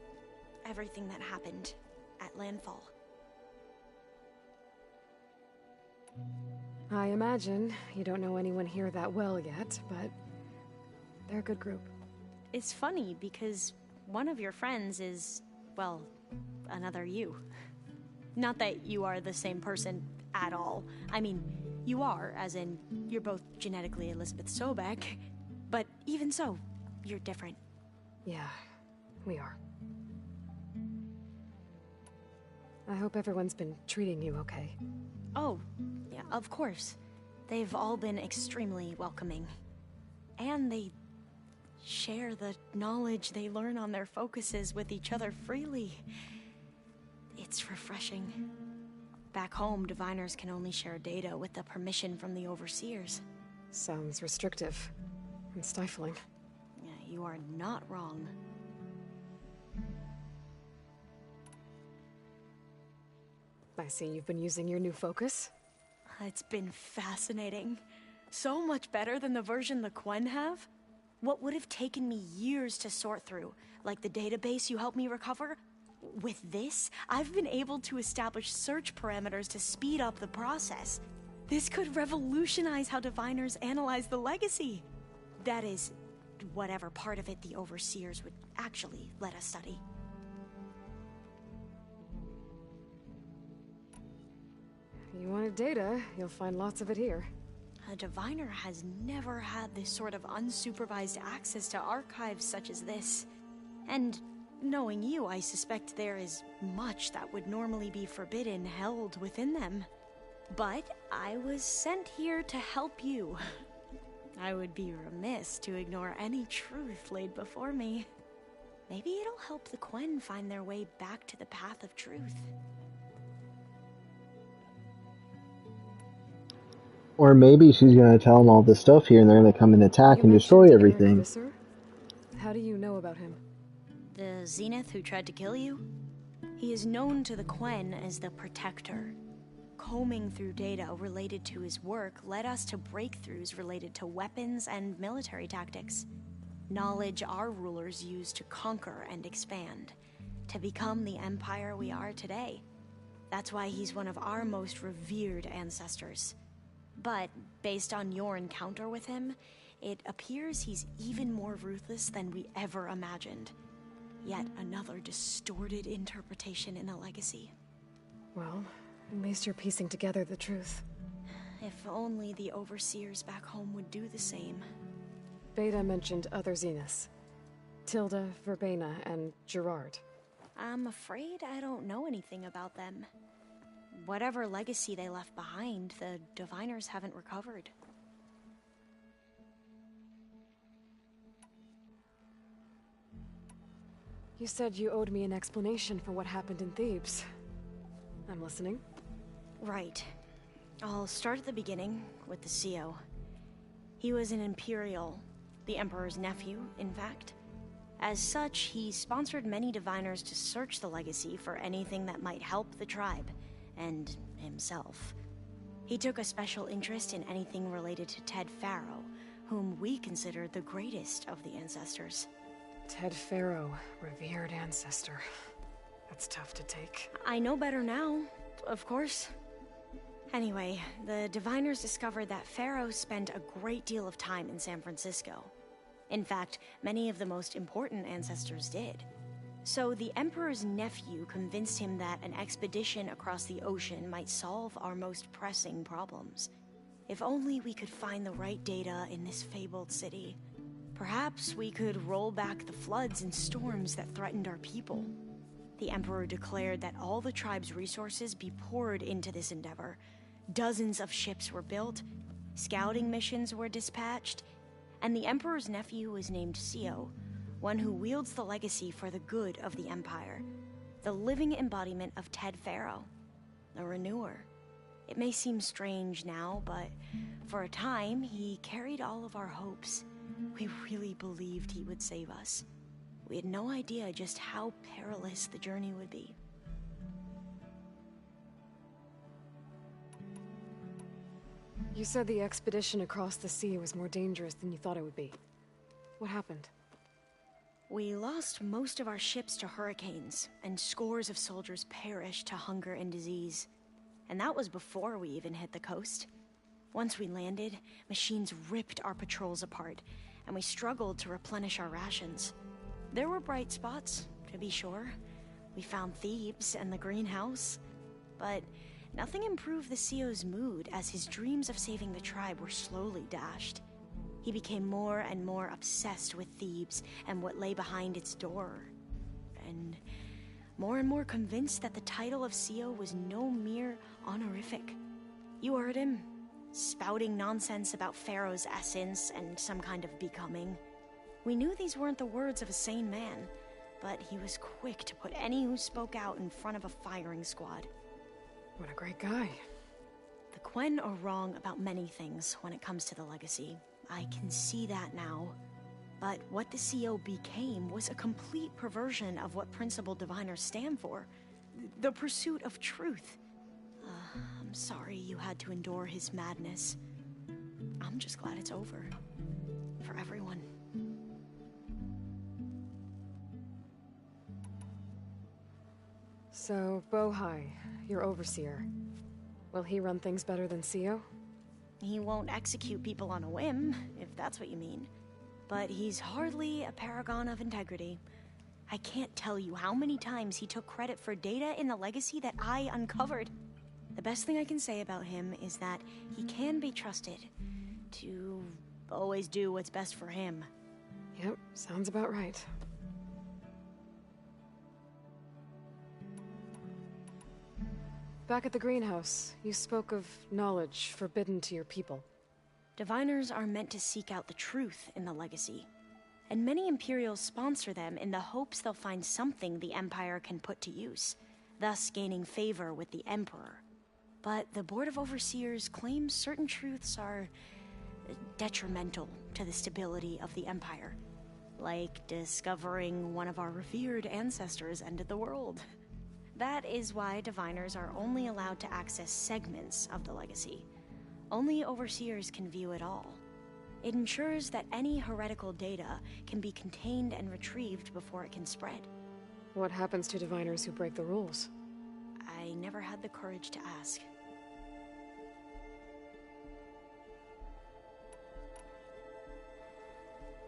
everything that happened at Landfall. I imagine you don't know anyone here that well yet, but they're a good group. It's funny because one of your friends is, well, another you. Not that you are the same person at all. I mean, you are, as in, you're both genetically Elizabeth Sobek, but even so, you're different. Yeah, we are. I hope everyone's been treating you okay. Oh, yeah, of course. They've all been extremely welcoming. And they share the knowledge they learn on their focuses with each other freely. It's refreshing. Back home, diviners can only share data with the permission from the overseers. Sounds restrictive and stifling. Yeah, you are not wrong. I see you've been using your new focus. It's been fascinating. So much better than the version the Quen have. What would have taken me years to sort through, like the database you helped me recover, with this, I've been able to establish search parameters to speed up the process. This could revolutionize how diviners analyze the legacy. That is, whatever part of it the overseers would actually let us study. You wanted data, you'll find lots of it here. A diviner has never had this sort of unsupervised access to archives such as this. And knowing you, I suspect there is much that would normally be forbidden held within them. But I was sent here to help you. I would be remiss to ignore any truth laid before me. Maybe it'll help the Quen find their way back to the path of truth. Or maybe she's gonna tell them all this stuff here and they're gonna come and attack and destroy everything. Visser? How do you know about him? The Zenith who tried to kill you? He is known to the Quen as the Protector. Combing through data related to his work led us to breakthroughs related to weapons and military tactics. Knowledge our rulers used to conquer and expand, to become the empire we are today. That's why he's one of our most revered ancestors. But based on your encounter with him, it appears he's even more ruthless than we ever imagined. Yet another distorted interpretation in the legacy. Well, at least you're piecing together the truth. If only the overseers back home would do the same. Beta mentioned other Zeniths. Tilda, Verbena, and Gerard. I'm afraid I don't know anything about them. Whatever legacy they left behind, the diviners haven't recovered. You said you owed me an explanation for what happened in Thebes. I'm listening. Right. I'll start at the beginning with the CO. He was an Imperial, the Emperor's nephew, in fact. As such, he sponsored many diviners to search the legacy for anything that might help the tribe, and himself. He took a special interest in anything related to Ted Faro, whom we consider the greatest of the ancestors. Ted Faro, revered ancestor. That's tough to take. I know better now, of course. Anyway, the diviners discovered that Faro spent a great deal of time in San Francisco. In fact, many of the most important ancestors did. So the Emperor's nephew convinced him that an expedition across the ocean might solve our most pressing problems. If only we could find the right data in this fabled city. Perhaps we could roll back the floods and storms that threatened our people. The Emperor declared that all the tribe's resources be poured into this endeavor. Dozens of ships were built, scouting missions were dispatched, and the Emperor's nephew was named CO, one who wields the legacy for the good of the Empire, the living embodiment of Ted Faro, a renewer. It may seem strange now, but for a time, he carried all of our hopes. We really believed he would save us. We had no idea just how perilous the journey would be. You said the expedition across the sea was more dangerous than you thought it would be. What happened? We lost most of our ships to hurricanes, and scores of soldiers perished to hunger and disease. And that was before we even hit the coast. Once we landed, machines ripped our patrols apart, and we struggled to replenish our rations. There were bright spots, to be sure. We found Thebes and the greenhouse, but nothing improved the CEO's mood as his dreams of saving the tribe were slowly dashed. He became more and more obsessed with Thebes and what lay behind its door, and more convinced that the title of CEO was no mere honorific. You heard him, spouting nonsense about Pharaoh's essence and some kind of becoming. We knew these weren't the words of a sane man, but he was quick to put any who spoke out in front of a firing squad. What a great guy. The Quen are wrong about many things when it comes to the legacy. I can see that now. But what the CO became was a complete perversion of what principled diviners stand for. The pursuit of truth. I'm sorry you had to endure his madness. I'm just glad it's over. For everyone. So, Bohai, your overseer. Will he run things better than CEO? He won't execute people on a whim, if that's what you mean. But he's hardly a paragon of integrity. I can't tell you how many times he took credit for data in the legacy that I uncovered. The best thing I can say about him is that he can be trusted to always do what's best for him. Yep, sounds about right. Back at the greenhouse, you spoke of knowledge forbidden to your people. Diviners are meant to seek out the truth in the legacy, and many Imperials sponsor them in the hopes they'll find something the Empire can put to use, thus gaining favor with the Emperor. But the Board of Overseers claims certain truths are detrimental to the stability of the Empire, like discovering one of our revered ancestors ended the world. That is why Diviners are only allowed to access segments of the legacy. Only Overseers can view it all. It ensures that any heretical data can be contained and retrieved before it can spread. What happens to Diviners who break the rules? I never had the courage to ask.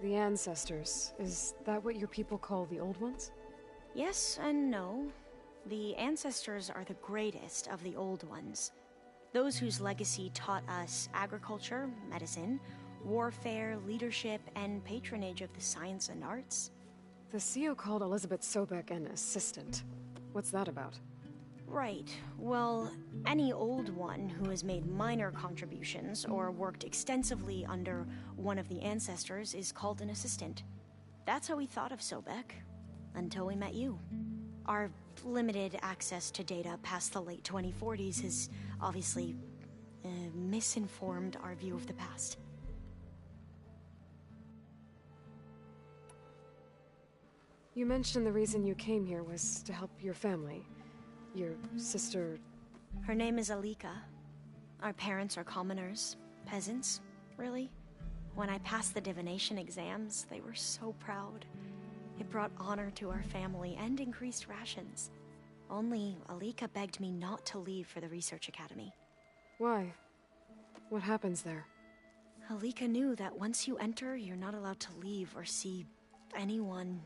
The ancestors, is that what your people call the old ones? Yes and no. The ancestors are the greatest of the old ones. Those whose legacy taught us agriculture, medicine, warfare, leadership, and patronage of the science and arts. The CEO called Elizabeth Sobek an assistant. What's that about? Right. Well, any old one who has made minor contributions or worked extensively under one of the ancestors is called an assistant. That's how we thought of Sobek, until we met you. Our limited access to data past the late 2040s has obviously misinformed our view of the past. You mentioned the reason you came here was to help your family. Your sister... Her name is Alika. Our parents are commoners. Peasants, really. When I passed the divination exams, they were so proud. It brought honor to our family and increased rations. Only Alika begged me not to leave for the research academy. Why? What happens there? Alika knew that once you enter, you're not allowed to leave or see anyone,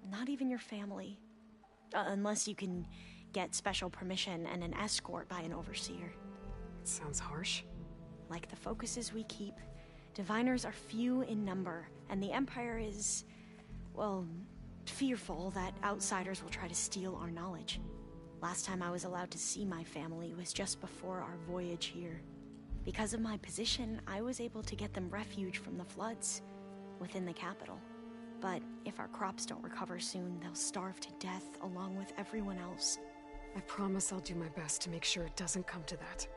not even your family. Unless you can get special permission and an escort by an overseer. It sounds harsh. Like the focuses we keep, diviners are few in number, and the Empire is, well, fearful that outsiders will try to steal our knowledge. Last time I was allowed to see my family was just before our voyage here. Because of my position, I was able to get them refuge from the floods within the capital. But if our crops don't recover soon, they'll starve to death along with everyone else. I promise I'll do my best to make sure it doesn't come to that.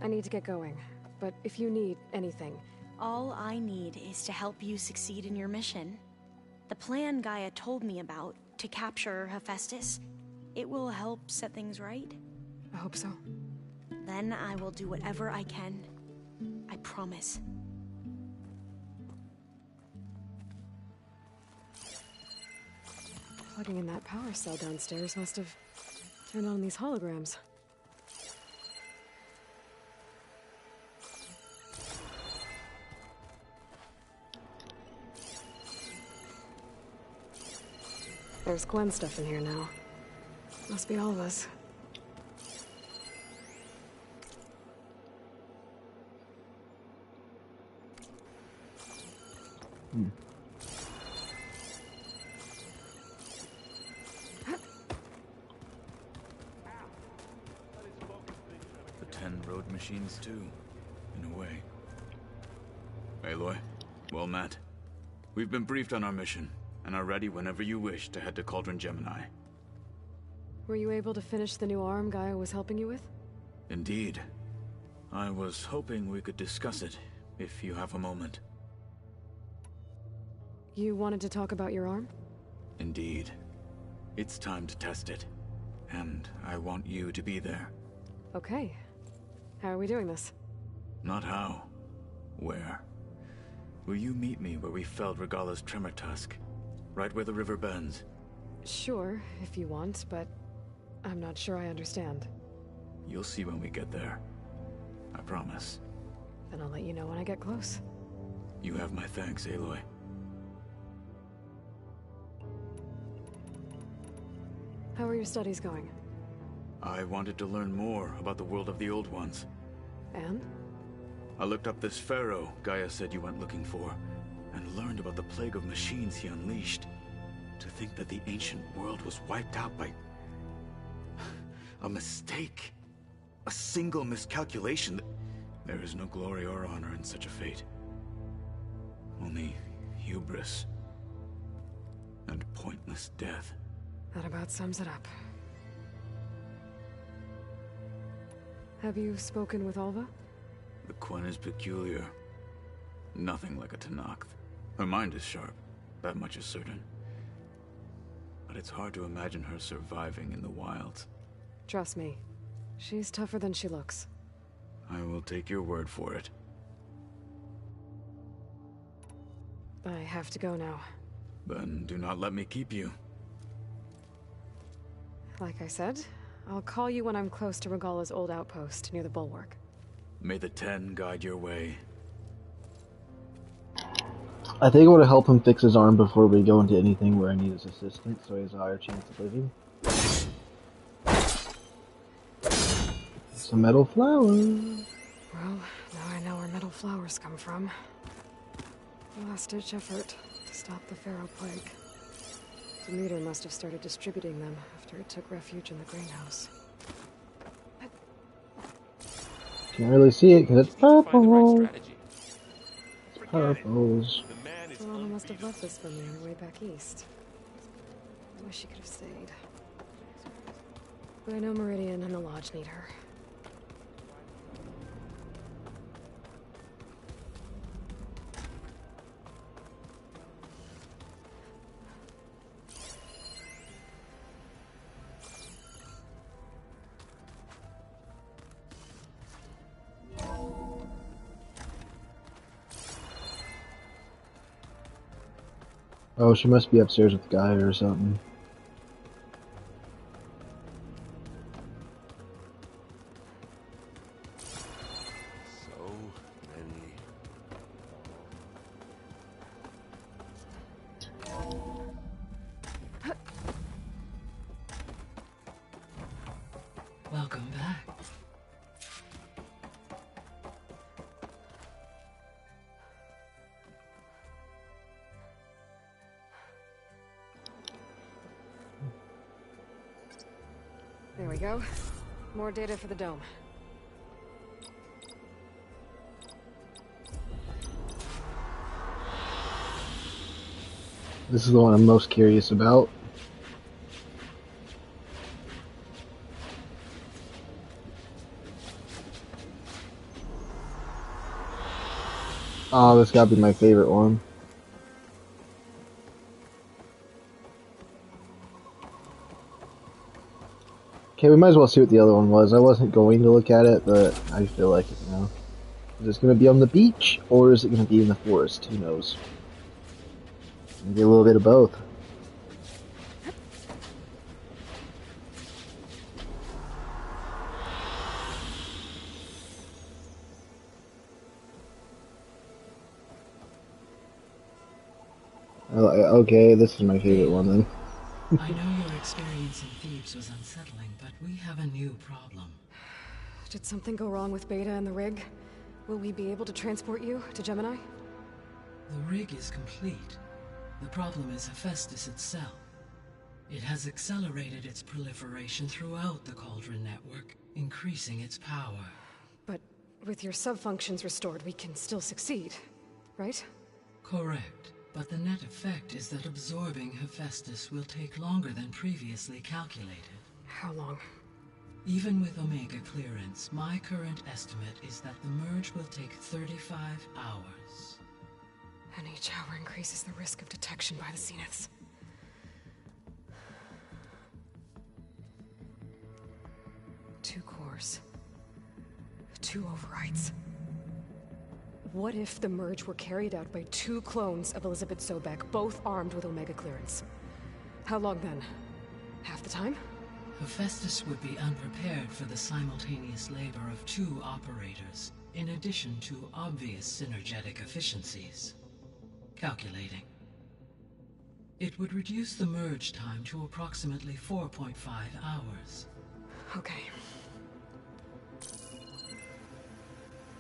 I need to get going, but if you need anything... All I need is to help you succeed in your mission. The plan Gaia told me about to capture Hephaestus, it will help set things right. I hope so. Then I will do whatever I can. I promise. Plugging in that power cell downstairs must have turned on these holograms. There's Gwen stuff in here now. Must be all of us. The 10 road machines too, in a way. Aloy, well met. We've been briefed on our mission, and are ready whenever you wish to head to Cauldron Gemini. Were you able to finish the new arm Gaia was helping you with? Indeed. I was hoping we could discuss it, if you have a moment. You wanted to talk about your arm? Indeed. It's time to test it. And I want you to be there. Okay. How are we doing this? Not how. Where. Will you meet me where we felled Regala's tremor tusk? Right where the river bends? Sure, if you want, but I'm not sure I understand. You'll see when we get there. I promise. Then I'll let you know when I get close. You have my thanks, Aloy. How are your studies going? I wanted to learn more about the world of the Old Ones. And? I looked up this pharaoh Gaia said you went looking for, and learned about the plague of machines he unleashed. To think that the ancient world was wiped out by a mistake. A single miscalculation. There is no glory or honor in such a fate. Only hubris and pointless death. That about sums it up. Have you spoken with Alva? The Quen is peculiar. Nothing like a Tenakth. Her mind is sharp, that much is certain. But it's hard to imagine her surviving in the wilds. Trust me, she's tougher than she looks. I will take your word for it. I have to go now. Then do not let me keep you. Like I said, I'll call you when I'm close to Regala's old outpost near the bulwark. May the 10 guide your way. I think I want to help him fix his arm before we go into anything where I need his assistance, so he has a higher chance of living. It's a metal flower. Well, now I know where metal flowers come from. A last-ditch effort to stop the Pharaoh plague. Demeter must have started distributing them after it took refuge in the greenhouse. Can't really see it because it's purple. It's purples. Solana must have left this for me on her way back east. I wish she could have stayed. But I know Meridian and the Lodge need her. Oh, she must be upstairs with the guy or something. So many. Welcome back. There we go. More data for the dome. This is the one I'm most curious about. Oh, this gotta be my favorite one. Okay, we might as well see what the other one was. I wasn't going to look at it, but I feel like it now. Is this going to be on the beach, or is it going to be in the forest? Who knows? Maybe a little bit of both. Okay, this is my favorite one then. I know your experience in Thebes was unsettling, but we have a new problem. Did something go wrong with Beta and the rig? Will we be able to transport you to Gemini? The rig is complete. The problem is Hephaestus itself. It has accelerated its proliferation throughout the Cauldron network, increasing its power. But with your sub-functions restored, we can still succeed, right? Correct. But the net effect is that absorbing Hephaestus will take longer than previously calculated. How long? Even with Omega clearance, my current estimate is that the merge will take 35 hours. And each hour increases the risk of detection by the Zeniths. Two cores. Two overrides. What if the merge were carried out by two clones of Elizabeth Sobek, both armed with Omega clearance? How long then? Half the time? Hephaestus would be unprepared for the simultaneous labor of two operators, in addition to obvious synergetic efficiencies. Calculating. It would reduce the merge time to approximately 4.5 hours. Okay.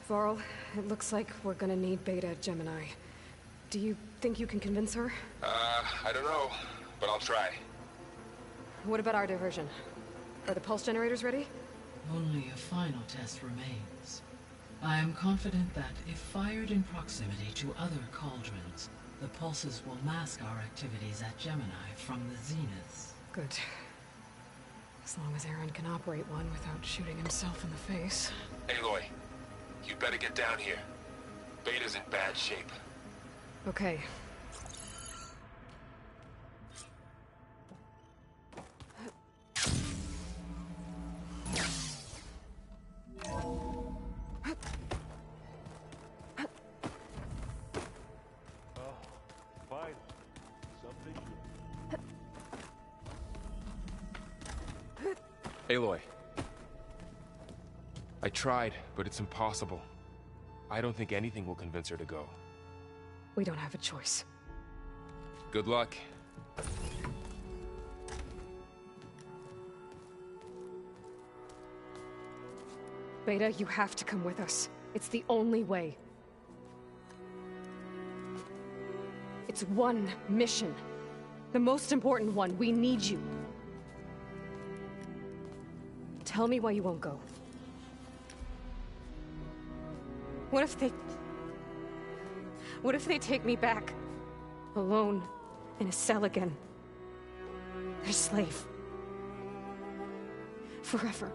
Varl, it looks like we're gonna need Beta at Gemini. Do you think you can convince her? I don't know, but I'll try. What about our diversion? Are the pulse generators ready? Only a final test remains. I am confident that if fired in proximity to other cauldrons, the pulses will mask our activities at Gemini from the Zeniths. Good. As long as Aaron can operate one without shooting himself in the face. Aloy, you better get down here. Beta's in bad shape. Okay. Aloy. I tried, but it's impossible. I don't think anything will convince her to go. We don't have a choice. Good luck. Beta, you have to come with us. It's the only way. It's one mission. The most important one. We need you. Tell me why you won't go. What if they take me back? Alone, in a cell again. Their slave. Forever.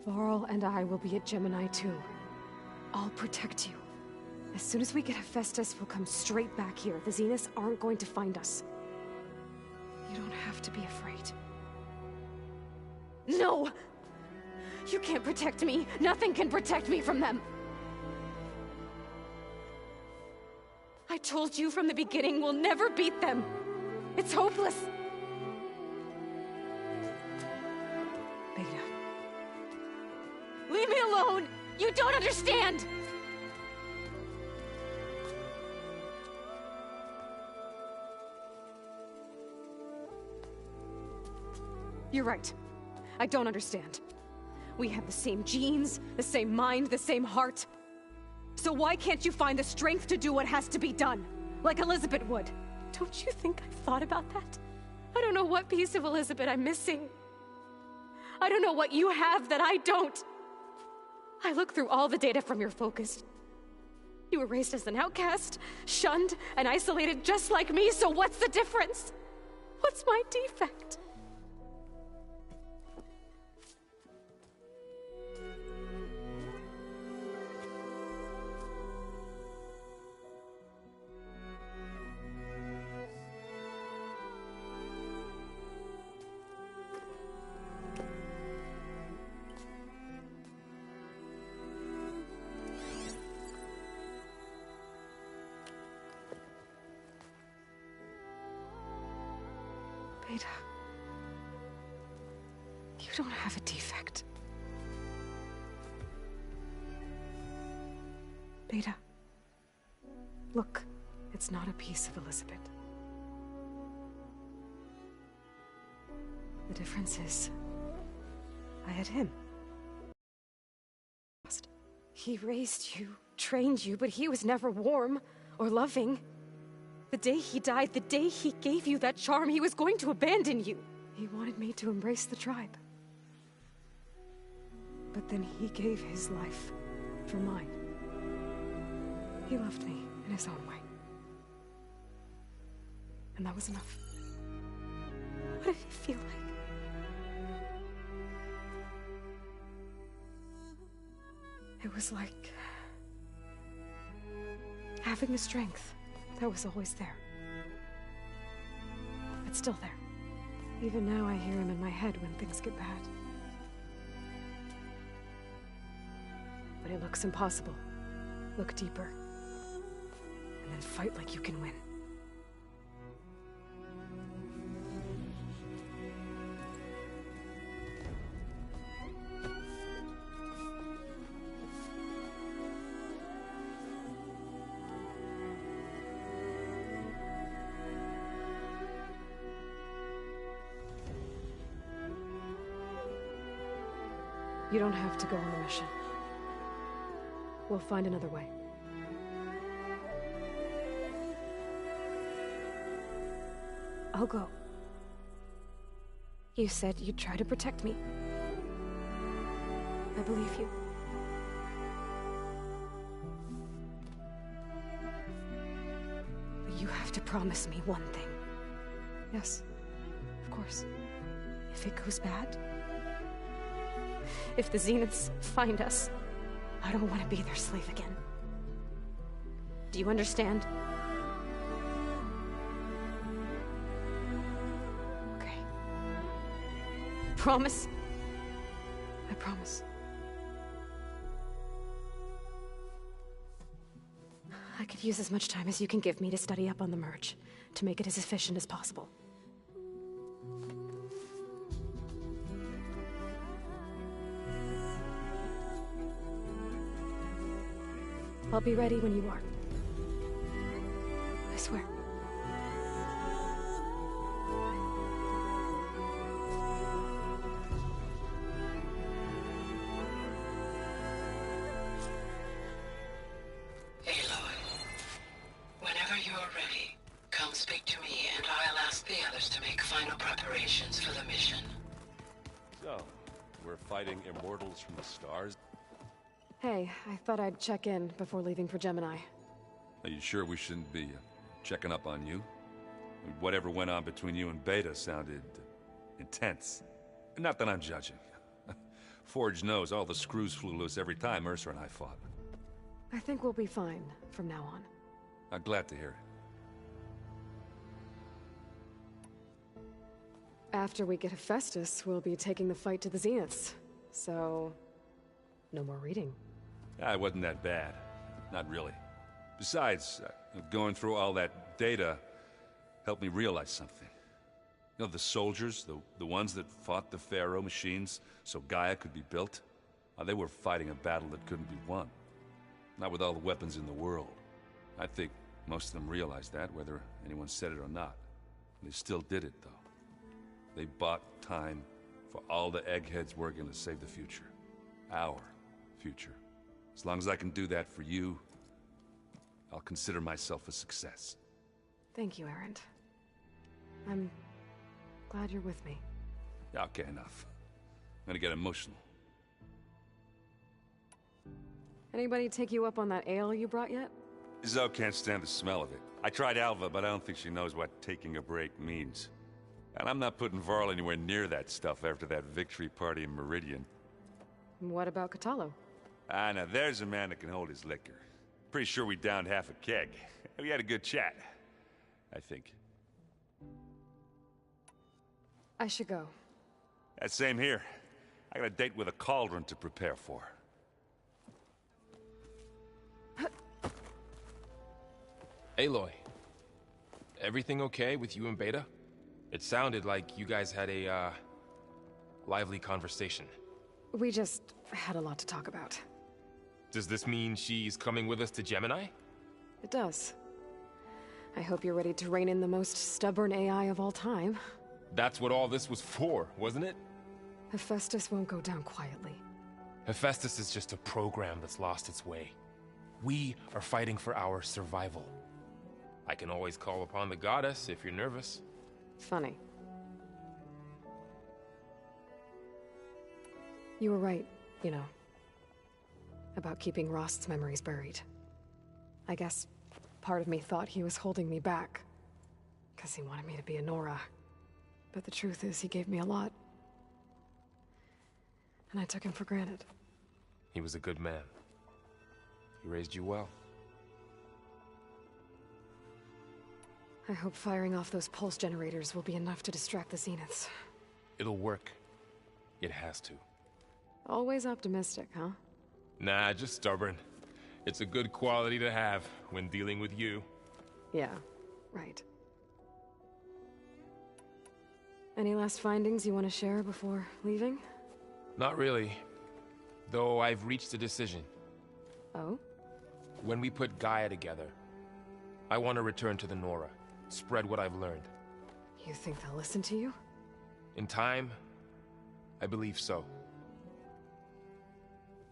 Varl and I will be at Gemini too. I'll protect you. As soon as we get Hephaestus, we'll come straight back here. The Zeniths aren't going to find us. You don't have to be afraid. No! You can't protect me. Nothing can protect me from them. I told you from the beginning we'll never beat them. It's hopeless. Beta. Leave me alone! You don't understand! You're right. I don't understand. We have the same genes, the same mind, the same heart. So why can't you find the strength to do what has to be done? Like Elizabeth would. Don't you think I've thought about that? I don't know what piece of Elizabeth I'm missing. I don't know what you have that I don't. I look through all the data from your focus. You were raised as an outcast, shunned, and isolated just like me, so what's the difference? What's my defect? Beta. You don't have a defect. Beta. Look, it's not a piece of Elizabeth. The difference is, I had him. He raised you, trained you, but he was never warm or loving. The day he died, the day he gave you that charm, he was going to abandon you. He wanted me to embrace the tribe. But then he gave his life for mine. He loved me in his own way. And that was enough. What did it feel like? It was like having the strength that was always there. It's still there. Even now I hear him in my head when things get bad. But it looks impossible. Look deeper. And then fight like you can win. You don't have to go on the mission. We'll find another way. I'll go. You said you'd try to protect me. I believe you. But you have to promise me one thing. Yes, of course. If it goes bad, if the Zeniths find us, I don't want to be their slave again. Do you understand? Okay. Promise? I promise. I could use as much time as you can give me to study up on the merge, to make it as efficient as possible. I'll be ready when you are. I swear. Aloy, whenever you're ready, come speak to me and I'll ask the others to make final preparations for the mission. So, we're fighting immortals from the stars? Hey, I thought I'd check in before leaving for Gemini. Are you sure we shouldn't be checking up on you? Whatever went on between you and Beta sounded intense. Not that I'm judging. Forge knows all the screws flew loose every time Mercer and I fought. I think we'll be fine from now on. I'm glad to hear it. After we get Hephaestus, we'll be taking the fight to the Zeniths. So, no more reading. It wasn't that bad. Not really. Besides, going through all that data helped me realize something. You know, the soldiers, the ones that fought the Pharaoh machines so Gaia could be built, they were fighting a battle that couldn't be won. Not with all the weapons in the world. I think most of them realized that, whether anyone said it or not. They still did it, though. They bought time for all the eggheads working to save the future. Our future. As long as I can do that for you, I'll consider myself a success. Thank you, Erend. I'm glad you're with me. Okay, enough. I'm gonna get emotional. Anybody take you up on that ale you brought yet? Zoe can't stand the smell of it. I tried Alva, but I don't think she knows what taking a break means. And I'm not putting Varl anywhere near that stuff after that victory party in Meridian. What about Catalo? Now there's a man that can hold his liquor. Pretty sure we downed half a keg. We had a good chat, I think. I should go. Same here. I got a date with a cauldron to prepare for. Aloy, everything okay with you and Beta? It sounded like you guys had a, lively conversation. We just had a lot to talk about. Does this mean she's coming with us to Gemini? It does. I hope you're ready to rein in the most stubborn AI of all time. That's what all this was for, wasn't it? Hephaestus won't go down quietly. Hephaestus is just a program that's lost its way. We are fighting for our survival. I can always call upon the goddess if you're nervous. Funny. You were right, you know, about keeping Rost's memories buried. I guess part of me thought he was holding me back, because he wanted me to be a Nora. But the truth is, he gave me a lot. And I took him for granted. He was a good man. He raised you well. I hope firing off those pulse generators will be enough to distract the Zeniths. It'll work. It has to. Always optimistic, huh? Nah, just stubborn. It's a good quality to have when dealing with you. Yeah, right. Any last findings you want to share before leaving? Not really. Though I've reached a decision. Oh? When we put Gaia together, I want to return to the Nora. Spread what I've learned. You think they'll listen to you? In time, I believe so.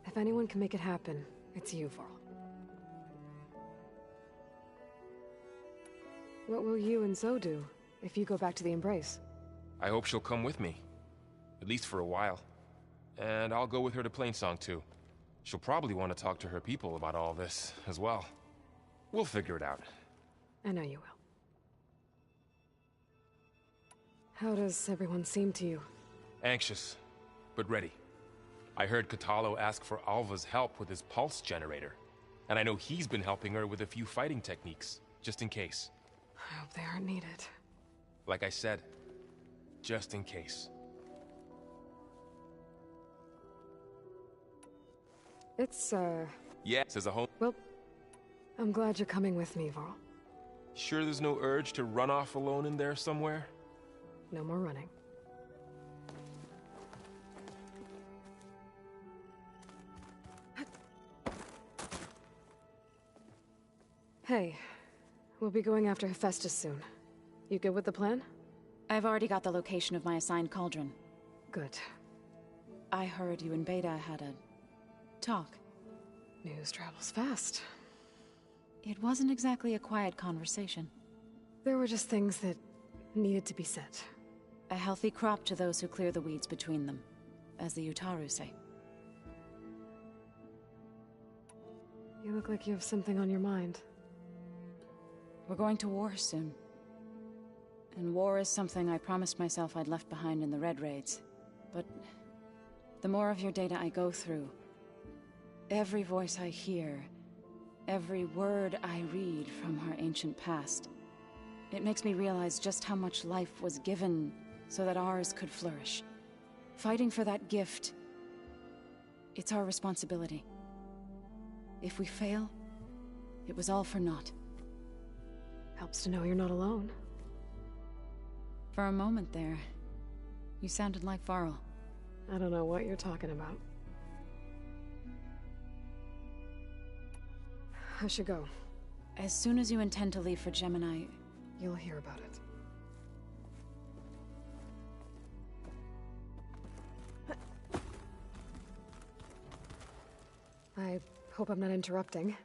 If anyone can make it happen, it's you, Varl. What will you and Zoe do if you go back to the Embrace? I hope she'll come with me. At least for a while. And I'll go with her to Plainsong too. She'll probably want to talk to her people about all this as well. We'll figure it out. I know you will. How does everyone seem to you? Anxious, but ready. I heard Katalo ask for Alva's help with his pulse generator. And I know he's been helping her with a few fighting techniques, just in case. I hope they aren't needed. Like I said, just in case. It's, Yes, as a home. Well, I'm glad you're coming with me, Varl. Sure there's no urge to run off alone in there somewhere? No more running. Hey, we'll be going after Hephaestus soon. You good with the plan? I've already got the location of my assigned cauldron. Good. I heard you and Beta had a talk. News travels fast. It wasn't exactly a quiet conversation. There were just things that needed to be said. A healthy crop to those who clear the weeds between them, as the Utaru say. You look like you have something on your mind. We're going to war soon. And war is something I promised myself I'd left behind in the Red Raids. But the more of your data I go through, every voice I hear, every word I read from our ancient past, it makes me realize just how much life was given so that ours could flourish. Fighting for that gift, it's our responsibility. If we fail, it was all for naught. Helps to know you're not alone. For a moment there, you sounded like Varl. I don't know what you're talking about. I should go. As soon as you intend to leave for Gemini, you'll hear about it. I hope I'm not interrupting.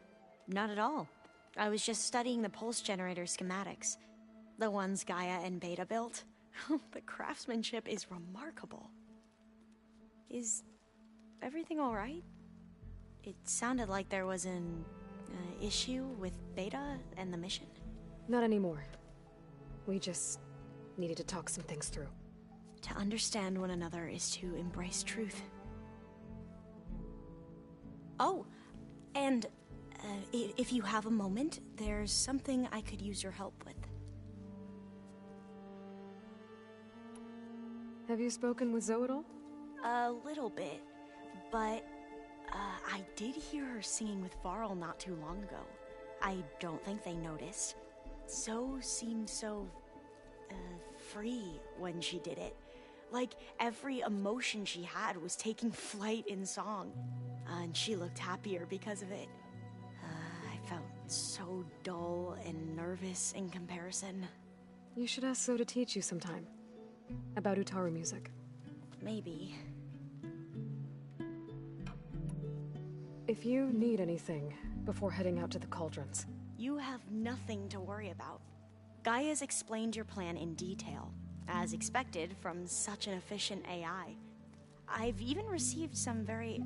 Not at all. I was just studying the pulse generator schematics. The ones Gaia and Beta built. The craftsmanship is remarkable. Is everything all right? It sounded like there was an issue with Beta and the mission. Not anymore. We just needed to talk some things through. To understand one another is to embrace truth. Oh, and if you have a moment, there's something I could use your help with. Have you spoken with Zoe at all? A little bit, but I did hear her singing with Varl not too long ago. I don't think they noticed. Zoe seemed so free when she did it. Like every emotion she had was taking flight in song. And she looked happier because of it. I felt so dull and nervous in comparison. You should ask So to teach you sometime. About Utaru music. Maybe. If you need anything before heading out to the cauldrons. You have nothing to worry about. Gaia's explained your plan in detail, as expected from such an efficient AI. I've even received some very,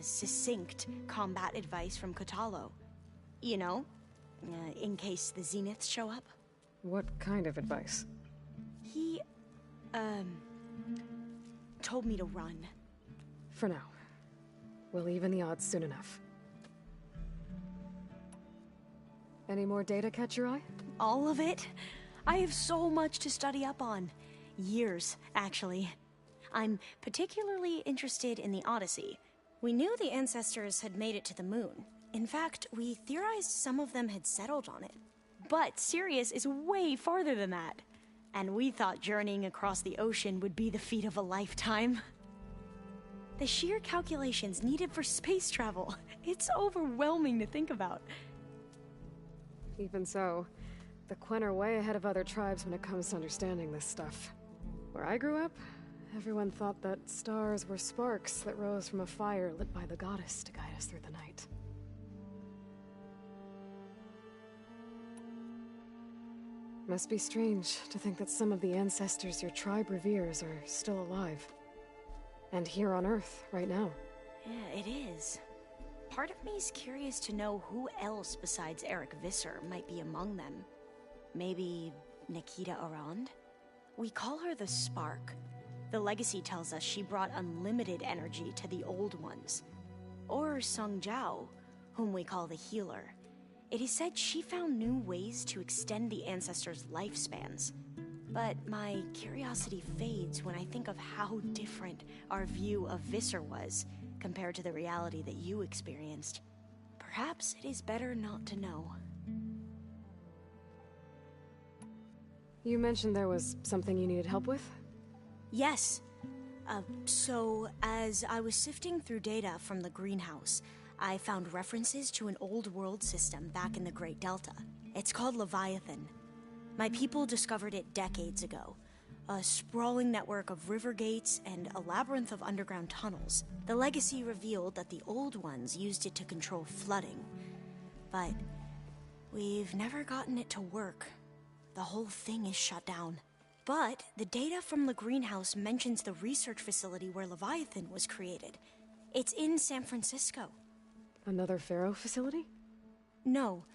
succinct combat advice from Kotalo. You know, in case the Zeniths show up. What kind of advice? He, told me to run. For now. We'll even the odds soon enough. Any more data catch your eye? All of it? I have so much to study up on. Years, actually. I'm particularly interested in the Odyssey. We knew the ancestors had made it to the moon. In fact, we theorized some of them had settled on it. But Sirius is way farther than that. And we thought journeying across the ocean would be the feat of a lifetime. The sheer calculations needed for space travel. It's overwhelming to think about. Even so, the Quen are way ahead of other tribes when it comes to understanding this stuff. Where I grew up, everyone thought that stars were sparks that rose from a fire lit by the goddess to guide us through the night. Must be strange to think that some of the ancestors your tribe reveres are still alive. And here on Earth, right now. Yeah, it is. Part of me's curious to know who else besides Eric Visser might be among them. Maybe Nikita Arand? We call her the Spark. The legacy tells us she brought unlimited energy to the old ones. Or Sung Jiao, whom we call the Healer. It is said she found new ways to extend the ancestors' lifespans. But my curiosity fades when I think of how different our view of Visser was compared to the reality that you experienced. Perhaps it is better not to know. You mentioned there was something you needed help with? Yes. So, as I was sifting through data from the greenhouse, I found references to an old world system back in the Great Delta. It's called Leviathan. My people discovered it decades ago. A sprawling network of river gates and a labyrinth of underground tunnels. The legacy revealed that the old ones used it to control flooding. But we've never gotten it to work. The whole thing is shut down. But the data from the greenhouse mentions the research facility where Leviathan was created. It's in San Francisco. Another Pharaoh facility? No.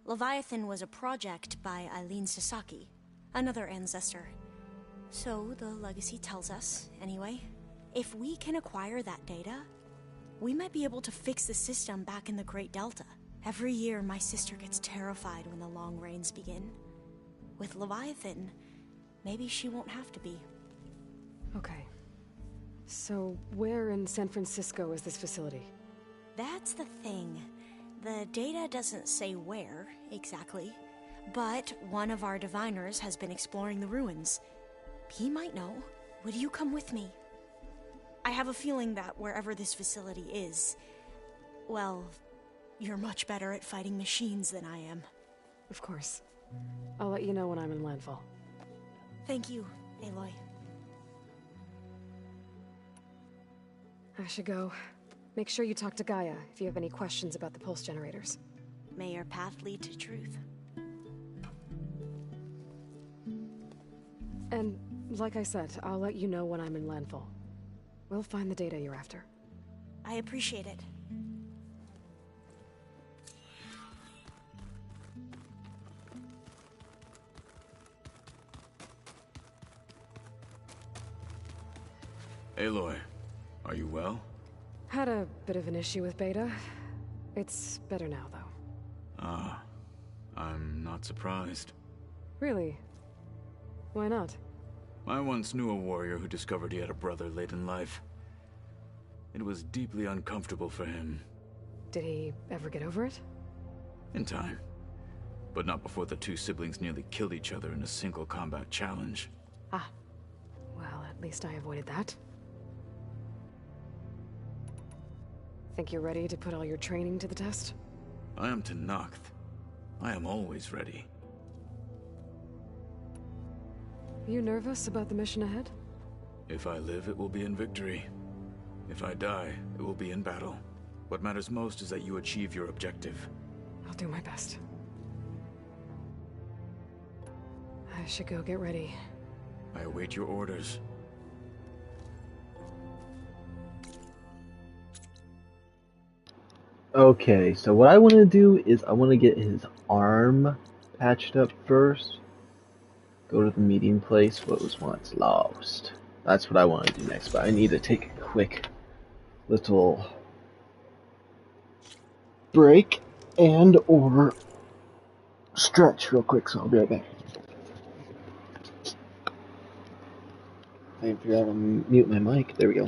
Leviathan was a project by Eileen Sasaki, another ancestor. So the legacy tells us, anyway. If we can acquire that data, we might be able to fix the system back in the Great Delta. Every year, my sister gets terrified when the long rains begin. With Leviathan, maybe she won't have to be. Okay. So, where in San Francisco is this facility? That's the thing. The data doesn't say where, exactly. But one of our diviners has been exploring the ruins. He might know. Would you come with me? I have a feeling that wherever this facility is, well, you're much better at fighting machines than I am. Of course. I'll let you know when I'm in landfall. Thank you, Aloy. I should go. Make sure you talk to Gaia if you have any questions about the pulse generators. May your path lead to truth. And, like I said, I'll let you know when I'm in landfall. We'll find the data you're after. I appreciate it. Aloy, are you well? Had a bit of an issue with Beta. It's better now, though. Ah, I'm not surprised. Really? Why not? I once knew a warrior who discovered he had a brother late in life. It was deeply uncomfortable for him. Did he ever get over it? In time. but not before the two siblings nearly killed each other in a single combat challenge. Ah. Well, at least I avoided that. Think you're ready to put all your training to the test? I am Tenakth. I am always ready. Are you nervous about the mission ahead? If I live, it will be in victory. If I die, it will be in battle. What matters most is that you achieve your objective. I'll do my best. I should go get ready. I await your orders. Okay, so what I want to do is I want to get his arm patched up first. Go to the meeting place, what was once lost. That's what I want to do next, but I need to take a quick little break and or stretch real quick, so I'll be right back. I figure out how to mute my mic. There we go.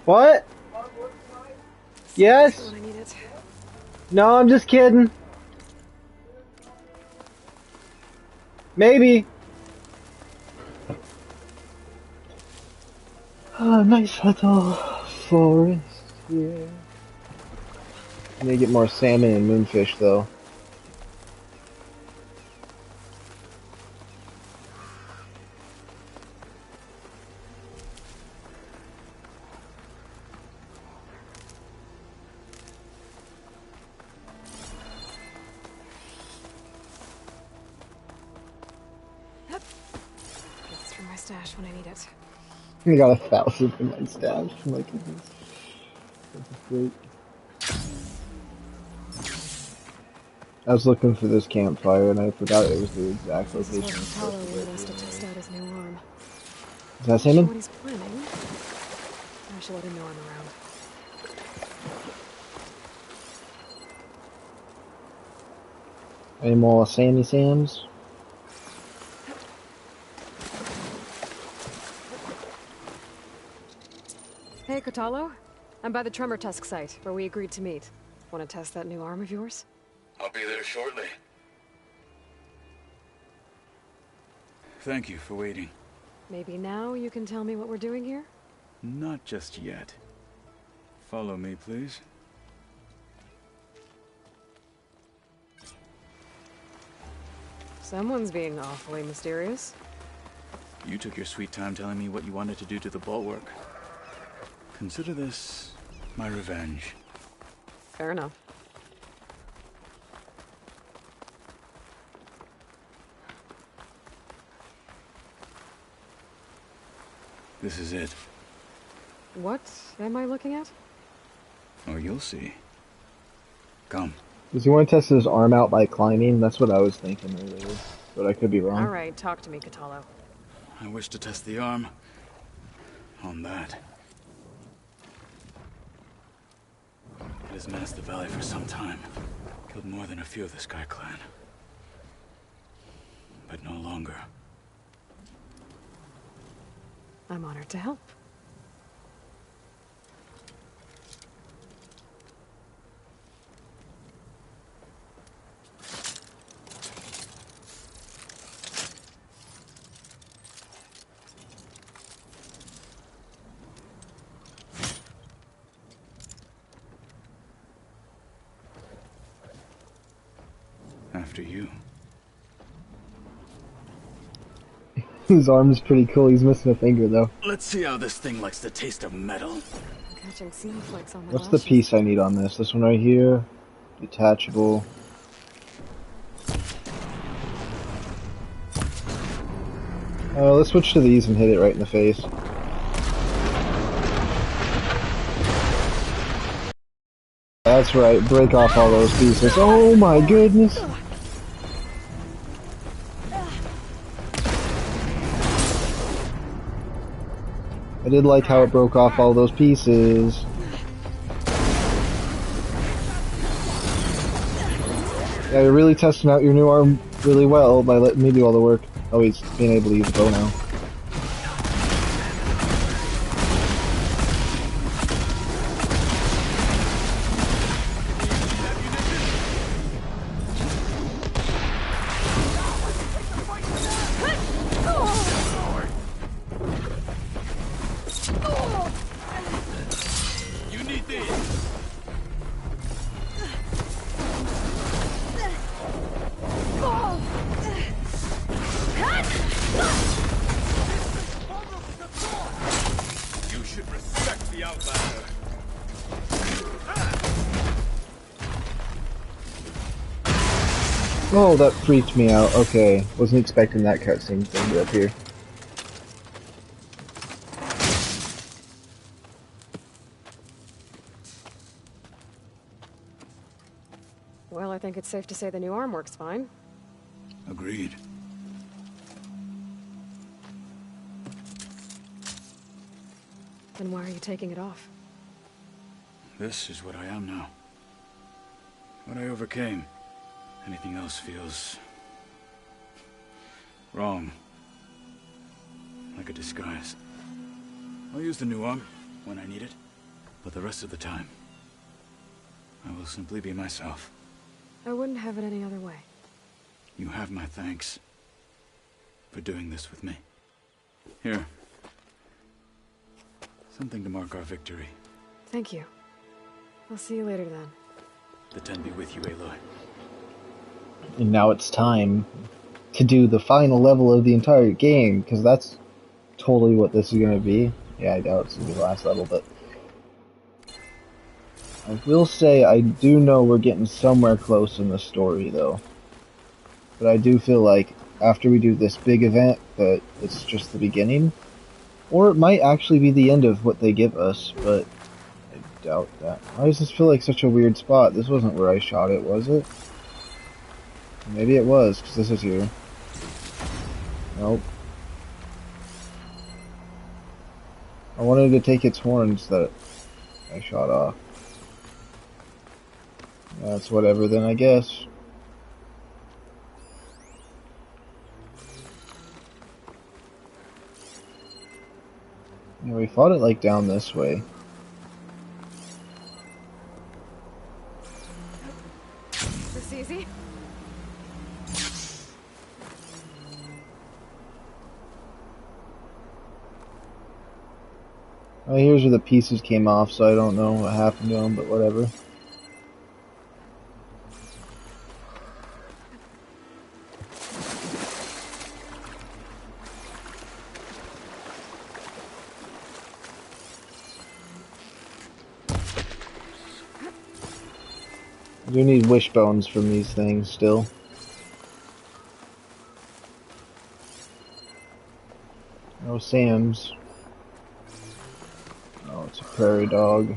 What? That's the Yes? one I needed. No, I'm just kidding. Maybe. Oh, nice little forest here. I need to get more salmon and moonfish, though. It's from my stash when I need it. I got 1,000 in my stash. Oh my goodness. This is great. I was looking for this campfire and I forgot it was the exact This is location. where Apollo wanted us to test out his new arm. Is that Not sure salmon? what he's planning. I should let him know I'm around. Any more Sammy Sams? Hey, Kotalo. I'm by the Tremor Tusk site, where we agreed to meet. Want to test that new arm of yours? I'll be there shortly. Thank you for waiting. Maybe now you can tell me what we're doing here? Not just yet. Follow me, please. Someone's being awfully mysterious. You took your sweet time telling me what you wanted to do to the bulwark. Consider this my revenge. Fair enough. This is it. What am I looking at? Oh, you'll see. Come. Does he want to test his arm out by climbing? That's what I was thinking earlier, but I could be wrong. Alright, talk to me, Kotalo. I wish to test the arm on that. It has menaced the valley for some time. Killed more than a few of the Sky Clan. But no longer. I'm honored to help. After you. His arm is pretty cool. He's missing a finger, though. Let's see how this thing likes the taste of metal. Catching seam flakes on my What's the lashes. piece I need on this? This one right here. Detachable. Let's switch to these and hit it right in the face. That's right. Break off all those pieces. Oh my goodness. I did like how it broke off all those pieces. Yeah, you're really testing out your new arm really well by letting me do all the work. Oh, he's being able to use a bow now. You need these. You should respect the Outlander. Oh, that freaked me out. Okay, wasn't expecting that cutscene thing to appear. Well, I think it's safe to say the new arm works fine. Agreed. Then why are you taking it off? This is what I am now. What I overcame. Anything else feels wrong. Like a disguise. I'll use the new arm when I need it, but the rest of the time, I will simply be myself. I wouldn't have it any other way. You have my thanks for doing this with me. Here. Something to mark our victory. Thank you. I'll see you later then. The 10 be with you, Aloy. And now it's time to do the final level of the entire game, because that's totally what this is going to be. Yeah, I doubt it's going to be the last level, but I will say I do know we're getting somewhere close in the story, though. But I do feel like after we do this big event, that it's just the beginning. Or it might actually be the end of what they give us, but I doubt that. Why does this feel like such a weird spot? This wasn't where I shot it, was it? Maybe it was, because this is here. Nope. I wanted to take its horns that I shot off. That's whatever then, I guess. Yeah, we fought it like down this way. This easy? Here's where the pieces came off, so I don't know what happened to them, but whatever. I do need wishbones from these things still. No Sam's. Oh, it's a prairie dog.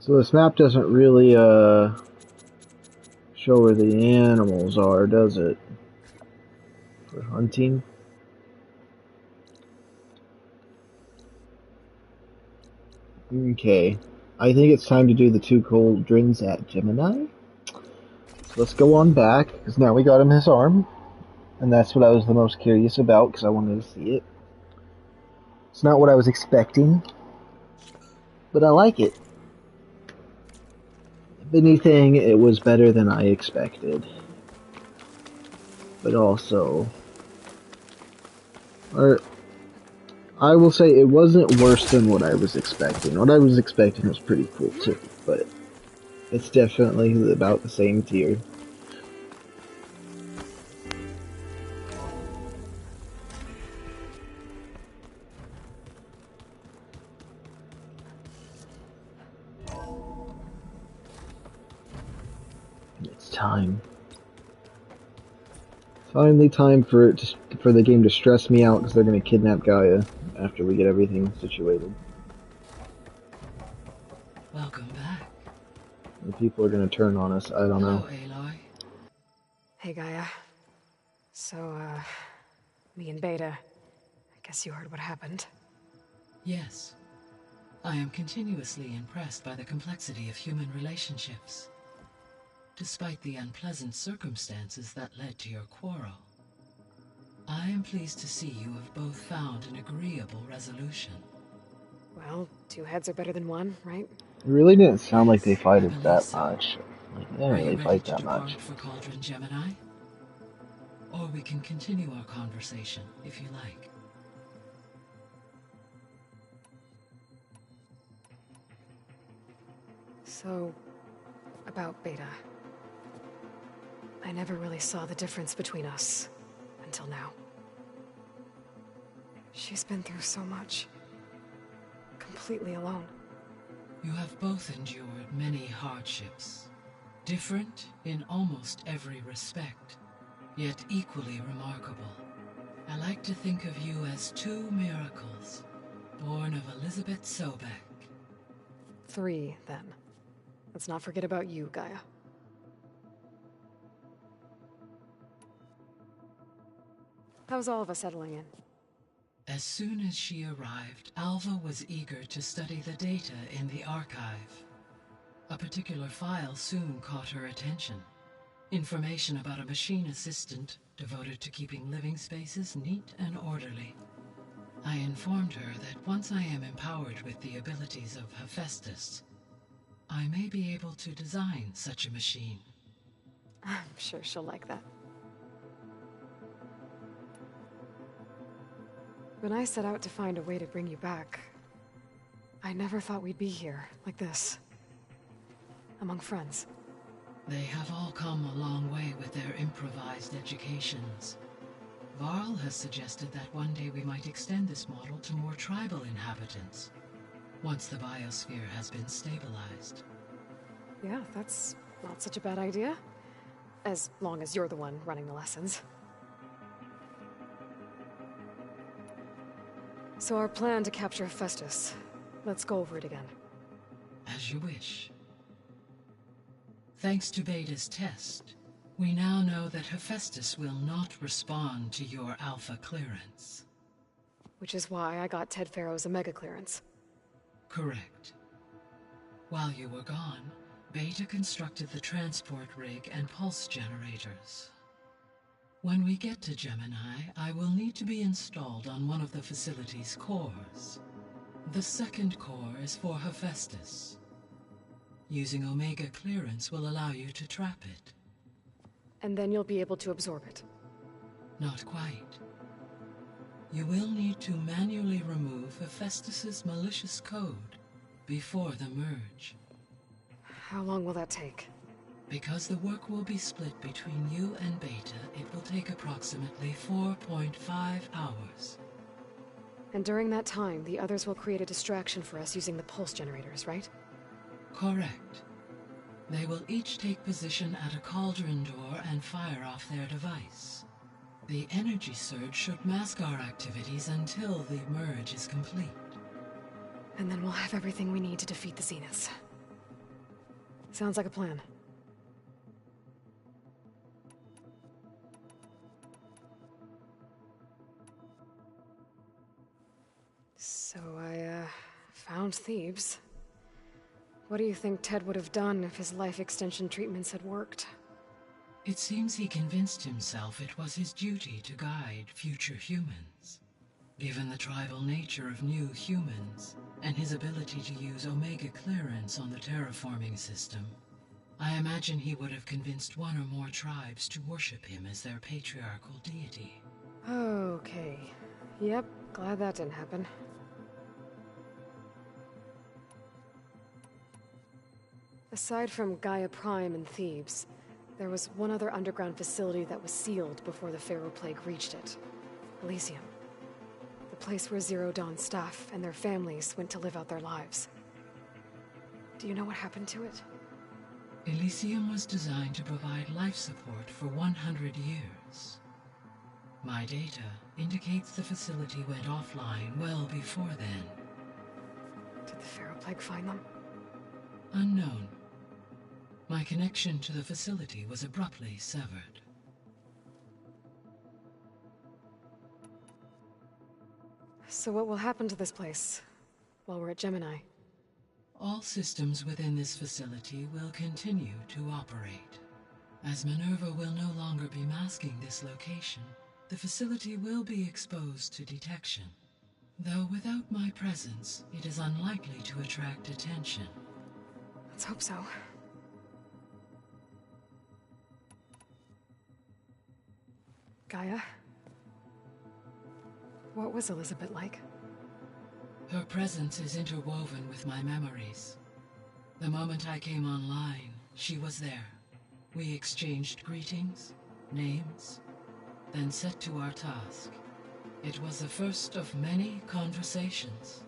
So this map doesn't really show where the animals are, does it? For hunting? Okay. I think it's time to do the 2 cauldrons at Gemini. So let's go on back, because now we got him his arm. And that's what I was the most curious about, because I wanted to see it. It's not what I was expecting, but I like it. If anything, it was better than I expected. But also... I will say it wasn't worse than what I was expecting. What I was expecting was pretty cool too, but it's definitely about the same tier. It's time. Finally time for the game to stress me out because they're going to kidnap Gaia after we get everything situated. Welcome back. The people are going to turn on us, I don't know. Hello, Aloy. Hey, Gaia. So, me and Beta, I guess you heard what happened. Yes. I am continuously impressed by the complexity of human relationships. Despite the unpleasant circumstances that led to your quarrel, I am pleased to see you have both found an agreeable resolution. Well, 2 heads are better than 1, right? It really didn't sound like they fighted that much. Like, they didn't really fight that much. For Cauldron Gemini? Or we can continue our conversation, if you like. So, about Beta. I never really saw the difference between us, until now. She's been through so much. Completely alone. You have both endured many hardships. Different in almost every respect, yet equally remarkable. I like to think of you as 2 miracles, born of Elizabeth Sobek. 3, then. Let's not forget about you, Gaia. How's all of us settling in? As soon as she arrived, Alva was eager to study the data in the archive. A particular file soon caught her attention. Information about a machine assistant devoted to keeping living spaces neat and orderly. I informed her that once I am empowered with the abilities of Hephaestus, I may be able to design such a machine. I'm sure she'll like that. When I set out to find a way to bring you back, I never thought we'd be here, like this. Among friends. They have all come a long way with their improvised educations. Varl has suggested that one day we might extend this model to more tribal inhabitants, once the biosphere has been stabilized. Yeah, that's not such a bad idea. As long as you're the one running the lessons. So our plan to capture Hephaestus. Let's go over it again. As you wish. Thanks to Beta's test, we now know that Hephaestus will not respond to your Alpha clearance. Which is why I got Ted Farrow's Omega clearance. Correct. While you were gone, Beta constructed the transport rig and pulse generators. When we get to Gemini, I will need to be installed on one of the facility's cores. The second core is for Hephaestus. Using Omega clearance will allow you to trap it. And then you'll be able to absorb it. Not quite. You will need to manually remove Hephaestus's malicious code before the merge. How long will that take? Because the work will be split between you and Beta, it will take approximately 4.5 hours. And during that time, the others will create a distraction for us using the pulse generators, right? Correct. They will each take position at a cauldron door and fire off their device. The energy surge should mask our activities until the merge is complete. And then we'll have everything we need to defeat the Zeniths. Sounds like a plan. So I, found Thebes. What do you think Ted would have done if his life extension treatments had worked? It seems he convinced himself it was his duty to guide future humans. Given the tribal nature of new humans, and his ability to use Omega clearance on the terraforming system, I imagine he would have convinced one or more tribes to worship him as their patriarchal deity. Okay. Yep, glad that didn't happen. Aside from Gaia Prime and Thebes, there was one other underground facility that was sealed before the Pharaoh Plague reached it. Elysium. The place where Zero Dawn staff and their families went to live out their lives. Do you know what happened to it? Elysium was designed to provide life support for 100 years. My data indicates the facility went offline well before then. Did the Pharaoh Plague find them? Unknown. My connection to the facility was abruptly severed. So what will happen to this place while we're at Gemini? All systems within this facility will continue to operate. As Minerva will no longer be masking this location, the facility will be exposed to detection. Though without my presence, it is unlikely to attract attention. Let's hope so. Gaia? What was Elizabeth like? Her presence is interwoven with my memories. The moment I came online, she was there. We exchanged greetings, names, then set to our task. It was the first of many conversations.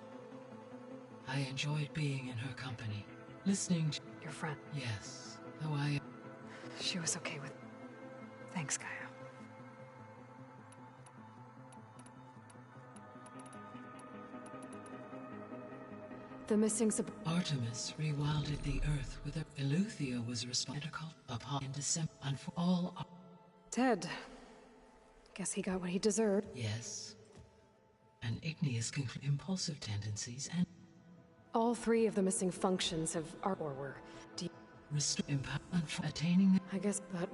I enjoyed being in her company, listening to... Your friend? Yes, though I... She was okay with... Thanks, Gaia. The missing Artemis rewilded the Earth with a... Eleuthia was responsible upon in December and for all... Ted. Guess he got what he deserved. Yes. An igneous impulsive tendencies and... All 3 of the missing functions have or were. Restore empowerment for attaining. I guess that.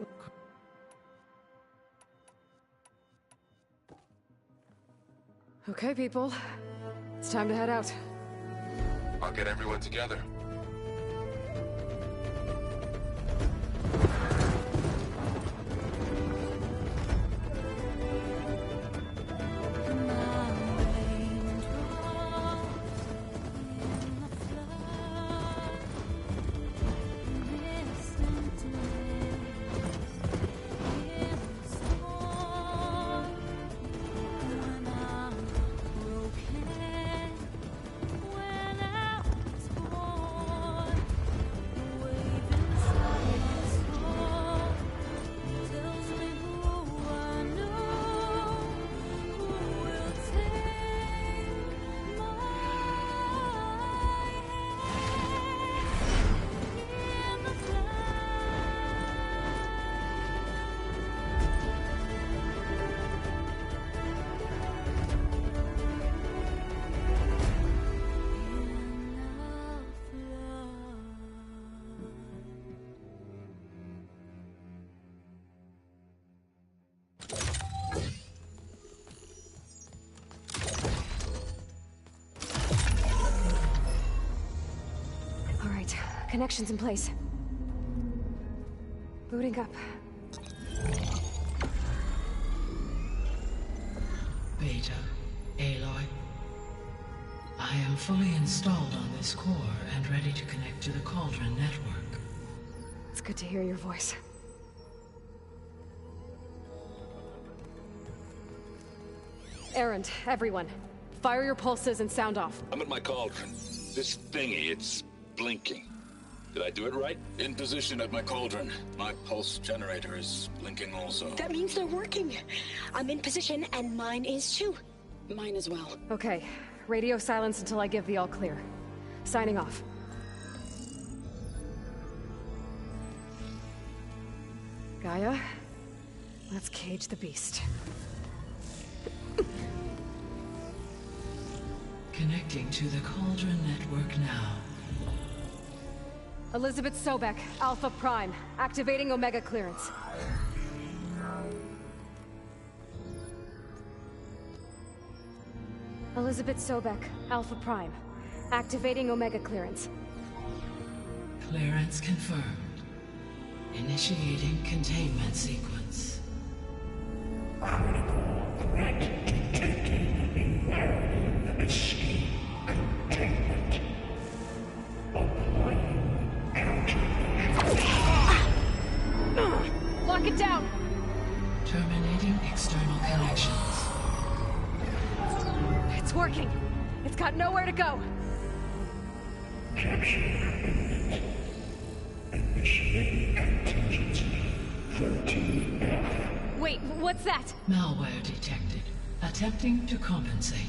Okay, people. It's time to head out. I'll get everyone together. Connections in place. Booting up. Beta, Aloy. I am fully installed on this core and ready to connect to the Cauldron network. It's good to hear your voice. Errand, everyone. Fire your pulses and sound off. I'm at my cauldron. This thingy, it's blinking. Did I do it right? In position at my cauldron. My pulse generator is blinking also. That means they're working. I'm in position, and mine is too. Mine as well. Okay. Radio silence until I give the all clear. Signing off. Gaia, let's cage the beast. Connecting to the Cauldron network now. Elizabeth Sobek, Alpha Prime, activating Omega clearance. Elizabeth Sobek, Alpha Prime, activating Omega clearance. Clearance confirmed. Initiating containment sequence. Critical threat detected. Escape containment. Applying countermeasures. Lock it down! Terminating external connections. It's working. It's got nowhere to go. Capture imminent. Initiating contingency 13F. Wait, what's that? Malware detected. Attempting to compensate.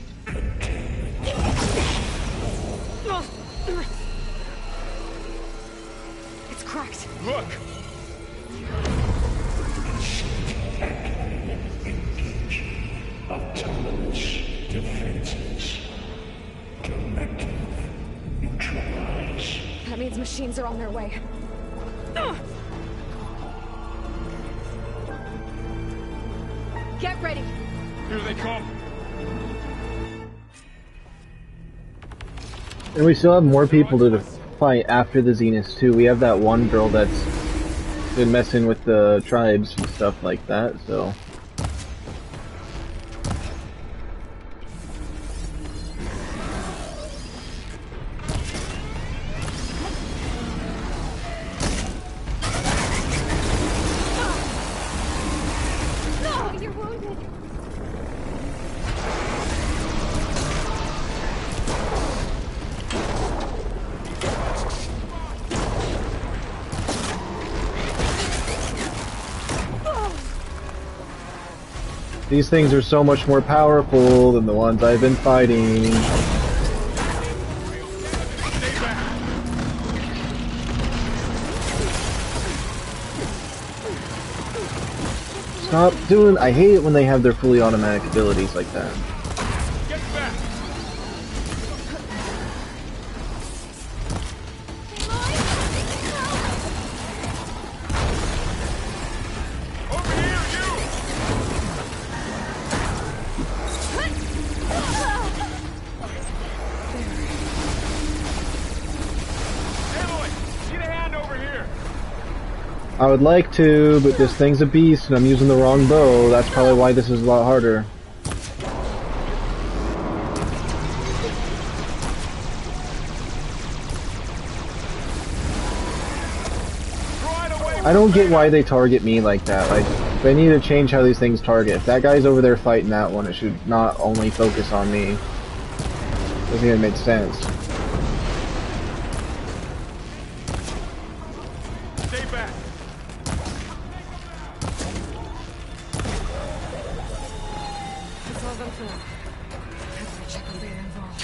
It's cracked. Look! Engage. Autonomous defenses. Directive. Neutralize. That means machines are on their way. Get ready! Here they come! And we still have more people to fight after the Zeniths too. We have that one girl that's been messing with the tribes and stuff like that, so... These things are so much more powerful than the ones I've been fighting. Stop doing... I hate it when they have their fully automatic abilities like that. Get back! I would like to, but this thing's a beast and I'm using the wrong bow. That's probably why this is a lot harder. I don't get why they target me like that. Like, they need to change how these things target. If that guy's over there fighting that one, it should not only focus on me. Doesn't even make sense. Stay back. That's all done for now. I gotta check on being involved.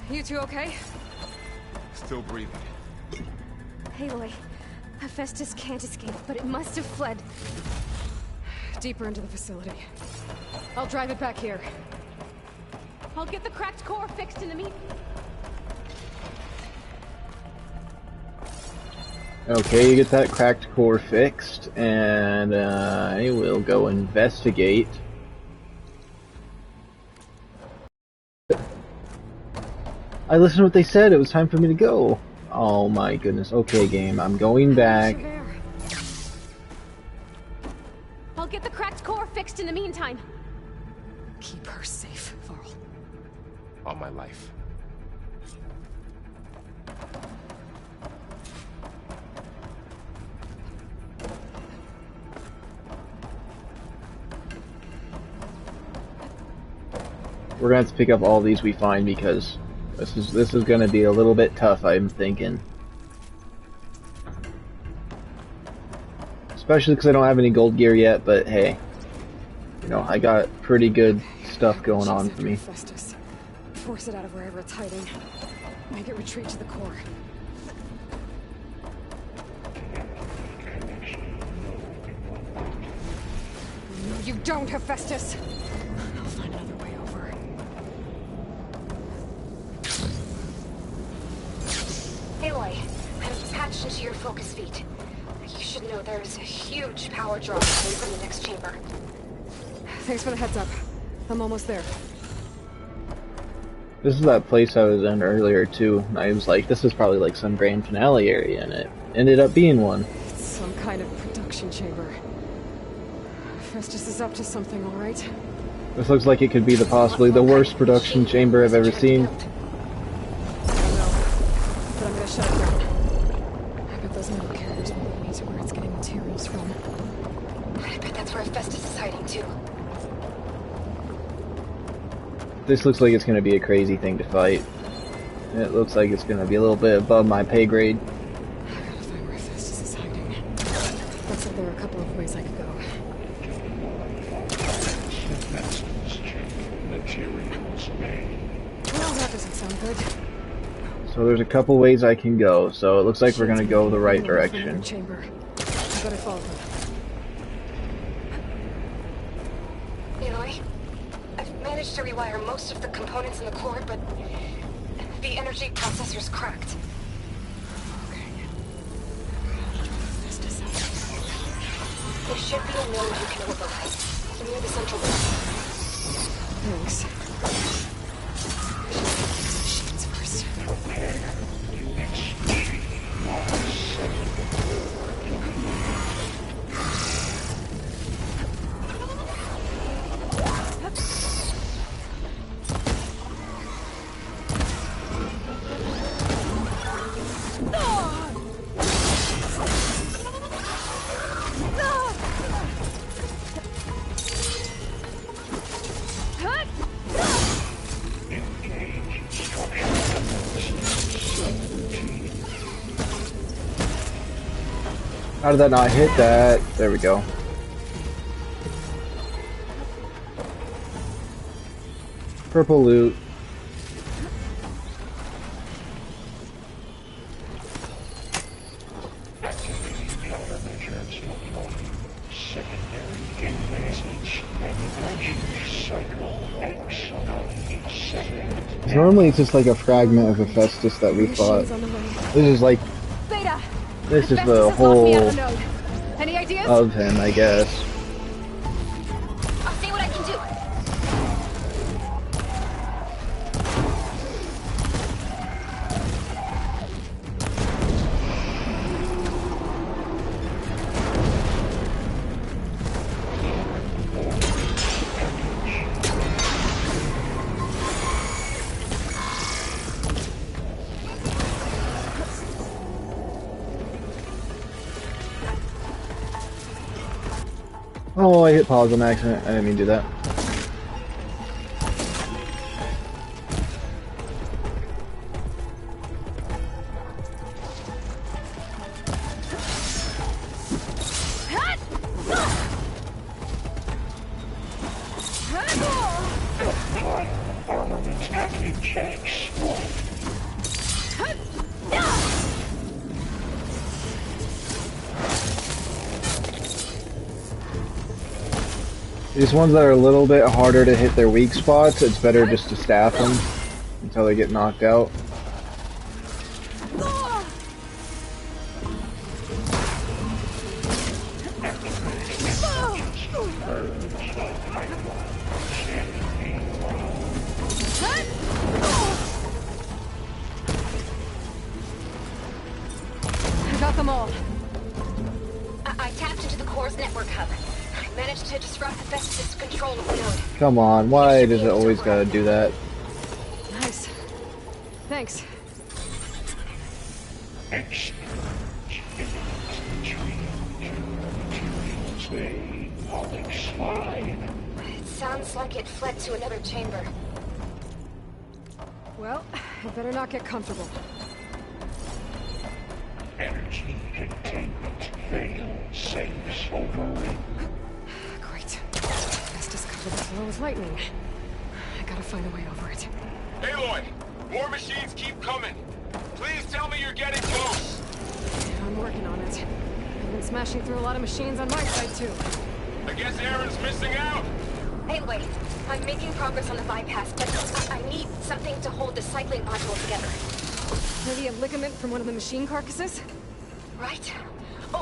You two okay? Still breathing. Aloy, Hephaestus can't escape, but it must have fled. Deeper into the facility. I'll drive it back here. I'll get the cracked core fixed in the meantime. Okay, you get that cracked core fixed, and I will go investigate. I listened to what they said, it was time for me to go. Oh my goodness. Okay, game, I'm going back. I'll get the cracked core fixed in the meantime. Keep her safe, Varl. On my life. We're gonna have to pick up all these we find because this is gonna be a little bit tough, I'm thinking. Especially because I don't have any gold gear yet, but hey. You know, I got pretty good stuff going on for me. Hephaestus. Force it out of wherever it's hiding. Make it retreat to the core. No, you don't, Hephaestus! I'll find another way over. Aloy, I'm patched into your focus feed. You should know there's a huge power draw away from the next chamber. Thanks for the heads up. I'm almost there. This is that place I was in earlier too. I was like, this is probably like some grand finale area, and it ended up being one. It's some kind of production chamber. Festus is up to something, alright? This looks like it could be possibly the worst production chamber I've ever seen. I don't know, but I'm gonna shut it down. I bet those metal carriers will lead me to where it's getting materials from. I bet that's where Festus is hiding too. This looks like it's going to be a crazy thing to fight. It looks like it's going to be a little bit above my pay grade. I gotta find where Festus is hiding. Looks like there are a couple of ways I could go. Well, that doesn't sound good. So there's a couple ways I can go, so it looks like we're going to go the right direction. Chamber. I better follow them. Aloy, I've managed to rewire most of the components in the core, but the energy processor's cracked. There should be a node you can override, near the central board. Thanks. Machines first. How did that not hit that? There we go. Purple loot. Normally it's just like a fragment of Hephaestus that we fought. This is like... Beta! This is Hephaestus the has locked me out whole of the node. Any ideas? of him, I guess. I'll see what I can do. Oh, I hit pause on accident. I didn't mean to do that. These ones that are a little bit harder to hit their weak spots, it's better just to staff them until they get knocked out. I got them all. I tapped into the core's network hub. I managed to disrupt Hephaestus' control of the node. Come on, why does it always gotta do that? Nice. Thanks. It sounds like it fled to another chamber. Well, I better not get comfortable. Energy containment failed. Saves overrun. Great. Hephaestus covered the floor with lightning. I gotta find a way over it. Aloy! More machines keep coming! Please tell me you're getting close! I'm working on it. I've been smashing through a lot of machines on my side, too. I guess Aaron's missing out! Hey, wait. I'm making progress on the bypass, but I need something to hold the cycling module together. Maybe a ligament from one of the machine carcasses? Right?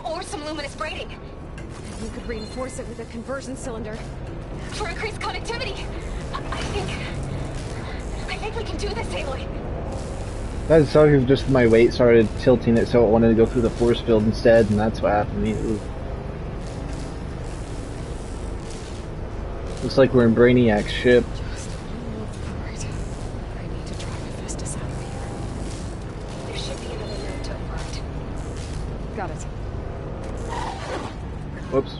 Or some luminous braiding. You could reinforce it with a conversion cylinder. For increased connectivity! I think we can do this, Aloy. That'd suck if just my weight started tilting it so it wanted to go through the force field instead, and that's what happened to me. Ooh. Looks like we're in Brainiac's ship. Alright. I need to drive Hephaestus out of here. There should be another node to override. Got it. Whoops.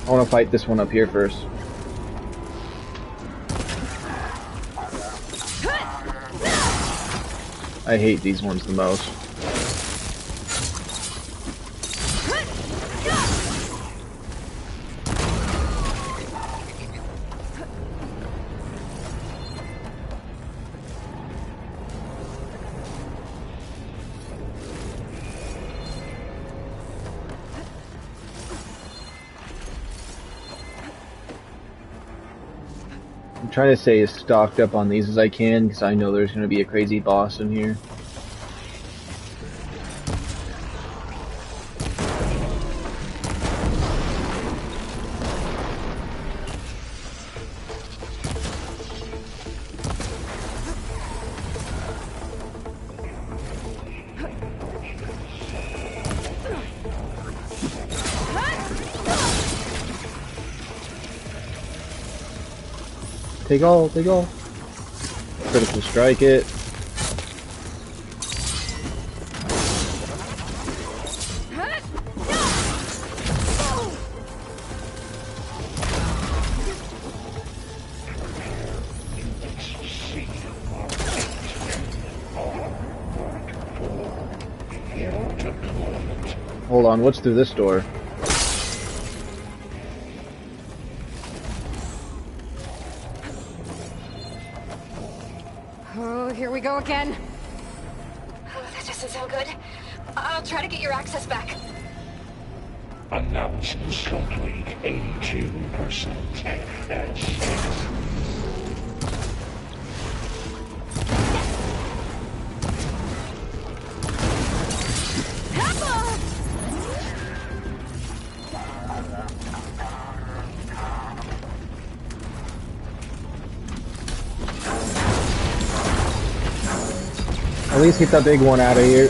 I want to fight this one up here first. I hate these ones the most. I'm trying to stay as stocked up on these as I can because I know there's going to be a crazy boss in here. Take all, take all. Critical strike it. Hold on, what's through this door? Oh, here we go again. Oh, that doesn't sound good. I'll try to get your access back. Announced Skunk League 82% FS. At least get that big one out of here.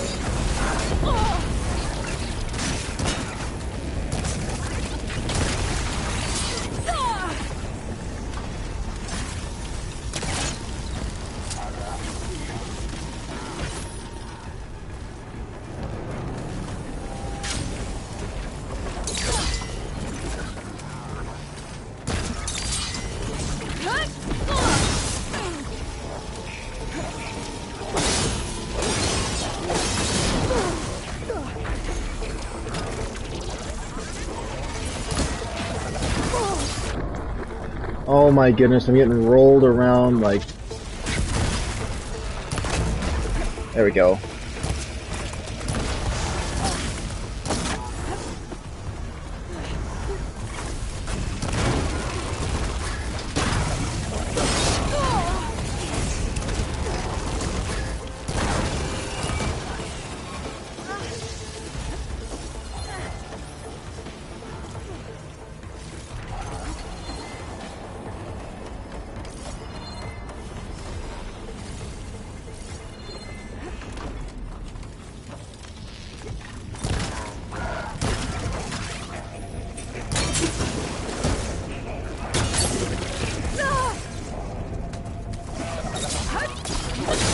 Oh my goodness, I'm getting rolled around like... There we go.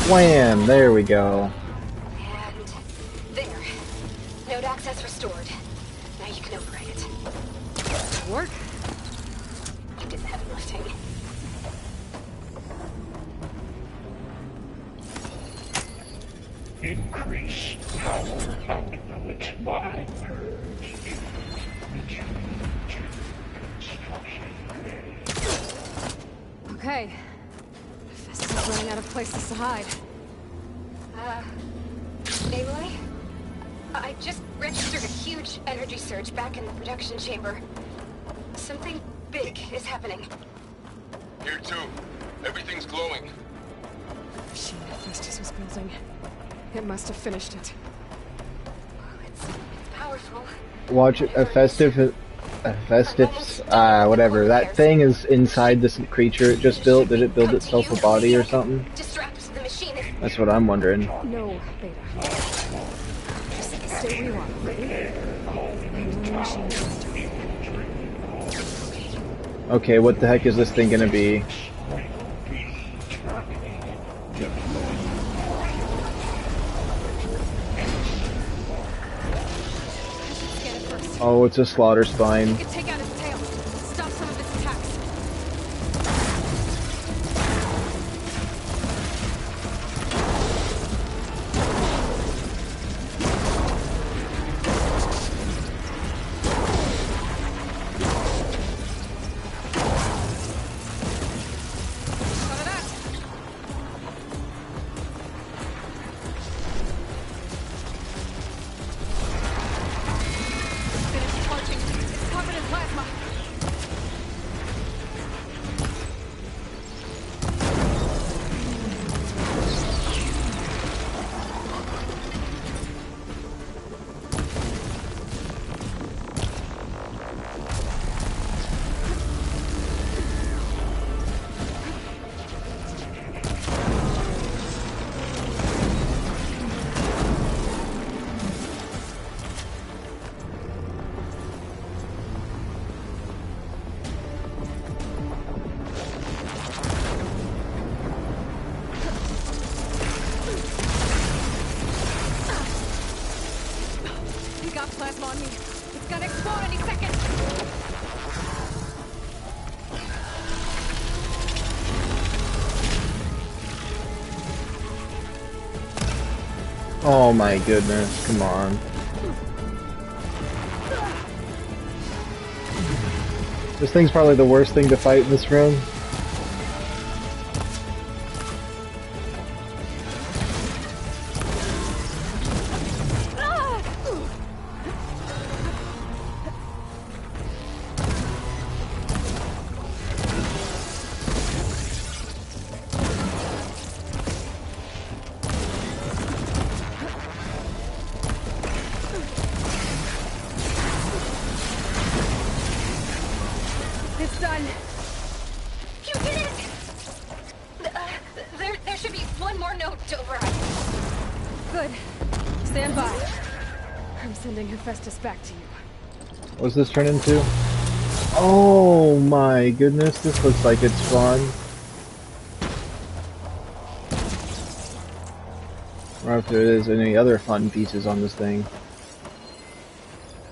Wham! There we go. And there. Node access restored. Now you can override it. Work? You did the heavy lifting. Increase power output by purge. Okay. Festus running out of places to hide. Aloy? I just registered a huge energy surge back in the production chamber. Something big is happening. Here too. Everything's glowing. The machine that Festus was building. It must have finished it. It's powerful. Watch it, a festive, whatever. That thing is inside this creature it just built. Did it build itself a body or something? That's what I'm wondering. No, Beta. Just stay where you are, okay? Handling the machine faster. Okay, what the heck is this thing gonna be? Oh, it's a slaughter spine. You can take out his tail. Stop some of its attacks. Oh my goodness, come on. This thing's probably the worst thing to fight in this room. good. Stand by. I'm sending Hephaestus back to you. What's this turn into? Oh my goodness, this looks like it's fun. Or if there is any other fun pieces on this thing.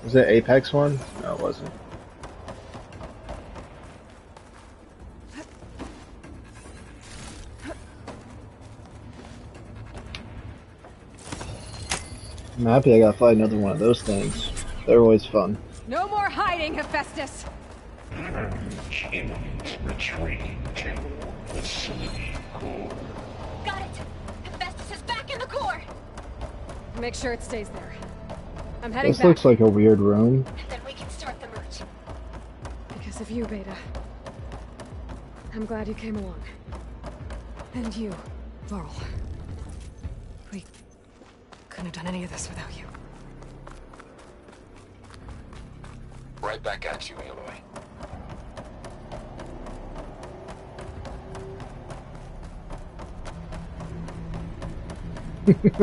Was it Apex one? No, it wasn't. I'm happy I gotta fight another one of those things. They're always fun. No more hiding, Hephaestus! Retreating to facility core. Got it! Hephaestus is back in the core! Make sure it stays there. I'm heading This back. looks like a weird room. Then we can start the merge. Because of you, Beta. I'm glad you came along. And you, Laurel. We couldn't have done any of this without you. Right back at you, Aloy.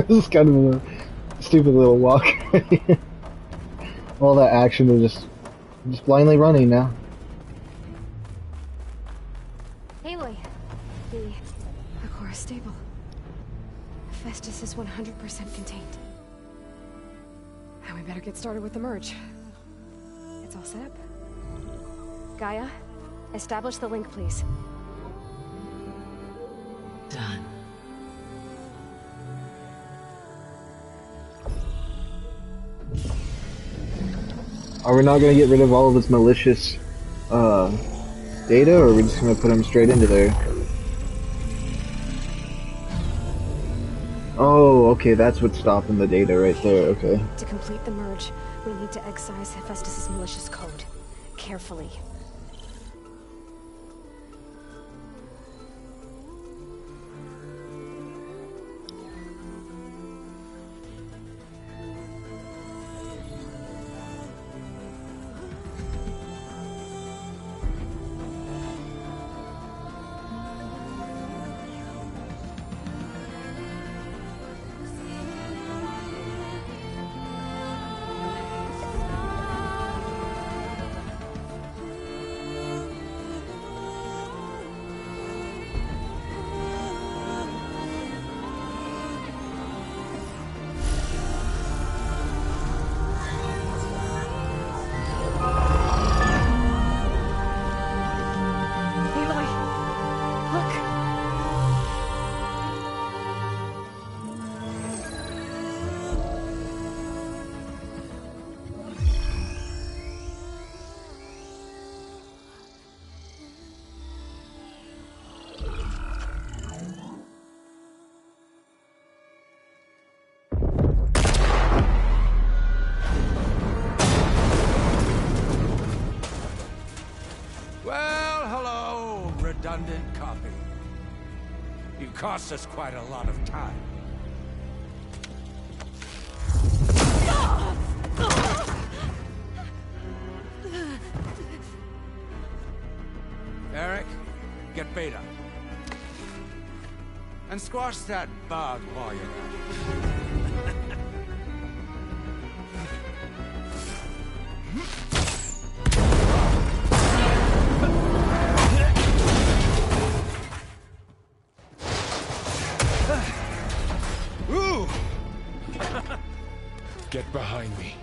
This is kind of a stupid little walk. All that action is just blindly running now. Aloy, the core is stable. Hephaestus is 100% contained. And we better get started with the merge. It's all set up. Gaia, establish the link, please. Done. Are we not going to get rid of all of its malicious data, or are we just going to put them straight into there? Oh, okay, that's what's stopping the data right there, okay. To complete the merge, we need to excise Hephaestus' malicious code. Carefully. Redundant copy. You cost us quite a lot of time. Eric, get Beta. And squash that bug while you're at it. Get behind me.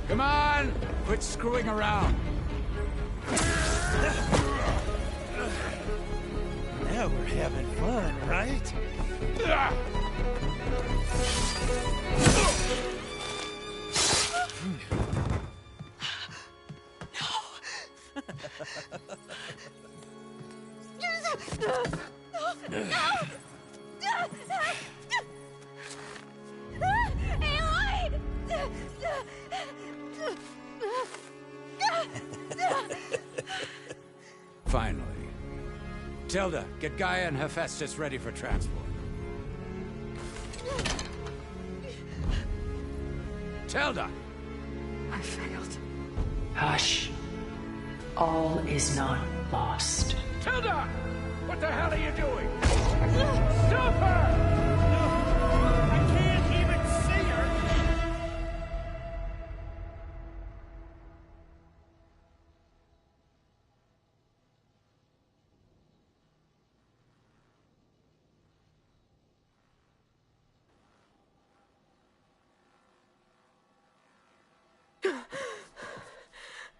Come on! Quit screwing around. Now we're having fun, right? Finally. Tilda, get Gaia and Hephaestus ready for transport. Tilda! I failed. Hush. All is not lost. Tilda! What the hell are you doing? Stop her! I can't even see her!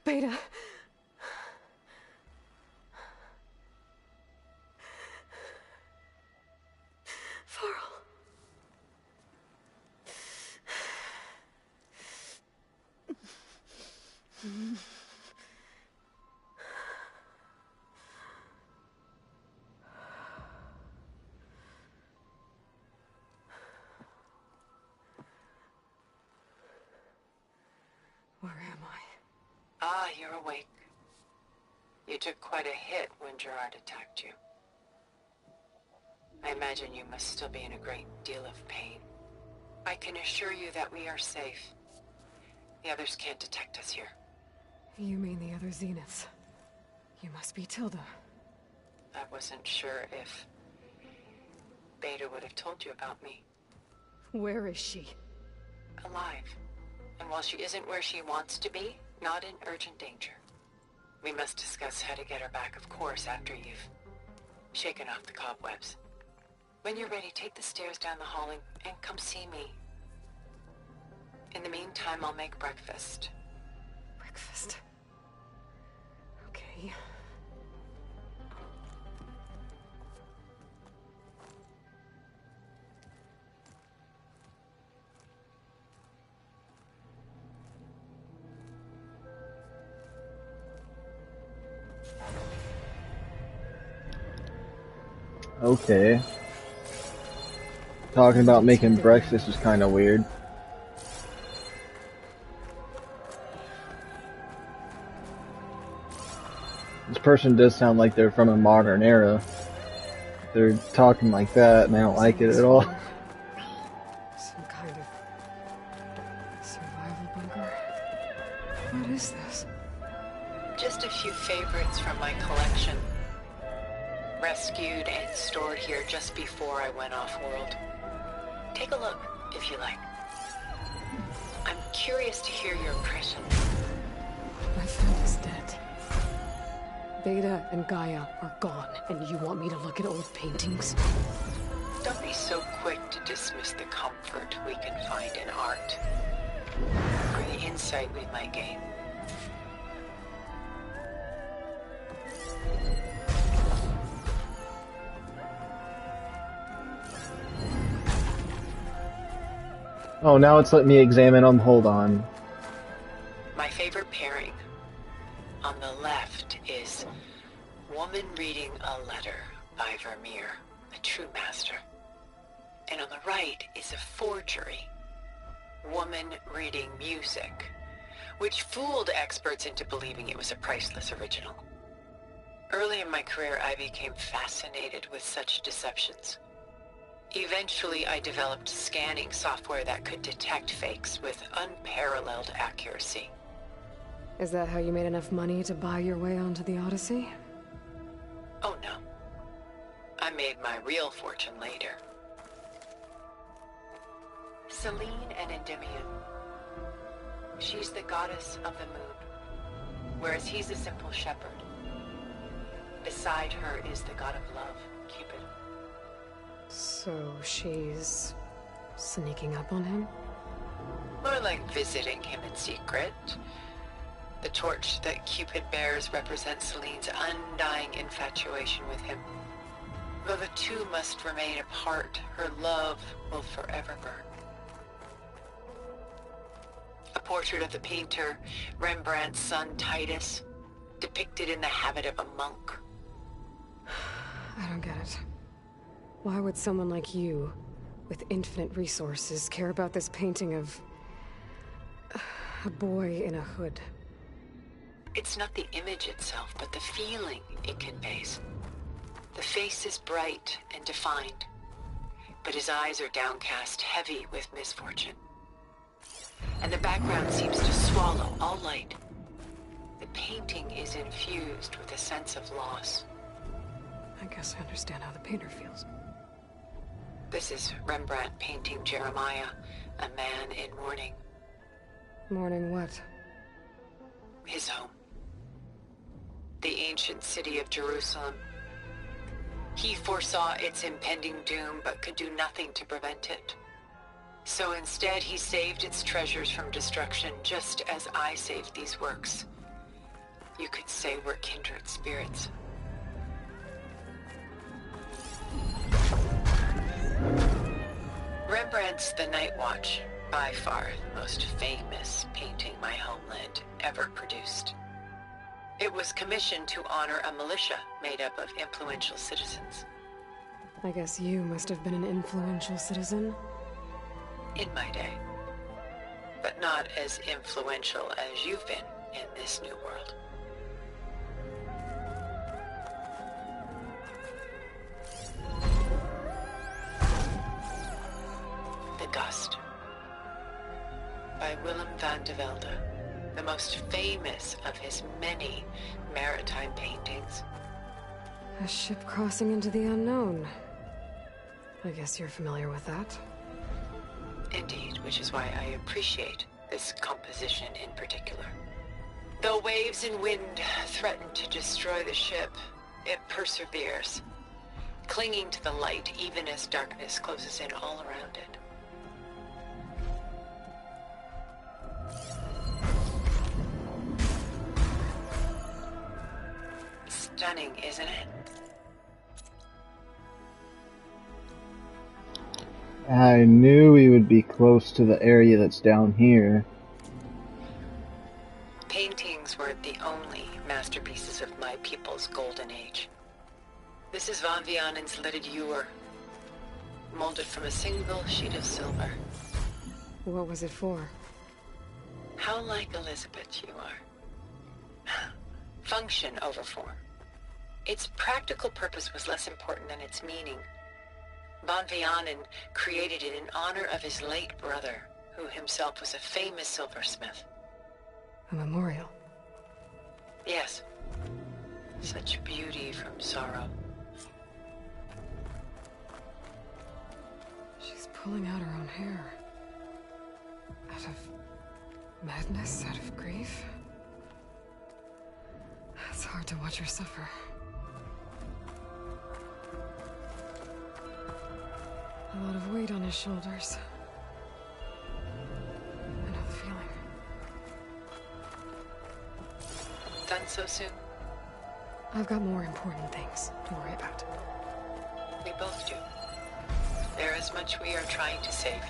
Beta. Farrell. Where am I? Ah, you're awake. You took quite a hit when Gerard attacked you. I imagine you must still be in a great deal of pain. I can assure you that we are safe. The others can't detect us here. You mean the other Zeniths? You must be Tilda. I wasn't sure if Beta would have told you about me. Where is she? Alive. And while she isn't where she wants to be, not in urgent danger. We must discuss how to get her back, of course, after you've shaken off the cobwebs. When you're ready, take the stairs down the hall and come see me. In the meantime, I'll make breakfast. Breakfast. Okay. Okay. Talking about making breakfast is kind of weird. This person does sound like they're from a modern era. They're talking like that, and I don't like it at all. Some kind of survival bunker. What is this? Just a few favorites from my collection. Rescued and stored here just before I went off-world. Take a look, if you like. I'm curious to hear your impression. My friend is dead. Beta and Gaia are gone, and you want me to look at old paintings? Don't be so quick to dismiss the comfort we can find in art, or the insight we might gain. Oh, now it's letting me examine them. Hold on. My favorite pairing on the left is Woman Reading a Letter by Vermeer, a true master. And on the right is a forgery, Woman Reading Music, which fooled experts into believing it was a priceless original. Early in my career, I became fascinated with such deceptions. Eventually, I developed scanning software that could detect fakes with unparalleled accuracy. Is that how you made enough money to buy your way onto the Odyssey? Oh no. I made my real fortune later. Selene and Endymion. She's the goddess of the moon, whereas he's a simple shepherd. Beside her is the god of love, Cupid. So she's sneaking up on him? More like visiting him in secret. The torch that Cupid bears represents Selene's undying infatuation with him. Though the two must remain apart, her love will forever burn. A portrait of the painter, Rembrandt's son Titus, depicted in the habit of a monk. I don't get it. Why would someone like you, with infinite resources, care about this painting of a boy in a hood? It's not the image itself, but the feeling it conveys. The face is bright and defined, but his eyes are downcast, heavy with misfortune. And the background seems to swallow all light. The painting is infused with a sense of loss. I guess I understand how the painter feels. This is Rembrandt painting Jeremiah, a man in mourning. Mourning what? His home. The ancient city of Jerusalem. He foresaw its impending doom, but could do nothing to prevent it. So instead, he saved its treasures from destruction, just as I saved these works. You could say we're kindred spirits. Rembrandt's The Night Watch, by far the most famous painting my homeland ever produced. It was commissioned to honor a militia made up of influential citizens. I guess you must have been an influential citizen. In my day. But not as influential as you've been in this new world. The Gust. By Willem van de Velde, the most famous of his many maritime paintings. A ship crossing into the unknown. I guess you're familiar with that. Indeed, which is why I appreciate this composition in particular. Though waves and wind threaten to destroy the ship, it perseveres, clinging to the light even as darkness closes in all around it. Stunning, isn't it? I knew we would be close to the area that's down here. Paintings were the only masterpieces of my people's golden age. This is Van Vianen's lidded ewer, molded from a single sheet of silver. What was it for? How like Elizabeth you are. Function over form. Its practical purpose was less important than its meaning. Van Vianen created it in honor of his late brother, who himself was a famous silversmith. A memorial? Yes. Such beauty from sorrow. She's pulling out her own hair. Out of madness, out of grief. It's hard to watch her suffer. A lot of weight on his shoulders. I know the feeling. Done so soon? I've got more important things to worry about. We both do. There is much we are trying to save.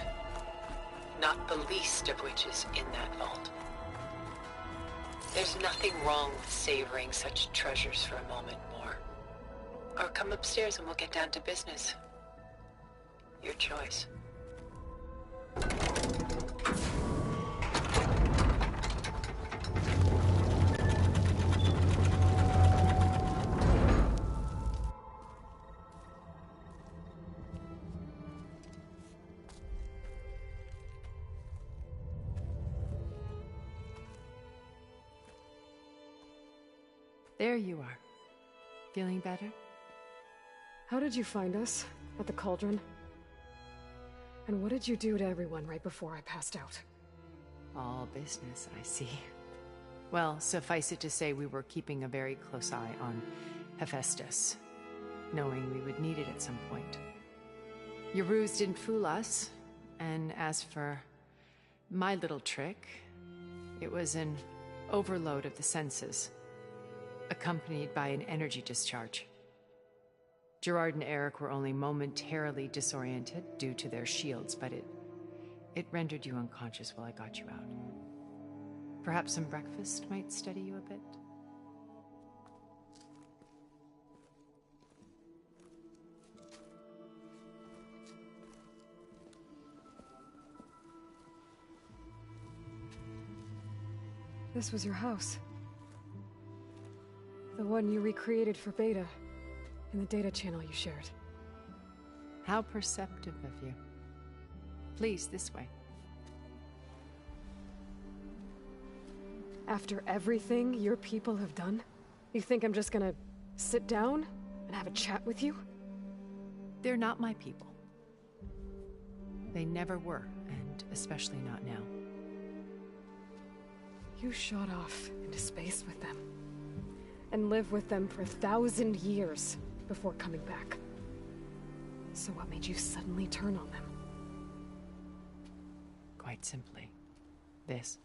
Not the least of which is in that vault. There's nothing wrong with savoring such treasures for a moment more. Or come upstairs and we'll get down to business. Your choice. There you are. Feeling better? How did you find us? At the cauldron? And what did you do to everyone right before I passed out? All business, I see. Well, suffice it to say we were keeping a very close eye on Hephaestus, knowing we would need it at some point. Your ruse didn't fool us, and as for my little trick, it was an overload of the senses, accompanied by an energy discharge. Gerard and Eric were only momentarily disoriented due to their shields, but it rendered you unconscious while I got you out. Perhaps some breakfast might steady you a bit? This was your house. The one you recreated for Beta, in the data channel you shared. How perceptive of you. Please, this way. After everything your people have done? You think I'm just gonna sit down and have a chat with you? They're not my people. They never were, and especially not now. You shot off into space with them. And lived with them for 1,000 years before coming back. So what made you suddenly turn on them? Quite simply, this.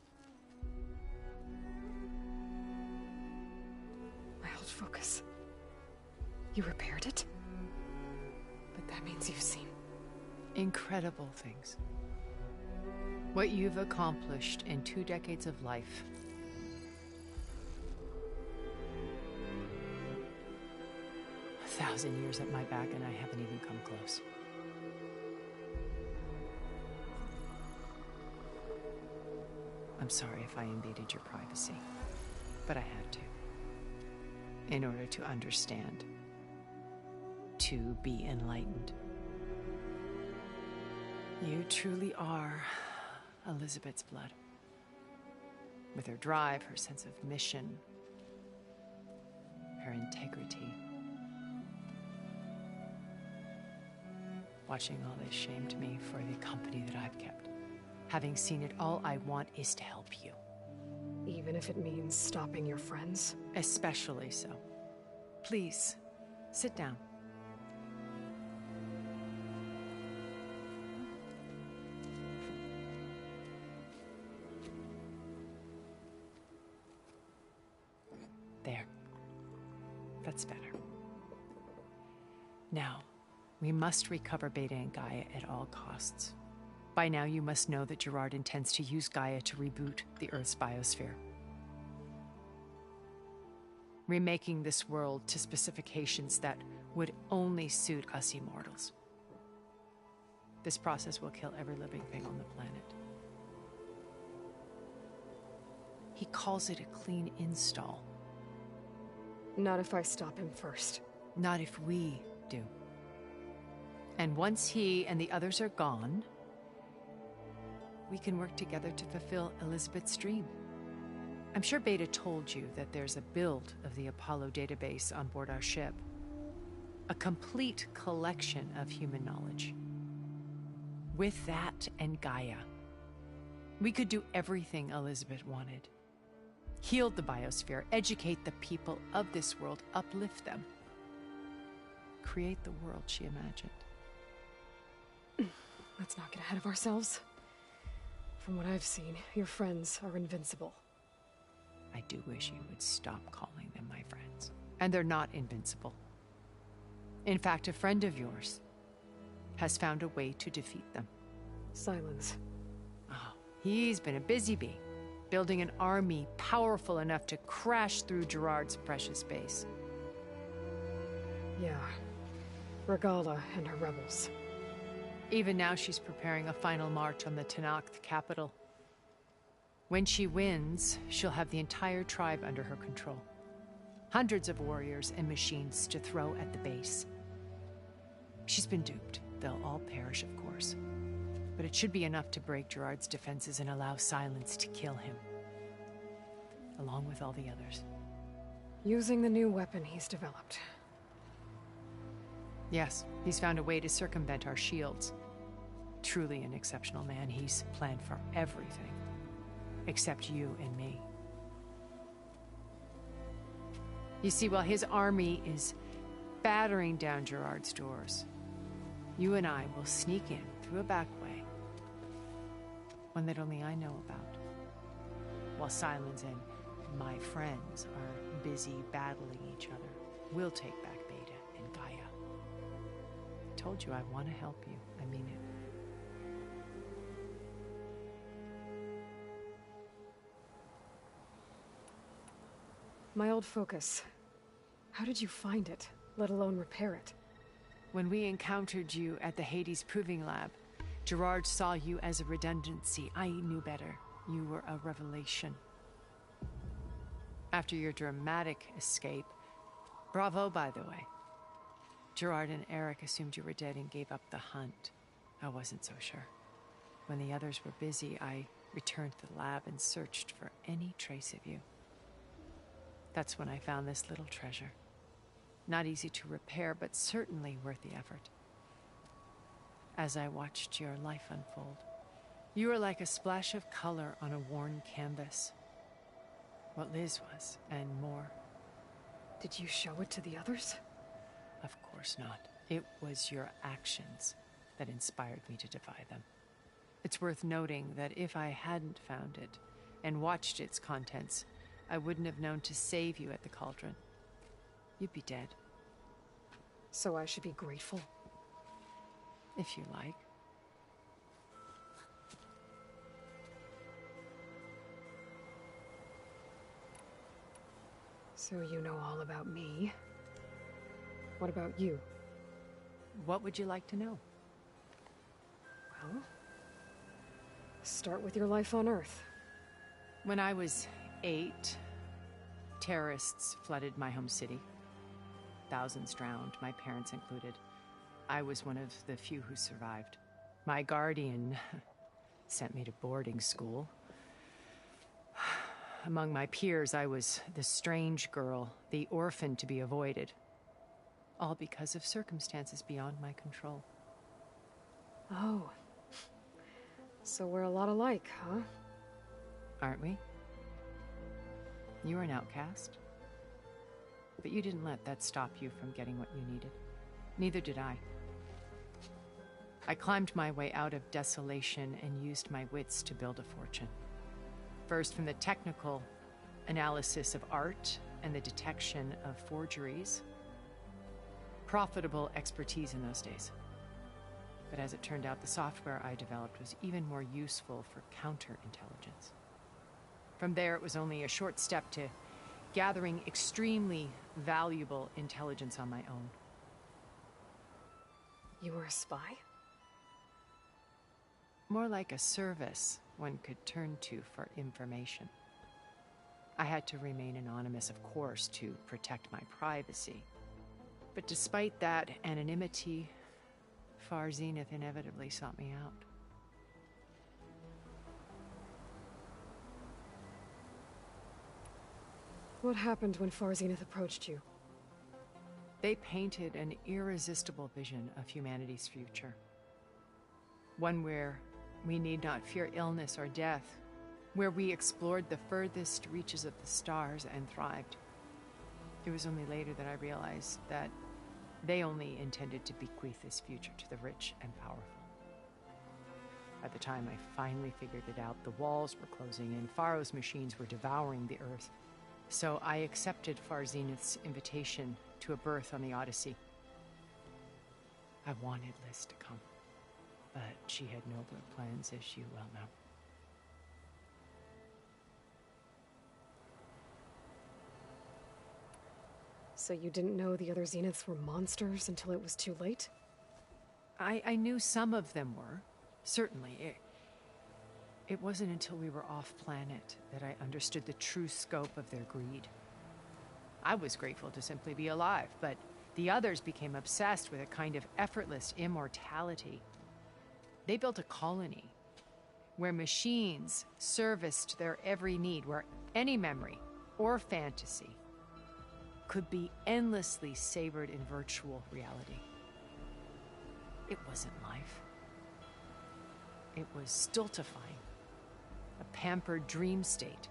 My old focus. You repaired it? But that means you've seen... incredible things. What you've accomplished in 2 decades of life. A 1,000 years at my back and I haven't even come close. I'm sorry if I invaded your privacy, but I had to. In order to understand. To be enlightened. You truly are Elizabeth's blood. With her drive, her sense of mission, her integrity. Watching all this shamed me for the company that I've kept. Having seen it, all I want is to help you. Even if it means stopping your friends? Especially so. Please, sit down. There. That's better. Now, we must recover Beta and Gaia at all costs. By now, you must know that Gerard intends to use Gaia to reboot the Earth's biosphere. Remaking this world to specifications that would only suit us immortals. This process will kill every living thing on the planet. He calls it a clean install. Not if I stop him first. Not if we do. And once he and the others are gone, we can work together to fulfill Elizabeth's dream. I'm sure Beta told you that there's a build of the Apollo database on board our ship. A complete collection of human knowledge. With that and Gaia, we could do everything Elizabeth wanted. Heal the biosphere, educate the people of this world, uplift them. Create the world she imagined. Let's not get ahead of ourselves. From what I've seen, your friends are invincible. I do wish you would stop calling them my friends. And they're not invincible. In fact, a friend of yours has found a way to defeat them. Silence. Oh, he's been a busy bee, building an army powerful enough to crash through Gerard's precious base. Yeah. Regala and her rebels. Even now she's preparing a final march on the Tenakth capital. When she wins, she'll have the entire tribe under her control. Hundreds of warriors and machines to throw at the base. She's been duped. They'll all perish, of course. But it should be enough to break Gerard's defenses and allow Silence to kill him. Along with all the others. Using the new weapon he's developed. Yes, he's found a way to circumvent our shields. Truly an exceptional man. He's planned for everything. Except you and me. You see, while his army is battering down Gerard's doors, you and I will sneak in through a back way. One that only I know about. While Silence and my friends are busy battling each other, we'll take back Beta and Gaia. I told you I want to help you. I mean it. My old focus. How did you find it, let alone repair it? When we encountered you at the Hades Proving Lab, Gerard saw you as a redundancy. I knew better. You were a revelation. After your dramatic escape, bravo, by the way. Gerard and Eric assumed you were dead and gave up the hunt. I wasn't so sure. When the others were busy, I returned to the lab and searched for any trace of you. That's when I found this little treasure. Not easy to repair, but certainly worth the effort. As I watched your life unfold, you were like a splash of color on a worn canvas. What Liz was, and more. Did you show it to the others? Of course not. It was your actions that inspired me to defy them. It's worth noting that if I hadn't found it and watched its contents, I wouldn't have known to save you at the cauldron. You'd be dead. So I should be grateful? If you like. So you know all about me. What about you? What would you like to know? Well, start with your life on Earth. When I was 8, terrorists flooded my home city. Thousands drowned, my parents included. I was one of the few who survived. My guardian sent me to boarding school. Among my peers, I was the strange girl, the orphan to be avoided. All because of circumstances beyond my control. Oh. So we're a lot alike, huh? Aren't we? You were an outcast. But you didn't let that stop you from getting what you needed. Neither did I. I climbed my way out of desolation and used my wits to build a fortune. First, from the technical analysis of art and the detection of forgeries. Profitable expertise in those days. But as it turned out, the software I developed was even more useful for counterintelligence. From there, it was only a short step to gathering extremely valuable intelligence on my own. You were a spy? More like a service one could turn to for information. I had to remain anonymous, of course, to protect my privacy. But despite that anonymity, Far Zenith inevitably sought me out. What happened when Far Zenith approached you? They painted an irresistible vision of humanity's future. One where we need not fear illness or death, where we explored the furthest reaches of the stars and thrived. It was only later that I realized that they only intended to bequeath this future to the rich and powerful. By the time I finally figured it out, the walls were closing in, Pharaoh's machines were devouring the Earth. So I accepted Far Zenith's invitation to a berth on the Odyssey. I wanted Liz to come, but she had nobler plans, as you well know. So you didn't know the other Zeniths were monsters until it was too late? I knew some of them were, certainly. It wasn't until we were off-planet that I understood the true scope of their greed. I was grateful to simply be alive, but the others became obsessed with a kind of effortless immortality. They built a colony where machines serviced their every need, where any memory or fantasy could be endlessly savored in virtual reality. It wasn't life. It was stultifying. A pampered dream state.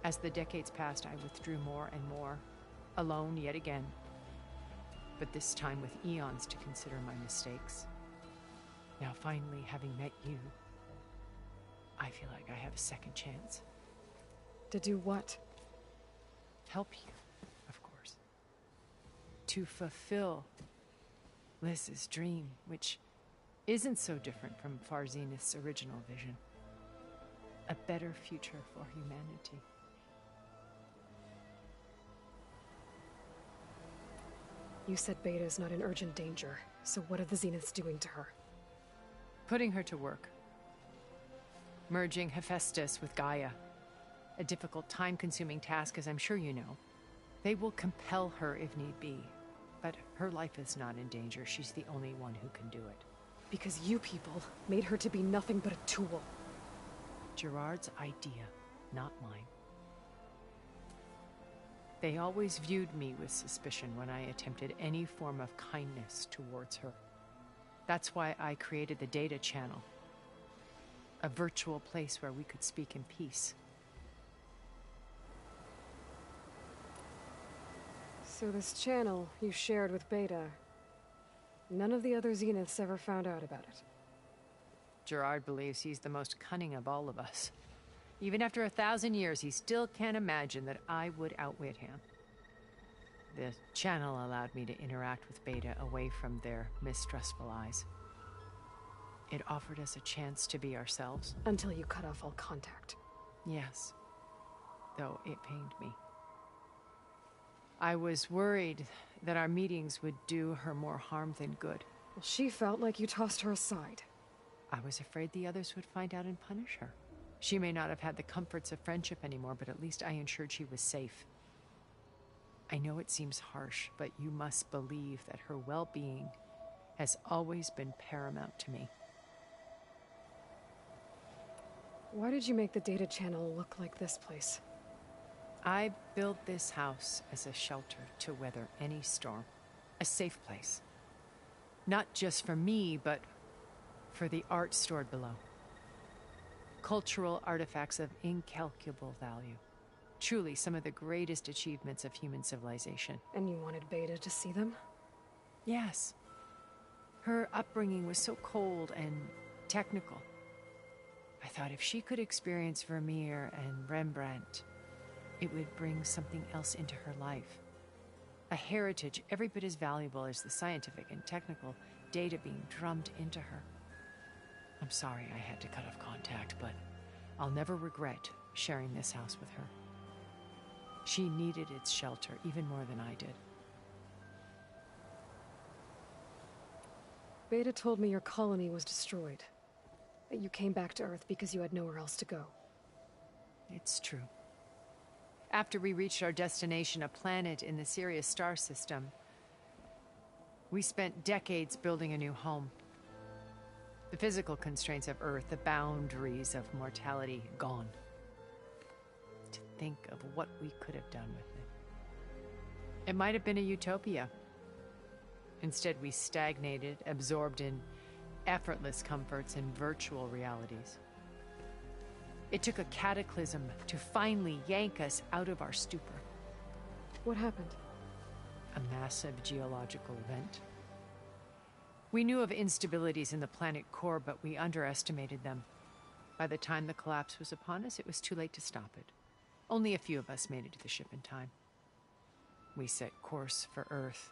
As the decades passed, I withdrew more and more, alone yet again, but this time with eons to consider my mistakes. Now finally, having met you, I feel like I have a second chance. To do what? Help you, of course. To fulfill Liz's dream, which isn't so different from Far Zenith's original vision. A better future for humanity. You said Beta is not in urgent danger, so what are the Zeniths doing to her? Putting her to work. Merging Hephaestus with Gaia. A difficult, time-consuming task, as I'm sure you know. They will compel her if need be. But her life is not in danger. She's the only one who can do it. Because you people made her to be nothing but a tool. Gerard's idea, not mine. They always viewed me with suspicion when I attempted any form of kindness towards her. That's why I created the data channel, a virtual place where we could speak in peace. So this channel you shared with Beta, none of the other Zeniths ever found out about it? Gerard believes he's the most cunning of all of us. Even after 1,000 years, he still can't imagine that I would outwit him. The channel allowed me to interact with Beta away from their mistrustful eyes. It offered us a chance to be ourselves. Until you cut off all contact. Yes. Though it pained me. I was worried that our meetings would do her more harm than good. Well, she felt like you tossed her aside. I was afraid the others would find out and punish her. She may not have had the comforts of friendship anymore, but at least I ensured she was safe. I know it seems harsh, but you must believe that her well-being has always been paramount to me. Why did you make the data channel look like this place? I built this house as a shelter to weather any storm. A safe place. Not just for me, but for the art stored below. Cultural artifacts of incalculable value. Truly some of the greatest achievements of human civilization. And you wanted Beta to see them? Yes. Her upbringing was so cold and technical. I thought if she could experience Vermeer and Rembrandt, it would bring something else into her life. A heritage every bit as valuable as the scientific and technical data being drummed into her. I'm sorry I had to cut off contact, but I'll never regret sharing this house with her. She needed its shelter even more than I did. Beta told me your colony was destroyed. That you came back to Earth because you had nowhere else to go. It's true. After we reached our destination, a planet in the Sirius star system, we spent decades building a new home. The physical constraints of Earth, the boundaries of mortality, gone. To think of what we could have done with it. It might have been a utopia. Instead, we stagnated, absorbed in effortless comforts and virtual realities. It took a cataclysm to finally yank us out of our stupor. What happened? A massive geological event. We knew of instabilities in the planet core, but we underestimated them. By the time the collapse was upon us, it was too late to stop it. Only a few of us made it to the ship in time. We set course for Earth,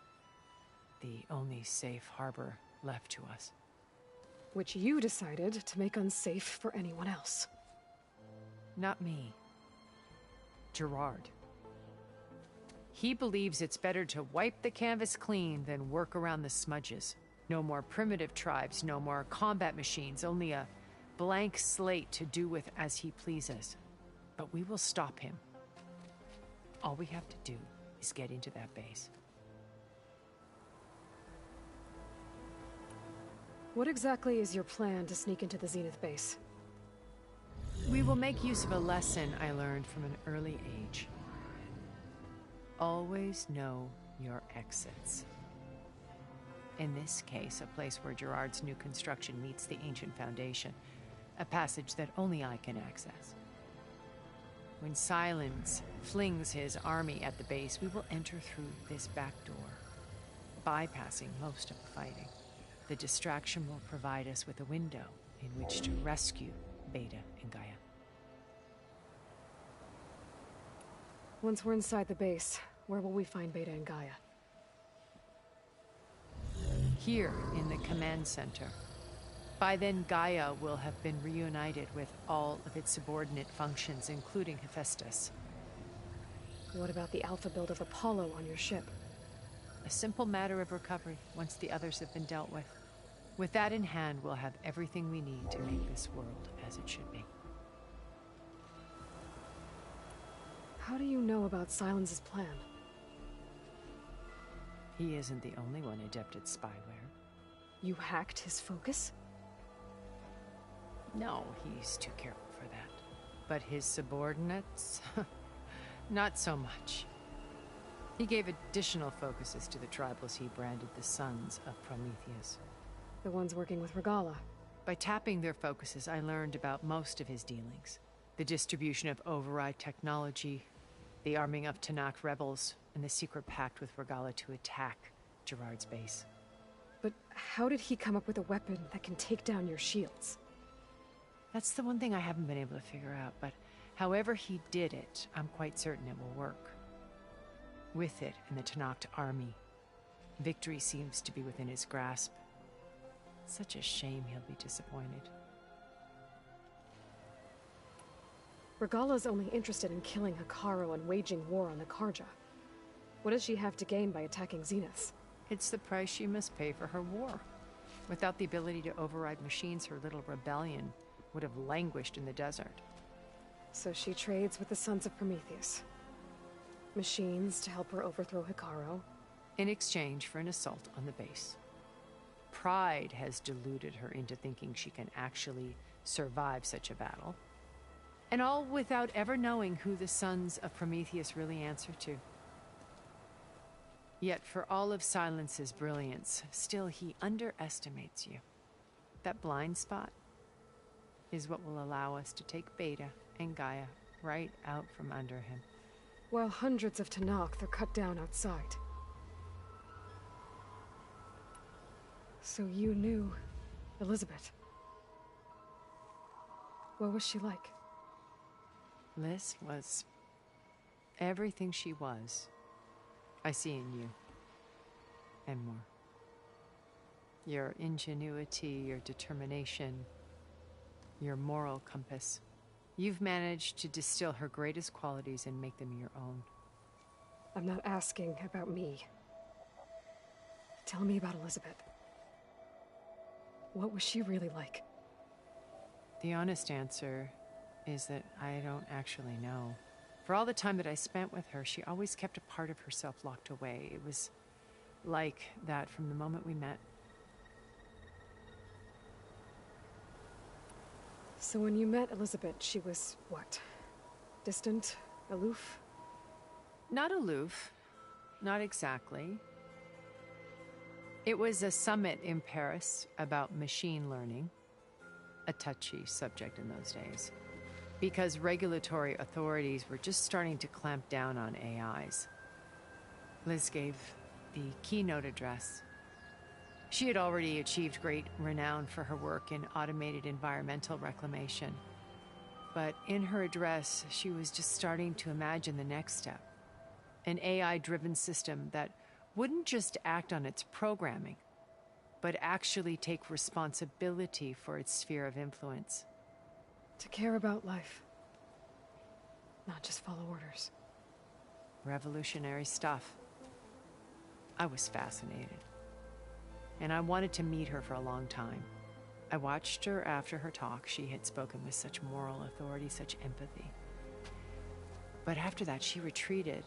the only safe harbor left to us. Which you decided to make unsafe for anyone else. Not me. Gerard. He believes it's better to wipe the canvas clean than work around the smudges. No more primitive tribes, no more combat machines, only a blank slate to do with as he pleases. But we will stop him. All we have to do is get into that base. What exactly is your plan to sneak into the Zenith base? We will make use of a lesson I learned from an early age. Always know your exits. In this case, a place where Gerard's new construction meets the ancient foundation, a passage that only I can access. When Silence flings his army at the base, we will enter through this back door, bypassing most of the fighting. The distraction will provide us with a window in which to rescue Beta and Gaia. Once we're inside the base, where will we find Beta and Gaia? Here in the command center. By then, Gaia will have been reunited with all of its subordinate functions, including Hephaestus. What about the alpha build of Apollo on your ship? A simple matter of recovery once the others have been dealt with. With that in hand, we'll have everything we need to make this world as it should be. How do you know about Silence's plan? He isn't the only one adept at spyware. You hacked his focus? No, he's too careful for that. But his subordinates? Not so much. He gave additional focuses to the tribals he branded the Sons of Prometheus. The ones working with Regala. By tapping their focuses, I learned about most of his dealings. The distribution of override technology, the arming of Tanakh rebels, and the secret pact with Regala to attack Gerard's base. But how did he come up with a weapon that can take down your shields? That's the one thing I haven't been able to figure out, but however he did it, I'm quite certain it will work. With it and the Tanakh army, victory seems to be within his grasp. Such a shame he'll be disappointed. Regala's only interested in killing Hekarro and waging war on the Karja. What does she have to gain by attacking Zenith? It's the price she must pay for her war. Without the ability to override machines, her little rebellion would have languished in the desert. So she trades with the Sons of Prometheus. Machines to help her overthrow Hekarro. In exchange for an assault on the base. Pride has deluded her into thinking she can actually survive such a battle. And all without ever knowing who the Sons of Prometheus really answer to. Yet for all of Silence's brilliance, still he underestimates you. That blind spot is what will allow us to take Beta and Gaia right out from under him. While hundreds of Tanakh are cut down outside. So you knew Elizabeth. What was she like? Liz was everything she was. I see in you. And more. Your ingenuity, your determination, your moral compass. You've managed to distill her greatest qualities and make them your own. I'm not asking about me. Tell me about Elizabeth. What was she really like? The honest answer is that I don't actually know. For all the time that I spent with her, she always kept a part of herself locked away. It was like that from the moment we met. So when you met Elizabeth, she was what? Distant? Aloof? Not aloof. Not exactly. It was a summit in Paris about machine learning. A touchy subject in those days. Because regulatory authorities were just starting to clamp down on AIs. Liz gave the keynote address. She had already achieved great renown for her work in automated environmental reclamation. But in her address, she was just starting to imagine the next step. An AI-driven system that wouldn't just act on its programming, but actually take responsibility for its sphere of influence. To care about life. Not just follow orders. Revolutionary stuff. I was fascinated. And I wanted to meet her for a long time. I watched her after her talk. She had spoken with such moral authority, such empathy. But after that, she retreated.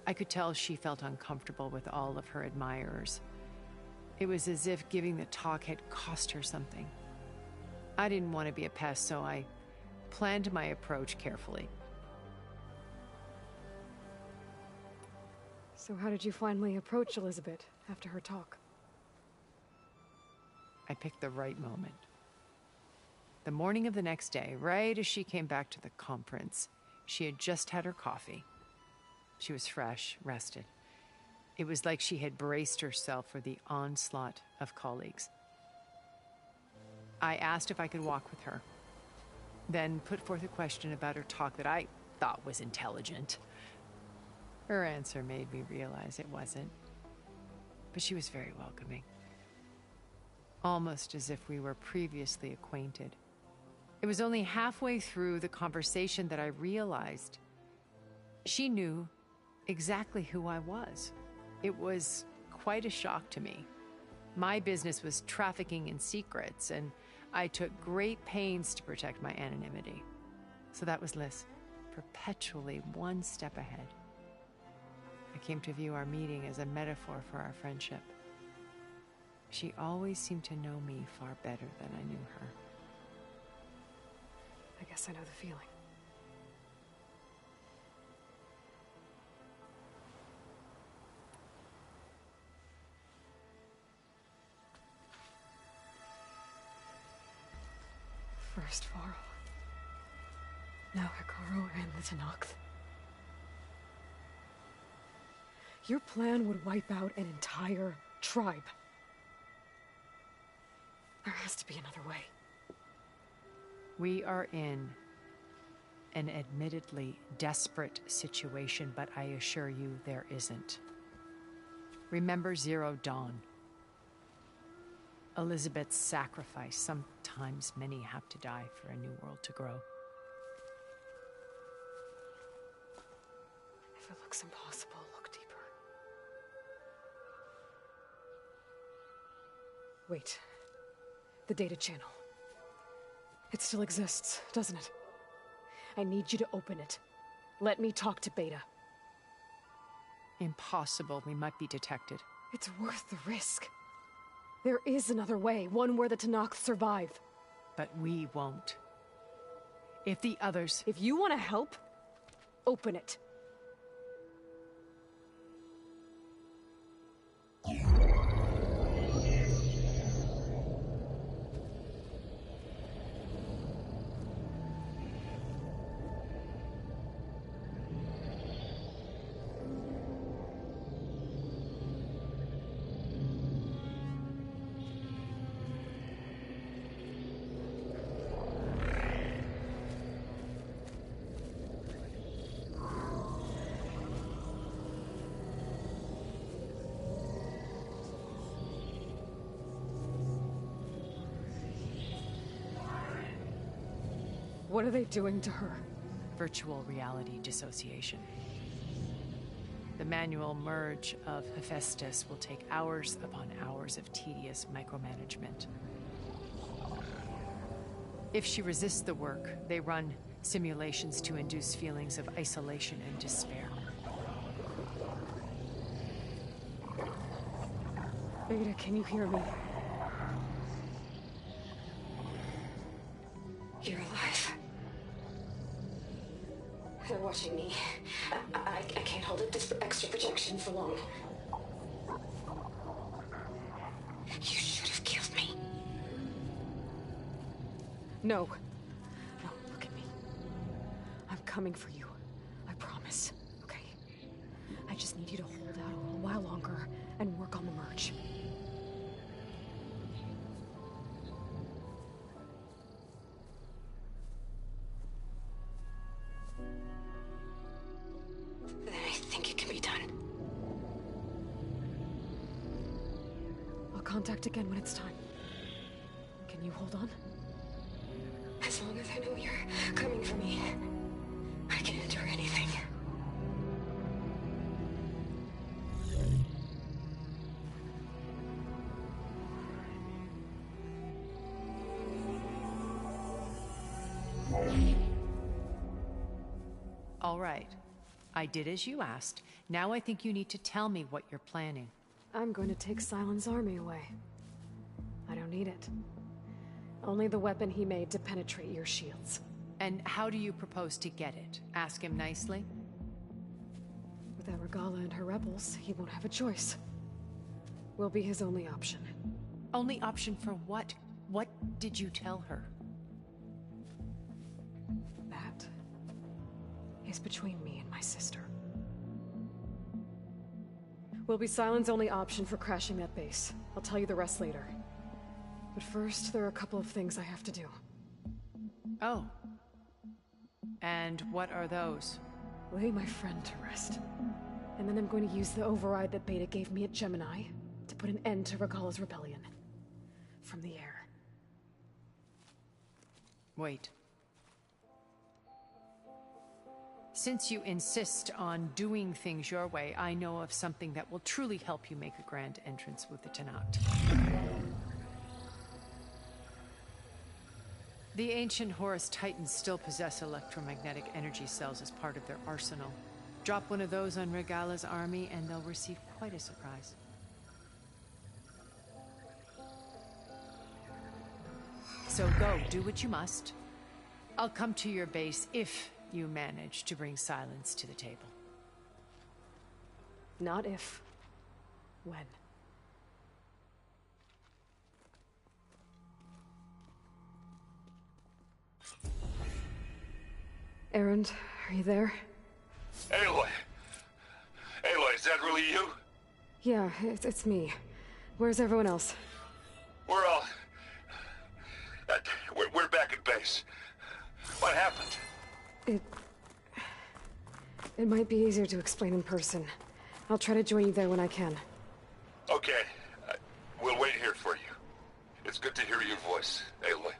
I could tell she felt uncomfortable with all of her admirers. It was as if giving the talk had cost her something. I didn't want to be a pest, so I planned my approach carefully. So how did you finally approach Elizabeth after her talk? I picked the right moment. The morning of the next day, right as she came back to the conference, she had just had her coffee. She was fresh, rested. It was like she had braced herself for the onslaught of colleagues. I asked if I could walk with her, then put forth a question about her talk that I thought was intelligent. Her answer made me realize it wasn't, but she was very welcoming. Almost as if we were previously acquainted. It was only halfway through the conversation that I realized she knew exactly who I was. It was quite a shock to me. My business was trafficking in secrets, and I took great pains to protect my anonymity. So that was Liz, perpetually one step ahead. I came to view our meeting as a metaphor for our friendship. She always seemed to know me far better than I knew her. I guess I know the feeling. First Varl. Now Hikaru and the Tenakth. Your plan would wipe out an entire tribe. There has to be another way. We are in an admittedly desperate situation, but I assure you there isn't. Remember Zero Dawn. Elizabeth's sacrifice. Sometimes many have to die for a new world to grow. If it looks impossible, look deeper. Wait. The data channel. It still exists, doesn't it? I need you to open it. Let me talk to Beta. Impossible. We might be detected. It's worth the risk. There is another way, one where the Tenakth survive. But we won't. If the others... If you want to help, open it. What are they doing to her? Virtual reality dissociation. The manual merge of Hephaestus will take hours upon hours of tedious micromanagement. If she resists the work, they run simulations to induce feelings of isolation and despair. Beta, can you hear me? You're alive. They're watching me. I can't hold up this extra projection for long. You should have killed me. No. No, look at me. I'm coming for you. I promise. Okay? I just need you to hold out a little while longer and work on the merge. Then I think it can be done. I'll contact again when it's time. Can you hold on? As long as I know you're coming for me, I can endure anything. All right. I did as you asked. Now I think you need to tell me what you're planning. I'm going to take Silent's army away. I don't need it. Only the weapon he made to penetrate your shields. And how do you propose to get it? Ask him nicely? Without Regala and her rebels, he won't have a choice. We'll be his only option. Only option for what? What did you tell her? That is between me and my sister. Will be Silent's only option for crashing that base. I'll tell you the rest later. But first, there are a couple of things I have to do. Oh. And what are those? Lay my friend to rest. And then I'm going to use the override that Beta gave me at Gemini to put an end to Regala's rebellion. From the air. Wait. Since you insist on doing things your way, I know of something that will truly help you make a grand entrance with the Tenakth. The ancient Horus Titans still possess electromagnetic energy cells as part of their arsenal. Drop one of those on Regala's army and they'll receive quite a surprise. So go, do what you must. I'll come to your base if you manage to bring silence to the table. Not if. When. Erend, are you there? Aloy! Aloy, is that really you? Yeah, it's me. Where's everyone else? We're all... we're back at base. What happened? It might be easier to explain in person. I'll try to join you there when I can. Okay. We'll wait here for you. It's good to hear your voice, Aloy.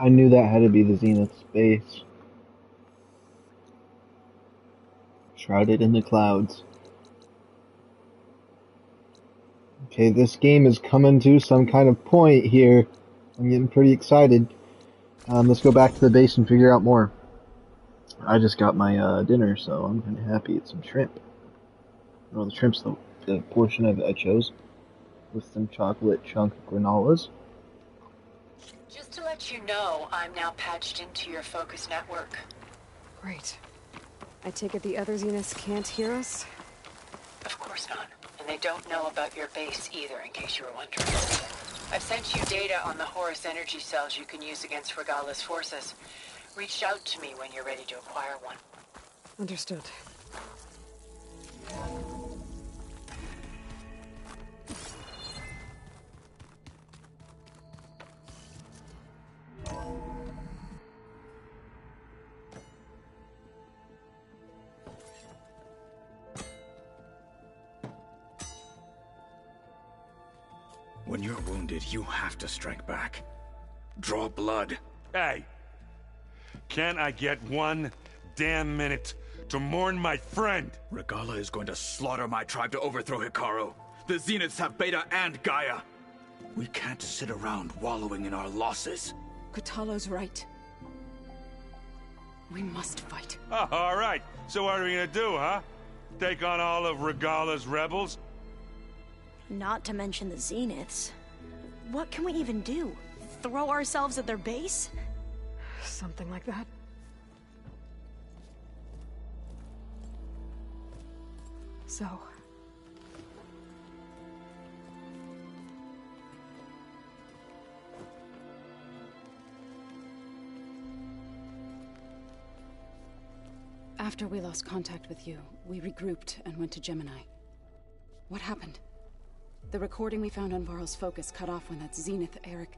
I knew that had to be the Zenith's base. Shrouded in the clouds. Okay, this game is coming to some kind of point here. I'm getting pretty excited. Let's go back to the base and figure out more. I just got my dinner, so I'm kind of happy. It's some shrimp. Well, the shrimp's the portion of it I chose. With some chocolate chunk granolas. Just to let you know, I'm now patched into your focus network. Great. I take it the other Zeniths can't hear us? Of course not. And they don't know about your base either, in case you were wondering. I've sent you data on the Horus energy cells you can use against Regala's forces. Reach out to me when you're ready to acquire one. Understood. When you're wounded, you have to strike back. Draw blood. Hey! Can't I get one damn minute to mourn my friend? Regala is going to slaughter my tribe to overthrow Hikaru. The Zeniths have Beta and Gaia. We can't sit around wallowing in our losses. Kotallo's right. We must fight. Oh, all right. So what are we gonna do, huh? Take on all of Regala's rebels? Not to mention the Zeniths. What can we even do? Throw ourselves at their base? Something like that. So... After we lost contact with you, we regrouped and went to Gemini. What happened? The recording we found on Varl's focus cut off when that Zenith, Eric...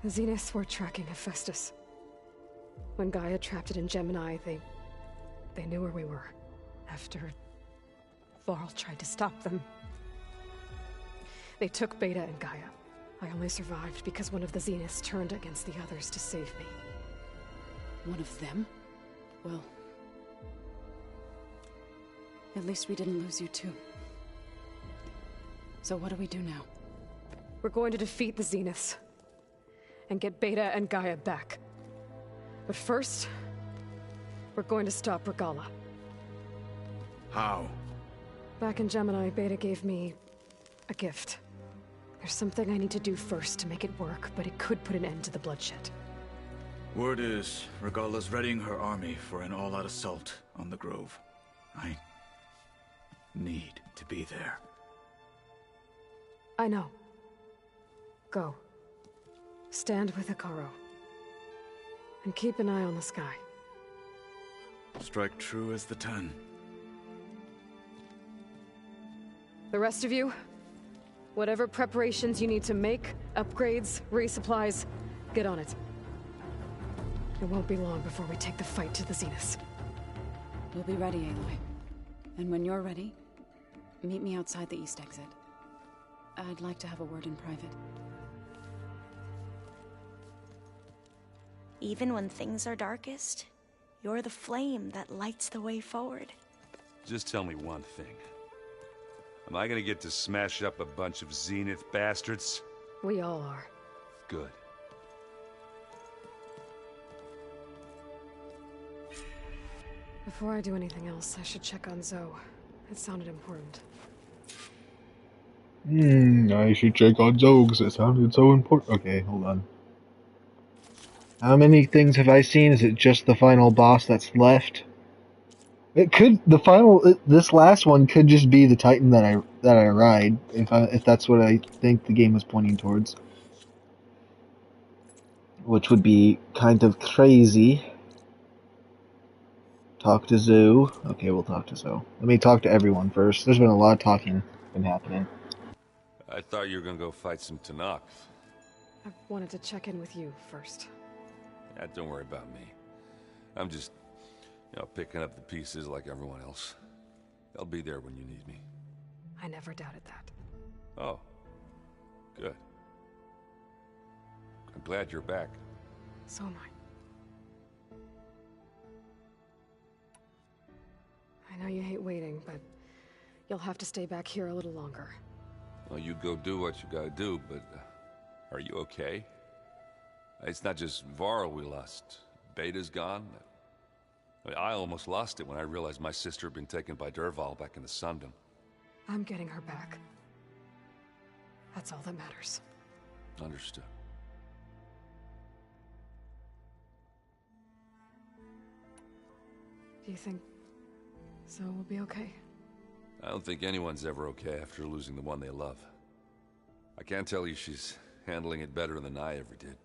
The Zeniths were tracking Hephaestus. When Gaia trapped it in Gemini, they knew where we were. After Varl tried to stop them. They took Beta and Gaia. I only survived because one of the Zeniths turned against the others to save me. One of them? Well... at least we didn't lose you too. So what do we do now? We're going to defeat the Zeniths. And get Beta and Gaia back. But first... we're going to stop Regala. How? Back in Gemini, Beta gave me... a gift. There's something I need to do first to make it work, but it could put an end to the bloodshed. Word is, Regala's readying her army for an all-out assault on the Grove. I need to be there. I know. Go. Stand with Hikaru. And keep an eye on the sky. Strike true as the 10. The rest of you, whatever preparations you need to make, upgrades, resupplies, get on it. It won't be long before we take the fight to the Zeniths. We'll be ready, Aloy. And when you're ready, meet me outside the east exit. I'd like to have a word in private. Even when things are darkest, you're the flame that lights the way forward. Just tell me one thing. Am I gonna get to smash up a bunch of Zenith bastards? We all are. Good. Before I do anything else, I should check on Zoe. It sounded important. I should check on Zoe because it sounded so important. Okay, hold on. How many things have I seen? Is it just the final boss that's left? It could, this last one could just be the Titan that I ride, if that's what I think the game was pointing towards. which would be kind of crazy. Talk to Zoo. Okay, we'll talk to Zoo. Let me talk to everyone first. There's been a lot of talking been happening. I thought you were gonna go fight some Tanakh. I wanted to check in with you first. Yeah, don't worry about me. I'm just, picking up the pieces like everyone else. I'll be there when you need me. I never doubted that. Oh. Good. I'm glad you're back. So am I. I know you hate waiting, but you'll have to stay back here a little longer. Well, you go do what you gotta do, but are you okay? It's not just Varl we lost. Beta's gone. I almost lost it when I realized my sister had been taken by Derval back in the Sundom. I'm getting her back. That's all that matters. Understood. Do you think Zoe will be okay? I don't think anyone's ever okay after losing the one they love. I can't tell you she's handling it better than I ever did.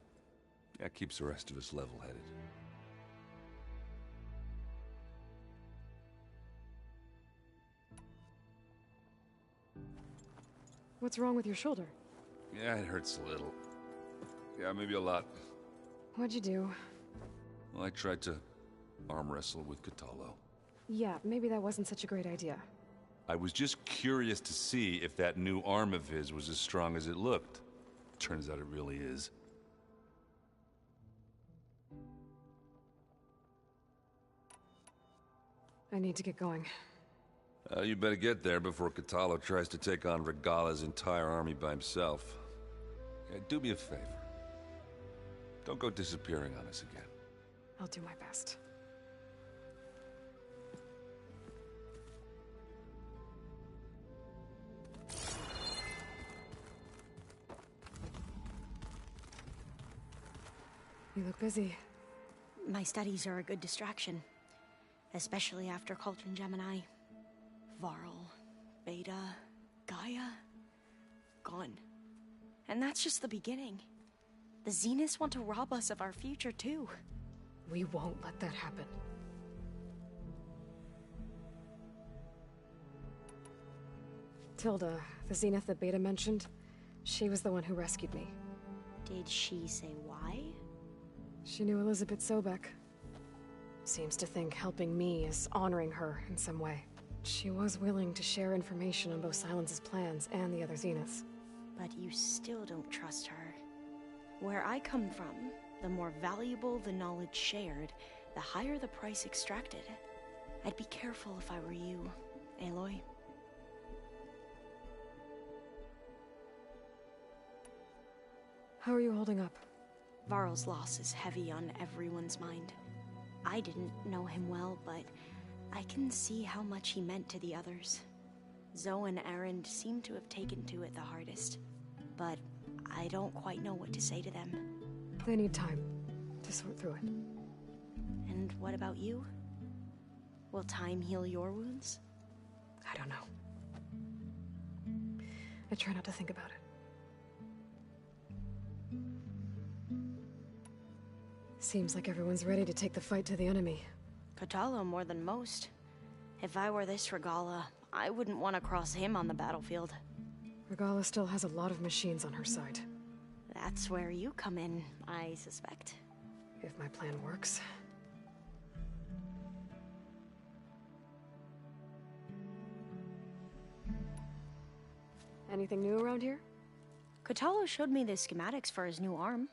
That keeps the rest of us level-headed. What's wrong with your shoulder? Yeah, it hurts a little. Yeah, maybe a lot. What'd you do? Well, I tried to arm wrestle with Catalo. Yeah, maybe that wasn't such a great idea. I was just curious to see if that new arm of his was as strong as it looked. Turns out it really is. I need to get going. You better get there before Catalo tries to take on Regala's entire army by himself. Yeah, do me a favor. Don't go disappearing on us again. I'll do my best. You look busy. My studies are a good distraction. Especially after Cauldron Gemini. Varl, Beta, Gaia, gone. And that's just the beginning. The Zeniths want to rob us of our future, too. We won't let that happen. Tilda, the Zenith that Beta mentioned, she was the one who rescued me. Did she say why? She knew Elizabeth Sobek. Seems to think helping me is honoring her in some way. She was willing to share information on both Silence's plans and the other Zeniths. But you still don't trust her. Where I come from, the more valuable the knowledge shared, the higher the price extracted. I'd be careful if I were you, Aloy. How are you holding up? Varl's loss is heavy on everyone's mind. I didn't know him well, but I can see how much he meant to the others. Zoe and Erend seem to have taken to it the hardest, but I don't quite know what to say to them. They need time to sort through it. And what about you? Will time heal your wounds? I don't know. I try not to think about it. Seems like everyone's ready to take the fight to the enemy. Catalo more than most. If I were this Regala, I wouldn't want to cross him on the battlefield. Regala still has a lot of machines on her side. That's where you come in, I suspect. If my plan works. Anything new around here? Catalo showed me the schematics for his new arm.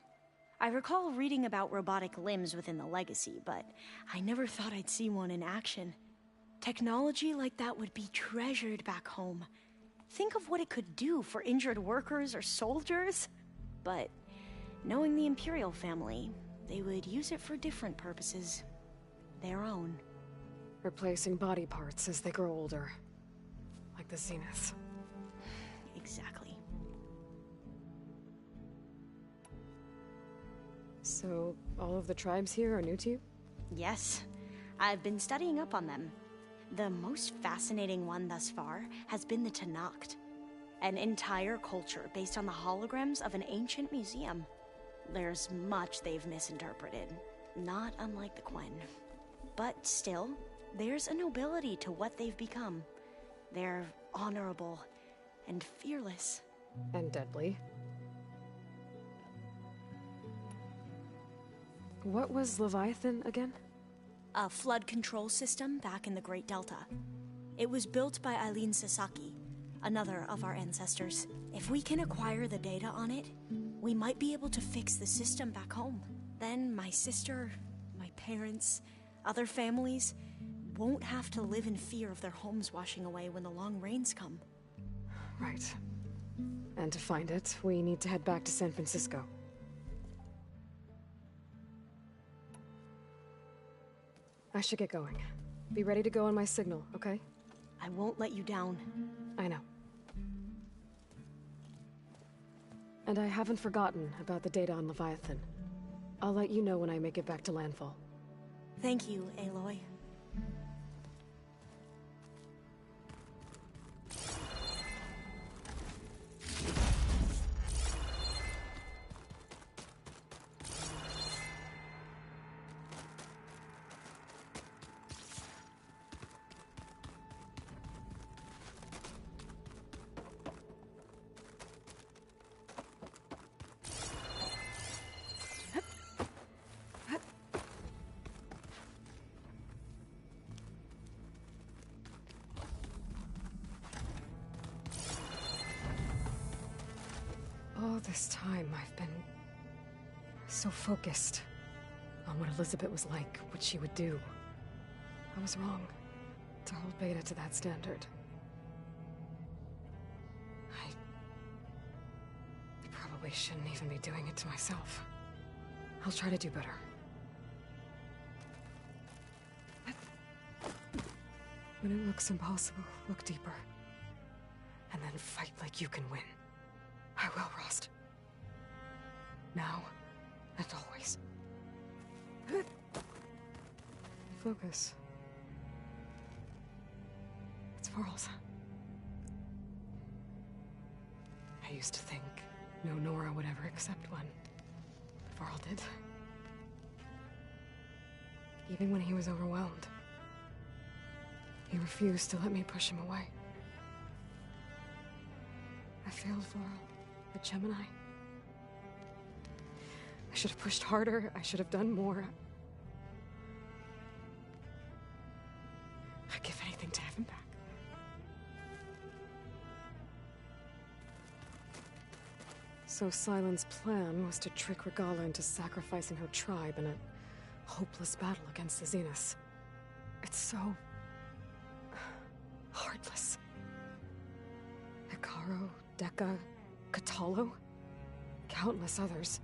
I recall reading about robotic limbs within the Legacy, but I never thought I'd see one in action. Technology like that would be treasured back home. Think of what it could do for injured workers or soldiers. But knowing the Imperial family, they would use it for different purposes. Their own. Replacing body parts as they grow older. Like the Zeniths. Exactly. So, all of the tribes here are new to you? Yes. I've been studying up on them. The most fascinating one thus far has been the Tanakh. An entire culture based on the holograms of an ancient museum. There's much they've misinterpreted, not unlike the Quen. But still, there's a nobility to what they've become. They're honorable and fearless. And deadly. What was Leviathan again? A flood control system back in the Great Delta. It was built by Eileen Sasaki, another of our ancestors. If we can acquire the data on it, we might be able to fix the system back home. Then my sister, my parents, other families won't have to live in fear of their homes washing away when the long rains come. Right. And to find it, we need to head back to San Francisco. I should get going. Be ready to go on my signal, okay? I won't let you down. I know. And I haven't forgotten about the data on Leviathan. I'll let you know when I make it back to landfall. Thank you, Aloy. All this time, I've been so focused on what Elizabeth was like, what she would do. I was wrong to hold Beta to that standard. I probably shouldn't even be doing it to myself. I'll try to do better. When it looks impossible, look deeper. And then fight like you can win. I will, Rost. Now and always. Focus. It's Varl's. I used to think no Nora would ever accept one. But Varl did. Even when he was overwhelmed. He refused to let me push him away. I failed Varl. At Gemini. I should have pushed harder. I should have done more. I'd give anything to have him back. So Sylens' plan was to trick Regala into sacrificing her tribe in a hopeless battle against the Zeniths. It's so heartless. Hikaru, Dekka, Katalo? Countless others.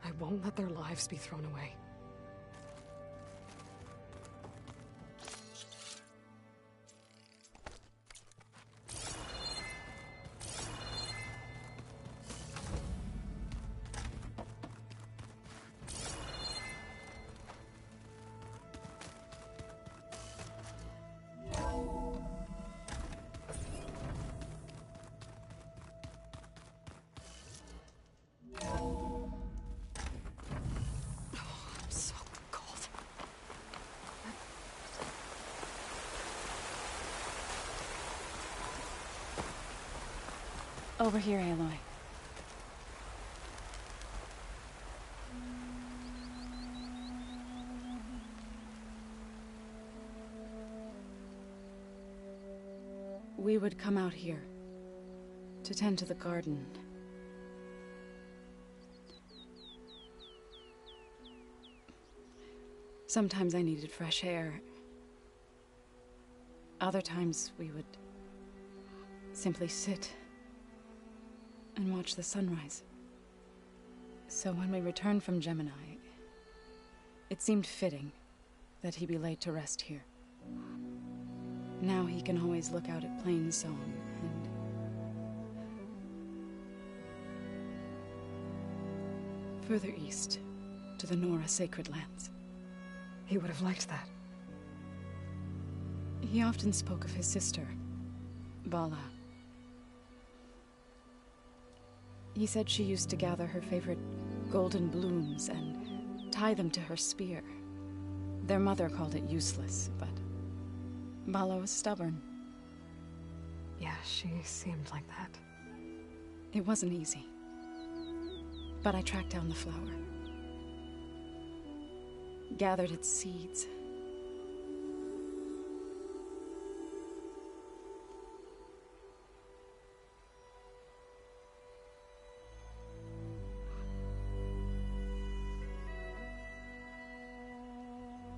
I won't let their lives be thrown away. Over here, Aloy. We would come out here to tend to the garden. Sometimes I needed fresh air. Other times we would simply sit and watch the sunrise. So when we returned from Gemini, it seemed fitting that he be laid to rest here. Now he can always look out at Plain Song and further east to the Nora Sacred Lands. He would have liked that. He often spoke of his sister, Bala. He said she used to gather her favorite golden blooms and tie them to her spear. Their mother called it useless, but Bala was stubborn. Yeah, she seemed like that. It wasn't easy. But I tracked down the flower. Gathered its seeds.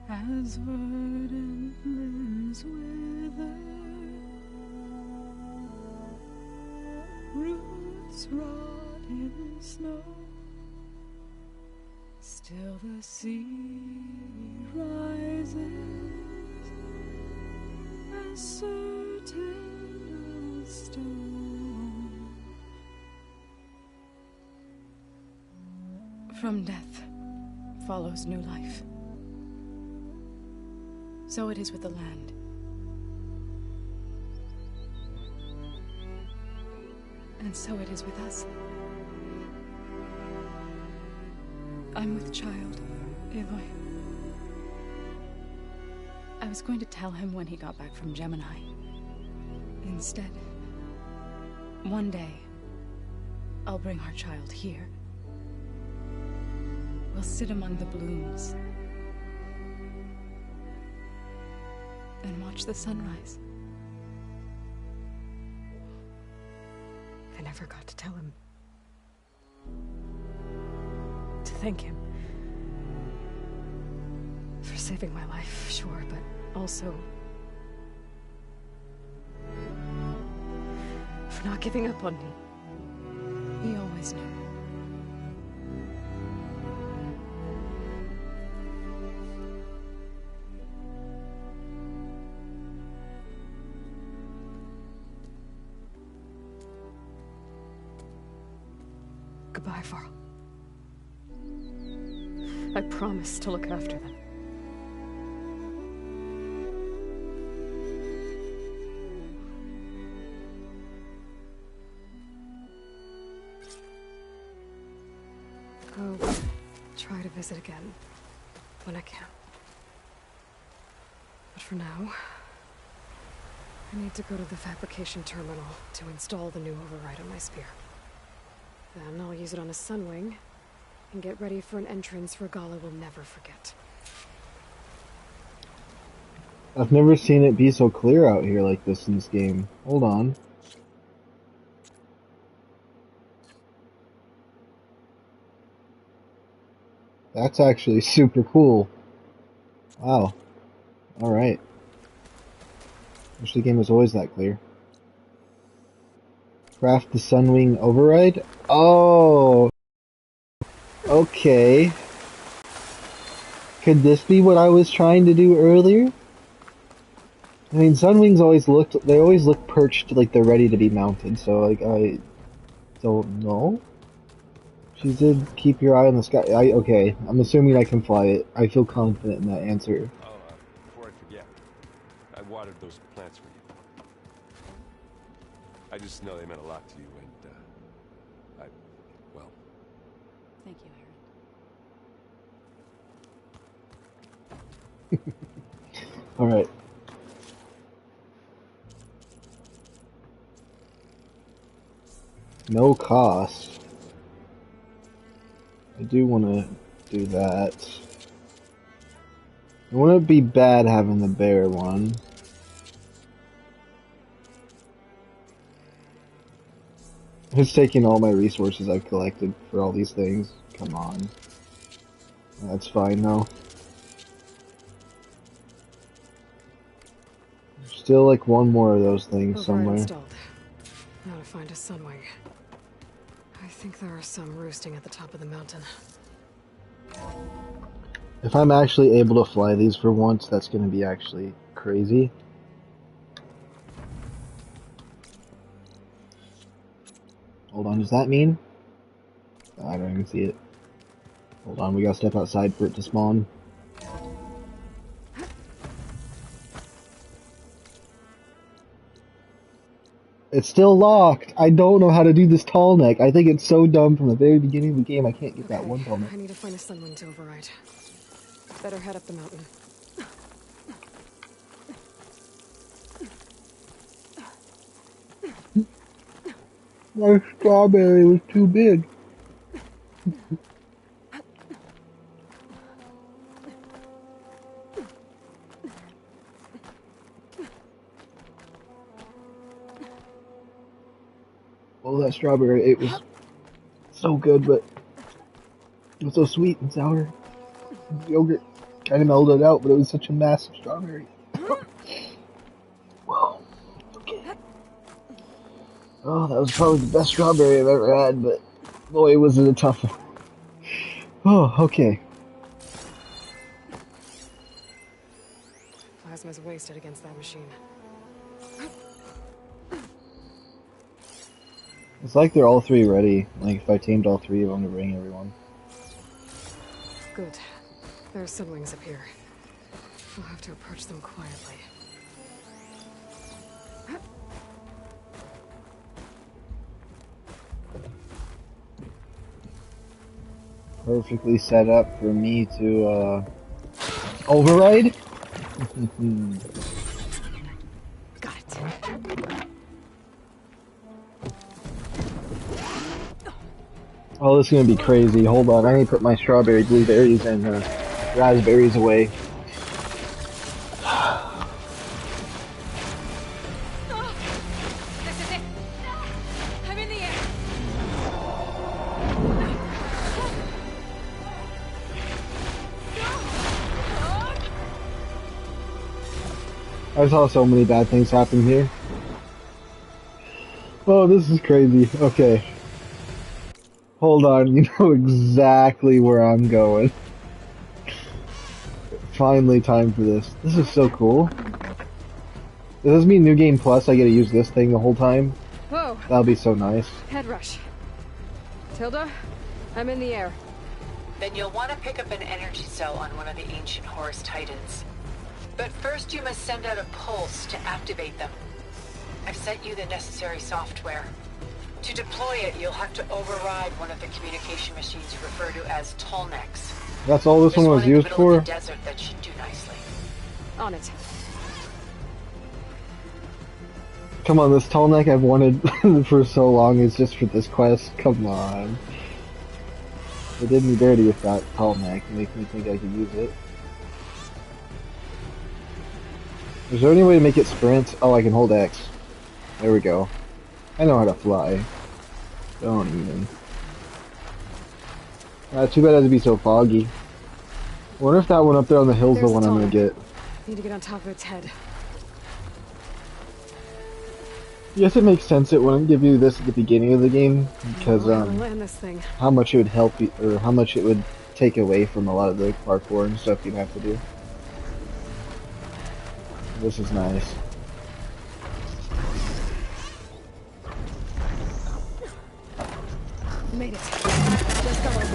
As verdant limbs wither, roots rot in snow, still the sea rises, as certain as stone. From death follows new life. So it is with the land. And so it is with us. I'm with child, Aloy. I was going to tell him when he got back from Gemini. Instead, one day, I'll bring our child here. We'll sit among the blooms and watch the sunrise. I never got to tell him. To thank him. For saving my life, sure, but also for not giving up on me. He always knew. Goodbye, Varl. I promise to look after them. I'll try to visit again when I can. But for now, I need to go to the fabrication terminal to install the new override on my spear. Then I'll use it on a sunwing and get ready for an entrance Regala will never forget. I've never seen it be so clear out here like this in this game. Hold on. That's actually super cool. Wow. Alright. Wish the game was always that clear. Craft the Sunwing Override? Oh! Okay. Could this be what I was trying to do earlier? I mean, Sunwings always look perched like they're ready to be mounted, so like, I don't know. She said keep your eye on the sky. Okay, I'm assuming I can fly it. I feel confident in that answer. Oh, before I forget, I watered those plants for you. I just know they meant a lot to you, and, well... Thank you, Aaron. Alright. No cost. I do want to do that. It wouldn't be bad having the bear one. It's taking all my resources I've collected for all these things. Come on. That's fine though. Still like one more of those things somewhere. Installed. Now to find a sunwing. I think there are some roosting at the top of the mountain. If I'm actually able to fly these for once, that's going to be actually crazy. Hold on, does that mean? I don't even see it. Hold on, we gotta step outside for it to spawn. It's still locked. I don't know how to do this tall neck. I think it's so dumb from the very beginning of the game. I can't get that one tall neck. I need to find a sunwing to override. Better head up the mountain. My strawberry was too big. Oh, that strawberry it was so good, but it was so sweet and sour. The yogurt kind of melted out, but it was such a massive strawberry. Whoa. Okay. Oh, that was probably the best strawberry I've ever had, but boy, was it a tough one. Oh, okay. Plasma's wasted against that machine. It's like they're all three ready. Like if I tamed all three of them to bring everyone. Good. There are sunwings up here. We'll have to approach them quietly. Perfectly set up for me to override. Got it. Oh, this is gonna be crazy. Hold on, I need to put my strawberry, blueberries, and raspberries away. This is it. I'm in the air. I saw so many bad things happen here. Oh, this is crazy. Okay. Hold on, you know exactly where I'm going. Finally time for this. This is so cool. Does this mean New Game Plus I get to use this thing the whole time? Whoa. That'll be so nice. Head rush. Tilda, I'm in the air. Then you'll want to pick up an energy cell on one of the ancient Horus Titans. But first you must send out a pulse to activate them. I've sent you the necessary software. To deploy it, you'll have to override one of the communication machines you refer to as Tallnecks. That's all this one was used for? Of the desert that should do nicely. On it. Come on, this tall neck I've wanted for so long is just for this quest. Come on. It did me dirty with that tall neck. It makes me think I could use it. Is there any way to make it sprint? Oh, I can hold X. There we go. I know how to fly. Don't even. Too bad it has to be so foggy. I wonder if that one up there on the hill's the one I'm gonna get. Need to get on top of its head. Yes, it makes sense it wouldn't give you this at the beginning of the game, because land this thing. how much it would help you, or how much it would take away from a lot of the parkour and stuff you'd have to do. This is nice. Made it. Just got over it.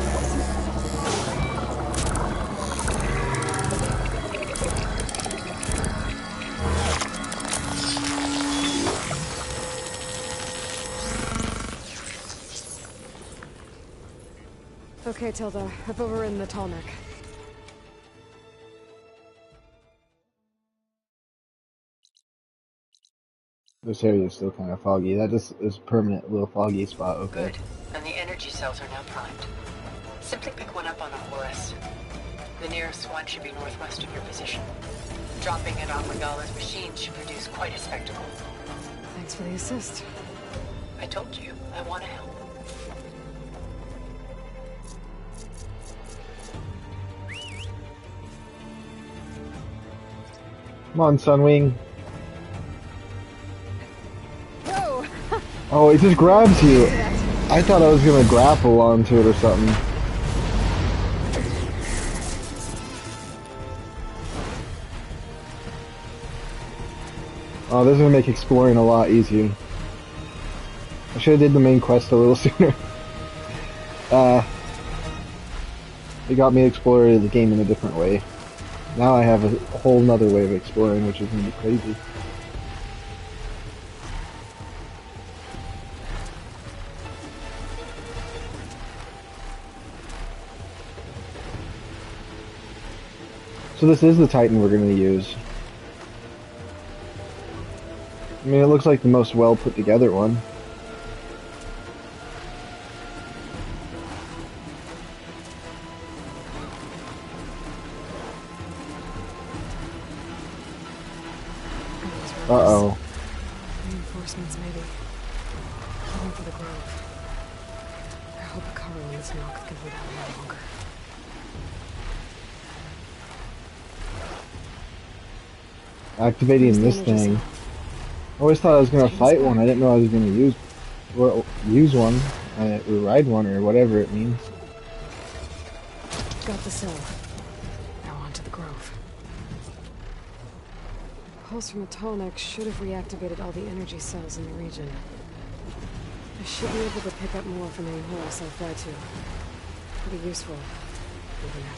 Okay, Tilda. I've overridden the tall neck. This area is still kind of foggy. That just is a permanent little foggy spot. Okay. Good. And the energy cells are now primed. Simply pick one up on a Horus. The nearest one should be northwest of your position. Dropping it on Magala's machine should produce quite a spectacle. Thanks for the assist. I told you, I want to help. Come on, Sunwing. Whoa! Oh, it just grabs you. I thought I was gonna grapple onto it or something. Oh, this is gonna make exploring a lot easier. I should have did the main quest a little sooner. It got me to explore the game in a different way. Now I have a whole nother way of exploring, which is gonna be crazy. So this is the Titan we're gonna use. I mean, it looks like the most well put together one. Uh-oh. Reinforcements, maybe. Heading for the grove. I hope a cover on this knock can hold out a lot longer. Activating this thing. I always thought I was gonna fight one. I didn't know I was gonna use one, or ride one, or whatever it means. Got the cell. Now on to the grove. Pulse from a tall neck should have reactivated all the energy cells in the region. I should be able to pick up more from any horse I fly to. Pretty useful.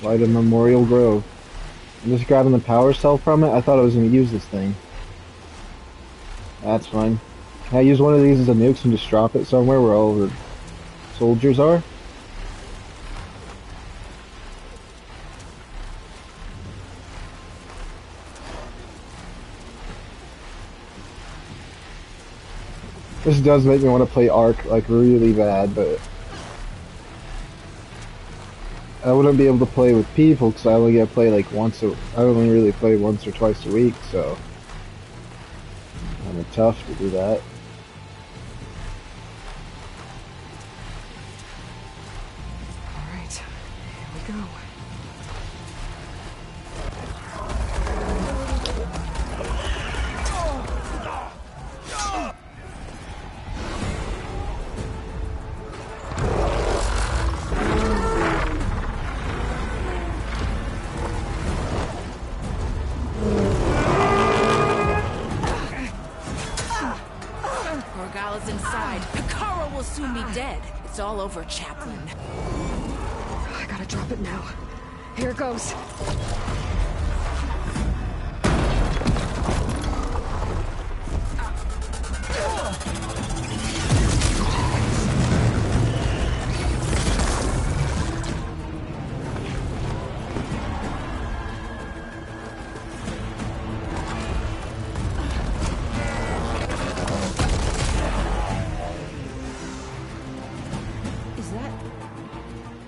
Light a Memorial Grove. I'm just grabbing the power cell from it. I thought I was going to use this thing. That's fine. Can I use one of these as a nuke and just drop it somewhere where all the soldiers are? This does make me want to play Ark like really bad, but I wouldn't be able to play with people because I only get to play like I only really play once or twice a week, so kind of tough to do that. All right, here we go. It's all over, Chaplain. I gotta drop it now. Here it goes.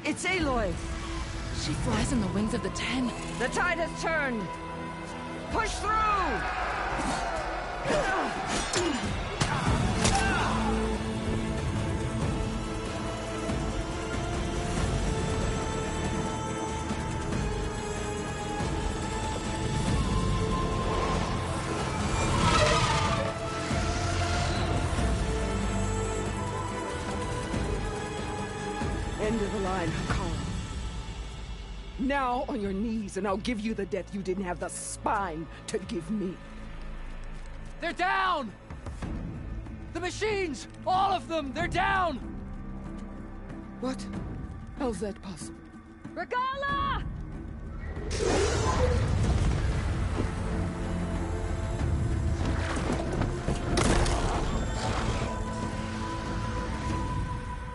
It's Aloy! She flies on the wings of the Ten. The tide has turned! Push through! End of the line, Carl. Now on your knees, and I'll give you the death you didn't have the spine to give me. They're down! The machines! All of them! They're down! What? How's that possible? Regala!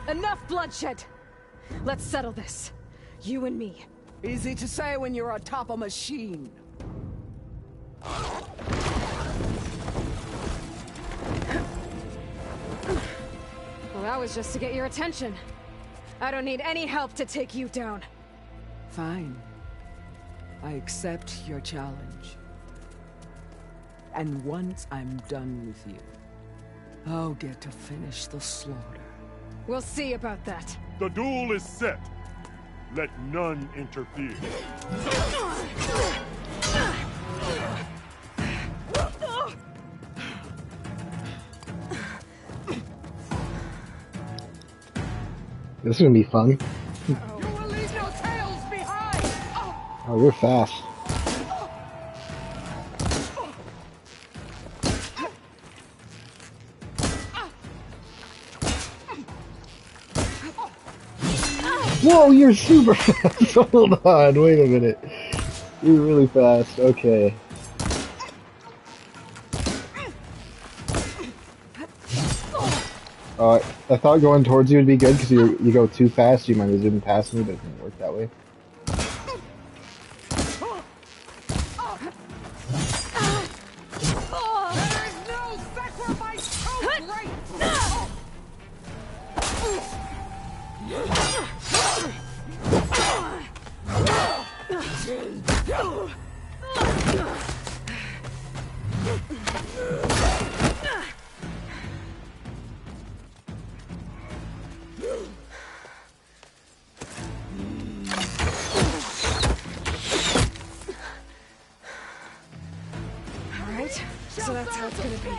Enough bloodshed! Let's settle this. You and me. Easy to say when you're atop a machine. Well, that was just to get your attention. I don't need any help to take you down. Fine. I accept your challenge. And once I'm done with you, I'll get to finish the slaughter. We'll see about that. The duel is set. Let none interfere. This is gonna be fun. You will leave no tails behind! Oh, you're fast. Whoa, you're super fast. Hold on, wait a minute. You're really fast. Okay. I thought going towards you would be good because you go too fast. You might have zoomed past me, but it didn't work that way. Alright, so that's how it's gonna be.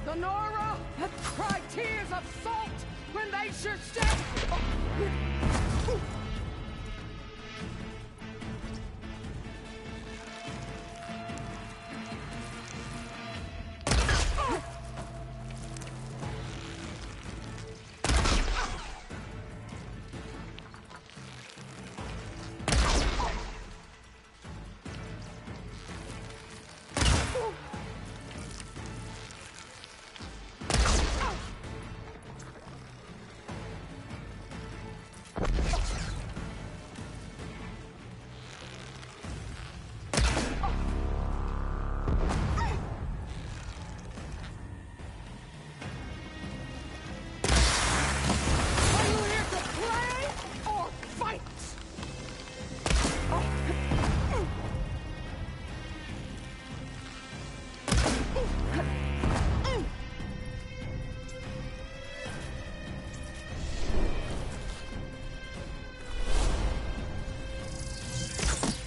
The Nora had cried tears of salt when they should stay.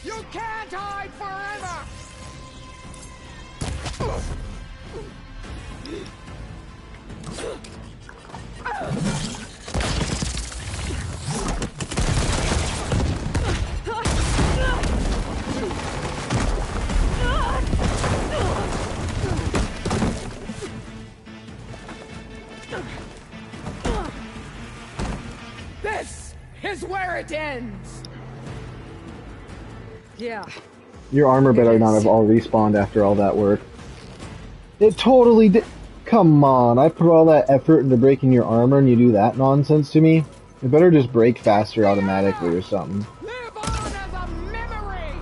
You can't hide forever! This is where it ends! Yeah. Your armor better not have all respawned after all that work. It totally did. Come on, I put all that effort into breaking your armor and you do that nonsense to me? It better just break faster automatically or something. Live on as a memory!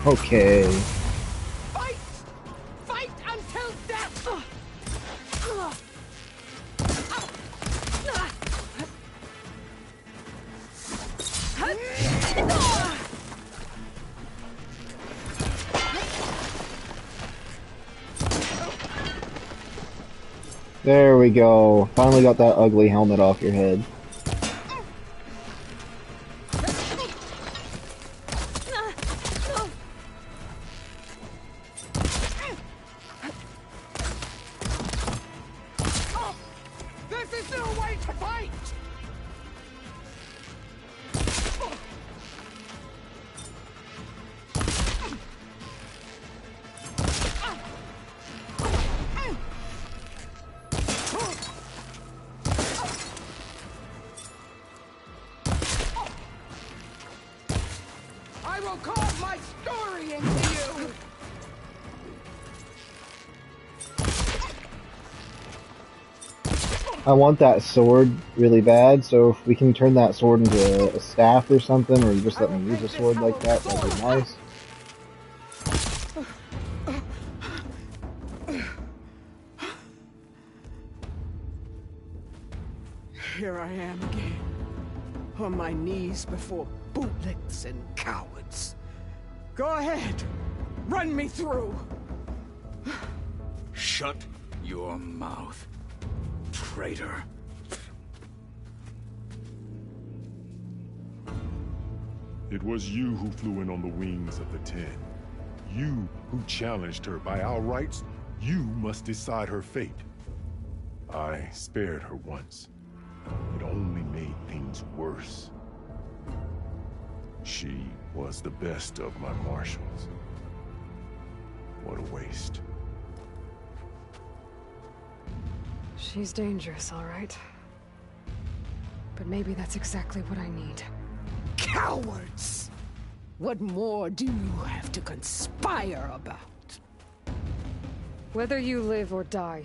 Okay. Fight! Fight until death! There we go. Finally got that ugly helmet off your head. This is no way to fight! I will carve my story into you! I want that sword really bad, so if we can turn that sword into a staff or something, or you just let me use a sword like that, that'd be nice. Here I am again, on my knees before bootlicks and cowards. Go ahead, run me through. Shut your mouth, traitor. It was you who flew in on the wings of the 10. You who challenged her by our rights, you must decide her fate. I spared her once. It only made things worse. She was the best of my marshals. What a waste. She's dangerous, all right. But maybe that's exactly what I need. Cowards! What more do you have to conspire about? Whether you live or die.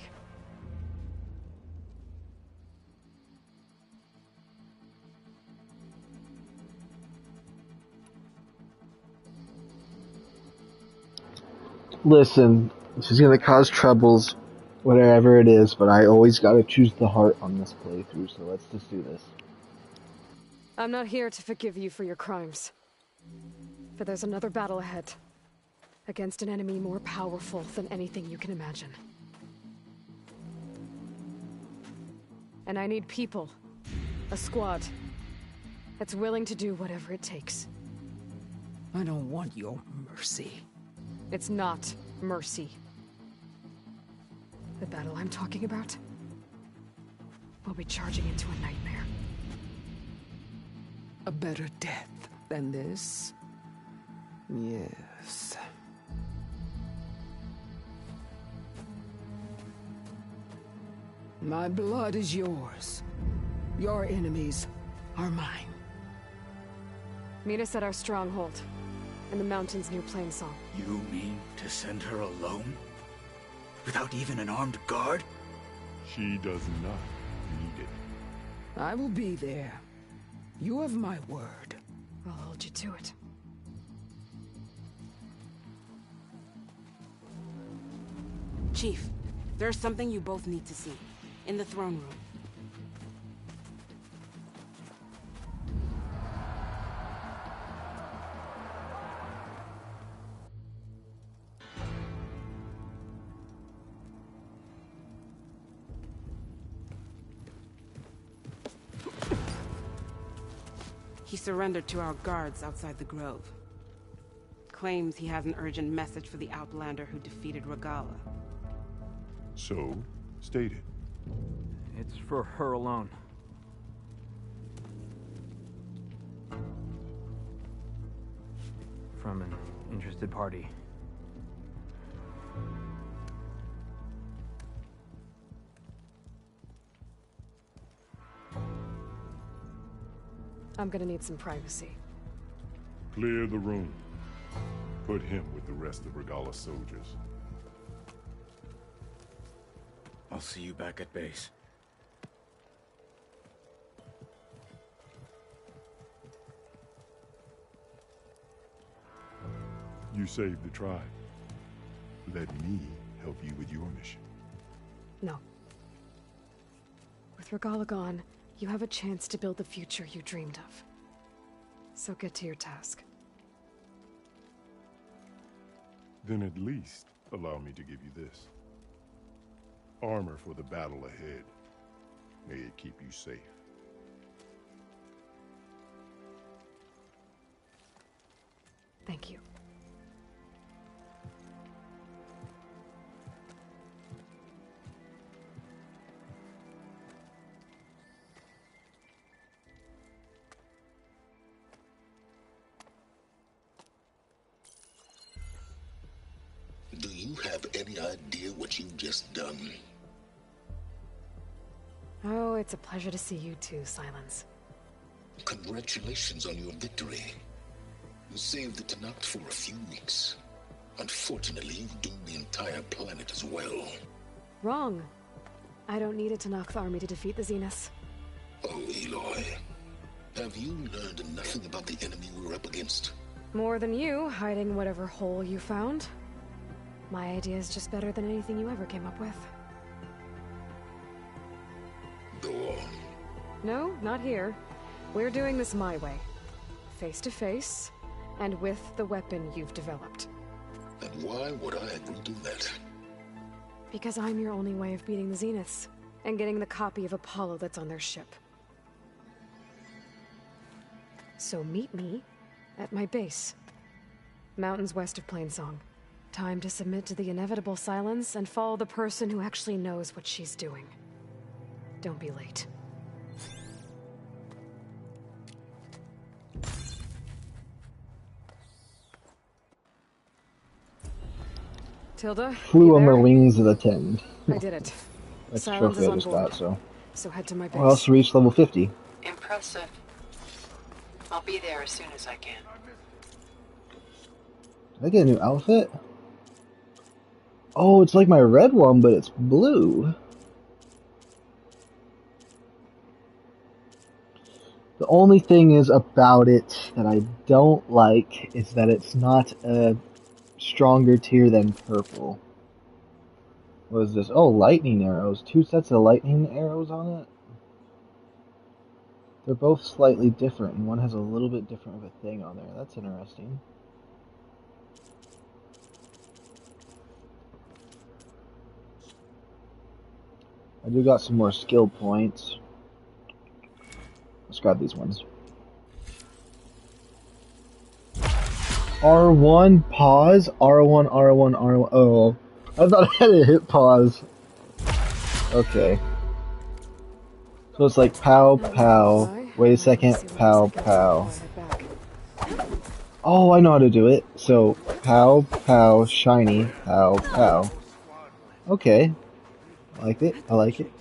Listen, this is gonna cause troubles, whatever it is, but I always gotta choose the heart on this playthrough, so let's just do this. I'm not here to forgive you for your crimes. But there's another battle ahead. Against an enemy more powerful than anything you can imagine. And I need people. A squad. That's willing to do whatever it takes. I don't want your mercy. It's not mercy. The battle I'm talking about will be charging into a nightmare. A better death than this? Yes. My blood is yours. Your enemies are mine. Meet us at our stronghold, in the mountains near Plainsong. You mean to send her alone? Without even an armed guard? She does not need it. I will be there. You have my word. I'll hold you to it. Chief, there's something you both need to see. In the throne room. He surrendered to our guards outside the grove. Claims he has an urgent message for the Outlander who defeated Regala. So, state it. It's for her alone. From an interested party. I'm gonna need some privacy. Clear the room. Put him with the rest of Regala's soldiers. I'll see you back at base. You saved the tribe. Let me help you with your mission. No. With Regala gone, you have a chance to build the future you dreamed of. So get to your task. Then at least allow me to give you this. Armor for the battle ahead. May it keep you safe. Thank you. Do you have any idea what you've just done? Oh, it's a pleasure to see you too, Silence. Congratulations on your victory. You saved the Tenakth for a few weeks. Unfortunately, you've doomed the entire planet as well. Wrong. I don't need a Tenakth army to defeat the Zeniths. Oh, Eloy. Have you learned nothing about the enemy we're up against? More than you, hiding whatever hole you found. My idea is just better than anything you ever came up with. Go on. No, not here. We're doing this my way. Face to face, and with the weapon you've developed. And why would I agree to that? Because I'm your only way of beating the Zeniths, and getting the copy of Apollo that's on their ship. So meet me at my base. Mountains west of Plainsong. Time to submit to the inevitable silence and follow the person who actually knows what she's doing. Don't be late. Tilda, Flew you on the there? wings of the 10. I did it. That's the Silence trophy is I on just board. got, so. So head to my I base. also reached level 50. Impressive. I'll be there as soon as I can. Did I get a new outfit? Oh, it's like my red one, but it's blue. The only thing is about it that I don't like is that it's not a stronger tier than purple. What is this? Oh, lightning arrows. 2 sets of lightning arrows on it? They're both slightly different, and one has a little bit different of a thing on there. That's interesting. I do got some more skill points. Let's grab these ones. R1, pause, R1, R1, R1. Oh, I thought I had to hit pause. Okay. So it's like pow, pow. Wait a second, pow, pow. Oh, I know how to do it. So, pow, pow, shiny, pow, pow. Okay. I like it. I like it.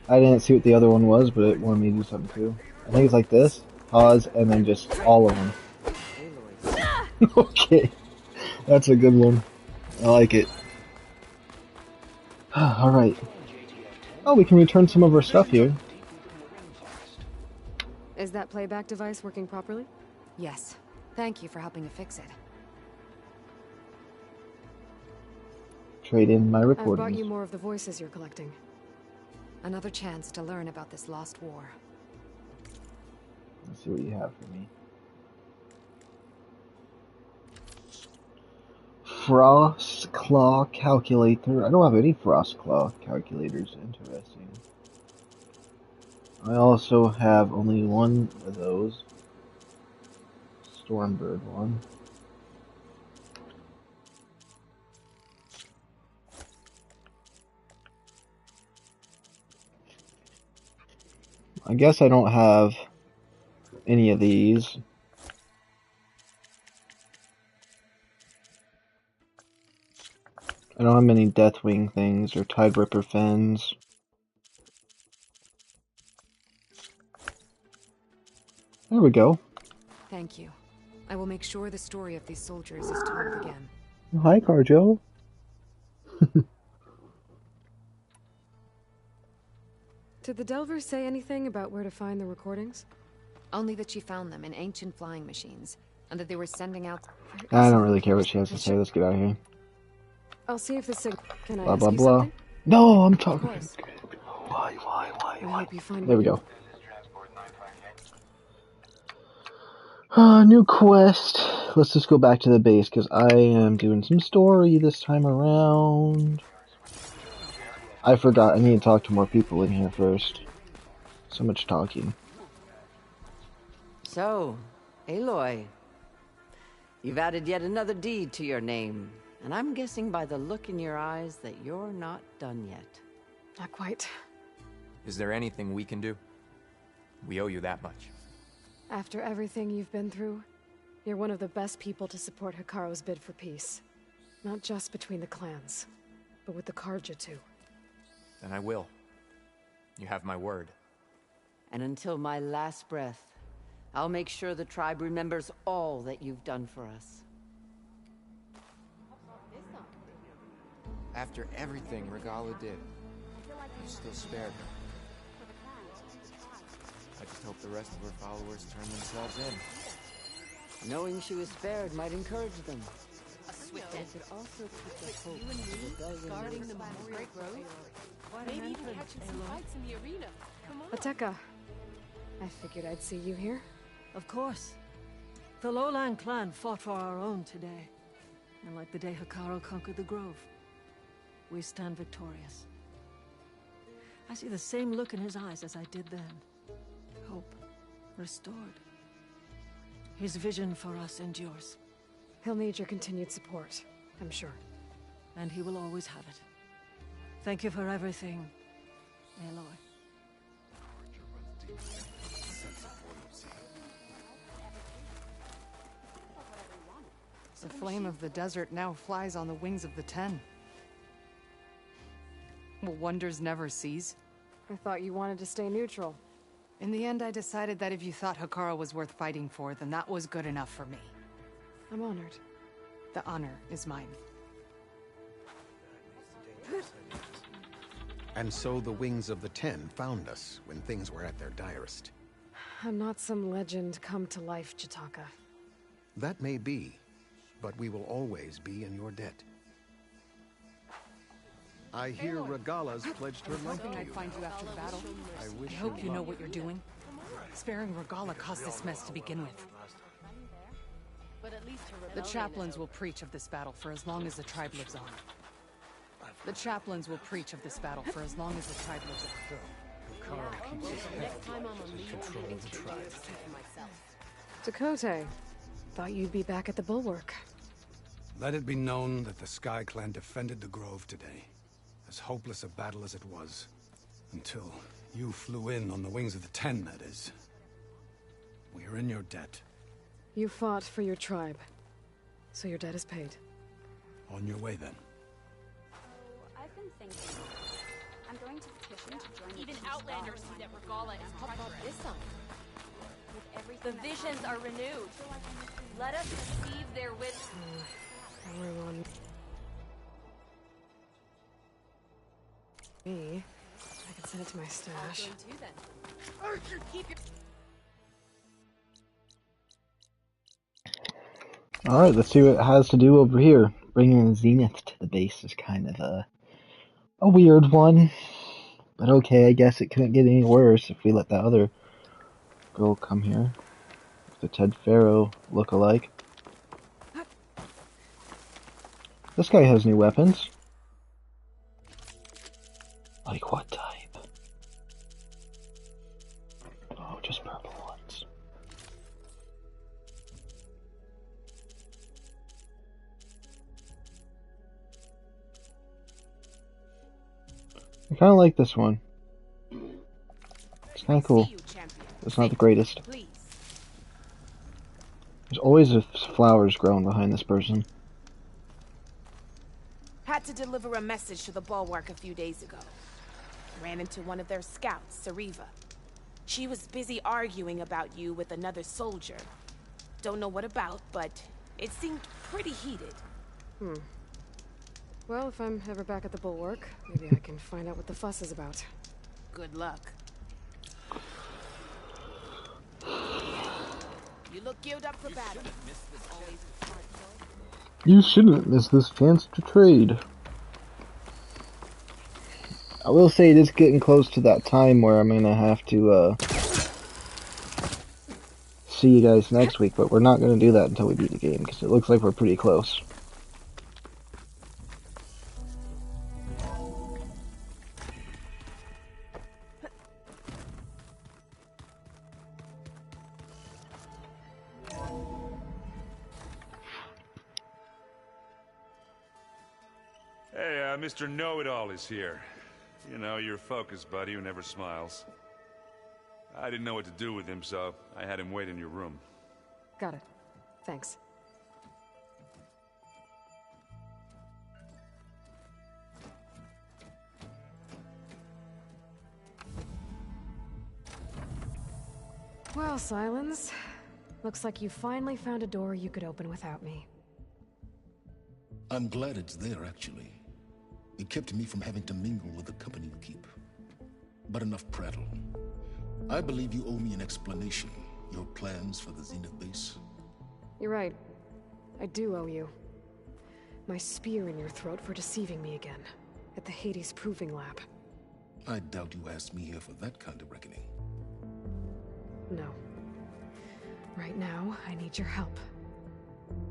I didn't see what the other one was, but it wanted me to do something too. I think it's like this. Pause, and then just all of them. Okay. That's a good one. I like it. Alright. Oh, we can return some of our stuff here. Is that playback device working properly? Yes. Thank you for helping to fix it. Trade in my I've brought recordings. you more of the voices you're collecting. Another chance to learn about this lost war. Let's see what you have for me. Frost Claw Calculator. I don't have any Frost Claw calculators. Interesting. I also have only one of those. Stormbird one. I guess I don't have any of these. I don't have many Deathwing things or Tide Ripper fins. There we go. Thank you. I will make sure the story of these soldiers is told again. Hi, Carjo. Did the Delvers say anything about where to find the recordings? Only that she found them in ancient flying machines, and that they were sending out... I don't really care what she has to say. Let's get out of here. I'll see if this sig... Can I Blah, ask blah, you blah. something? No, I'm talking. Why? I hope you find There we go. New quest. Let's just go back to the base, because I am doing some story this time around. I forgot, I need to talk to more people in here first. So much talking. So, Aloy, you've added yet another deed to your name, and I'm guessing by the look in your eyes that you're not done yet. Not quite. Is there anything we can do? We owe you that much. After everything you've been through, you're one of the best people to support Hikaru's bid for peace. Not just between the clans, but with the Karja too. Then I will. You have my word. And until my last breath, I'll make sure the tribe remembers all that you've done for us. After everything Regala did, you still spared her. I just hope the rest of her followers turn themselves in. Knowing she was spared might encourage them. A swift But end. it could also keep With the hope you and of me rebellion guarding in the its Memorial Grove. Maybe even catching some fights in the arena. Come on. Ateka, I figured I'd see you here. Of course. The Lowland clan fought for our own today. And like the day Hikaru conquered the Grove, we stand victorious. I see the same look in his eyes as I did then. Hope restored. His vision for us endures. He'll need your continued support. I'm sure. And he will always have it. Thank you for everything, Aloy. The flame of the desert now flies on the wings of the Ten. Will wonders never cease? I thought you wanted to stay neutral. In the end, I decided that if you thought Hekara was worth fighting for, then that was good enough for me. I'm honored. The honor is mine. And so the Wings of the Ten found us when things were at their direst. I'm not some legend come to life, Jataka. That may be, but we will always be in your debt. I hear Regala's pledged her life to I'd you. find you after the battle. I hope you know what you're doing. Sparing Regala caused this mess to begin with. But at least The chaplains will preach of this battle for as long as the tribe lives on. The chaplains will preach of this battle for as long as the tribe lives on. Next time I'm on leave, I'm heading to the tribe for myself. Dakota, thought you'd be back at the Bulwark. Let it be known that the Sky Clan defended the Grove today. As hopeless a battle as it was. Until you flew in on the Wings of the Ten, that is. We are in your debt. You fought for your tribe, so your debt is paid. On your way, then. I've been thinking. I'm going to petition to join Even the Outlanders see that Regala is How about treacherous. this sign? With everything The that visions are happened, renewed. I feel like I need to- Let us receive their wisdom. Everyone. Me. I can send it to my stash. Keep your Alright, let's see what it has to do over here. Bringing Zenith to the base is kind of a weird one. But okay, I guess it couldn't get any worse if we let that other girl come here. The Ted Faro look-alike. This guy has new weapons. Like what type? Oh, just purple ones. I kind of like this one. It's kind of cool. It's not the greatest. There's always flowers growing behind this person. Had to deliver a message to the Bulwark a few days ago. Ran into one of their scouts, Sariva. She was busy arguing about you with another soldier. Don't know what about, but it seemed pretty heated. Well, if I'm ever back at the Bulwark, maybe I can find out what the fuss is about. Good luck. You look geared up for battle. You shouldn't miss this chance to trade. I will say it is getting close to that time where I'm gonna have to see you guys next week, but we're not gonna do that until we beat the game because it looks like we're pretty close. Hey, Mr. Know-It-All is here. You know, your focus buddy who never smiles. I didn't know what to do with him, so I had him wait in your room. Got it. Thanks. Well, Silence. Looks like you finally found a door you could open without me. I'm glad it's there, actually. It kept me from having to mingle with the company you keep. But enough prattle. I believe you owe me an explanation. Your plans for the Zenith base. You're right. I do owe you. My spear in your throat for deceiving me again. At the Hades Proving Lab. I doubt you asked me here for that kind of reckoning. No. Right now, I need your help.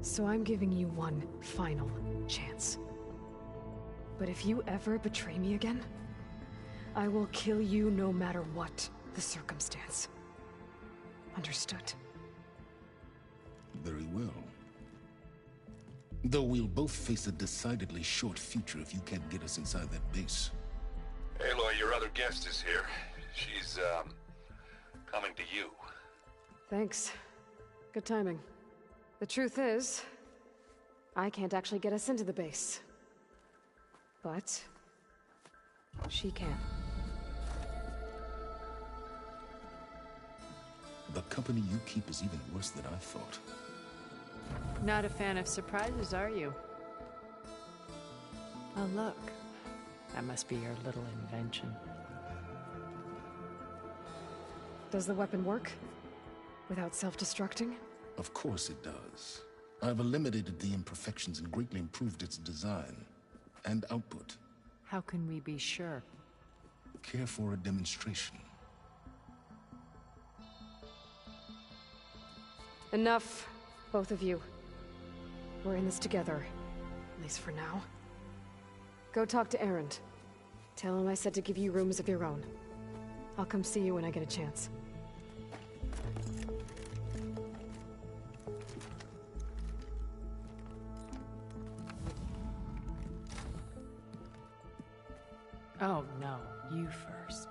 So I'm giving you one final chance. But if you ever betray me again, I will kill you no matter what the circumstance. Understood? Very well. Though we'll both face a decidedly short future if you can't get us inside that base. Aloy, your other guest is here. She's, coming to you. Thanks. Good timing. The truth is, I can't actually get us into the base. But she can. The company you keep is even worse than I thought. Not a fan of surprises, are you? Oh, look. That must be your little invention. Does the weapon work? Without self-destructing? Of course it does. I've eliminated the imperfections and greatly improved its design and output. How can we be sure? Care for a demonstration? Enough, both of you. We're in this together, at least for now. Go talk to Erend. Tell him I said to give you rooms of your own. I'll come see you when I get a chance. Oh, no. You first.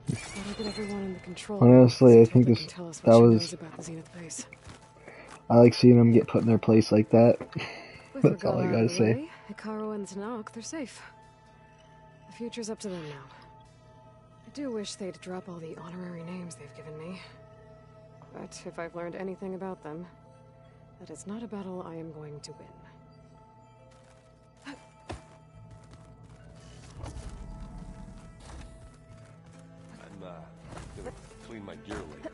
Gotta get everyone in the control. Honestly, I think Tilda this can tell us that what she was. knows about the Zenith base. I like seeing them get put in their place like that. With That's all I Regalla out gotta of the say. way, Hikaru and Tanakh, they're safe. The future's up to them now. I do wish they'd drop all the honorary names they've given me. But if I've learned anything about them, that is not a battle I am going to win. I'm, gonna clean my gear later.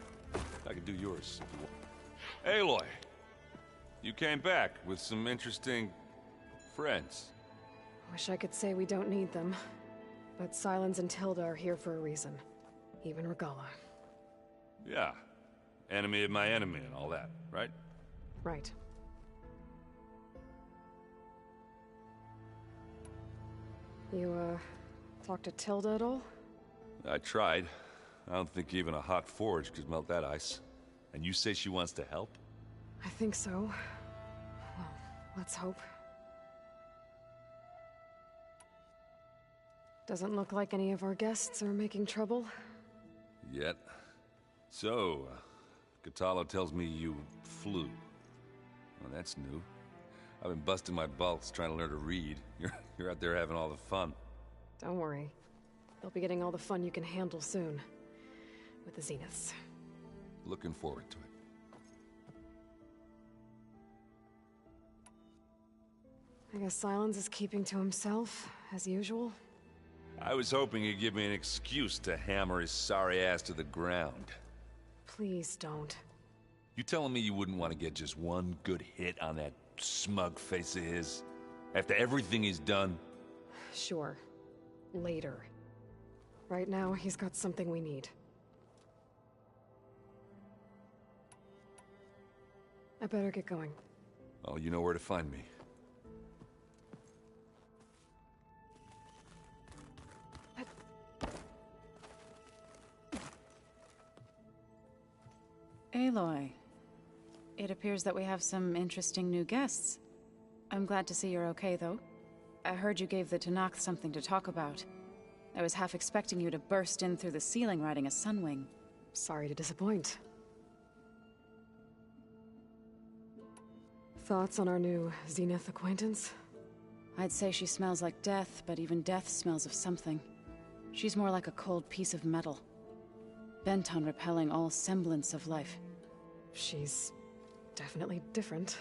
I can do yours if you want. Aloy! You came back with some interesting friends. Wish I could say we don't need them. But Silence and Tilda are here for a reason. Even Regalla. Yeah. Enemy of my enemy and all that, right? Right. You, talked to Tilda at all? I tried. I don't think even a hot forge could melt that ice. And you say she wants to help? I think so. Well, let's hope. Doesn't look like any of our guests are making trouble. Yet. So, Katalo tells me you flew. Well, that's new. I've been busting my balls trying to learn to read. You're out there having all the fun. Don't worry. You'll be getting all the fun you can handle soon. With the Zeniths. Looking forward to it. I guess Silence is keeping to himself, as usual. I was hoping he'd give me an excuse to hammer his sorry ass to the ground. Please don't. You telling me you wouldn't want to get just one good hit on that smug face of his? After everything he's done? Sure. Later. Right now, he's got something we need. I better get going. Oh, you know where to find me. Aloy, it appears that we have some interesting new guests. I'm glad to see you're okay, though. I heard you gave the Tanakh something to talk about. I was half expecting you to burst in through the ceiling riding a sunwing. Sorry to disappoint. Thoughts on our new Zenith acquaintance? I'd say she smells like death, but even death smells of something. She's more like a cold piece of metal. Bent on repelling all semblance of life. She's definitely different.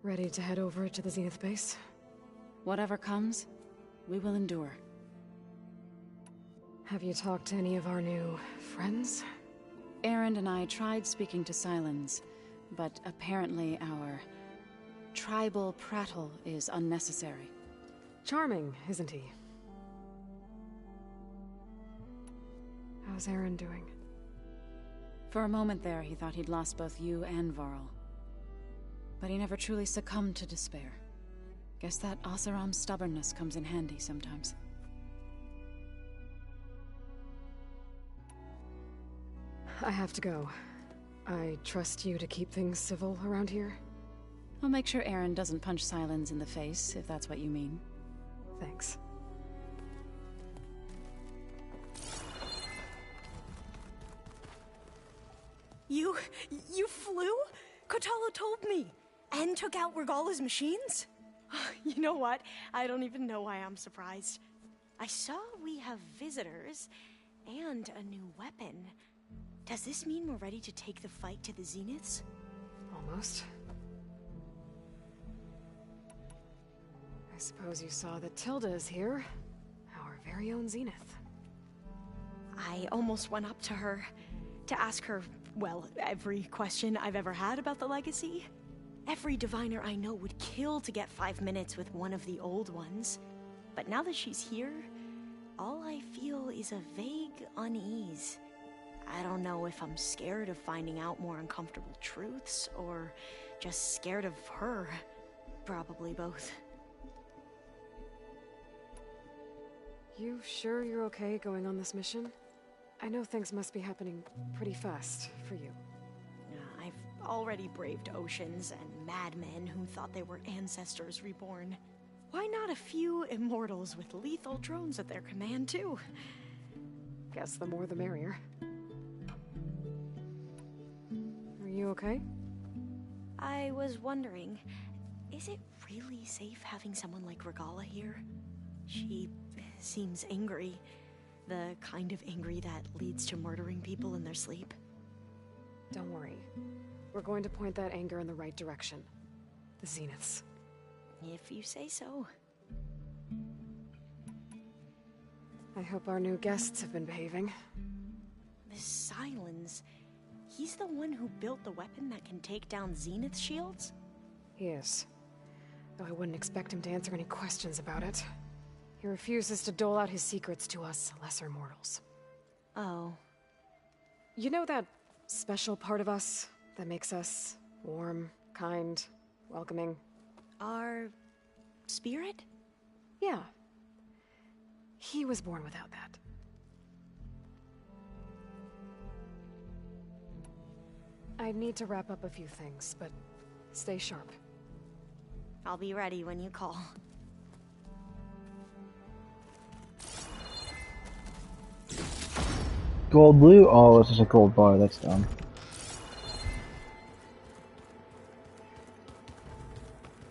Ready to head over to the Zenith base? Whatever comes, we will endure. Have you talked to any of our new friends? Erend and I tried speaking to Silence, but apparently our tribal prattle is unnecessary. Charming, isn't he? How's Erend doing? For a moment there, he thought he'd lost both you and Varl. But he never truly succumbed to despair. Guess that Oseram's stubbornness comes in handy sometimes. I have to go. I trust you to keep things civil around here. I'll make sure Aaron doesn't punch Silence in the face, if that's what you mean. Thanks. You flew? Kotala told me. And took out Regala's machines? You know what? I don't even know why I'm surprised. I saw we have visitors and a new weapon. Does this mean we're ready to take the fight to the Zeniths? Almost. I suppose you saw that Tilda is here. Our very own Zenith. I almost went up to her to ask her, well, every question I've ever had about the legacy. Every diviner I know would kill to get 5 minutes with one of the old ones. But now that she's here, all I feel is a vague unease. I don't know if I'm scared of finding out more uncomfortable truths, or just scared of her. Probably both. You sure you're okay going on this mission? I know things must be happening pretty fast for you. I've already braved oceans and madmen who thought they were ancestors reborn. Why not a few immortals with lethal drones at their command, too? Guess the more the merrier. Are you okay? I was wondering, is it really safe having someone like Regala here? She seems angry. The kind of angry that leads to murdering people in their sleep. Don't worry. We're going to point that anger in the right direction. The Zeniths. If you say so. I hope our new guests have been behaving. This Silence, he's the one who built the weapon that can take down Zenith shields? He is. Though I wouldn't expect him to answer any questions about it. He refuses to dole out his secrets to us lesser mortals. Oh. You know that special part of us that makes us warm, kind, welcoming? Our spirit? Yeah. He was born without that. I need to wrap up a few things, but stay sharp. I'll be ready when you call. Gold blue? Oh, this is a gold bar. That's dumb.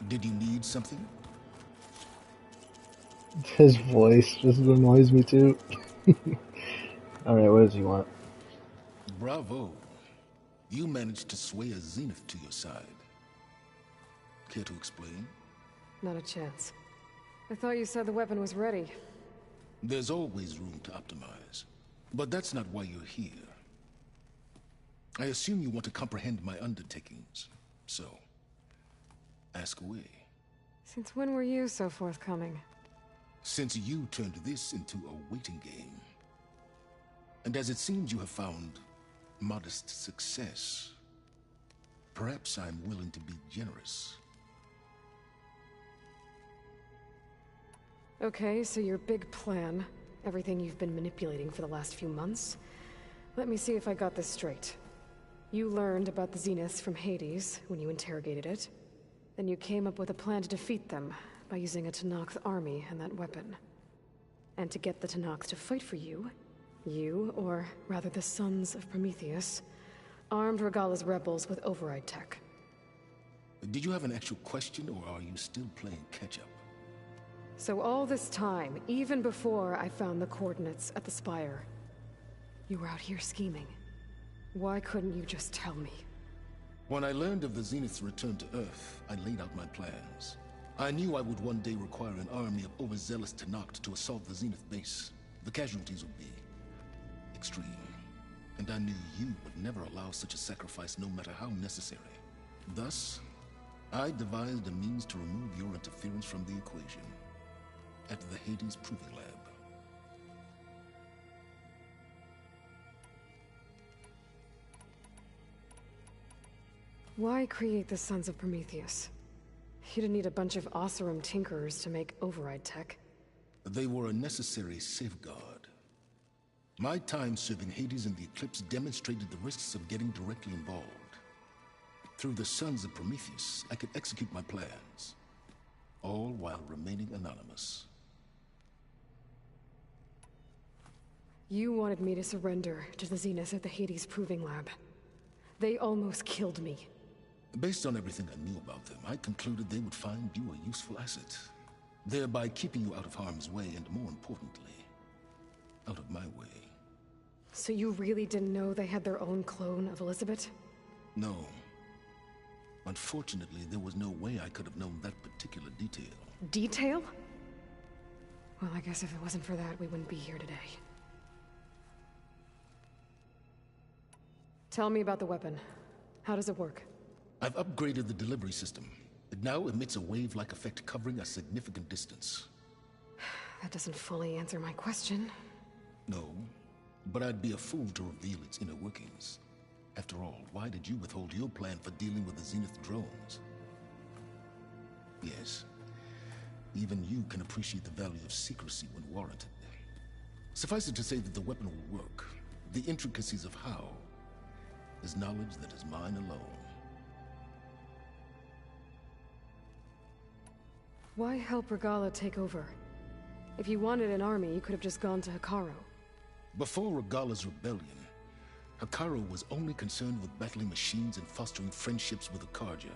Did you need something? His voice just annoys me too. Alright, what does he want? Bravo. You managed to sway a Zenith to your side. Care to explain? Not a chance. I thought you said the weapon was ready. There's always room to optimize. But that's not why you're here. I assume you want to comprehend my undertakings. So, ask away. Since when were you so forthcoming? Since you turned this into a waiting game. And as it seems you have found modest success, perhaps I'm willing to be generous. Okay, so your big plan, everything you've been manipulating for the last few months. Let me see if I got this straight. You learned about the Zeniths from Hades when you interrogated it. Then you came up with a plan to defeat them by using a Tenakth army and that weapon. And to get the Tenakth to fight for you, or rather the Sons of Prometheus, armed Regala's rebels with override tech. Did you have an actual question, or are you still playing catch-up? So all this time, even before I found the coordinates at the Spire, you were out here scheming. Why couldn't you just tell me? When I learned of the Zenith's return to Earth, I laid out my plans. I knew I would one day require an army of overzealous Tenakth to assault the Zenith base. The casualties would be extreme. And I knew you would never allow such a sacrifice, no matter how necessary. Thus, I devised a means to remove your interference from the equation. At the Hades Proving Lab. Why create the Sons of Prometheus? You didn't need a bunch of Oseram tinkerers to make override tech. They were a necessary safeguard. My time serving Hades in the Eclipse demonstrated the risks of getting directly involved. Through the Sons of Prometheus, I could execute my plans, all while remaining anonymous. You wanted me to surrender to the Zenith at the Hades Proving Lab. They almost killed me. Based on everything I knew about them, I concluded they would find you a useful asset, thereby keeping you out of harm's way and, more importantly, out of my way. So you really didn't know they had their own clone of Elizabeth? No. Unfortunately, there was no way I could have known that particular detail. Detail? Well, I guess if it wasn't for that, we wouldn't be here today. Tell me about the weapon. How does it work? I've upgraded the delivery system. It now emits a wave-like effect covering a significant distance. That doesn't fully answer my question. No, but I'd be a fool to reveal its inner workings. After all, why did you withhold your plan for dealing with the Zenith drones? Yes, even you can appreciate the value of secrecy when warranted. Suffice it to say that the weapon will work. The intricacies of how is knowledge that is mine alone. Why help Regala take over? If you wanted an army, you could have just gone to Hekarro. Before Regala's rebellion, Hekarro was only concerned with battling machines and fostering friendships with Akarja.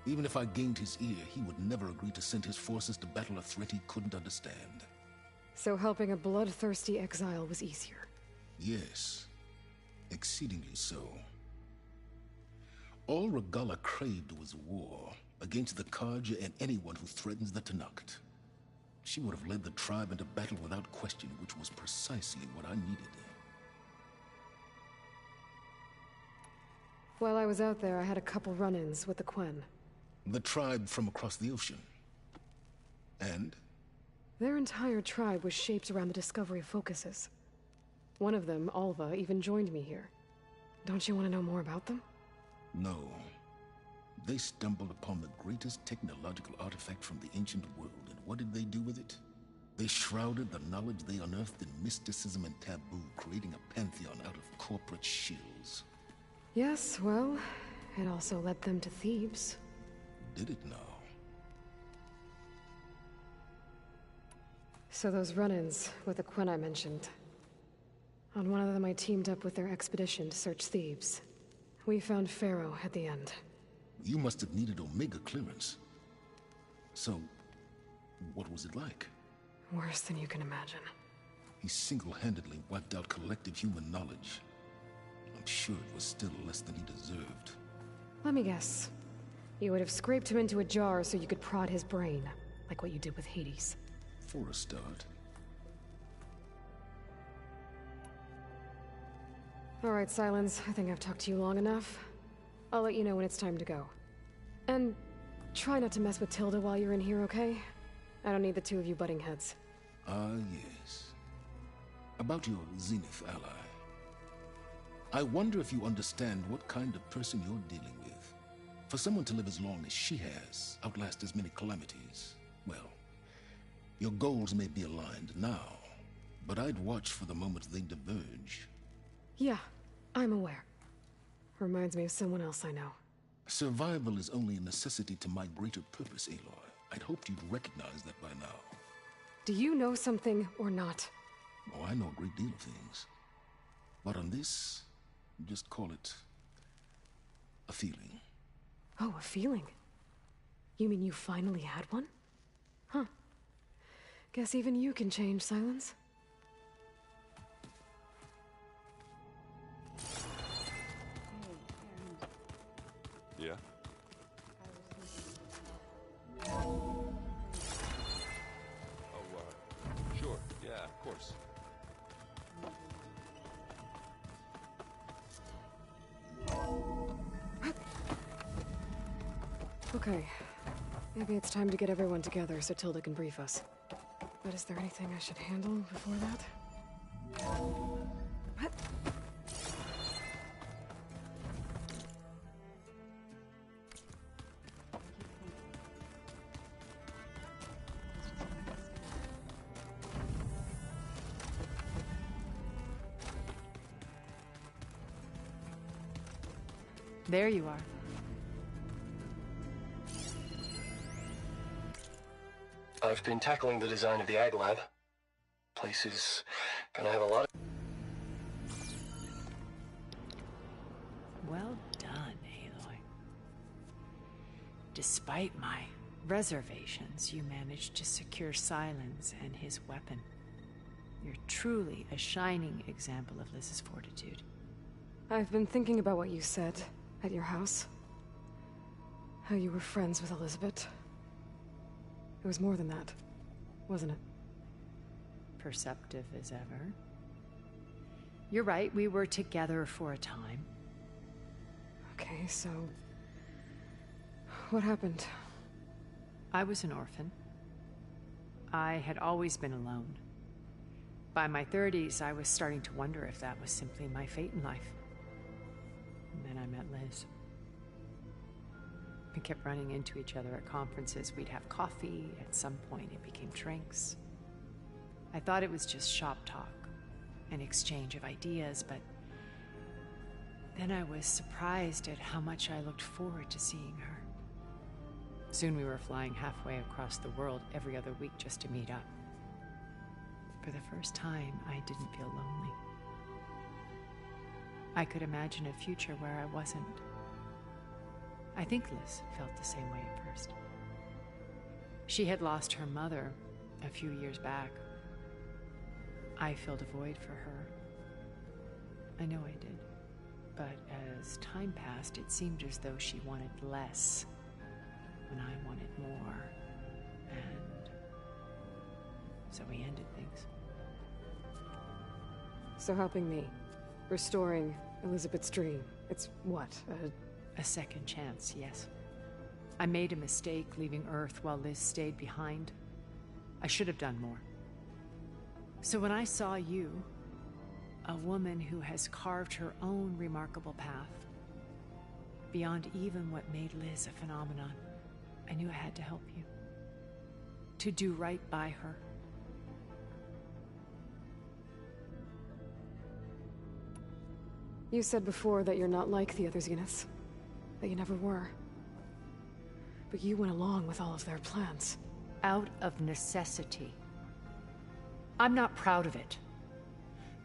Even if I gained his ear, he would never agree to send his forces to battle a threat he couldn't understand. So helping a bloodthirsty exile was easier. Yes, exceedingly so. All Regala craved was war against the Karja and anyone who threatens the Tanakh. She would have led the tribe into battle without question, which was precisely what I needed. While I was out there, I had a couple run-ins with the Quen. The tribe from across the ocean. And? Their entire tribe was shaped around the discovery of focuses. One of them, Alva, even joined me here. Don't you want to know more about them? No. They stumbled upon the greatest technological artifact from the ancient world, and what did they do with it? They shrouded the knowledge they unearthed in mysticism and taboo, creating a pantheon out of corporate shills. Yes, well, it also led them to Thebes. Did it now? So those run-ins with the Quen I mentioned. On one of them I teamed up with their expedition to search Thebes. We found Pharaoh at the end. You must have needed Omega clearance. So, what was it like? Worse than you can imagine. He single-handedly wiped out collective human knowledge. I'm sure it was still less than he deserved. Let me guess. You would have scraped him into a jar so you could prod his brain, like what you did with Hades. For a start. All right, Silence. I think I've talked to you long enough. I'll let you know when it's time to go. And try not to mess with Tilda while you're in here, okay? I don't need the two of you butting heads. Ah, yes. About your Zenith ally. I wonder if you understand what kind of person you're dealing with. For someone to live as long as she has, outlast as many calamities, well, your goals may be aligned now, but I'd watch for the moment they diverge. Yeah, I'm aware. Reminds me of someone else I know. Survival is only a necessity to my greater purpose, Aloy. I'd hoped you'd recognize that by now. Do you know something or not? Oh, I know a great deal of things. But on this, just call it a feeling. Oh, a feeling? You mean you finally had one? Huh. Guess even you can change, Silence. Yeah? Sure. Yeah, of course. Okay. Maybe it's time to get everyone together so Tilda can brief us. But is there anything I should handle before that? What? There you are. I've been tackling the design of the Ag Lab. Place is gonna have a lot of... Well done, Aloy. Despite my reservations, you managed to secure Silence and his weapon. You're truly a shining example of Liz's fortitude. I've been thinking about what you said at your house. How you were friends with Elizabeth. It was more than that, wasn't it? Perceptive as ever. You're right, we were together for a time. Okay, so... what happened? I was an orphan. I had always been alone. By my 30s, I was starting to wonder if that was simply my fate in life. And then I met Liz. We kept running into each other at conferences. We'd have coffee. At some point, it became drinks. I thought it was just shop talk, an exchange of ideas, but then I was surprised at how much I looked forward to seeing her. Soon we were flying halfway across the world every other week just to meet up. For the first time, I didn't feel lonely. I could imagine a future where I wasn't. I think Liz felt the same way at first. She had lost her mother a few years back. I filled a void for her. I know I did. But as time passed, it seemed as though she wanted less when I wanted more. And so we ended things. So helping me, restoring Elizabeth's dream, it's what, a second chance, yes. I made a mistake leaving Earth while Liz stayed behind. I should have done more. So when I saw you, a woman who has carved her own remarkable path, beyond even what made Liz a phenomenon, I knew I had to help you. To do right by her. You said before that you're not like the other Zeniths. That you never were. But you went along with all of their plans. Out of necessity. I'm not proud of it.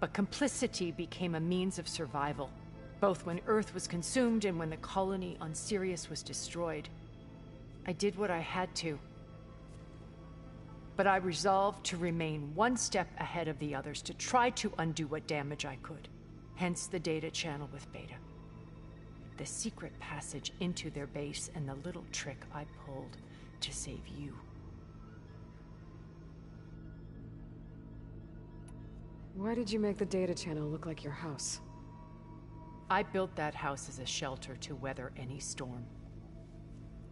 But complicity became a means of survival, both when Earth was consumed and when the colony on Sirius was destroyed. I did what I had to. But I resolved to remain one step ahead of the others, to try to undo what damage I could. Hence the data channel with Beta. The secret passage into their base and the little trick I pulled to save you. Why did you make the data channel look like your house? I built that house as a shelter to weather any storm.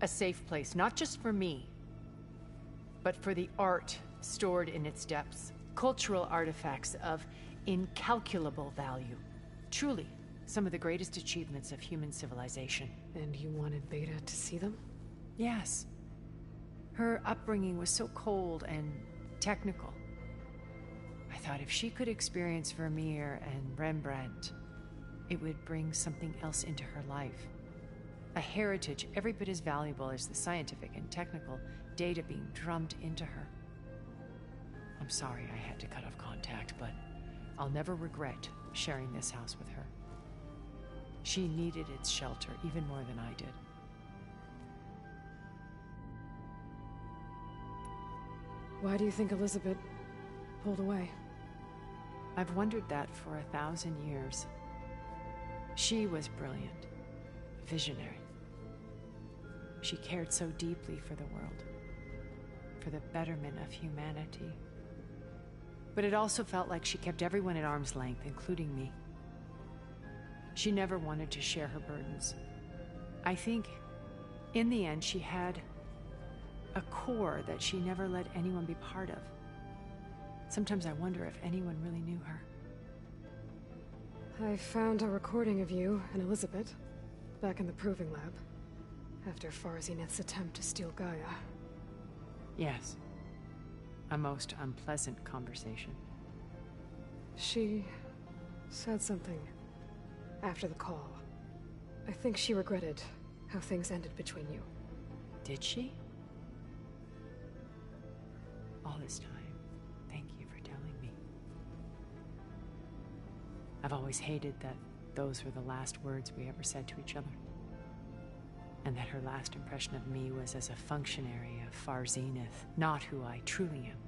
A safe place, not just for me, but for the art stored in its depths. Cultural artifacts of incalculable value. Truly, some of the greatest achievements of human civilization. And you wanted Beta to see them? Yes. Her upbringing was so cold and technical. I thought if she could experience Vermeer and Rembrandt, it would bring something else into her life. A heritage every bit as valuable as the scientific and technical data being drummed into her. I'm sorry I had to cut off contact, but I'll never regret sharing this house with her. She needed its shelter even more than I did. Why do you think Elizabeth pulled away? I've wondered that for 1,000 years. She was brilliant, visionary. She cared so deeply for the world, for the betterment of humanity. But it also felt like she kept everyone at arm's length, including me. She never wanted to share her burdens. I think, in the end, she had a core that she never let anyone be part of. Sometimes I wonder if anyone really knew her. I found a recording of you and Elizabeth back in the Proving Lab after Far Zenith's attempt to steal Gaia. Yes. A most unpleasant conversation. She said something after the call. I think she regretted how things ended between you. Did she? All this time, thank you for telling me. I've always hated that those were the last words we ever said to each other. And that her last impression of me was as a functionary of Far Zenith, not who I truly am.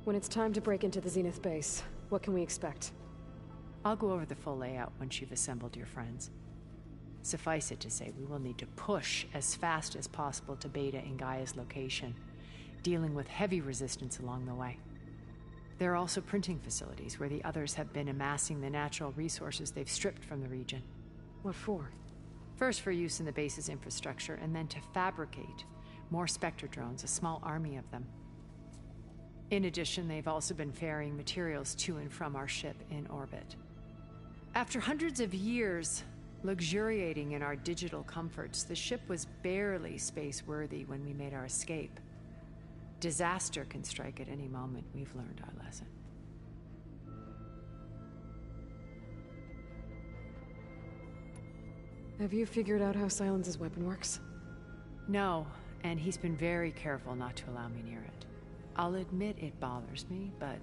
When it's time to break into the Zenith base, what can we expect? I'll go over the full layout once you've assembled your friends. Suffice it to say, we will need to push as fast as possible to Beta and Gaia's location, dealing with heavy resistance along the way. There are also printing facilities where the others have been amassing the natural resources they've stripped from the region. What for? First for use in the base's infrastructure, and then to fabricate more Spectre drones, a small army of them. In addition, they've also been ferrying materials to and from our ship in orbit. After hundreds of years luxuriating in our digital comforts, the ship was barely space-worthy when we made our escape. Disaster can strike at any moment. We've learned our lesson. Have you figured out how Silence's weapon works? No, and he's been very careful not to allow me near it. I'll admit it bothers me, but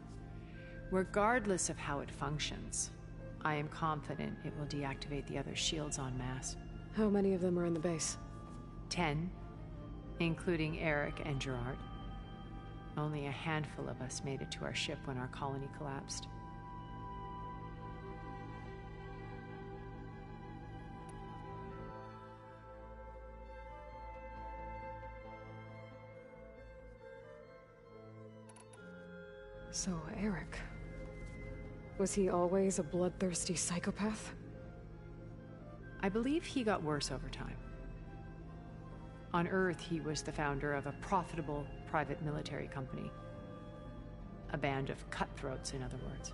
regardless of how it functions, I am confident it will deactivate the other shields en masse. How many of them are in the base? 10, including Eric and Gerard. Only a handful of us made it to our ship when our colony collapsed. So, Eric... was he always a bloodthirsty psychopath? I believe he got worse over time. On Earth, he was the founder of a profitable private military company. A band of cutthroats, in other words.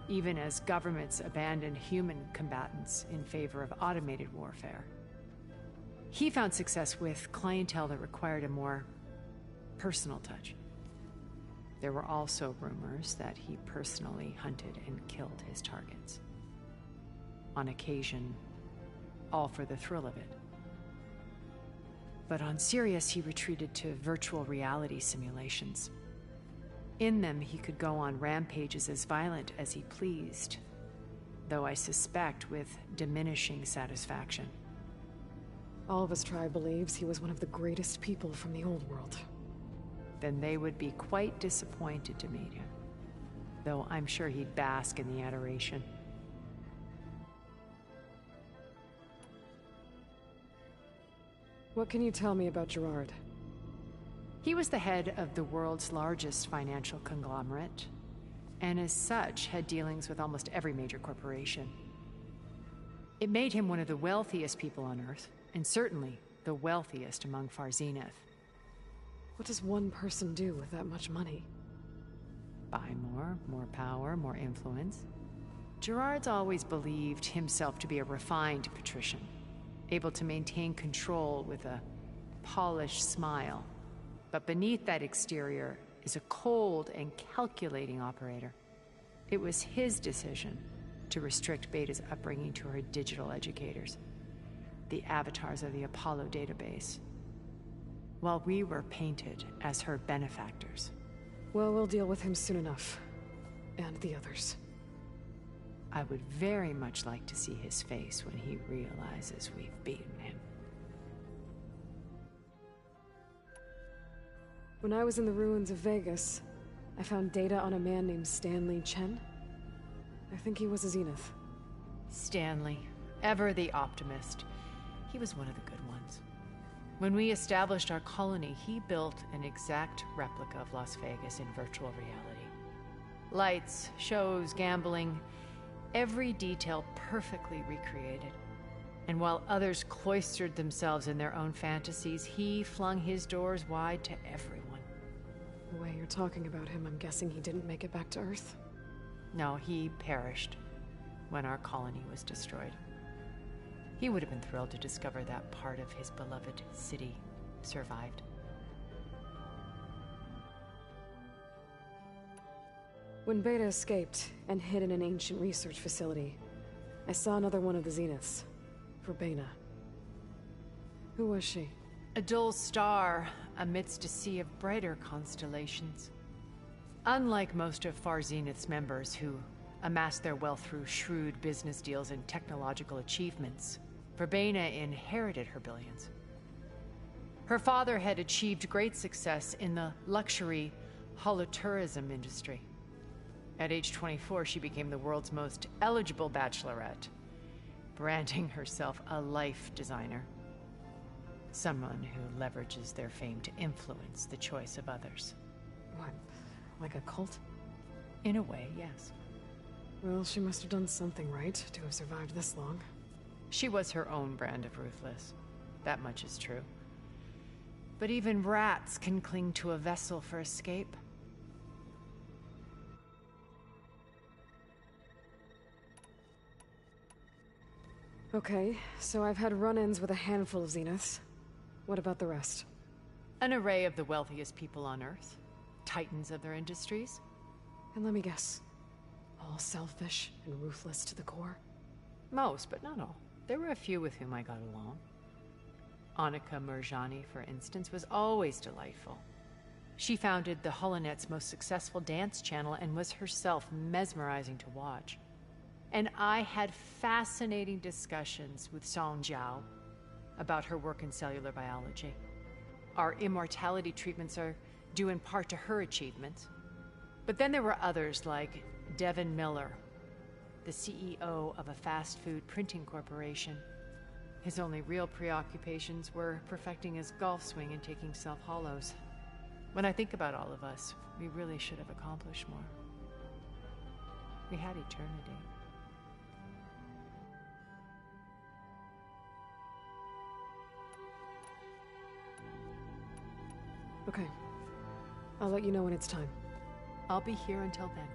Even as governments abandoned human combatants in favor of automated warfare. He found success with clientele that required a more personal touch. There were also rumors that he personally hunted and killed his targets. On occasion, all for the thrill of it. But on Sirius, he retreated to virtual reality simulations. In them, he could go on rampages as violent as he pleased, though I suspect with diminishing satisfaction. All of his tribe believes he was one of the greatest people from the old world. Then they would be quite disappointed to meet him, though I'm sure he'd bask in the adoration. What can you tell me about Gerard? He was the head of the world's largest financial conglomerate, and as such had dealings with almost every major corporation. It made him one of the wealthiest people on Earth, and certainly the wealthiest among Far Zenith. What does one person do with that much money? Buy more power, more influence. Gerard's always believed himself to be a refined patrician, able to maintain control with a polished smile. But beneath that exterior is a cold and calculating operator. It was his decision to restrict Beta's upbringing to her digital educators, the avatars of the Apollo database, while we were painted as her benefactors. Well, we'll deal with him soon enough. And the others. I would very much like to see his face when he realizes we've beaten him. When I was in the ruins of Vegas, I found data on a man named Stanley Chen. I think he was a Zenith. Stanley, ever the optimist. He was one of the good ones. When we established our colony, he built an exact replica of Las Vegas in virtual reality. Lights, shows, gambling, every detail perfectly recreated. And while others cloistered themselves in their own fantasies, he flung his doors wide to everyone. The way you're talking about him, I'm guessing he didn't make it back to Earth? No, he perished when our colony was destroyed. He would have been thrilled to discover that part of his beloved city survived. When Beta escaped and hid in an ancient research facility, I saw another one of the Zeniths. Verbena. Who was she? A dull star amidst a sea of brighter constellations. Unlike most of Far Zenith's members who amassed their wealth through shrewd business deals and technological achievements, Verbena inherited her billions. Her father had achieved great success in the luxury holotourism industry. At age 24, she became the world's most eligible bachelorette, branding herself a life designer. Someone who leverages their fame to influence the choice of others. What? Like a cult? In a way, yes. Well, she must have done something right to have survived this long. She was her own brand of ruthless. That much is true. But even rats can cling to a vessel for escape. Okay, so I've had run-ins with a handful of Zeniths. What about the rest? An array of the wealthiest people on Earth. Titans of their industries. And let me guess. All selfish and ruthless to the core? Most, but not all. There were a few with whom I got along. Annika Murjani, for instance, was always delightful. She founded the Holonet's most successful dance channel and was herself mesmerizing to watch. And I had fascinating discussions with Song Jiao about her work in cellular biology. Our immortality treatments are due in part to her achievements. But then there were others like Devin Miller, the CEO of a fast food printing corporation. His only real preoccupations were perfecting his golf swing and taking self-hollows. When I think about all of us, we really should have accomplished more. We had eternity. Okay. I'll let you know when it's time. I'll be here until then.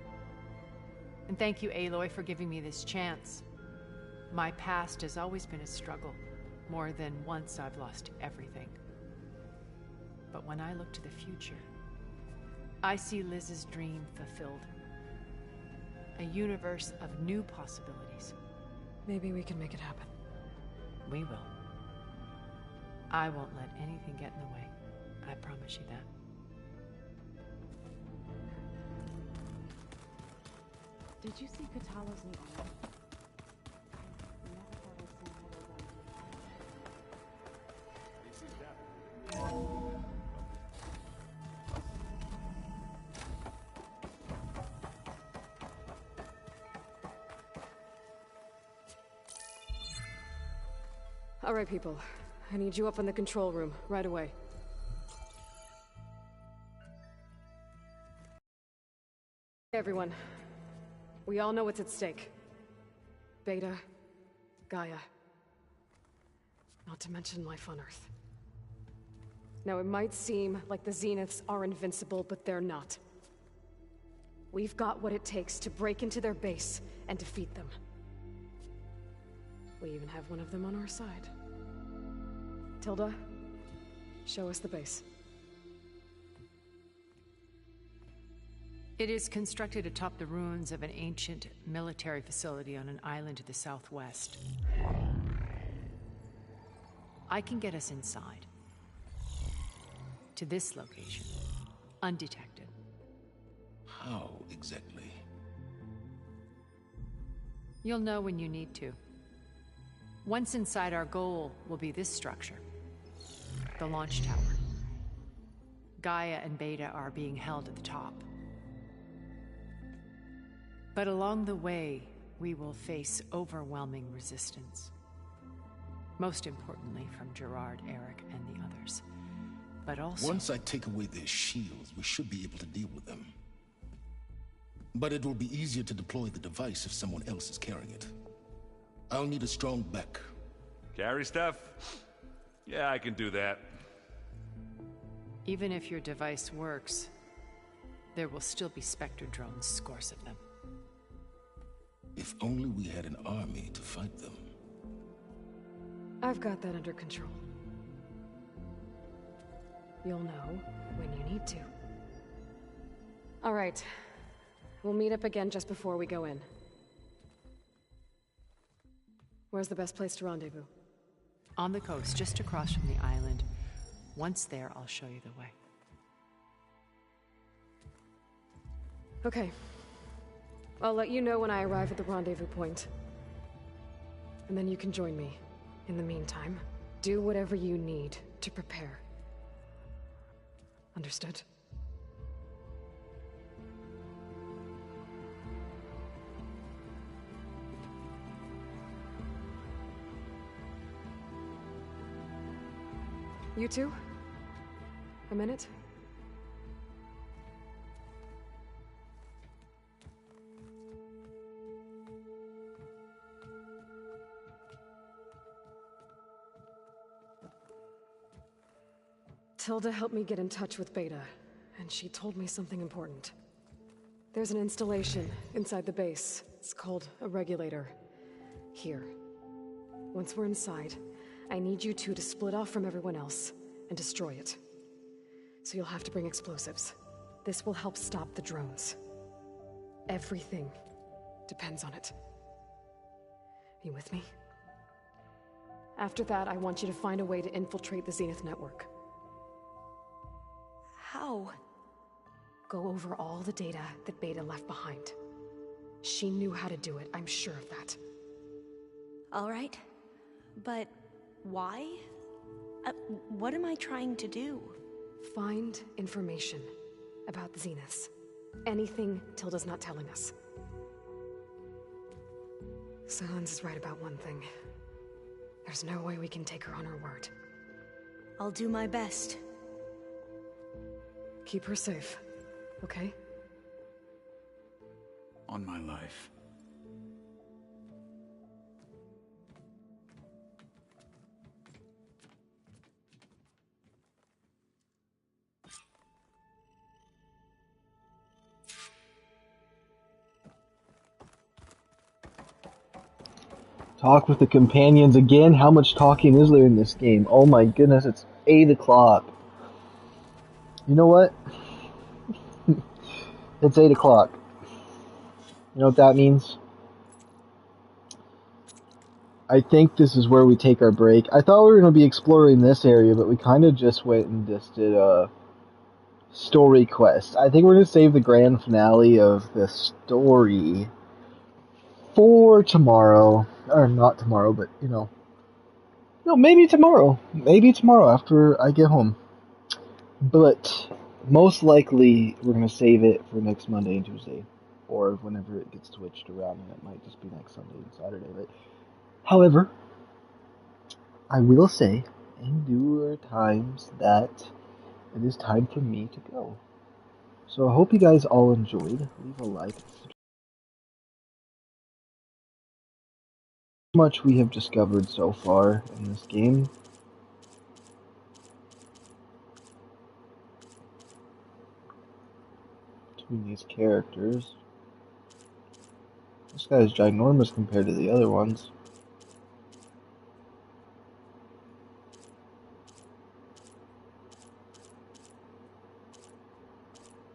And thank you, Aloy, for giving me this chance. My past has always been a struggle. More than once I've lost everything. But when I look to the future, I see Liz's dream fulfilled. A universe of new possibilities. Maybe we can make it happen. We will. I won't let anything get in the way. I promise you that. Did you see Katala's new armor? All right, people. I need you up in the control room, right away. Everyone, we all know what's at stake. Beta, Gaia. Not to mention life on Earth. Now, it might seem like the Zeniths are invincible, but they're not. We've got what it takes to break into their base and defeat them. We even have one of them on our side. Tilda, show us the base. It is constructed atop the ruins of an ancient military facility on an island to the southwest. I can get us inside. To this location, undetected. How exactly? You'll know when you need to. Once inside, our goal will be this structure. The launch tower. Gaia and Beta are being held at the top. But along the way, we will face overwhelming resistance. Most importantly from Gerard, Eric, and the others. But also... Once I take away their shields, we should be able to deal with them. But it will be easier to deploy the device if someone else is carrying it. I'll need a strong back. Carry stuff? Yeah, I can do that. Even if your device works, there will still be Spectre drones, scores of them. If only we had an army to fight them. I've got that under control. You'll know when you need to. All right. We'll meet up again just before we go in. Where's the best place to rendezvous? On the coast, just across from the island. Once there, I'll show you the way. Okay. I'll let you know when I arrive at the rendezvous point. And then you can join me. In the meantime, do whatever you need to prepare. Understood? You two? A minute? Tilda helped me get in touch with Beta, and she told me something important. There's an installation inside the base. It's called a regulator. Here. Once we're inside, I need you two to split off from everyone else and destroy it. So you'll have to bring explosives. This will help stop the drones. Everything depends on it. Are you with me? After that, I want you to find a way to infiltrate the Zenith network. How? Go over all the data that Beta left behind. She knew how to do it, I'm sure of that. All right. But why? What am I trying to do? Find information about the Zeniths. Anything Tilda's not telling us. Silence is right about one thing. There's no way we can take her on her word. I'll do my best. Keep her safe, okay? On my life. Talk with the companions again? How much talking is there in this game? Oh my goodness, it's 8 o'clock. You know what? It's 8 o'clock. You know what that means? I think this is where we take our break. I thought we were going to be exploring this area, but we kind of just went and just did a story quest. I think we're going to save the grand finale of the story for tomorrow. Or not tomorrow, but, No, maybe tomorrow. Maybe tomorrow after I get home. But most likely we're going to save it for next Monday and Tuesday. Or whenever it gets switched around, and it might just be next Sunday and Saturday. But, however, I will say, in due times, that it is time for me to go. So I hope you guys all enjoyed. Leave a like. How much we have discovered so far in this game. Between these characters. This guy is ginormous compared to the other ones.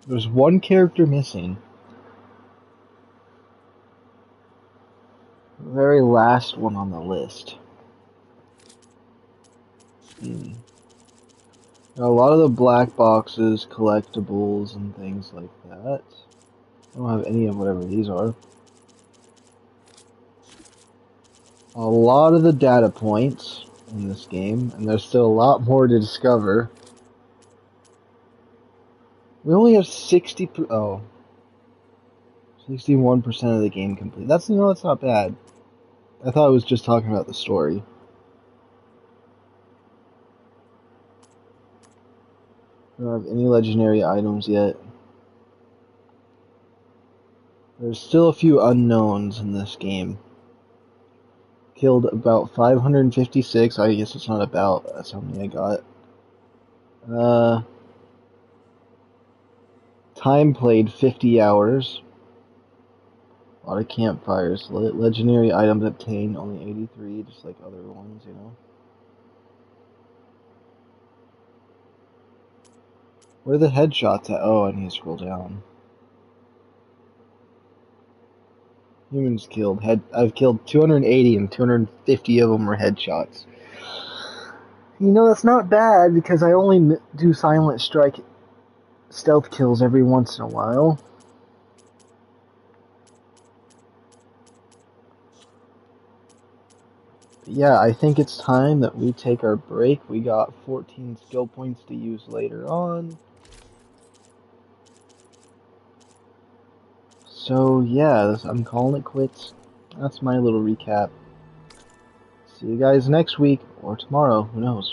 There's one character missing. The very last one on the list. Now, a lot of the black boxes, collectibles, and things like that. I don't have any of whatever these are. A lot of the data points in this game, and there's still a lot more to discover. We only have 61% of the game complete. That's not bad. I thought it was just talking about the story. I don't have any legendary items yet. There's still a few unknowns in this game. Killed about 556. I guess it's not about. That's how many I got. Time played 50 hours. A lot of campfires. Legendary items obtained only 83, just like other ones, Where are the headshots at? Oh, I need to scroll down. humans killed. I've killed 280 and 250 of them are headshots. You know, that's not bad because I only do silent strike stealth kills every once in a while. Yeah, I think it's time that we take our break. We got 14 skill points to use later on. So yeah, I'm calling it quits. That's my little recap. See you guys next week, or tomorrow, who knows.